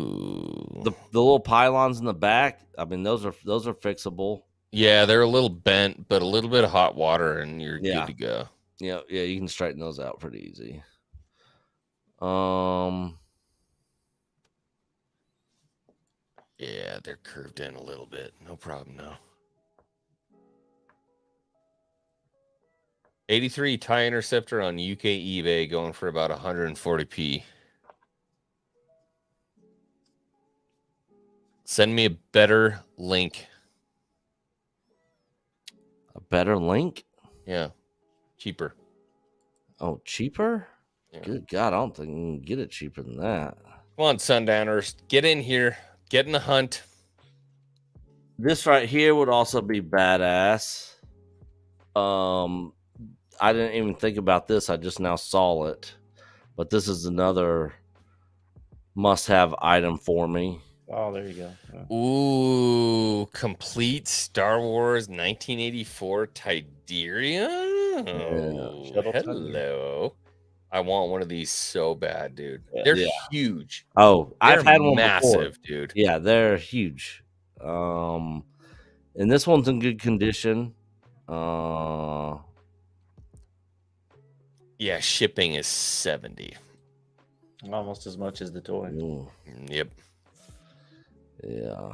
The little pylons in the back. I mean, those are fixable. Yeah, they're a little bent, but a little bit of hot water and you're Yeah. good to go. Yeah, you can straighten those out pretty easy. Yeah, they're curved in a little bit. No problem, no. 83 TIE Interceptor on UK eBay going for about 140p. Send me a better link. A better link? Yeah. Cheaper. Oh, cheaper? Yeah. Good God, I don't think you can get it cheaper than that. Come on, Sundowners. Get in here. Get in the hunt. This right here would also be badass. I didn't even think about this. I just now saw it. But this is another must-have item for me. Oh, there you go. Yeah. Ooh, complete Star Wars 1984 Tideria. Oh, hello. I want one of these so bad, dude. They're huge. Oh, I've They're had one massive, before. dude. Yeah, they're huge. And this one's in good condition. Yeah, shipping is 70. Almost as much as the toy. Yep. Yeah.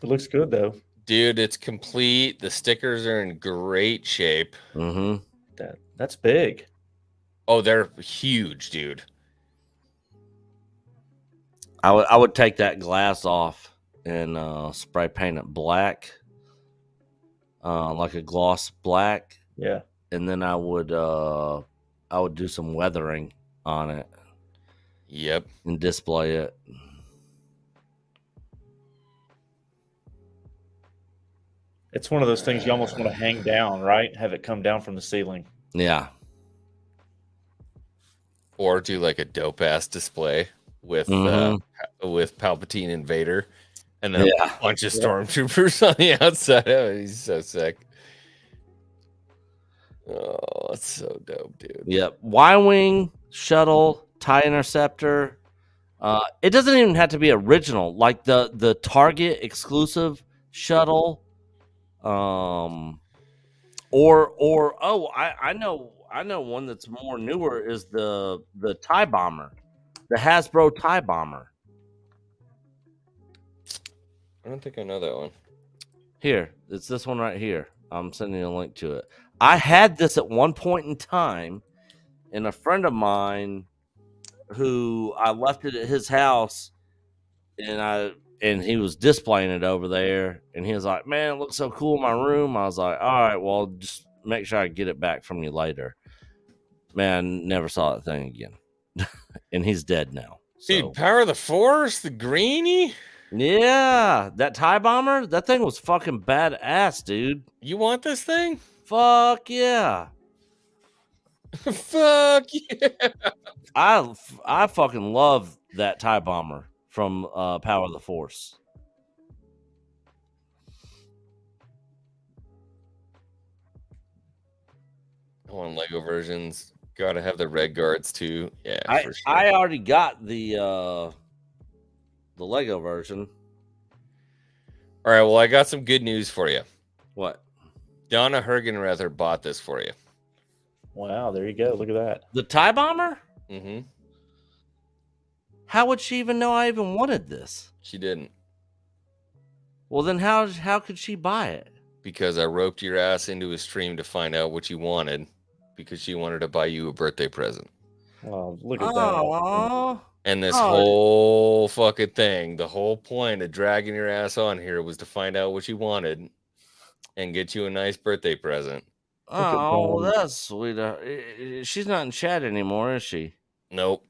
It looks good though. Dude, it's complete. The stickers are in great shape. Mm-hmm. That's big. Oh, they're huge, dude. I would take that glass off and spray paint it black, like a gloss black. Yeah. And then I would do some weathering on it. Yep. And display it. It's one of those things you almost want to hang down, right? Have it come down from the ceiling. Yeah. Or do like a dope ass display with with Palpatine and Vader, and then a bunch of stormtroopers on the outside. Oh, he's so sick. Oh, it's so dope, dude. Yep. Y-wing shuttle, TIE Interceptor. It doesn't even have to be original. Like the Target exclusive shuttle. I know one that's more newer is the TIE Bomber, the Hasbro TIE Bomber. I don't think I know that one. Here, it's this one right here. I'm sending you a link to it. I had this at one point in time, and a friend of mine who I left it at his house, and he was displaying it over there, and he was like, "Man, it looks so cool in my room." I was like, "All right, well, just make sure I get it back from you later." Man, never saw that thing again. And he's dead now. Dude, Power of the Force, the greenie? Yeah, that TIE Bomber, that thing was fucking badass, dude. You want this thing? Fuck yeah. Fuck yeah. I fucking love that TIE Bomber from Power of the Force. I want Lego versions. Gotta have the red guards too. Yeah, for sure. I already got the Lego version. All right, well, I got some good news for you. What? Donna Hergenrether bought this for you. Wow, there you go. Look at that. The TIE bomber? Mm-hmm. How would she even know I even wanted this? She didn't. Well, then how could she buy it? Because I roped your ass into a stream to find out what you wanted, because she wanted to buy you a birthday present. Oh, look at that. And this whole fucking thing, the whole point of dragging your ass on here was to find out what you wanted and get you a nice birthday present. Oh, that's sweet. She's not in chat anymore, is she? Nope.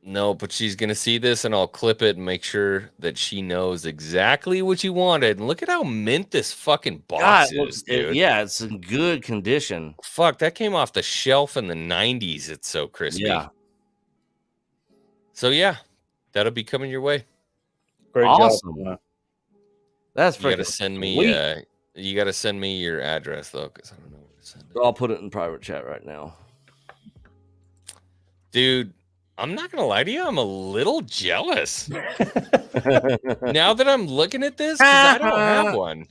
No, but she's going to see this and I'll clip it and make sure that she knows exactly what you wanted. And look at how mint this fucking box is, dude. Yeah, it's in good condition. Fuck, that came off the shelf in the 90s. It's so crispy. Yeah. So, yeah, that'll be coming your way. Great awesome. job. That's you got to send me. You got to send me your address though, because I don't know where to send it. I'll put it in private chat right now, dude. I'm not gonna lie to you. I'm a little jealous now that I'm looking at this because I don't have one.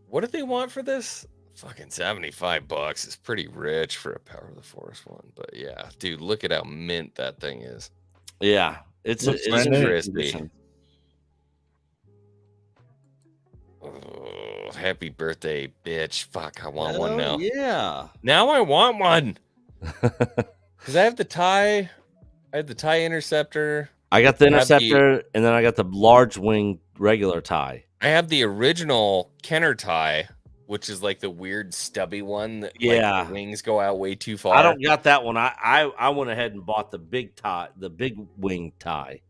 What do they want for this? Fucking $75 is pretty rich for a Power of the Force one, but yeah, dude, look at how mint that thing is. Yeah, it's crispy. Oh, happy birthday, bitch! Fuck, I want one now. Yeah, now I want one. Because I have the TIE, Interceptor. I got the Interceptor, and then I got the large wing regular TIE. I have the original Kenner TIE, which is like the weird stubby one that like, the wings go out way too far. I don't got that one. I went ahead and bought the big TIE, the big wing TIE.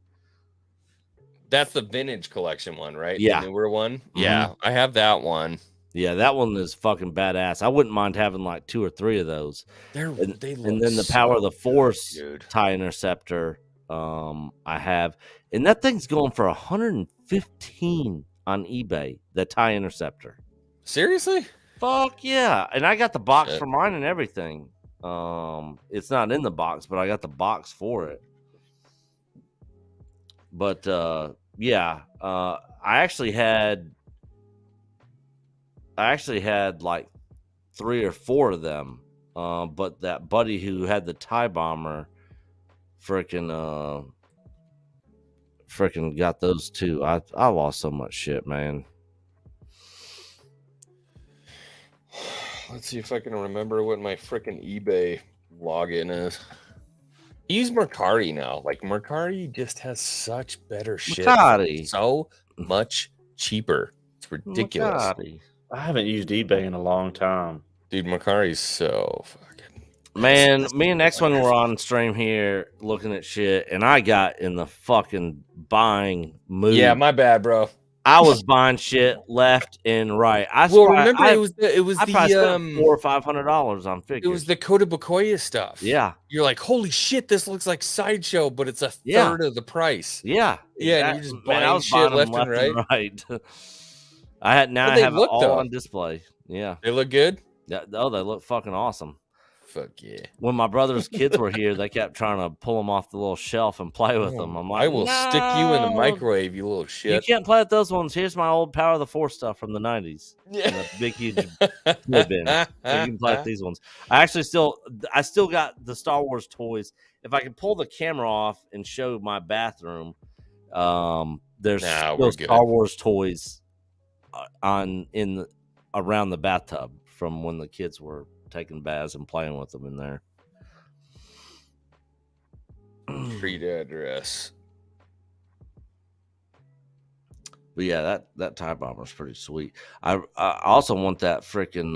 That's the vintage collection one, right? Yeah. The newer one? Mm-hmm. Yeah, I have that one. Yeah, that one is fucking badass. I wouldn't mind having like 2 or 3 of those. They look and then the Power of the Force TIE Interceptor I have. And that thing's going for $115 on eBay, the TIE Interceptor. Seriously? Fuck yeah. And I got the box for mine and everything. It's not in the box, but I got the box for it. But yeah, I actually had like 3 or 4 of them. But that buddy who had the TIE bomber freaking got those too. I lost so much shit, man. Let's see if I can remember what my freaking eBay login is. I use Mercari now. Like Mercari just has such better shit. Mercari. So much cheaper. It's ridiculous. Mercari. I haven't used eBay in a long time. Dude, Mercari's so fucking... Man, me and X-Wing were on stream here looking at shit, and I got in the fucking buying mood. Yeah, my bad, bro. I was buying shit left and right. Remember it was I the spent $400 or $500 on figures. It was the Coda Bakoya stuff. Yeah, you're like, holy shit, this looks like Sideshow, but it's a third of the price. Yeah, yeah. And you're just buying shit left and right. I have it all on display. Yeah, they look good. Yeah, they look fucking awesome. Fuck yeah. When my brother's kids were here, they kept trying to pull them off the little shelf and play with them. I'm like, I will stick you in the microwave, you little shit. You can't play with those ones. Here's my old Power of the Force stuff from the 90s. Yeah. In a big, huge wood bin. So you can play with these ones. I still got the Star Wars toys. If I can pull the camera off and show my bathroom, there's still Star Wars toys around the bathtub from when the kids were taking baths and playing with them in there. Street address. But yeah, that TIE bomber is pretty sweet. I also want that freaking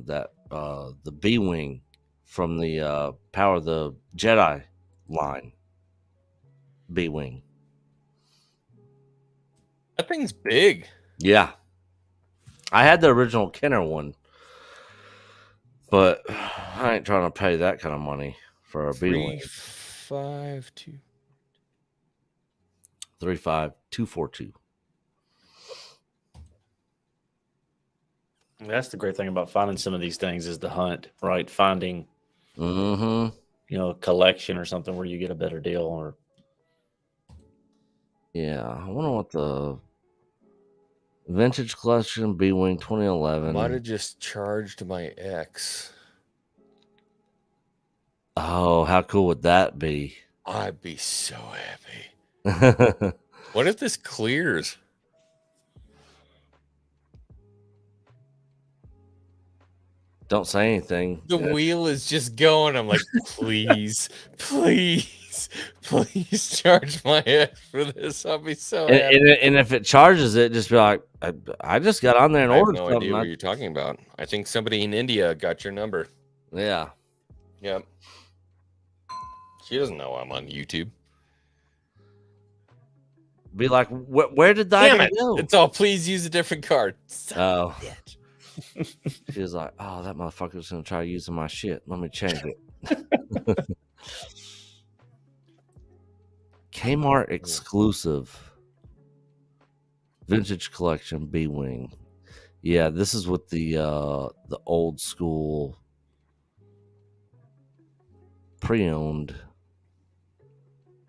the B-wing from the Power of the Jedi line. B-wing. That thing's big. Yeah. I had the original Kenner one, but I ain't trying to pay that kind of money for a B-wing. 35242. That's the great thing about finding some of these things is the hunt, right? Finding, a collection or something where you get a better deal. Or yeah, I wonder what the Vintage Collection B-Wing I 2011. might have just charged my ex. Oh, how cool would that be? I'd be so happy. What if this clears? Don't say anything. The wheel is just going. I'm like, please, please, please charge my ex for this. I'll be so happy. And if it charges it, just be like, I just got on there and I have ordered no something. idea what you're talking about. I think somebody in India got your number. Yeah. Yep. She doesn't know I'm on YouTube. Be like, where did that Damn it. go? It's all, please use a different card. Oh. She was like, oh, that motherfucker's going to try using my shit. Let me change it. Kmart exclusive. Vintage Collection B-Wing. Yeah, this is with the old school pre-owned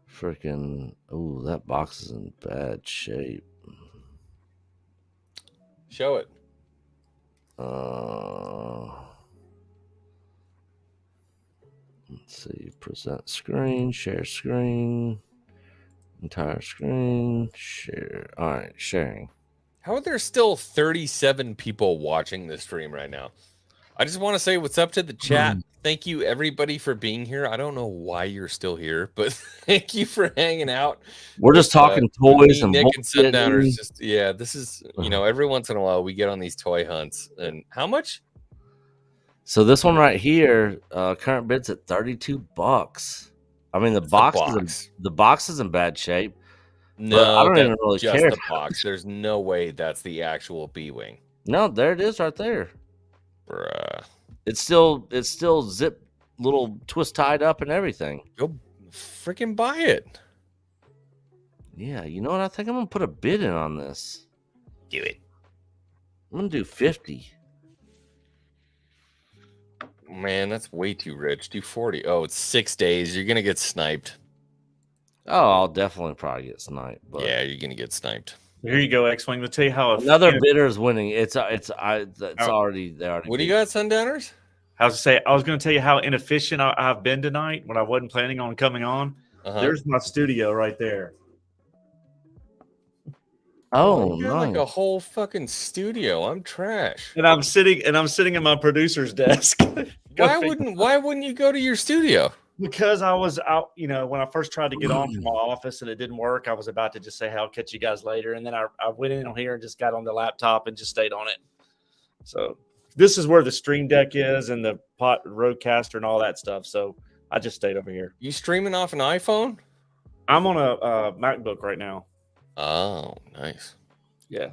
freaking. Oh, that box is in bad shape. Show it. Let's see. Present screen, share screen, entire screen, share. All right, sharing. How are there still 37 people watching this stream right now? I just want to say what's up to the chat. Thank you, everybody, for being here. I don't know why you're still here, but thank you for hanging out. We're just talking toys and Nick and bullshit, Sundowners. dude. Just this is every once in a while we get on these toy hunts. And how much? So this one right here, current bid's at $32. I mean, the box is in bad shape. No, but I don't that's even really just care. the box. There's no way that's the actual B-Wing. No, there it is right there. Bruh. It's still zip, little twist tied up and everything. Go freaking buy it. Yeah, you know what? I think I'm gonna put a bid in on this. Do it. I'm gonna do 50. Man, that's way too rich. Do 40. Oh, it's 6 days. You're gonna get sniped. Oh, I'll definitely probably get sniped. But yeah, you're gonna get sniped. Here you go, X-Wing. Let's tell you how another bidder is winning. It's already there. What do you got, Sundowners? I was going to tell you how inefficient I've been tonight when I wasn't planning on coming on. There's my studio right there. Oh, you got like a whole fucking studio. I'm trash. And I'm sitting at my producer's desk. Why wouldn't you go to your studio? Because I was out, when I first tried to get on from my office and it didn't work, I was about to just say, hey, I'll catch you guys later. And then I went in on here and just got on the laptop and just stayed on it. So this is where the Stream Deck is and the Rodecaster and all that stuff. So I just stayed over here. You streaming off an iPhone? I'm on a MacBook right now. Oh, nice. Yeah.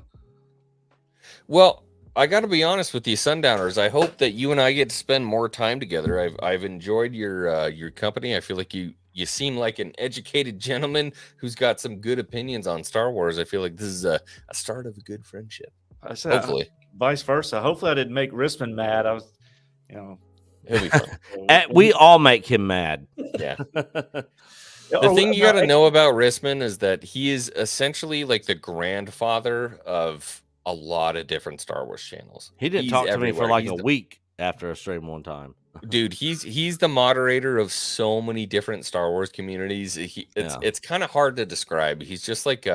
Well, I got to be honest with you, Sundowners. I hope that you and I get to spend more time together. I've enjoyed your company. I feel like you seem like an educated gentleman who's got some good opinions on Star Wars. I feel like this is a start of a good friendship. I said, hopefully, vice versa. Hopefully, I didn't make Rissman mad. I was, He'll be fun. We all make him mad. Yeah. The thing you got to know about Rissman is that he is essentially like the grandfather of a lot of different Star Wars channels. He didn't talk to me for like a week after a stream one time. Dude, he's the moderator of so many different Star Wars communities. It's kind of hard to describe. He's just like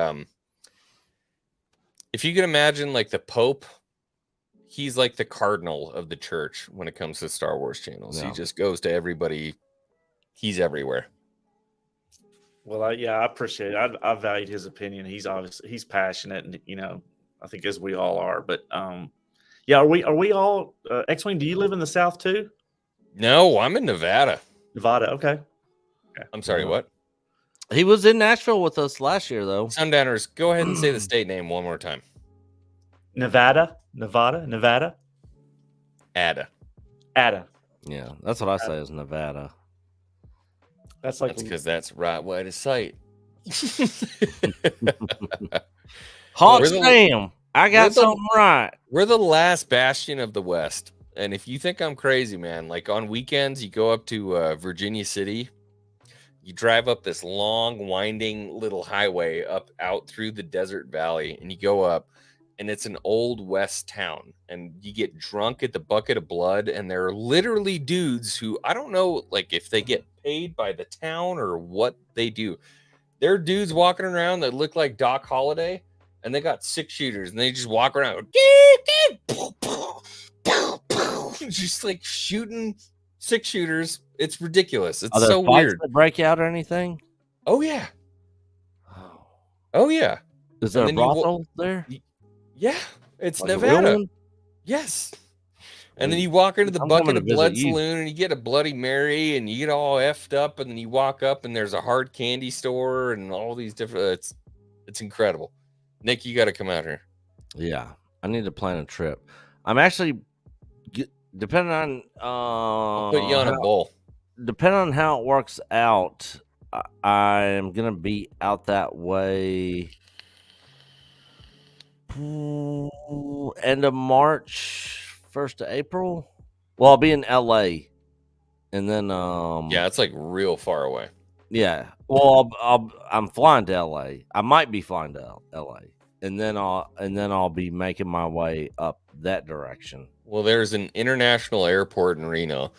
if you can imagine like the Pope, he's like the cardinal of the church when it comes to Star Wars channels. Yeah. He just goes to everybody. He's everywhere. Well, I appreciate it. I valued his opinion. He's passionate, and I think as we all are. But are we all X-Wing? Do you live in the South too? No, I'm in Nevada. Nevada, okay. I'm sorry, what? He was in Nashville with us last year, though. Sundowners, go ahead and say the state name one more time. Nevada. Ada. Yeah, that's what I say is Nevada. That's because that's right way to sight. Hot damn! I got something right. We're the last bastion of the West, and if you think I'm crazy, man, like on weekends you go up to Virginia City, you drive up this long, winding little highway out through the desert valley, and you go up, and it's an old West town, and you get drunk at the Bucket of Blood, and there are literally dudes who, I don't know, like if they get paid by the town or what they do. There are dudes walking around that look like Doc Holliday, and they got 6-shooters, and they just walk around just like shooting 6-shooters. It's ridiculous. It's Are there so fights weird. that break out or anything? Oh yeah. Oh yeah. Is there a brothel there? Yeah, it's Like a real Nevada. one? Yes. And then you walk into the I'm Bucket coming of to Blood visit you. saloon, and you get a Bloody Mary, and you get all effed up, and then you walk up, and there's a hard candy store, and all these different. It's incredible. Nick, you got to come out here. Yeah, I need to plan a trip. I'm actually depending on. I'll put you on a bowl. Depending on how it works out, I am gonna be out that way. End of March, 1st of April. Well, I'll be in LA, and then Yeah, it's like real far away. yeah. Well, I'm flying to LA. I might be flying to LA, and then I'll be making my way up that direction. Well, there's an international airport in Reno.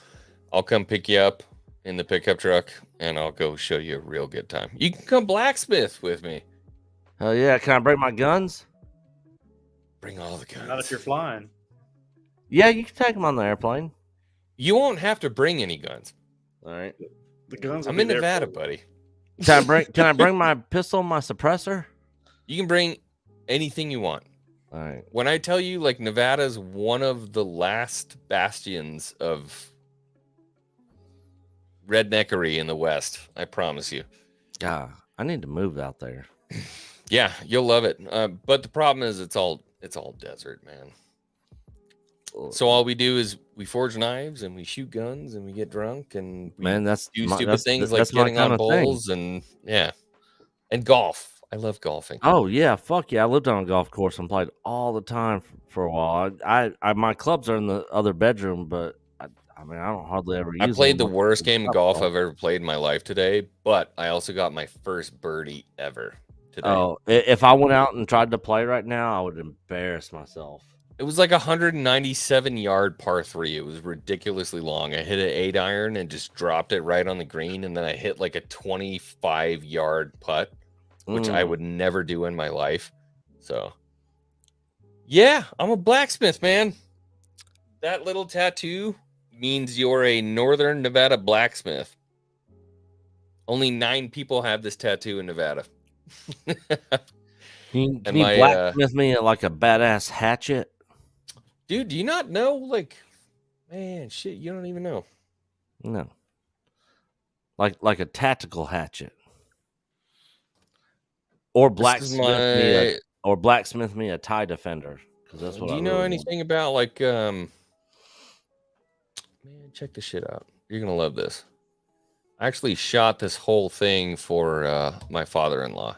I'll come pick you up in the pickup truck, and I'll go show you a real good time. You can come blacksmith with me. Hell yeah! Can I bring my guns? Bring all the guns. Not if you're flying. Yeah, you can take them on the airplane. You won't have to bring any guns. All right. The guns. I'm in Nevada, buddy. Can I bring my pistol, my suppressor? You can bring anything you want. All right. When I tell you, like, Nevada's one of the last bastions of redneckery in the West, I promise you. Yeah, I need to move out there. Yeah, you'll love it. But the problem is, it's all desert, man. So all we do is we forge knives and we shoot guns and we get drunk and we do stupid things like getting on bowls and and golf. I love golfing. Oh yeah, fuck yeah! I lived on a golf course and played all the time for a while. I my clubs are in the other bedroom, but I mean I don't hardly ever use. I played the them. worst game of golf I've ever played in my life today, but I also got my first birdie ever today. Oh, if I went out and tried to play right now, I would embarrass myself. It was like a 197-yard par 3. It was ridiculously long. I hit an 8-iron and just dropped it right on the green, and then I hit like a 25-yard putt, which I would never do in my life. So, yeah, I'm a blacksmith, man. That little tattoo means you're a Northern Nevada blacksmith. Only 9 people have this tattoo in Nevada. Can you blacksmith me like a badass hatchet? Dude, do you not know? Like, man, shit, you don't even know. No. Like a tactical hatchet. Or blacksmith me a tie defender. Because that's what do you know anything about like man, check this shit out. You're gonna love this. I actually shot this whole thing for my father-in-law.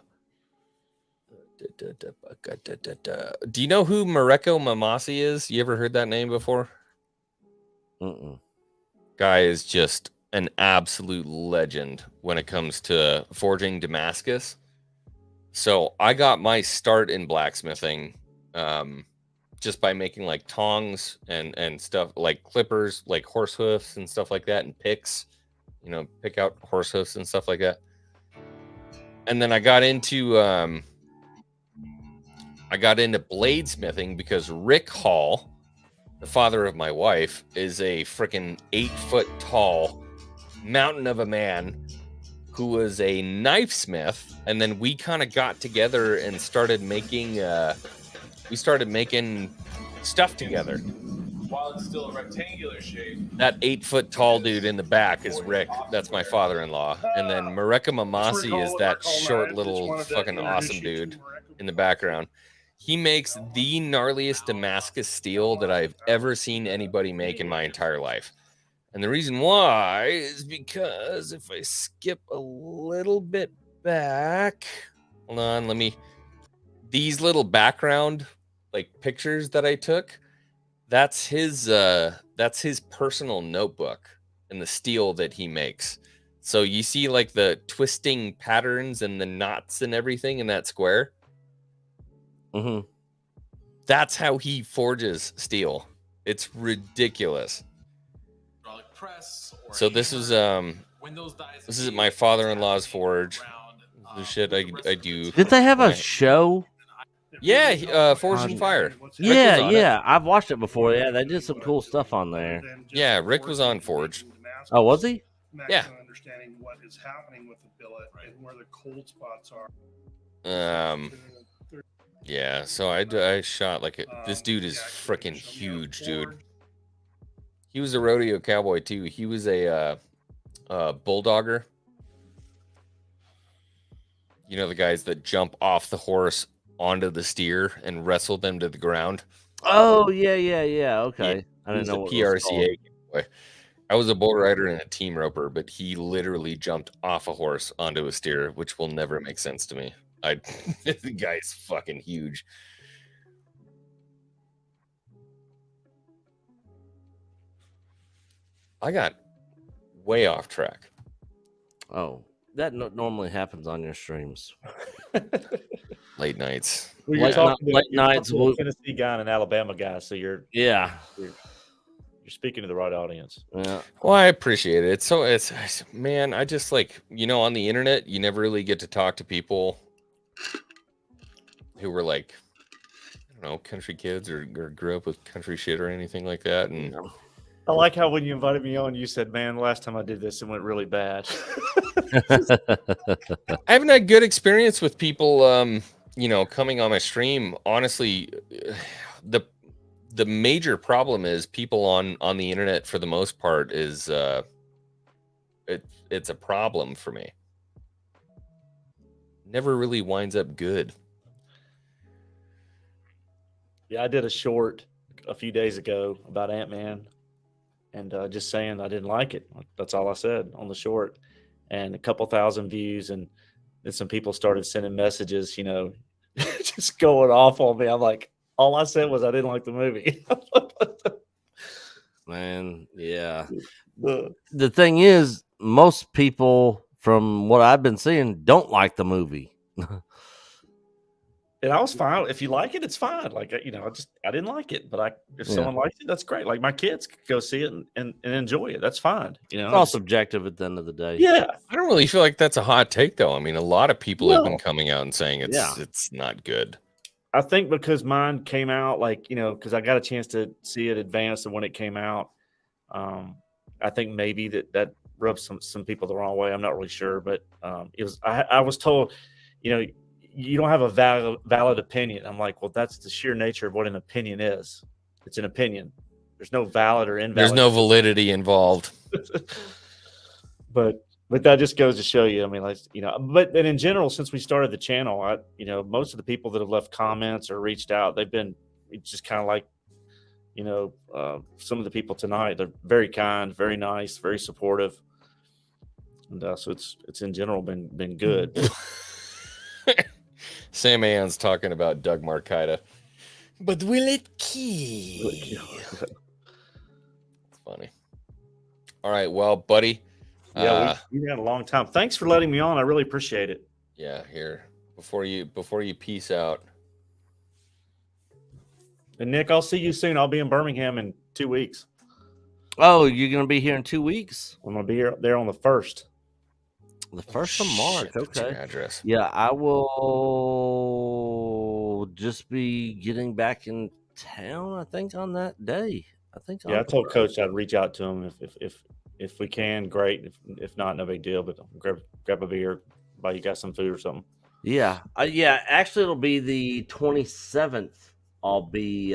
Do you know who Mareko Mamasi is? You ever heard that name before? Guy is just an absolute legend when it comes to forging Damascus. So I got my start in blacksmithing just by making like tongs and stuff like clippers, like horse hoofs and stuff like that, and picks, you know, pick out horse hoofs and stuff like that. And then I got into bladesmithing because Rick Hall, the father of my wife, is a freaking 8-foot tall mountain of a man who was a knife smith. And then we kind of got together and started making stuff together. While it's still a rectangular shape. That 8-foot tall dude in the back is Rick. That's my father-in-law. And then Mareko Mamasi is that short little fucking awesome dude in the background. He makes the gnarliest Damascus steel that I've ever seen anybody make in my entire life. And the reason why is because if I skip a little bit back, hold on, these little background like pictures that I took, that's his personal notebook and the steel that he makes. So you see like the twisting patterns and the knots and everything in that square. That's how he forges steel. It's ridiculous. So this is my father-in-law's forge. The shit I do. Did they have a show? Yeah, Forged in Fire. Yeah. I've watched it before. Yeah, they did some cool stuff on there. Yeah, Rick was on Forged. Oh, was he? Yeah. Understanding what is happening with the billet and where the cold spots are. Yeah, so I shot like this dude is freaking huge, dude. He was a rodeo cowboy too. He was a bulldogger. You know, the guys that jump off the horse onto the steer and wrestle them to the ground. Oh yeah. Okay, Yeah, I didn't know what it was PRCA cowboy. I was a bull rider and a team roper, but he literally jumped off a horse onto a steer, which will never make sense to me. The guy's fucking huge. I got way off track. Oh, that normally happens on your streams. Late nights. Well, late nights. You're a Tennessee guy and an Alabama guy, so you're speaking to the right audience. Yeah. Well, I appreciate it. It's man, I just like, on the internet, you never really get to talk to people who were like, I don't know, country kids or grew up with country shit or anything like that. And I like how when you invited me on, you said, "Man, last time I did this, it went really bad." I haven't had good experience with people, coming on my stream. Honestly, the major problem is people on the internet for the most part is it's a problem for me. Never really winds up good. Yeah, I did a short a few days ago about Ant-Man and just saying I didn't like it. That's all I said on the short. And a couple thousand views, and then some people started sending messages, just going off on me. I'm like, all I said was I didn't like the movie. Man, yeah. The thing is, most people, from what I've been seeing, don't like the movie. And I was fine. If you like it, it's fine. Like, I didn't like it, but if someone likes it, that's great. Like my kids could go see it and enjoy it. That's fine. It's all subjective at the end of the day. Yeah. I don't really feel like that's a hot take though. I mean, a lot of people have been coming out and saying it's not good. I think because mine came out because I got a chance to see it advanced and when it came out, I think maybe that rubbed some people the wrong way. I'm not really sure, but it was. I was told, you don't have a valid opinion. I'm like, well, that's the sheer nature of what an opinion is. It's an opinion. There's no valid or invalid. There's no validity involved. But that just goes to show you. I mean, but in general, since we started the channel, most of the people that have left comments or reached out, they've been just kind of like, some of the people tonight. They're very kind, very nice, very supportive, and so it's in general been good. Sam Ann's talking about Doug Marcaida. But will it kill? It's funny. All right, well, buddy. Yeah, we've had a long time. Thanks for letting me on. I really appreciate it. Yeah, here. Before you peace out. And Nick, I'll see you soon. I'll be in Birmingham in 2 weeks. Oh, you're gonna be here in 2 weeks? I'm gonna be there on the 1st. The 1st of March. What's your Okay. address? Yeah, I will just be getting back in town, I think, on that day. I told Coach I'd reach out to him if we can. Great. If not, no big deal. But grab a beer, buy you guys some food or something. Yeah. Actually, it'll be the 27th. I'll be.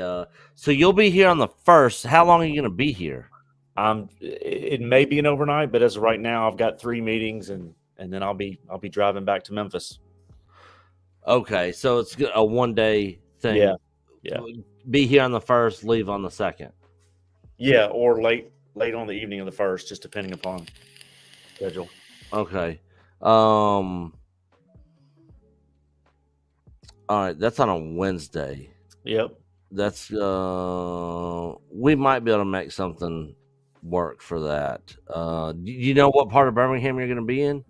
So you'll be here on the 1st. How long are you going to be here? It may be an overnight, but as of right now, I've got 3 meetings and then I'll be driving back to Memphis. Okay, so it's a 1-day thing. Yeah. Be here on the 1st, leave on the 2nd. Yeah, or late on the evening of the 1st, just depending upon schedule. Okay. All right, that's on a Wednesday. Yep. That's we might be able to make something work for that. Do you know what part of Birmingham you're going to be in?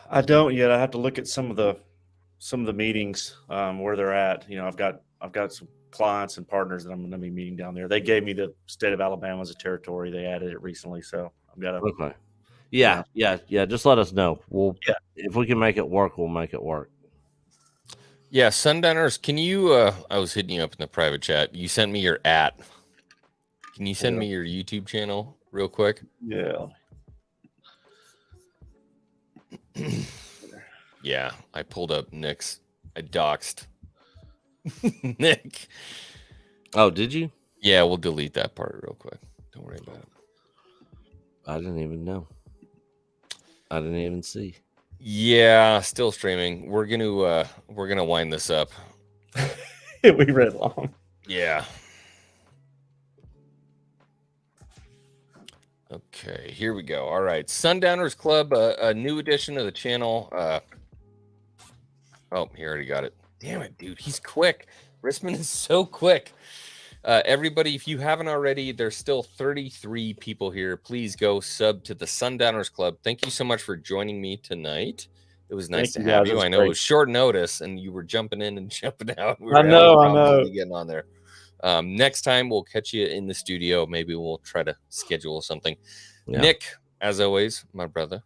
I don't yet. I have to look at some of the some of the meetings where they're at. You know, I've got some clients and partners that I'm going to be meeting down there. They gave me the state of Alabama as a territory. They added it recently, so I've got to. Okay. Yeah. Just let us know. If we can make it work, we'll make it work. Yeah, Sundowners, can you? I was hitting you up in the private chat. You sent me your @. Can you send me your YouTube channel real quick? Yeah. Yeah, I pulled up Nick's. I doxed Nick. Oh, did you? Yeah, we'll delete that part real quick. Don't worry about it. I didn't even know. I didn't even see. Yeah, still streaming. We're gonna wind this up. We read long. Yeah. Okay, here we go. All right, Sundowners Club, a new edition of the channel. Oh, he already got it. Damn it, dude. He's quick. Rissman is so quick. Everybody, if you haven't already, there's still 33 people here. Please go sub to the Sundowners Club. Thank you so much for joining me tonight. It was nice to have you. I know it was short notice, and you were jumping in and jumping out. I know. Getting on there. Next time, we'll catch you in the studio. Maybe we'll try to schedule something. Yeah. Nick, as always, my brother,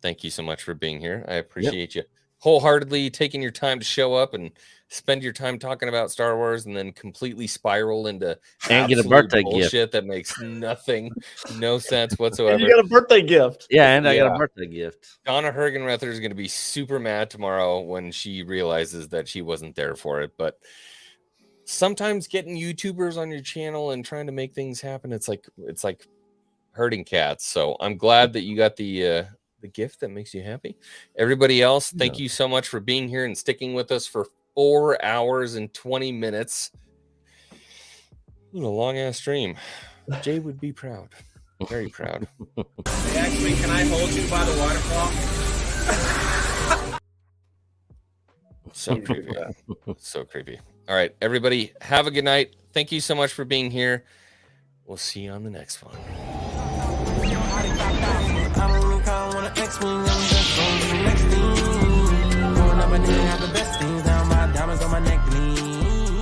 thank you so much for being here. I appreciate you wholeheartedly taking your time to show up and spend your time talking about Star Wars and then completely spiral into and get a birthday bullshit gift that makes no sense whatsoever. And you got a birthday gift. Yeah, and I got a birthday gift. Donna Hergenrether is going to be super mad tomorrow when she realizes that she wasn't there for it. But sometimes getting YouTubers on your channel and trying to make things happen, it's like herding cats. So I'm glad that you got the gift that makes you happy. Everybody else, thank you so much for being here and sticking with us for 4 hours and 20 minutes. What a long ass stream. Jay would be proud. Very proud. Actually, can I hold you by the waterfall? So creepy. So creepy. All right, everybody, have a good night. Thank you so much for being here. We'll see you on the next one. X-Wing, I'm just on to the next thing. Going up and then have the best